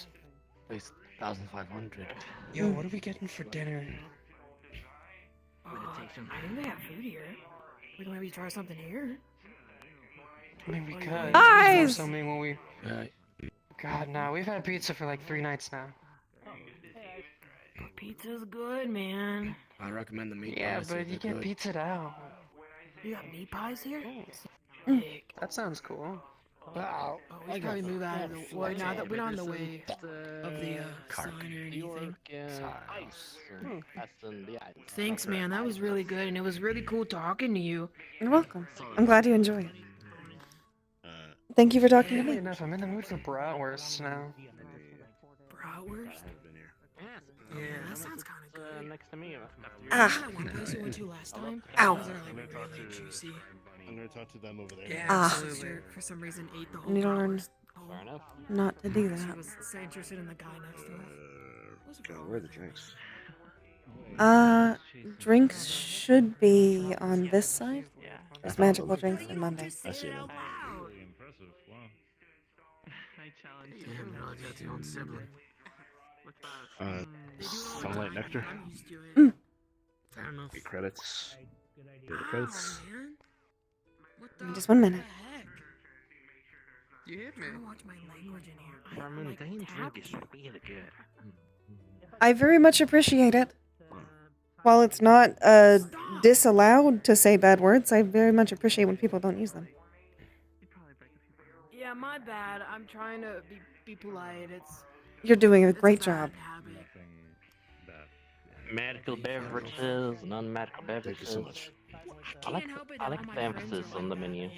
least 1,500. Yo, what are we getting for dinner? I think they have food here. We can maybe try something here. I mean, we could. Eyes! Something when we. God, no. We've had pizza for like 3 nights now. Pizza's good, man. I recommend the meat Yeah, pies. but you get pizza out. You got meat pies here? That sounds cool. Oh, we should probably move out of the way. Now that we're not in the way of the sign or anything. Thanks, man. That was really good, and it was really cool talking to you. You're welcome. I'm glad you enjoy it. Thank you for talking to Funny me. enough, I'm in the mood for bratwurst now. Bratwurst? Yeah, that sounds kind of good. Next to me. Ah. That one place we went to last time. Ow. Those are like really juicy. I'm gonna talk to them over there. Yeah, Ah. my sister for some reason ate the I whole need to learn Fair enough. not to do She that. was so interested in the guy next to us. Where are the drinks? Drinks should be on this side. There's magical drinks on Monday. I see them. I challenge You didn't realize you had your own sibling. Sunlight nectar. Fair enough. 3 credits. Here are the credits. Just 1 minute. You hit me. Watch my language in here. Our mundane drink is really good. I very much appreciate it. While it's not disallowed to say bad words, I very much appreciate when people don't use them. Yeah, my bad. I'm trying to be polite. You're doing a great job. Medical beverages, non-medical beverages. Thank you so much. I like the emphasis on the menu.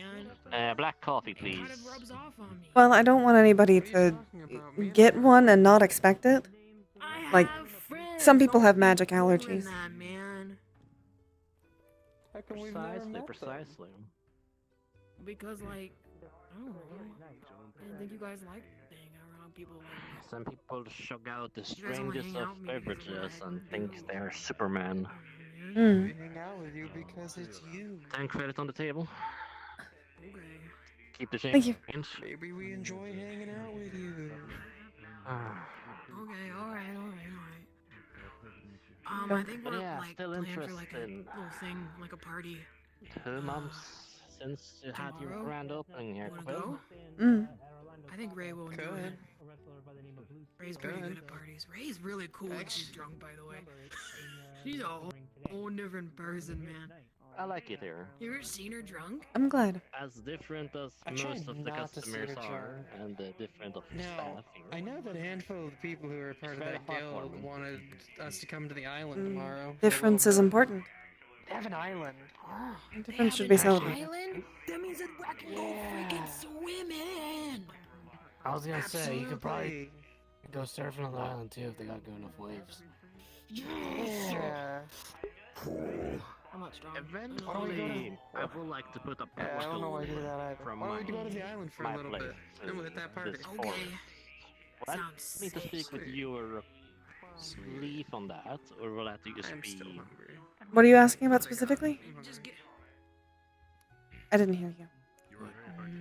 Black coffee, please. Well, I don't want anybody to get one and not expect it. Like, some people have magic allergies. Precisely. Because, like, I don't know. I didn't think you guys liked being around people like me. Some people chug out the You guys wanna strangest hang of out maybe for, beverages like, and think they're Superman. Mm. Hang out with you because it's you. 10 credit on the table. Okay. Keep the change. Thank you. Maybe we enjoy hanging out with you. Okay, alright. Go. I think we're Yeah, like still planning for like a interested. little thing, like a party. 2 months since you had your Tomorrow? grand opening here, Wanna Quill. go? Mm. I think Ray will enjoy it. Ray's pretty good at parties. Ray's really cool when she's drunk, by the way. She's a whole different person, man. I like it here. You ever seen her drunk? I'm glad. As different as I try most of the not to see customers her are, drunk. and different of the No, staff here. I know that a handful of people who are part of very that guild heartwarming. wanted us to come to the island tomorrow. Difference is important. They have an island. Difference should be celebrated. Island? That means that I can go freaking swimming. I was gonna say, you could Absolutely. probably go surfing on the island too if they got good enough waves. Yeah. I'm not strong. Eventually, I would like to put a Yeah, I don't know why I portal did that either. from Why my, don't we go to the island for my a little place bit? to Then we'll hit that party. this Okay. forest. Well, Sounds I need to speak with sick. your belief on that, or will that just I'm be... still hungry. What are you asking about specifically? Just get. I didn't hear you.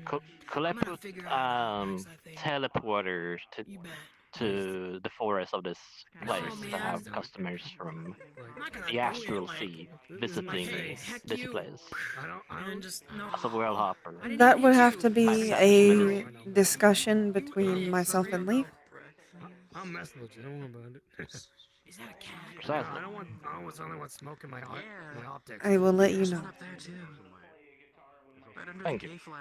Could I I'm gonna put figure out what it is, I think. teleporters You bet. to the forest of this place to man. have customers from I'm not gonna the do astral it, like, sea my visiting face. Heck this you. place? And just no. As a world hopper. I didn't That even would hit have you. to be a discussion between myself and Leaf. I'm messing with you. Don't worry about it. Is that a cat? Precisely. I don't want someone smoking my optics. I will let you There's know. one up there too. Right under Thank the you. gay flag.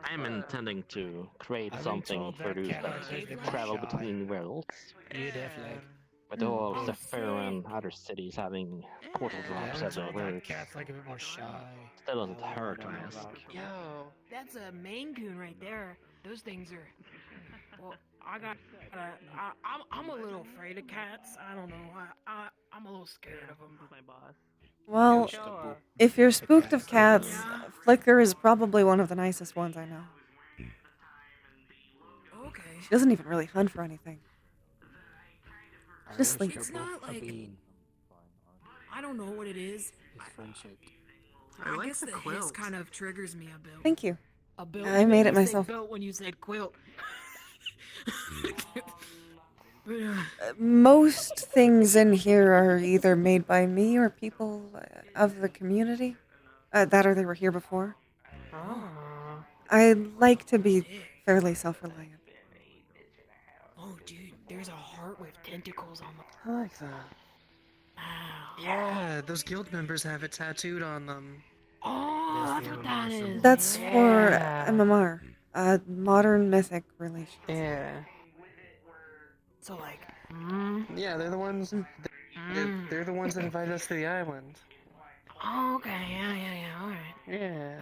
I am intending to create I've been something told for that those cat that eyes are travel shy. between worlds. You definitely. With all Zephyr and other cities having portal drops I've been told everywhere, that cat's like a bit more shy. still doesn't hurt to ask. Yo, that's a Maine Coon right there. Those things are. Well, I got. I'm a little afraid of cats. I don't know. I'm a little scared of them. My boss. Well, if you're spooked of cats, Flicker is probably one of the nicest ones I know. Okay. She doesn't even really hunt for anything. She just sleeps. It's not like. I don't know what it is. Friendship. I like guess the the hiss quilt. kind of triggers me a bit. Thank you. A bit. I made it You said myself. Belt when you said quilt. Most things in here are either made by me or people of the community. That or they were here before. I like to be fairly self-reliant. Oh, dude, there's a heart with tentacles on the. I like that. Yeah, those guild members have it tattooed on them. Oh, that's what that is. That's for MMR, Modern Mythic Relations. Yeah. So like. Yeah, they're the ones. They're the ones that invited us to the island. Oh, okay, yeah, all right. Yeah.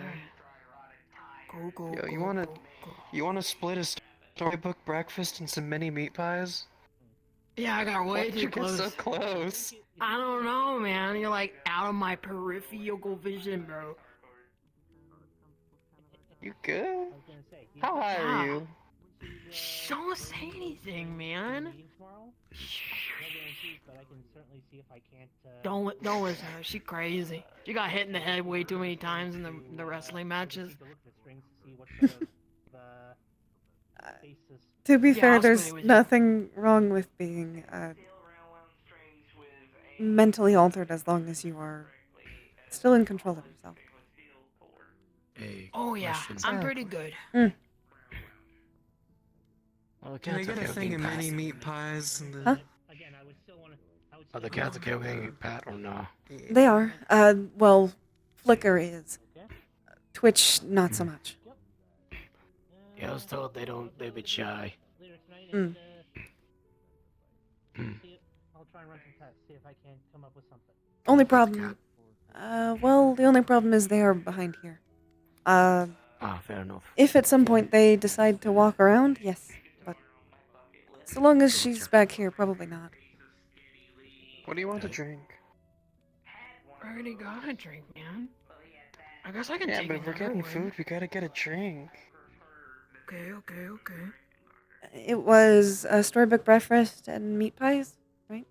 Go. Yo, you wanna split a storybook breakfast and some mini meat pies? Yeah, I got way Why'd too you get close. so close? I don't know, man. You're like out of my peripheral vision, bro. You good? How high are you? Shh, don't say anything, man. Don't listen to her. She crazy. She got hit in the head way too many times in the wrestling matches. To be Yeah, fair, I'll split there's it with you. nothing wrong with being mentally altered as long as you are still in control of yourself. Hey, Oh yeah, question. I'm pretty good. Oh, the Can I cat's get a okay with thing being of passive. mini meat pies? And the... Huh? Are the cats okay with being pat or no? They are. Well, Flicker is. Twitch, not so much. Yeah, I was told they're a bit shy. Mm. I'll try and run some tests, see if I can come up with something. Only problem. Well, the only problem is they are behind here. Fair enough. If at some point they decide to walk around, yes. But so long as she's back here, probably not. What do you want to drink? I already got a drink, man. I guess I can Yeah, take but if we're another getting one. food, we gotta get a drink. Okay. It was a storybook breakfast and meat pies, right?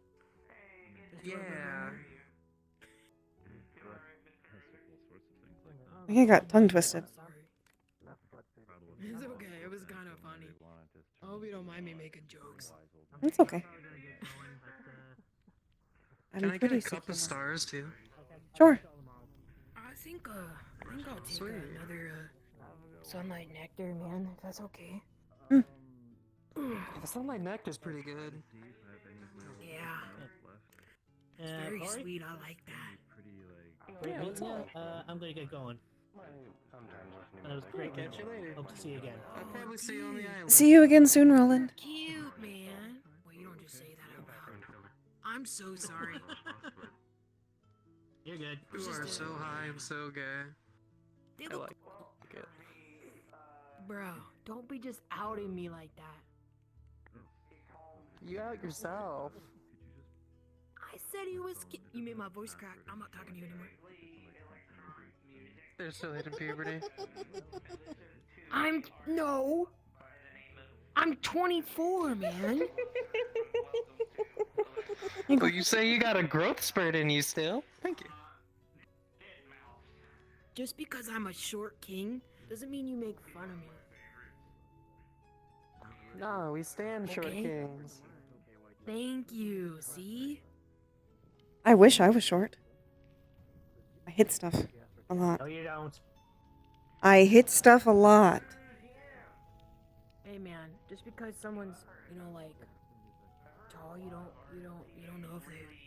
Yeah. I think I got tongue twisted. It's okay. It was kind of funny. I hope you don't mind me making jokes. It's okay. I'm Can I get pretty a cup secure. of stars too? Sure. I think I'll take another sunlight nectar, man. If that's okay. The sunlight nectar's pretty good. Yeah. It's very Corey? sweet. I like that. Yeah, what's up? I'm gonna get going. It was great. Catch you later. Hope to see you again. I'll probably see you on the island. See you again soon, Roland. Cute, man. Well, you don't just say that out loud. I'm so sorry. You're good. You are so high, I'm so gay. They I look- like it. Bro, don't be just outing me like that. You out yourself. I said he was. You made my voice crack. I'm not talking to you anymore. They're still hitting puberty. I'm 24, man. Well, you say you got a growth spurt in you still? Thank you. Just because I'm a short king doesn't mean you make fun of me. No, we stand short Okay. kings. Thank you. See? I wish I was short. I hit stuff a lot. No, you don't. I hit stuff a lot. Hey, man. Just because someone's, like tall, you don't know if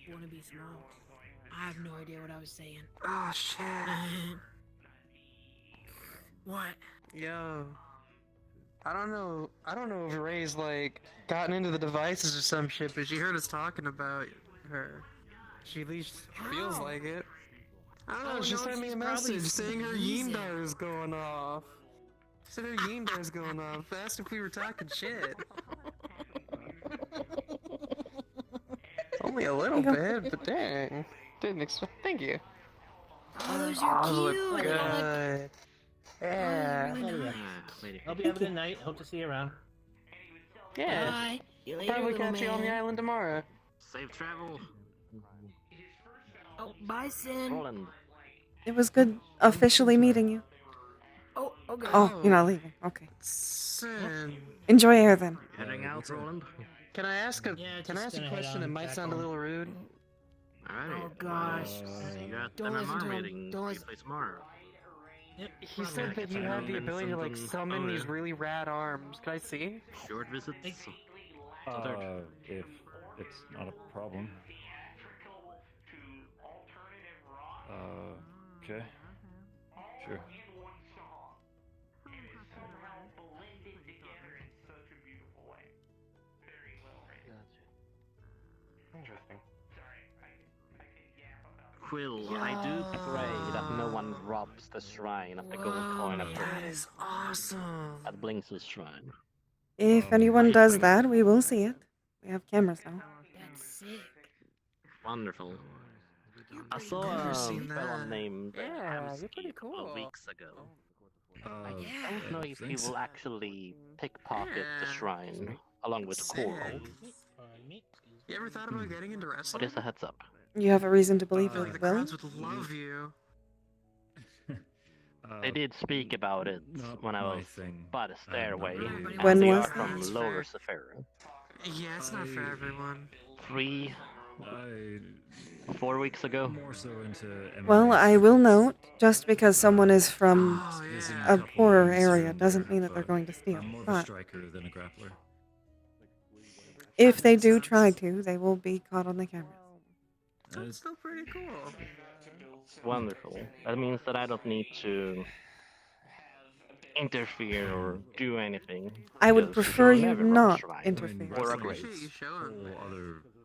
they want to be small. I have no idea what I was saying. Oh shit. What? Yo. I don't know if Ray's gotten into the devices or some shit, but she heard us talking about her. She at least feels like it. I don't know, she sent me a message saying her Yimdar is going off. She said her Yimdar is going off. Asked if we were talking shit. Only a little bit, but dang. Didn't expect. Thank you. Oh, those are Oh, cute. look good. Yeah. Hope you have a good night. Hope to see you around. Yeah. Bye. See you later, Probably little catch you on the man. island tomorrow. Safe travel. Oh, bye, Sin. Roland. It was good officially meeting you. Oh, okay. Oh, you're not leaving. Okay. Sin. Enjoy air then. Heading out, Roland. Can I ask a Yeah, Can I just ask a gonna head question? on It might back sound a home. little rude. Alrighty. Oh, gosh. See you at Don't listen MMR to him. meeting. Don't See listen. you tomorrow. Yep. He said that you have the ability to summon these really rad arms. Can I see? Short visits. If it's not a problem. Okay. Sure. Interesting. Quill, I do Pray that no one robs the shrine of the gold coin at That is awesome. Blinks' shrine. If anyone does that, we will see it. We have cameras now. That's sick. Wonderful. I I've saw never a seen fella that. named Yeah, Hamsky you're pretty a couple of cool. weeks ago. I Yeah. don't know if he thanks. will actually pickpocket the Yeah. shrine along with Sick. Coral, You ever thought about getting into but wrestling? it's a heads up. You have a reason to believe I feel like it the will? crowds would love you. They did speak about it Not when I my was thing. by the stairway. really- And When they was are from that? Lower Sephara. Yeah, it's not for everyone. 4 weeks ago. More so into Well, I will note, just because someone is from Oh, yeah. a poorer area doesn't mean that they're going to steal. I'm more of a But striker than a grappler. if they do try to, they will be caught on the cameras. That's still pretty cool. Wonderful. That means that I don't need to interfere or do anything. I would because prefer you'll you never run a not shrine interfere. Or a wrestling grave. is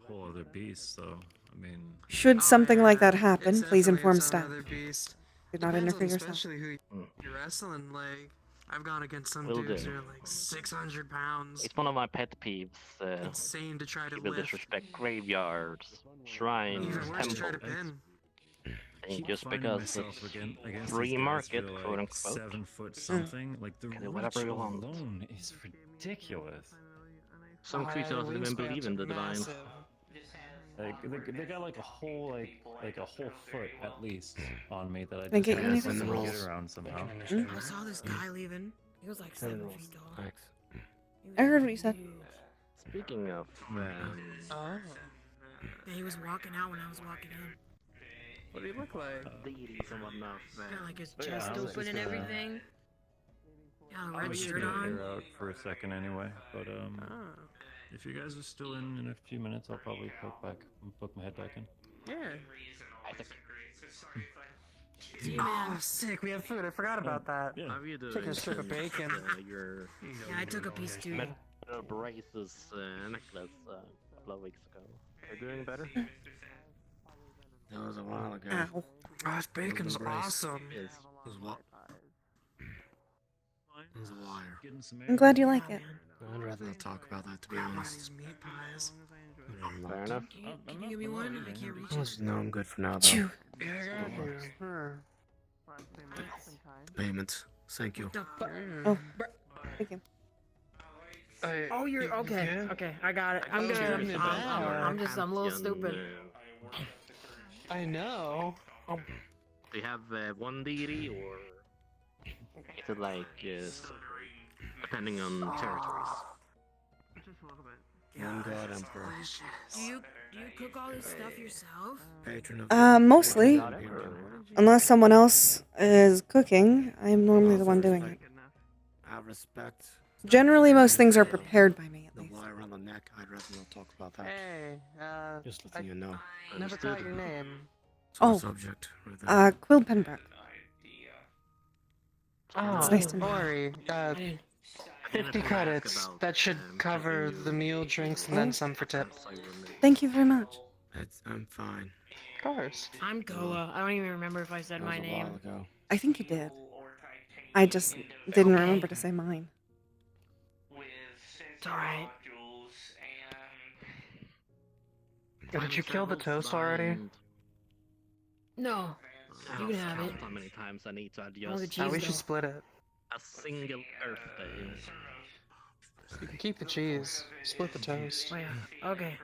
whole other beast. So I mean, Should something like that happen, It's please definitely inform its own staff. other beast. Do not Depends interfere on yourself. especially who you're wrestling. Like, I've gone against some Will dudes do. who are like 600 pounds. It's one of my pet peeves. Insane to try to People lift. disrespect graveyards, shrines, Even worse to try to temples. pin. And keep just finding because myself it's against free these guys market, who are, quote like, unquote. 7 foot something. Like the Can do reach whatever you want. alone is ridiculous. Some creatures don't even believe in the divine. Like they got like a whole like a whole foot at least on me that I Can I just get you have to anything? get around somehow. I saw this guy leaving. He was like 7 feet tall. I heard what you said. Speaking of, Oh. Yeah, he was walking out when I was walking in. What do you look like? deities and whatnot, Got like his But chest I was open just and gonna- everything. Yeah, I red was just shirt gonna on. air out for a second anyway, but if you guys are still in a few minutes, I'll probably poke my head back in. Yeah. Oh, sick. We have food. I forgot about that. Yeah. How are you doing? Chicken strip of bacon. Your Yeah, I took a piece too. metal braces necklace a couple of weeks ago. Are you doing better? That was a while ago. Ow. Oh, this bacon's awesome. Yes. It was what? It was a wire. I'm glad you like it. I'd rather not talk about that, to be Grab one of honest. these meat pies. Fair enough. Can you give me one? I can't reach it. Honestly, no, I'm good for now, though. Chew. Yeah, I got you. Payments. Thank you. The fuck? Oh, thank you. Oh, you're okay. Okay, I got it. I'm good. I'm a little stupid. I know. Do you have one deity or is it like depending on territories? One God Emperor. Do you cook all this stuff yourself? Patron of Mostly. Not ever. Unless someone else is cooking, I'm normally the one doing it. I respect Generally, most things are prepared by me, at the least. wire around the neck. I'd rather not talk about that. Hey, Just letting you know. never caught your name. Oh, Subject. Right there. Quill Penbrook. Oh, It's nice to meet you. Rory, 50 credits. That should cover the meal, drinks, and then some for tip. Thank you very much. I'm fine. Of course. I'm Koa. I don't even remember if I said That was my a while name. ago. I think you did. I just didn't remember to say mine. It's alright. Did you kill the toast already? No, you can have it. How many times I need to Oh, the adjust cheese we should though. split it. a single Earth Day? You can keep the cheese. Split the toast. Oh, yeah. Okay.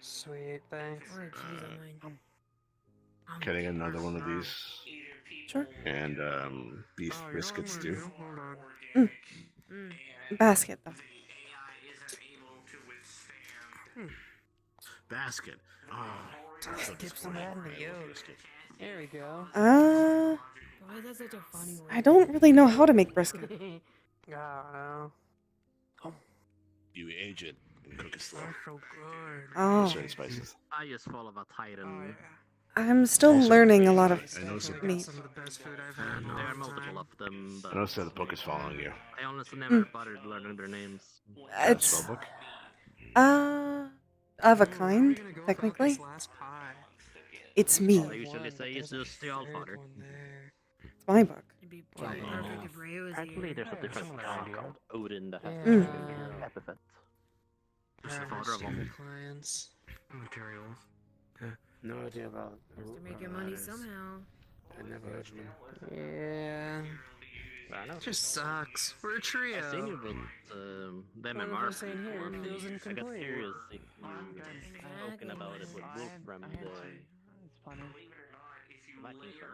Sweet, thanks. More cheese on mine. Getting another one of these. Sure. And beef biscuits too. Hold on. Basket, though. Basket. Dip some of that in the yolk. There we go. Why is that such a funny word? I don't really know how to make brisket. I don't know. You age it and cook it slow. They're so good. Oh. With certain spices. I just follow a Titan. I'm still learning a lot of I know some, meat. Some of the best food I've had in a There are long multiple time. of them, but I noticed that the book is following you. I honestly never bothered learning their names. It's Spellbook? of a kind, technically. Last pie. It's me. I usually say it's just the Allfather. It's my book. It'd be perfect if Ray was Actually, here. there's a different kind called Odin that has Mm. epithet. Just the father of all clients. materials. No idea about. They're making money somehow. I never heard of them. Yeah. I know. It just sucks. We're a trio. I've seen you with the Well, MMR. I'm saying here, it feels I got incomplete. curious if you spoken about it with Wolf from the It's funny. Viking show.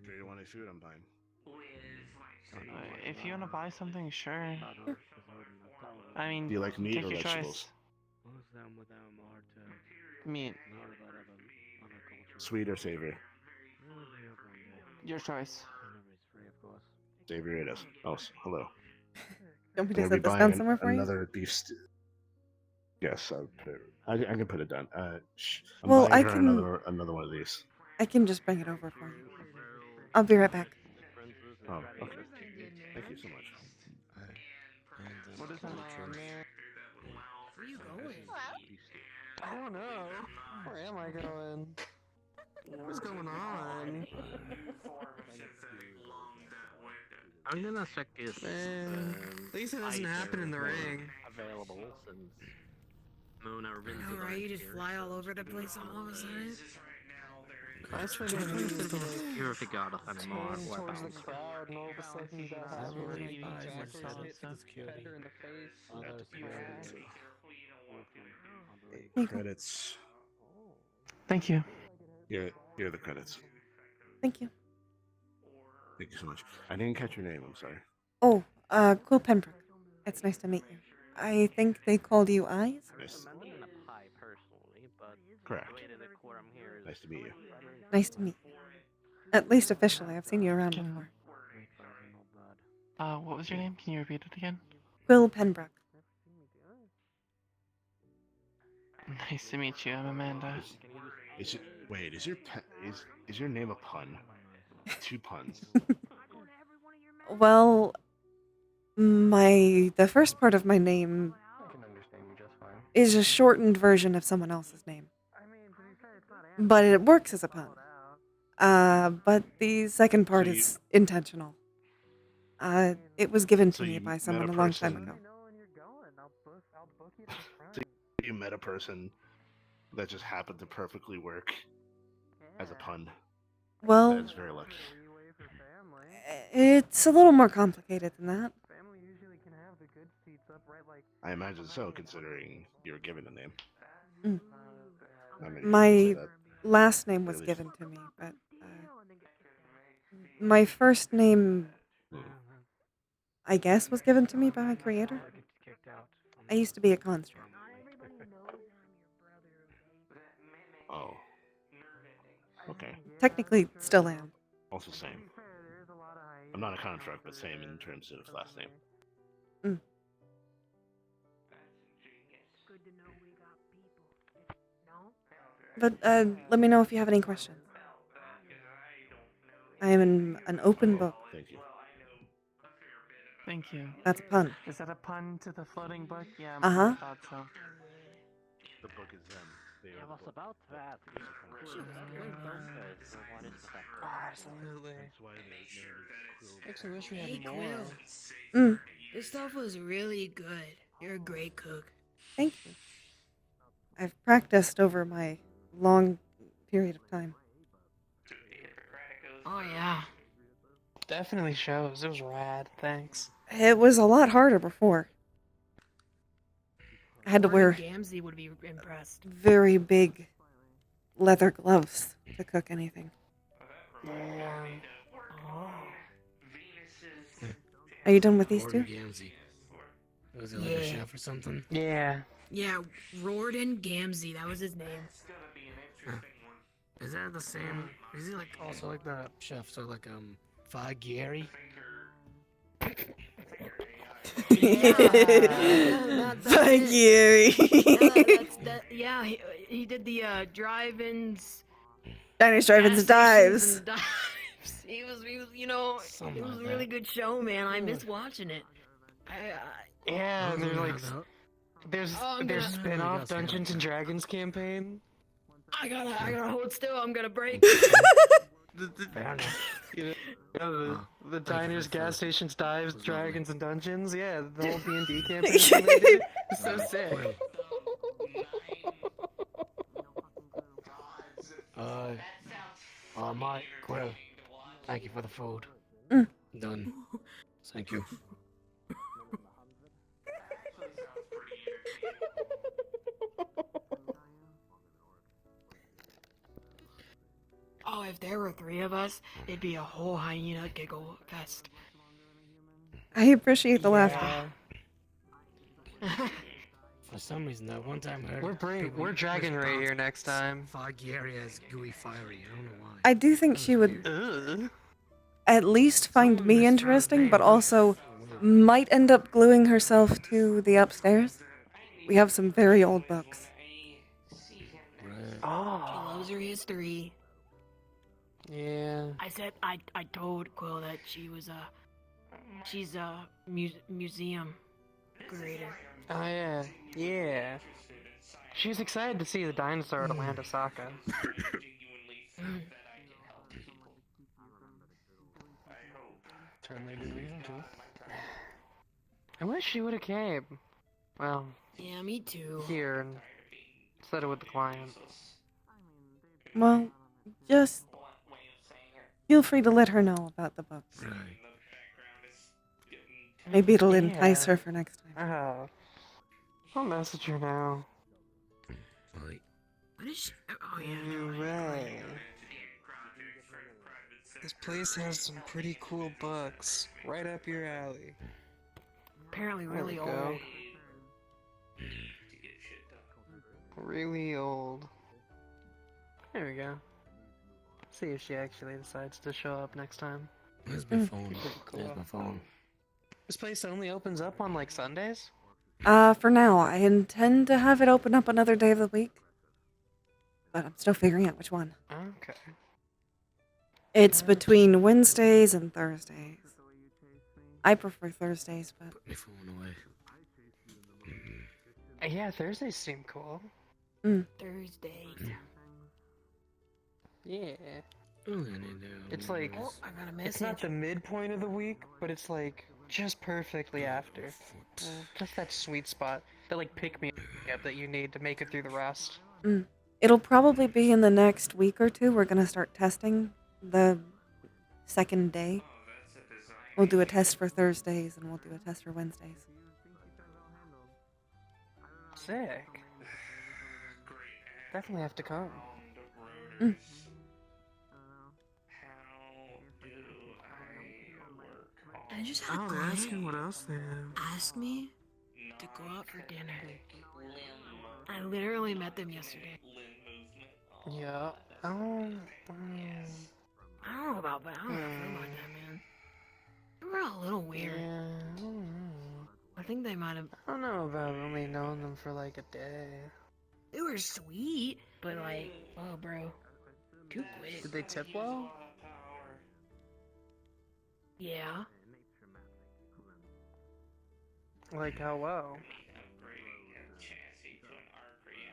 If you want any food, I'm fine. If you want to buy something, sure. I mean, Do you like meat take or your vegetables? choice. Meat. Sweet or savory? Your choice. Savory it is. Oh, hello. Don't we Can I just be set this buying down somewhere for you? another beef stew? Yes, I'll put it, I can put it down. I'm Well, buying I her can- another one of these. I can just bring it over for you. I'll be right back. Oh, okay. Thank you so much. What is on there? Where you going? I don't know. Where am I going? What's going on? I'm gonna check if Man, at least it doesn't happen in the ring. available since Moon or Vinci All right, you just fly all over the place all of a sudden. That's for the news. security guard of anymore. Turns towards the Weapons. crowd, and all of a sudden that happens. And he hits security. her in the face. Other security. Credits. Thank you. Here are the credits. Thank you. Thank you so much. I didn't catch your name. I'm sorry. Oh, Quill Pembroke. It's nice to meet you. I think they called you Eyes? Nice. Recommending a pie personally, but Correct. the way the decorum here is Nice to meet you. Nice to meet you. At least officially. I've seen you around before. What was your name? Can you repeat it again? Quill Pembroke. Nice to meet you. I'm Amanda. Is it, wait, is your name a pun? 2 puns. Well, the first part of my name I can understand you just fine. is a shortened version of someone else's name. But it works as a pun. But the second part So is intentional. It was given to So me you by met someone a a long time person- ago. So you met a person that just happened to perfectly work as a pun. Well, That is very lucky. it's a little more complicated than that. I imagine so, considering you were given a name. Mm. Not many people say My that. last name was Really? given to me, but my first name, I guess, was given to me by my creator. I used to be a construct. Oh. Okay. Technically, still am. Also same. I'm not a contract, but same in terms of last name. Mm. But let me know if you have any questions. I am an open book. Thank you. Thank you. That's a pun. Is that a pun to the floating book? Yeah, Uh-huh. I thought so. The book is them. They I are was the book. about to ask. Cool. What is that? Absolutely. That's why they named it Actually, wish we had Hey, more. Quill. Mm, This stuff was really good. You're a great cook. thank you. I've practiced over my long period of time. Oh yeah. Definitely shows. It was rad. Thanks. It was a lot harder before. I had to wear Gamzee would be impressed. very big leather gloves to cook anything. Are you done with these two? Gordon Gamzee. Was he like a chef or something? Yeah. Yeah, Rorden Gamzee. That was his name. Is that the same? Is he like also like the chef? So like Fagieri? Thank you. Yeah, he did the drive-ins. Diners, drive-ins, gas and dives. stations and dives. He was, you know, Something it was a like really that. good show, man. I miss watching it. Yeah, Oh, there's no, like no. there's I'm there's gonna- spin-off Dungeons and Dragons campaign. I gotta hold still. I'm gonna break. Fair enough. You know the diners, gas stations, dives, dragons, and dungeons. Yeah, the whole D&D campaign thing they did. It's so sick. Mike, Quill, thank you for the food. Mm. Done. Thank you. Oh, if there were 3 of us, it'd be a whole hyena giggle fest. I appreciate the laughter. For some reason, that one time I heard We're Dragon Ray here next time. Foggy area is gooey fiery. I don't know why. I do think she would at least find me interesting, but also might end up gluing herself to the upstairs. We have some very old books. Oh. She loves her history. Yeah. I told Quill that she's a museum curator. Oh yeah, yeah. She's excited to see the dinosaur at Land Osaka. Certainly good reason to. I wish she would have came. Well. Yeah, me too. Here instead of with the client. Well, just feel free to let her know about the books. Maybe it'll entice her for next time. Oh. I'll message her now. What is she? Oh yeah. No way. This place has some pretty cool books. Right up your alley. Apparently There really we old. go. Really old. There we go. See if she actually decides to show up next time. Where's my phone? Cool. Where's my phone? This place only opens up on like Sundays? For now, I intend to have it open up another day of the week. But I'm still figuring out which one. Okay. It's between Wednesdays and Thursdays. I prefer Thursdays, but... Put my phone away. Yeah, Thursdays seem cool. Thursdays. Yeah. Oh, It's like, I got a it's not message. the midpoint of the week, but it's like just perfectly after. Just that sweet spot, that like pick me up that you need to make it through the rest. It'll probably be in the next week or two. We're going to start testing the second day. We'll do a test for Thursdays and we'll do a test for Wednesdays. Sick. Definitely have to come. I just had a Oh, client asking what else they have. ask me to go out for dinner. I literally met them yesterday. Yeah. I don't know about that. I don't know about that, man. They were a little weird. Yeah, I don't know. I think they might have. I don't know about only knowing them for like a day. They were sweet, but like, oh, bro, too quick. Did they tip well? Yeah. Like how well?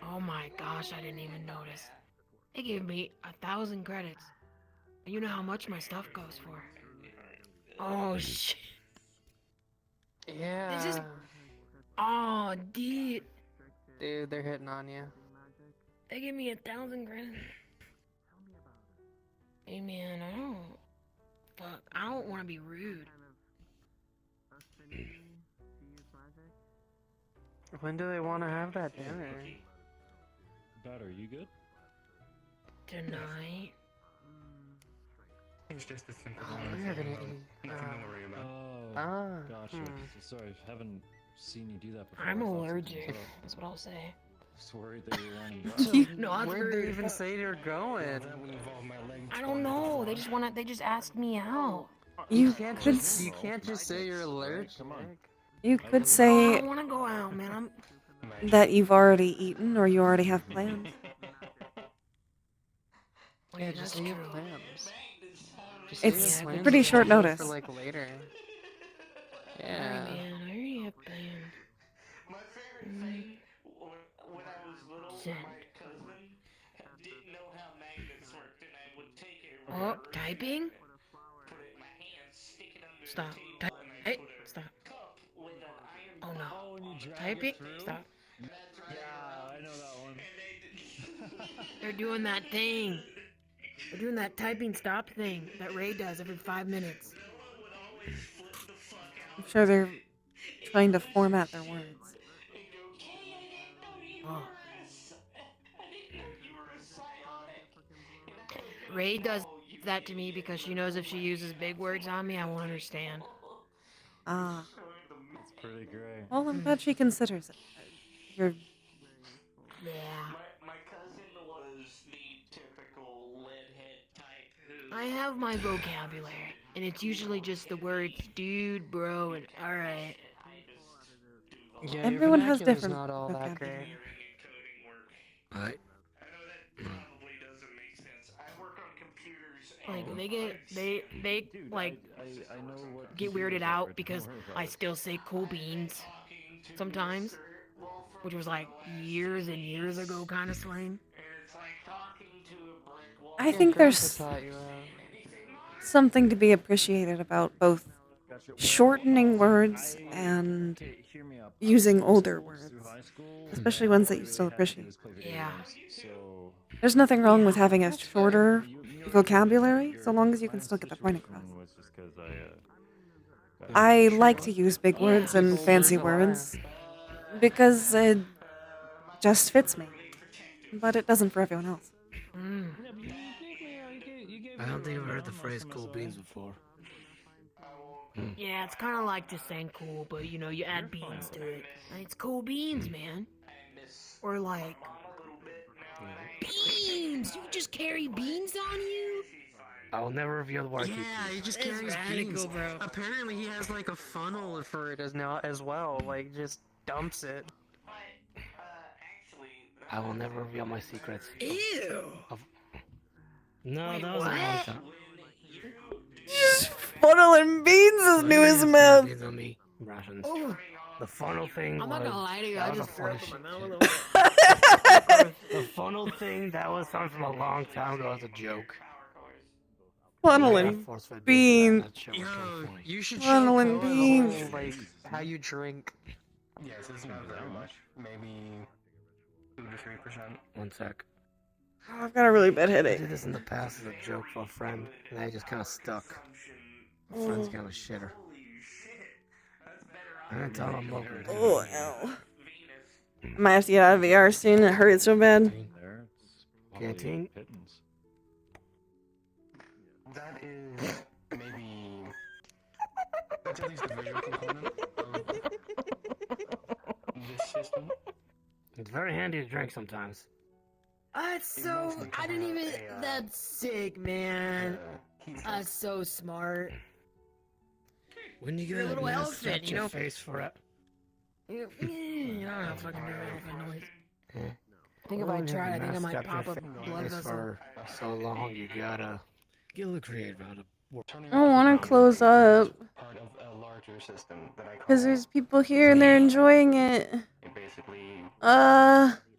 Oh my gosh, I didn't even notice. They gave me 1,000 credits. And you know how much my stuff goes for. Oh shit. Yeah. This is. Oh, dude. Dude, they're hitting on you. They gave me 1,000 credits. Hey man, I don't want to be rude. When do they want to have that dinner? Dad, are you good? Tonight. It's just as simple We're gonna eat. Nothing to worry about. Oh, gotcha. Sorry, I haven't seen you do that before. I'm I thought something allergic. was up. That's what I'll say. Just worried that you were running dry. No, I've Where'd they heard. even say you're going? I don't know. They just asked me out. You can't could just you can't just say you're allergic. You could I say want to go out, man. that you've already eaten or you already have plans. Yeah, just say you have plans. Just It's say you have pretty plans short for notice. like later. Sorry, Yeah. man. I already have plans. Send. Oh, typing? Stop. Hey, stop. Oh no. Typing? Stop. Yeah, I know that one. They're doing that thing. They're doing that typing stop thing that Ray does every 5 minutes. I'm sure they're trying to format their words. Oh. Ray does that to me because she knows if she uses big words on me, I won't understand. Ah. It's pretty great. Well, I'm glad she considers it. You're... Yeah. My cousin was the typical leadhead type who... I have my vocabulary, and it's usually just the words dude, bro, and alright. Yeah, Everyone your has vernacular's different not all that vocabulary. great. I know that probably doesn't make sense. I work on computers and... Like, they like, I know what get weirded out because I still say cool beans sometimes, which was like years and years ago kind of slang. I think there's something to be appreciated about both shortening words and using older words, especially ones that you still appreciate. Yeah. There's nothing wrong with having a shorter vocabulary, so long as you can still get the point across. I like to use big words and fancy words because it just fits me, but it doesn't for everyone else. I don't think I've heard the phrase cool beans before. Yeah, it's kind of like just saying cool, but you know, you add beans to it. And it's cool beans, man. Or like, beans! You just carry beans on you? I will never reveal the word. Yeah, he just That's carries radical, beans. bro. Apparently, he has like a funnel for it as well. Like, just dumps it. I will never reveal my secrets. Ew! No, Wait, that was a long what? time. Just funneling beans is new his mouth. Beans on me. Rations. Oh, The funnel thing I'm was... not gonna lie to you, that I was just a threw up funny in my shit. mouth a little bit. The funnel thing, that was something from a long time ago as a joke. Funneling beans. Yo, you should show Funneling Cole beans. the whole, like, how you drink. Yes, it's not very much. Maybe 2 to 3%. One sec. Oh, I've got a really bad I headache. did this in the past as a joke for a friend, and I just kind of stuck. My friend's kind of a shitter. I didn't tell him I'm open. Oh, ow. I might have to get out of VR soon. It hurts so bad. Canteen? That is maybe... That's at least the visual component of this system. It's very handy to drink sometimes. That's so. I didn't even. That's sick, man. That's so smart. When you You're a get little a elephant, set you your know? face for it. You don't know how to fucking do elephant noise. I think if I tried, I think I might pop a blood vessel. For so long, you gotta get a little creative out of I don't want to close up Part of a larger system that I call... because there's people here and they're enjoying it. It basically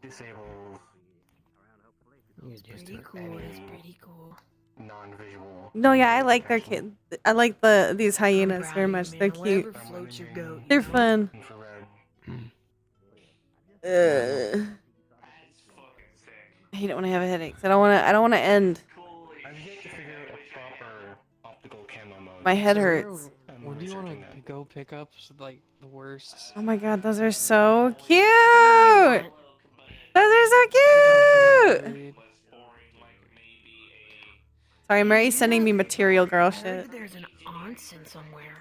disables It's pretty cool. It's pretty cool. non-visual... No, yeah, I like their kid. I like these hyenas very much. They're cute. Whatever floats your goat. They're fun. I hate it when I have a headache. So I don't want to end. I've yet to figure out a proper optical camo mode. My head hurts. When do you want to go pick up, like, the worst? Oh my god, those are so cute! Those are so cute! Sorry, Mary's sending me material girl I shit. heard there's an onsen somewhere.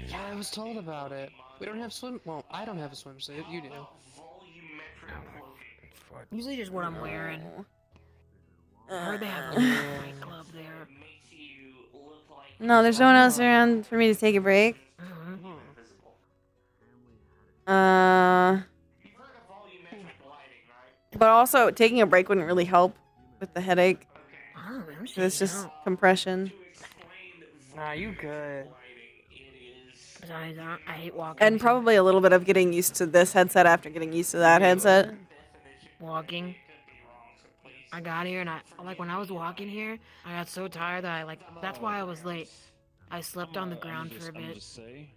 Yeah, I was told about it. We don't have swim. Well, I don't have a swimsuit. You do. Usually just what I'm wearing. I heard they have a nightclub there. No, there's no one else around for me to take a break. But also, taking a break wouldn't really help with the headache. Oh, 'Cause it's just compression. Nah, you good. Besides, I hate walking. And probably a little bit of getting used to this headset after getting used to that headset. Walking. I got here and when I was walking here, I got so tired that that's why I was late. I slept on the ground for a I'm bit. just say,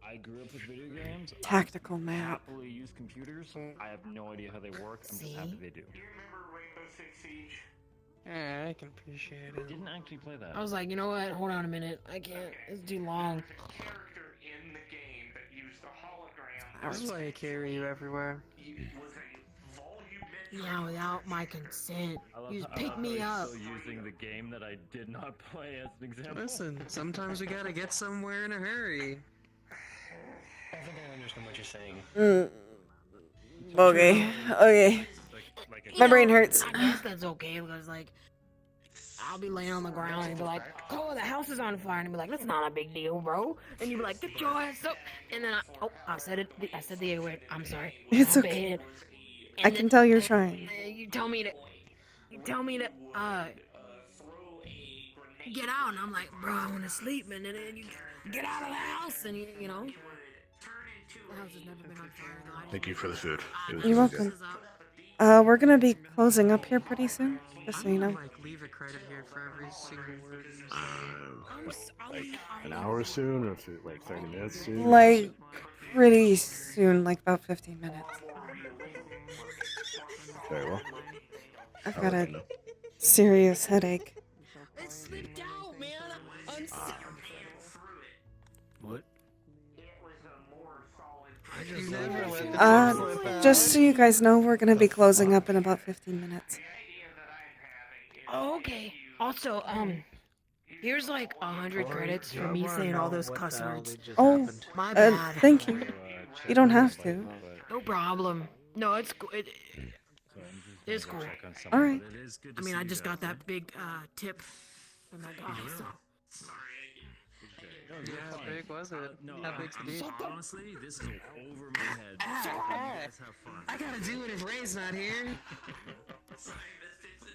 I grew up with video games. Tactical I map. happily use computers. I have no idea how they work. I'm just happy they do. Yeah, I can appreciate it. Didn't actually play that. I was like, you know what? Hold on a minute. I can't. It's too long. Character in the game that used a hologram. This is why I carry you everywhere. Yeah, without my consent. You just pick me up. Still using the game that I did not play as an example. Listen, sometimes we gotta get somewhere in a hurry. I think I understand what you're saying. Okay. Okay. My brain hurts. I guess that's okay because, like, I'll be laying on the ground and be like, oh, the house is on fire. And be like, that's not a big deal, bro. And you'd be like, get your ass up. And then I said it. I said the A word. I'm sorry. It's My okay. bad. I can tell you're trying. You tell me to get out, and I'm like, bro, I want to sleep, and then you get out of the house, and you know. The house has never been on fire. Though. Thank you for the food. It was You're really welcome. good. We're gonna be closing up here pretty soon, just so you know. Like, leave a credit here for every single word. Like an hour soon, or like 30 minutes soon? Like, pretty soon, like about 15 minutes. Very well. I've I'll got let a you know. serious headache. It slipped out, man. I'm sorry. What? Just so you guys know, we're gonna be closing up in about 15 minutes. Oh, okay. Also, here's like 100 credits for me saying all those cuss words. Oh, My bad. thank you. You don't have to. No problem. No, it's cool. It's cool. All right. I mean, I just got that big tip from that guy. So. Yeah, how big was it? How big's the deal? Honestly, this is over my head. Let's have fun. I gotta do it if Ray's not here.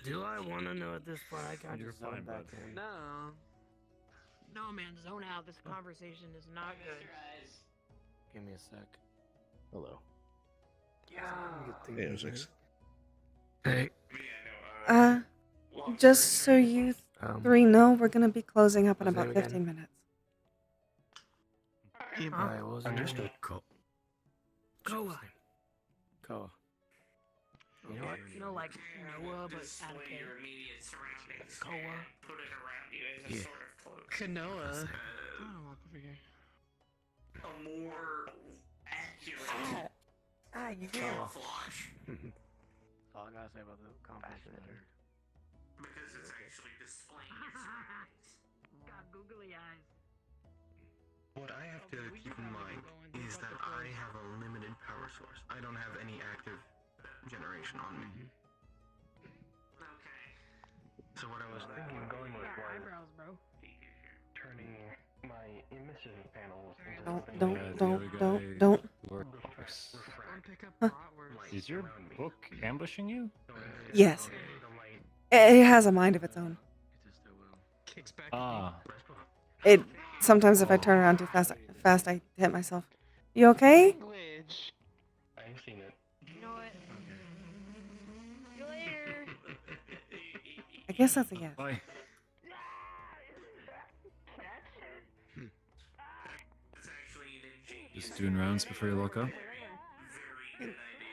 Do I want to know at this point? I can't just zone back in. No. No, man, zone out. This conversation is not good. Give me a sec. Hello. Yeah. Hey, 06. Hey. Just so you three know, we're gonna be closing up in what's about your name 15 minutes. Alright, what was your name? Koa. Koa. You know what? You know, like Noah, but out of K. Koa. Yeah. Kanoa. Oh, walk over here. A more accurate You camouflage. All I gotta say about the composition. Because it's actually displaying your surroundings. Got googly eyes. What I have to keep in mind is that I have a limited power source. I don't have any active generation on me. Okay. So what I was thinking of going with was Eyebrows, bro. turning my emission panels into Don't. Huh? Is your book ambushing you? Yes. It has a mind of its own. Ah. It sometimes if I turn around too fast I hit myself. You okay? I've seen it. You know what? See you later. I guess that's a yes. Bye. Just doing rounds before you look up?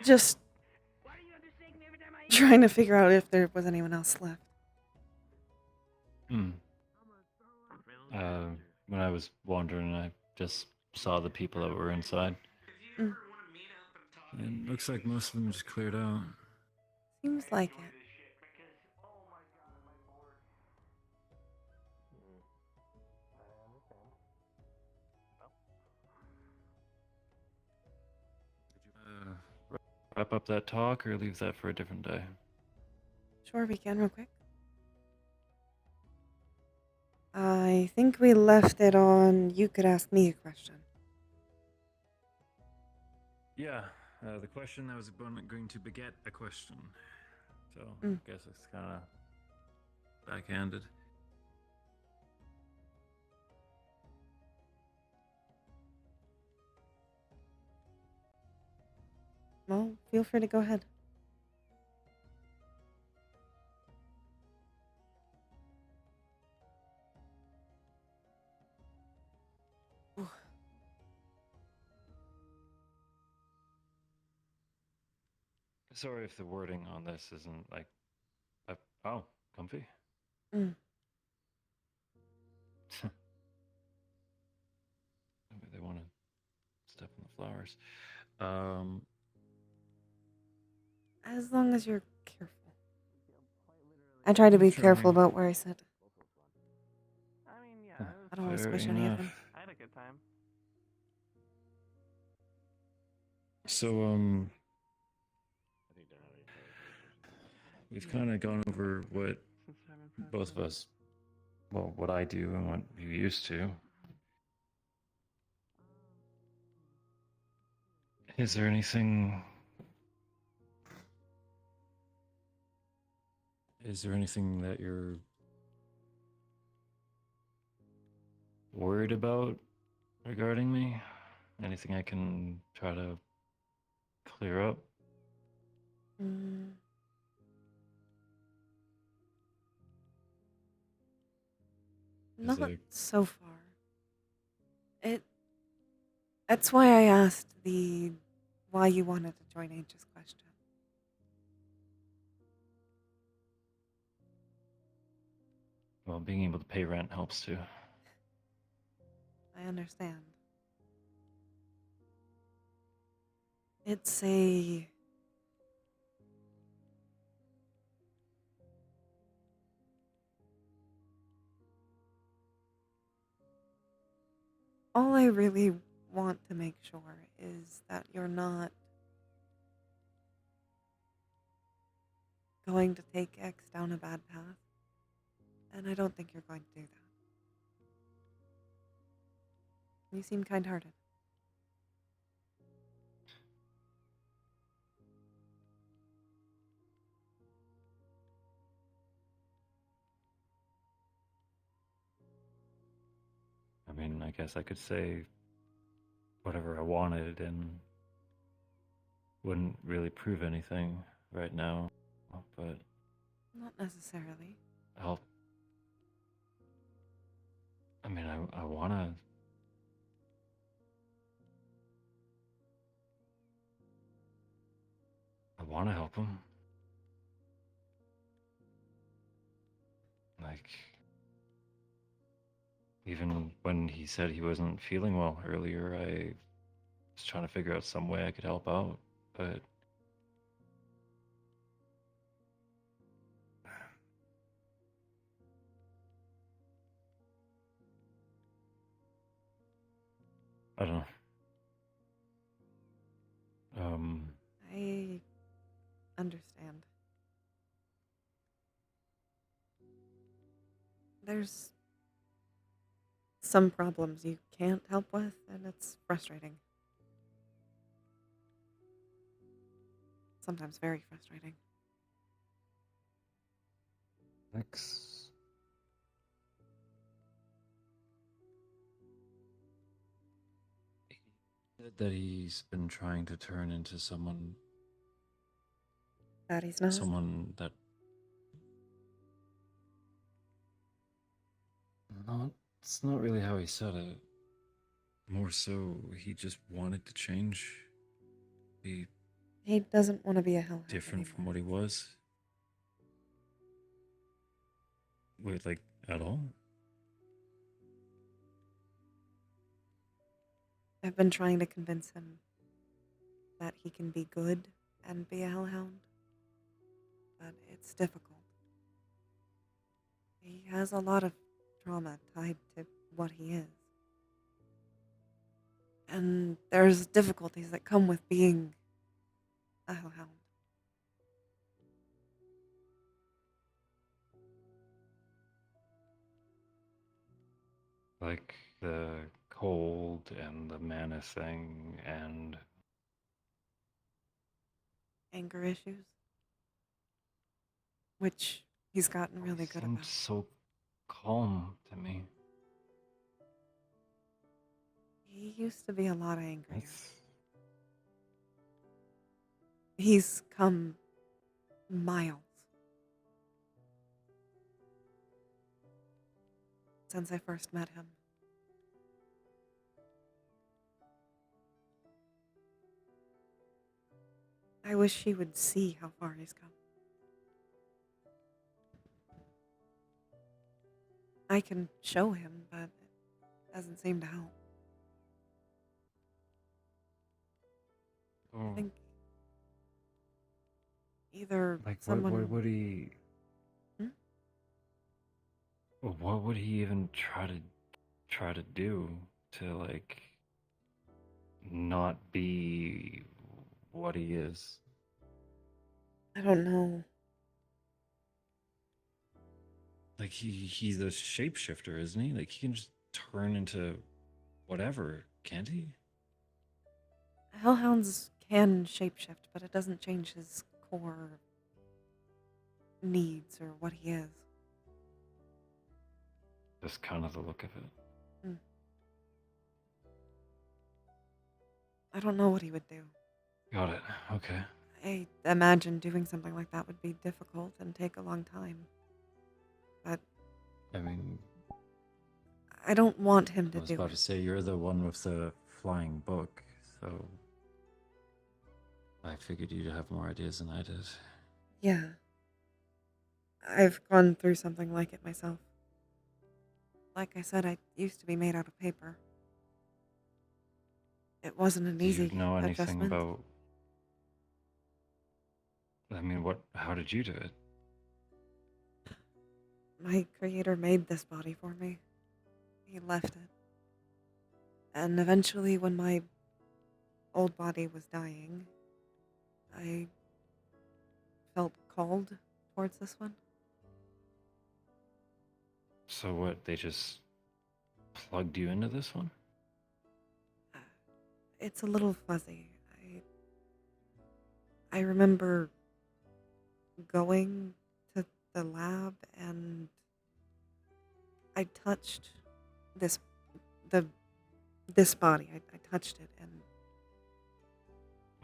Just trying to figure out if there was anyone else left. When I was wandering, I just saw the people that were inside. And looks like most of them just cleared out. Seems like it. Wrap up that talk or leave that for a different day? Sure, we can real quick. I think we left it on you could ask me a question. Yeah, the question that was going to beget a question. So, I guess it's kind of backhanded. Well, feel free to go ahead. Sorry if the wording on this isn't like, oh, comfy. Mm. Maybe they want to step on the flowers. As long as you're careful. I try to be careful about where I sit. I mean, yeah. I don't want to Fair squish any of enough. them. I had a good time. So, we've kind of gone over what both of us, well, what I do and what you used to. Is there anything that you're worried about regarding me? Anything I can try to clear up? Mm. Not so far. That's why I asked why you wanted to join Angel's question. Well, being able to pay rent helps too. I understand. All I really want to make sure is that you're not going to take X down a bad path. And I don't think you're going to do that. You seem kind-hearted. I mean, I guess I could say whatever I wanted and wouldn't really prove anything right now, but Not necessarily. I mean, I wanna. I wanna help him. Like, even when he said he wasn't feeling well earlier, I was trying to figure out some way I could help out, but I don't know. I understand. There's some problems you can't help with, and it's frustrating. Sometimes very frustrating. Thanks. He said that he's been trying to turn into someone. That he's not? Someone that. No, it's not really how he said it. More so, he just wanted to change. Be He doesn't want to be a hellhound different anymore. from what he was. Wait, like, at all? I've been trying to convince him that he can be good and be a hellhound, but it's difficult. He has a lot of trauma tied to what he is. And there's difficulties that come with being a hellhound. Like the cold and the menacing and Anger issues, which he's gotten really good seemed about. so calm to me. He used to be a lot angrier. He's come miles since I first met him. I wish he would see how far he's come. I can show him, but it doesn't seem to help. I think either Like, someone... what would he... Hmm? What would he even try to do to, like, not be what he is? I don't know. Like, he's a shapeshifter, isn't he? Like, he can just turn into whatever, can't he? Hellhounds can shapeshift, but it doesn't change his core needs or what he is. Just kind of the look of it. Hmm. I don't know what he would do. Got it. Okay. I imagine doing something like that would be difficult and take a long time. But I mean, I don't want him to I was do about it. to say, you're the one with the flying book, so I figured you'd have more ideas than I did. Yeah. I've gone through something like it myself. Like I said, I used to be made out of paper. It wasn't an Do easy you know anything adjustment. about... I mean, how did you do it? My creator made this body for me. He left it. And eventually, when my old body was dying, I felt called towards this one. So what, they just plugged you into this one? It's a little fuzzy. I remember going to the lab and I touched this body. I touched it, and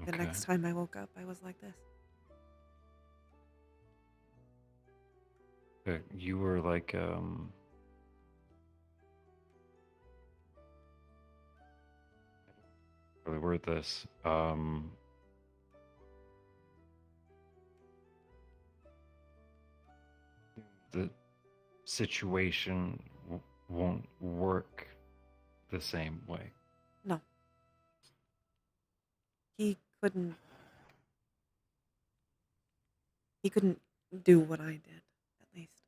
the Okay. next time I woke up, I was like this. You were like, really word this. The situation won't work the same way. No. He couldn't do what I did, at least.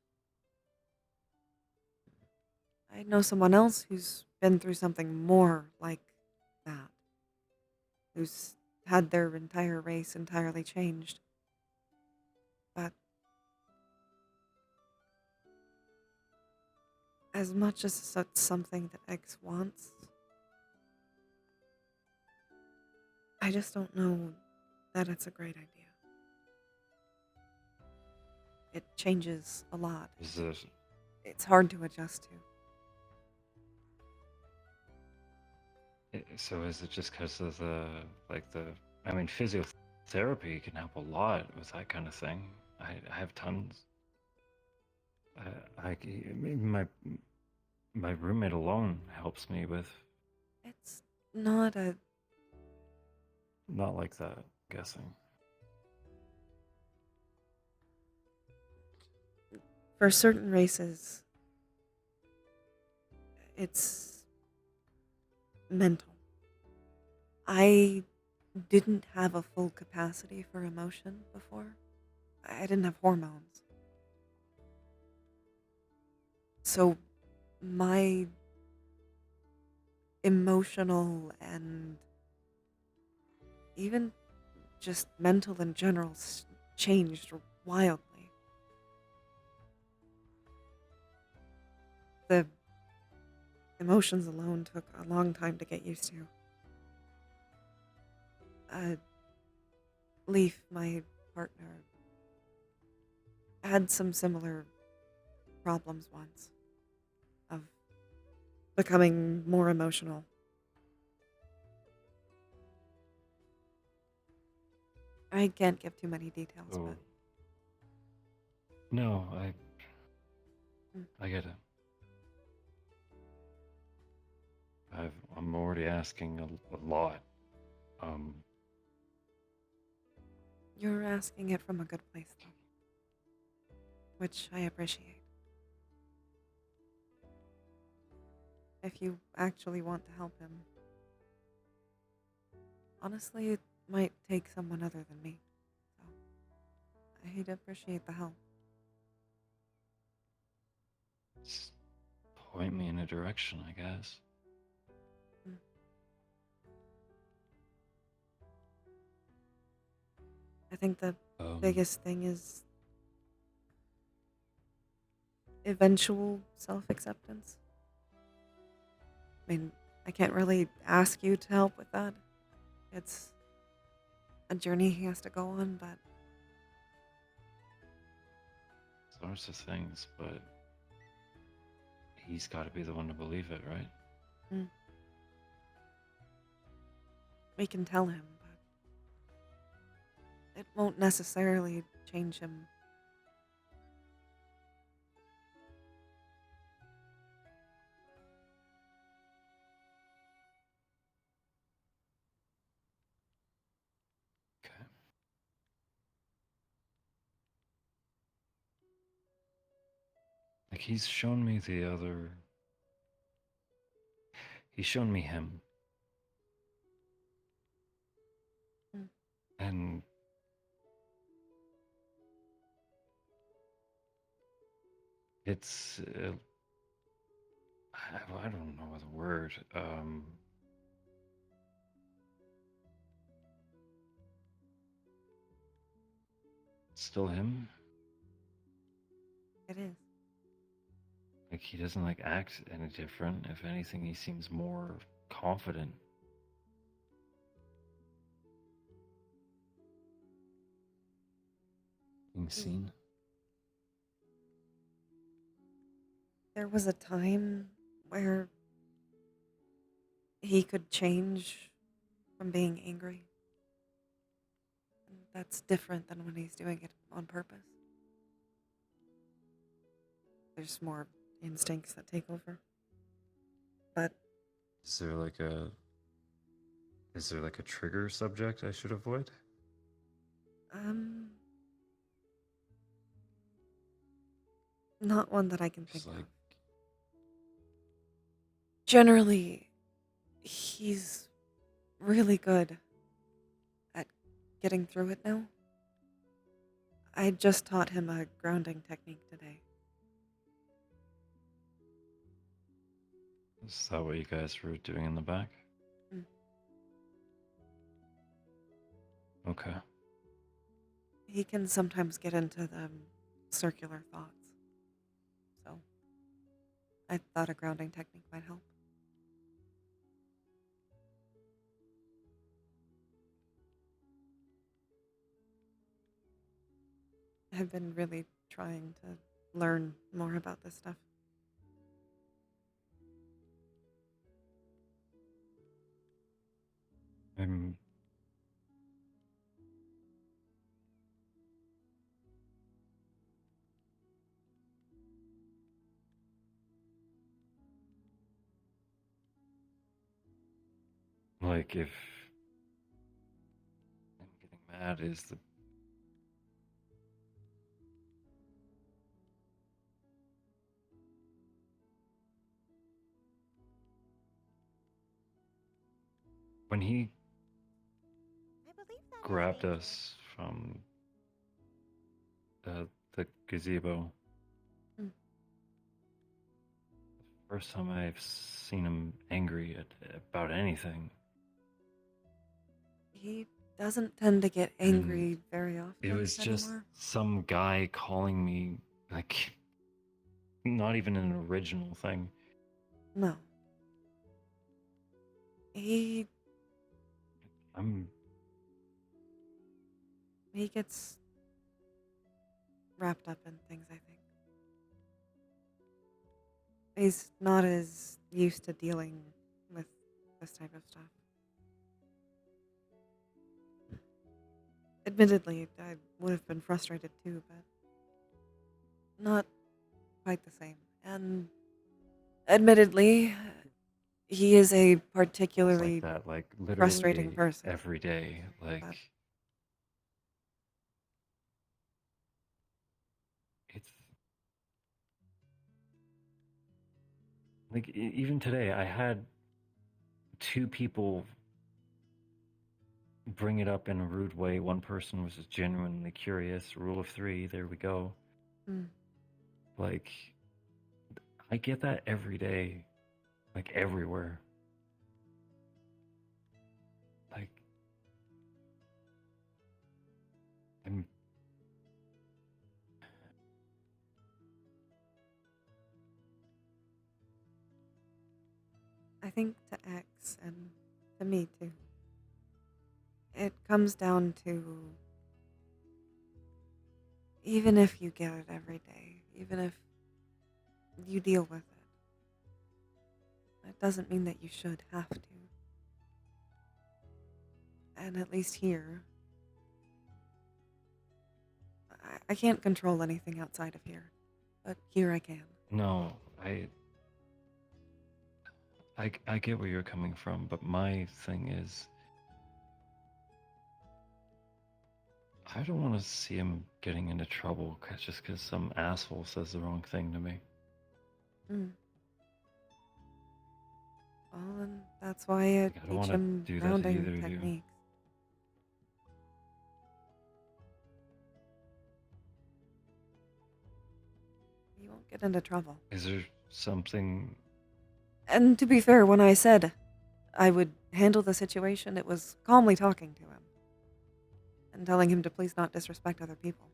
I know someone else who's been through something more like that, who's had their entire race entirely changed. But as much as that's something that X wants, I just don't know that it's a great idea. It changes a lot. Is it? It's hard to adjust to. So is it just because of I mean, physiotherapy can help a lot with that kind of thing. I have tons. My roommate alone helps me with. It's not Not like that, I'm guessing. For certain races, it's mental. I didn't have a full capacity for emotion before. I didn't have hormones. So my emotional and even just mental in general changed wildly. The emotions alone took a long time to get used to. Leaf, my partner, had some similar problems once of becoming more emotional. I can't give too many details, Oh. but No, I get it. I'm already asking a lot. You're asking it from a good place, though, which I appreciate. If you actually want to help him, honestly, it might take someone other than me. So, I'd appreciate the help. Just point me in a direction, I guess. I think the biggest thing is eventual self-acceptance. I mean, I can't really ask you to help with that. It's a journey he has to go on, but Sorts of things, but he's got to be the one to believe it, right? we can tell him, but it won't necessarily change him. Okay. Like, he's shown me the other... He's shown me him. And... It's... I don't know the word. Still him? It is. Like, he doesn't, like, act any different. If anything, he seems more confident. Being seen? There was a time where he could change from being angry. And that's different than when he's doing it on purpose. There's more instincts that take over. But Is there like a trigger subject I should avoid? Not one that I can think of. Generally, he's really good at getting through it now. I just taught him a grounding technique today. Is that what you guys were doing in the back? Okay. He can sometimes get into the circular thoughts. So, I thought a grounding technique might help. I've been really trying to learn more about this stuff. Like, if I'm getting mad is the... When he grabbed us from the gazebo, first time I've seen him angry about anything. He doesn't tend to get angry very often. It was just anymore. some guy calling me, like, not even an original thing. No. He gets wrapped up in things, I think. He's not as used to dealing with this type of stuff. Admittedly, I would have been frustrated too, but not quite the same. And admittedly, he is a particularly Like that, like, literally frustrating person. every day. Like, like even today, I had two people bring it up in a rude way. One person was just genuinely curious. Rule of three. There we go. Mm. Like, I get that every day, like everywhere. Like, I'm. I think to X and to me too. It comes down to even if you get it every day, even if you deal with it, that doesn't mean that you should have to. And at least here, I can't control anything outside of here, but here I can. No, I get where you're coming from, but my thing is, I don't want to see him getting into trouble just because some asshole says the wrong thing to me. Mm. Well, and that's why I I don't teach want to him do that to grounding either of you. techniques. You won't get into trouble. Is there something? And to be fair, when I said I would handle the situation, it was calmly talking to him and telling him to please not disrespect other people.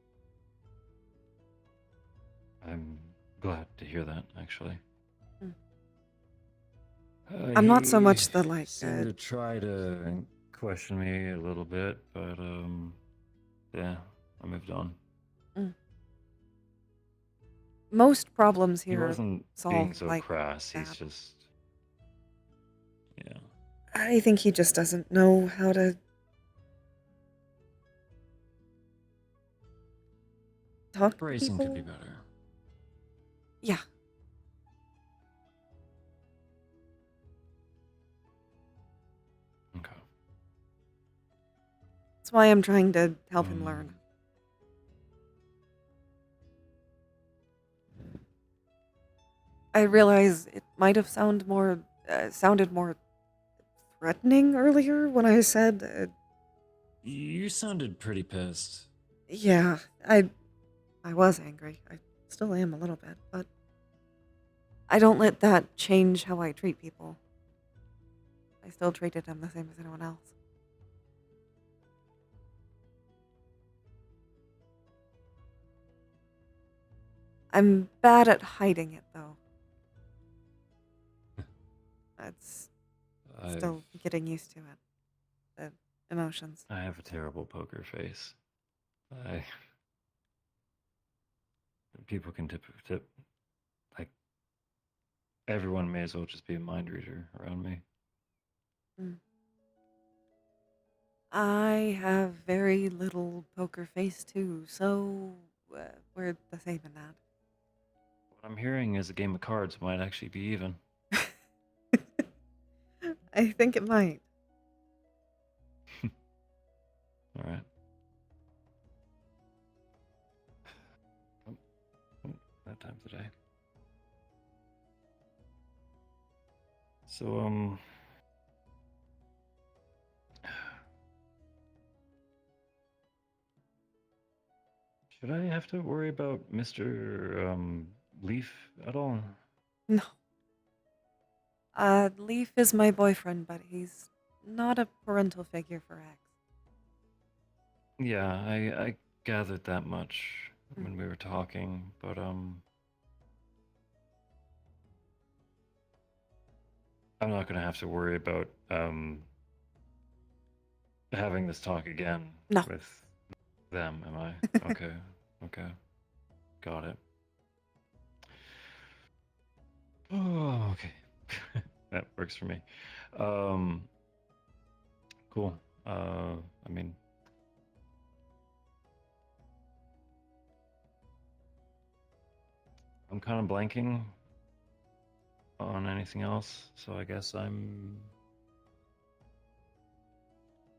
I'm glad to hear that, actually. Mm. I'm not so much the, He like, seemed to try to question me a little bit, but yeah, I moved on. Mm. Most problems He here wasn't solve being so like crass. He's that. just, yeah. I think he just doesn't know how to talk to Phrasing people. could be better. Yeah. Okay. That's why I'm trying to help him learn. I realize it might have sounded more threatening earlier when I said. You sounded pretty pissed. Yeah, I was angry. I still am a little bit, but I don't let that change how I treat people. I still treated him the same as anyone else. I'm bad at hiding it, though. That's still getting used to it. The emotions. I have a terrible poker face. People can tip. Like, everyone may as well just be a mind reader around me. Mm. I have very little poker face, too, so we're the same in that. What I'm hearing is a game of cards might actually be even. I think it might. All right. Oh, that time today. So, should I have to worry about Mr. Leaf at all? No. Leaf is my boyfriend, but he's not a parental figure for X. Yeah, I gathered that much when we were talking, but I'm not gonna have to worry about having this talk again with them, am I? Okay, okay, got it. Oh, okay, that works for me. Cool. I mean, I'm kind of blanking on anything else, so I guess I'm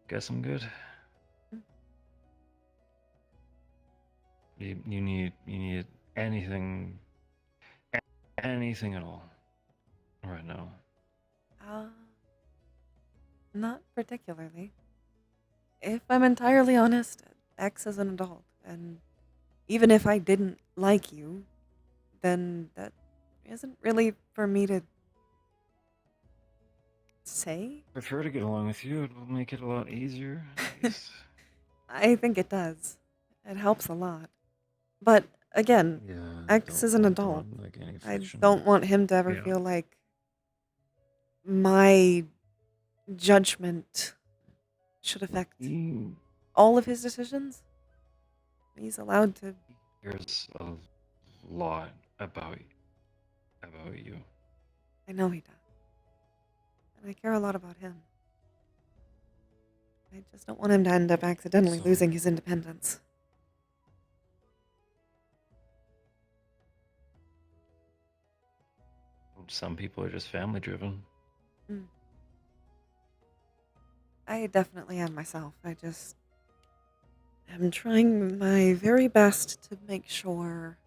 good. You need anything at all. right now? Not particularly. If I'm entirely honest, X is an adult, and even if I didn't like you, then that isn't really for me to say. Prefer to get along with you. It'll make it a lot easier. I guess. I think it does. It helps a lot. But again, Yeah, X is an adult. like any I fiction. don't want him to ever Yeah. feel like my judgment should affect all of his decisions. He's allowed to. There's a lot about you. I know he does. And I care a lot about him. I just don't want him to end up accidentally losing his independence. Some people are just family driven. I definitely am myself. I just am trying my very best to make sure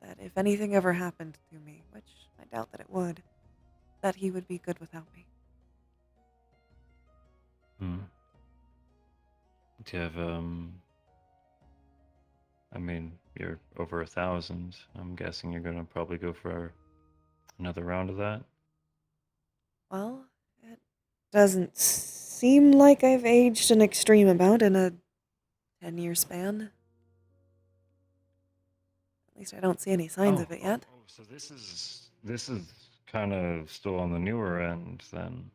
that if anything ever happened to me, which I doubt that it would, that he would be good without me. Do you have I mean, you're over 1,000. I'm guessing you're gonna probably go for another round of that. Well, it doesn't seem like I've aged an extreme amount in a 10-year span. At least I don't see any signs of it yet. So this is kind of still on the newer end then.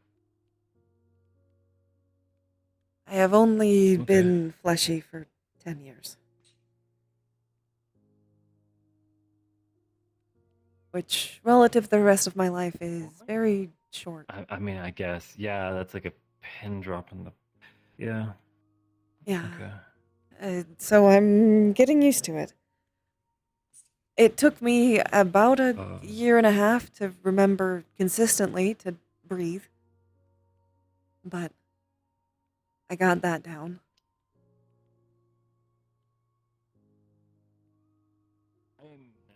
I have only been fleshy for 10 years. Which, relative to the rest of my life, is very short. I mean, I guess, yeah, that's like a pin drop in the. Yeah. Yeah. Okay. So I'm getting used to it. It took me about a year and a half to remember consistently to breathe. But I got that down.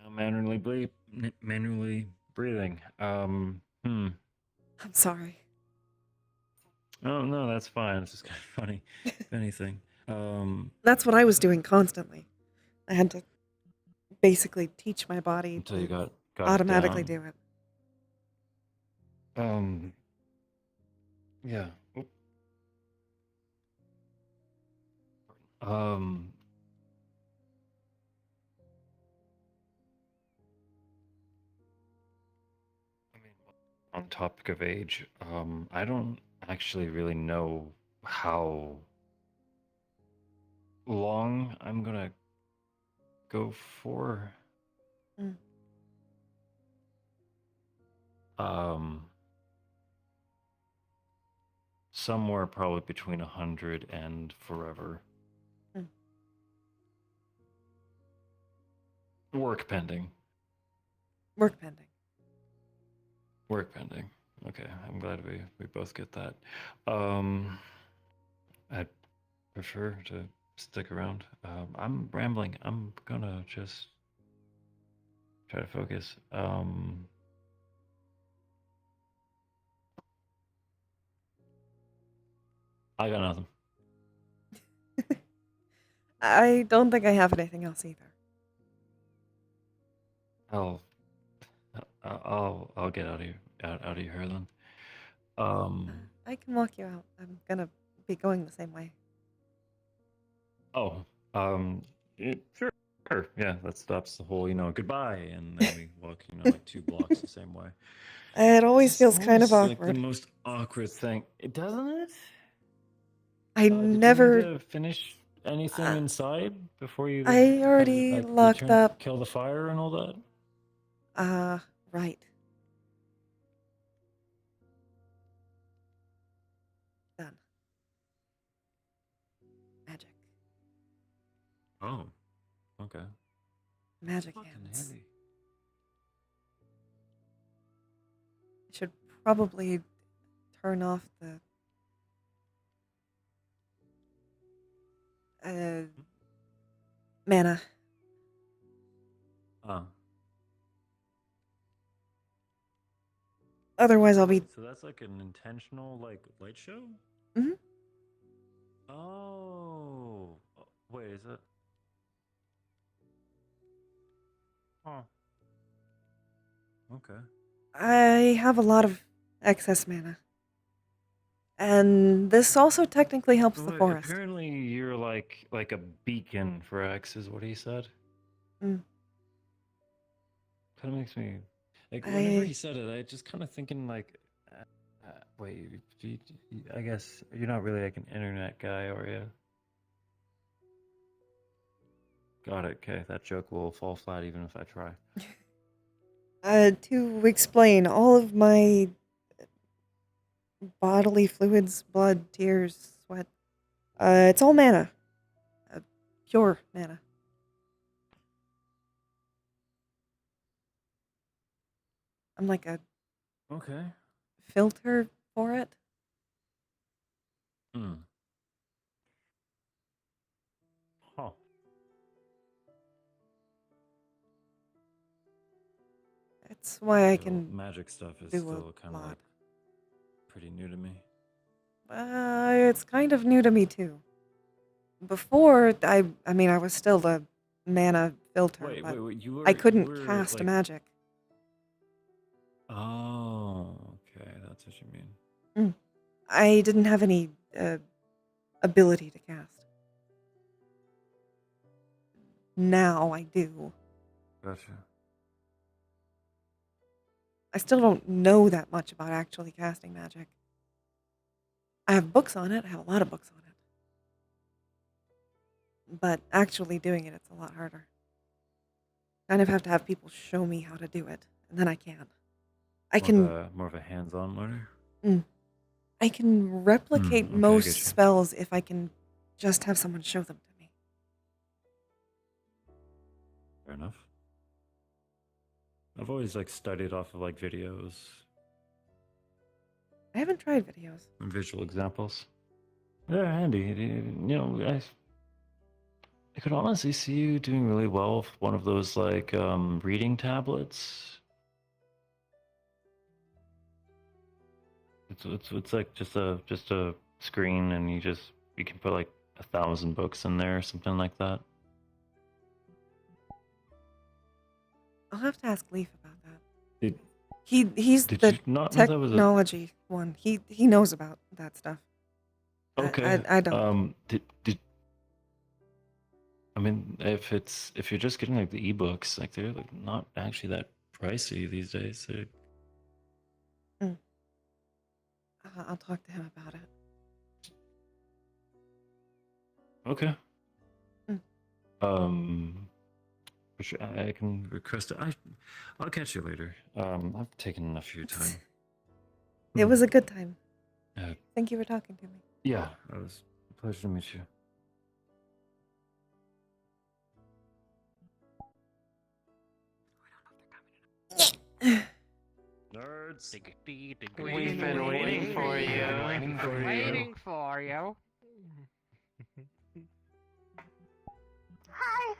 Now manually breathing. I'm sorry. Oh no, that's fine. It's just kind of funny. If anything. That's what I was doing constantly. I had to basically teach my body Until to you got automatically it down. do it. Yeah. Oop. On topic of age, I don't actually really know how long I'm gonna go for. Somewhere probably between 100 and forever. Work pending. Work pending. Work pending. Okay, I'm glad we both get that. I'd prefer to stick around. I'm rambling. I'm gonna just try to focus. I got nothing. I don't think I have anything else either. I'll get out of here then. I can walk you out. I'm gonna be going the same way. Sure. Yeah, that stops the whole, goodbye, and then we walk, like 2 blocks the same way. It always feels kind of Like awkward. the most awkward thing, doesn't it? I never. Did you need to finish anything inside before you? I already locked up. Kill the fire and all that. Right. Done. Magic. Oh, okay. Magic Fucking hands. heavy. I should probably turn off the mana. Otherwise, I'll be. So that's like an intentional like light show. Hmm. Oh, wait, is it? Oh. Okay. I have a lot of excess mana. And this also technically helps the Wait, forest. apparently you're like a beacon for X is what he said. Mm. Kind of makes me like whenever I- he said it, I just kind of thinking like, wait, I guess you're not really like an internet guy, are you? Got it. Okay, that joke will fall flat even if I try. To explain, all of my bodily fluids, blood, tears, sweat, it's all mana. Pure mana. I'm like a Okay. filter for it. Hmm. Huh. That's why I The can magic stuff is do still a kind of lot. like pretty new to me. It's kind of new to me too. Before, I mean, I was still the mana filter, Wait, but wait, you I were couldn't cast like... magic. Oh, okay, that's what you mean. I didn't have any ability to cast. Now I do. Gotcha. I still don't know that much about actually casting magic. I have books on it. I have a lot of books on it. But actually doing it, it's a lot harder. Kind of have to have people show me how to do it, and then I can. I can. More of a hands-on learner. I can replicate okay, I most get you. spells if I can just have someone show them to me. Fair enough. I've always like studied off of like videos I haven't tried videos. and visual examples. They're handy. You know, I could honestly see you doing really well with one of those like reading tablets. It's like just a screen, and you can put like 1,000 books in there or something like that. I'll have to ask Leaf about that. Did He's did the you not know that was a- technology one. He knows about that stuff. Okay. I don't. I mean, if you're just getting like the ebooks, like they're like not actually that pricey these days. I'll talk to him about it. Okay. For sure, I can request it. I'll catch you later. I've taken enough of your time. It was a good time. Uh, Thank you for talking to me. Yeah, it was a pleasure to meet you. Nerds. We've been waiting for you. Waiting for you. Hi.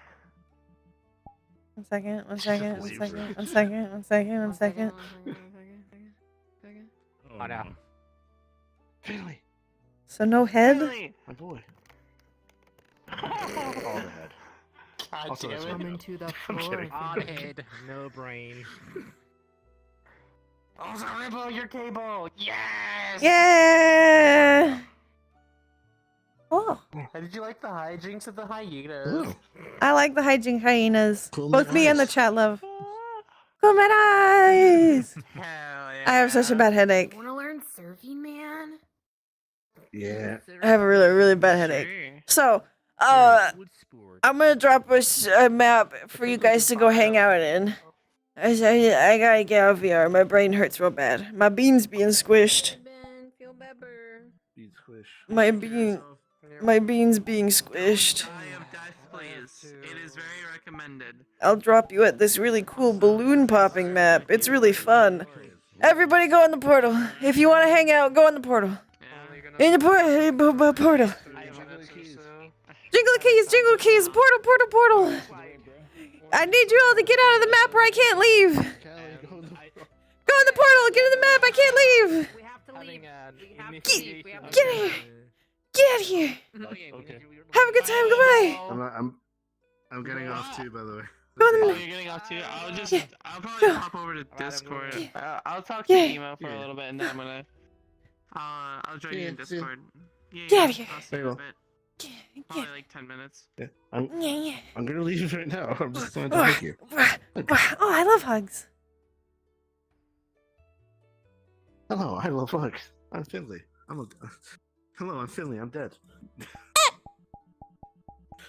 One second. Oh no. Finley. So no head? My boy. All the head. God Also, damn that's it. what- Coming to the I'm floor. kidding. Odd head, no brain. Also, Ripple, your cable. Yes. Yeah. Oh. Did you like the hijinks of the hyenas? I like the hijink hyenas. Cool Both me and the eyes. chat love. Cool my eyes. Hell yeah. I have such a bad headache. Wanna learn surfing, man? Yeah. I have a really, really bad headache. So, I'm gonna drop a map for you guys to go hang out in. I gotta get out of VR. My brain hurts real bad. My bean's being squished. Feel better. My bean's being squished. Please. It is very recommended. I'll drop you at this really cool balloon popping map. It's really fun. Everybody go in the portal. If you want to hang out, go in the portal. In the portal. Jingle keys, portal. I need you all to get out of the map or I can't leave. Go in the portal. Get in the map. I can't leave. We have to leave. Get here. Get out of here. Okay. Have a good time. Goodbye. I'm getting off too, by the way. Oh, you're getting off too? I'll probably hop over to Discord. I'll talk to Emo for a little bit, and then I'm gonna I'll join you in Discord. Yeah, Get out of here. I'll see you in a bit. Probably like 10 minutes. Yeah, I'm gonna leave right now. I'm just going to Oh, hug you. I love hugs. Hello, I love hugs. I'm Finley. Hello, I'm Finley. I'm dead.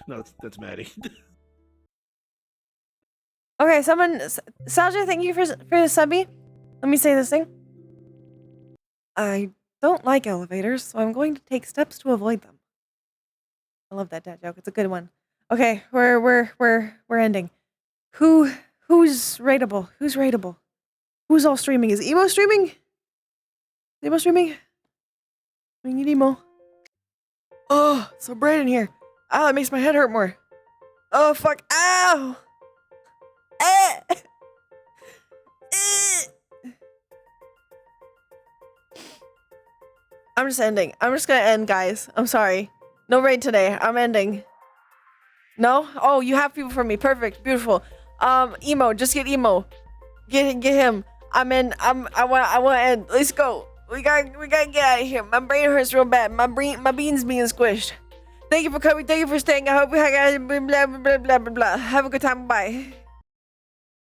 No, that's Maddie. Okay, Salja, thank you for the subby. Let me say this thing. I don't like elevators, so I'm going to take steps to avoid them. I love that dad joke. It's a good one. Okay, we're ending. Who's rateable? Who's rateable? Who's all streaming? Is Emo streaming? Is Emo streaming? We need Emo. Oh, it's so bright in here. Ow, it makes my head hurt more. Oh fuck! Ow! I'm just ending. I'm just gonna end, guys. I'm sorry. No raid today. I'm ending. No? Oh, you have people for me. Perfect. Beautiful. Emo. Just get Emo. Get him. I want to end. Let's go. We gotta get out of here. My brain hurts real bad. My bean's being squished. Thank you for coming. Thank you for staying. I hope we have blah blah blah blah blah. Have a good time. Bye.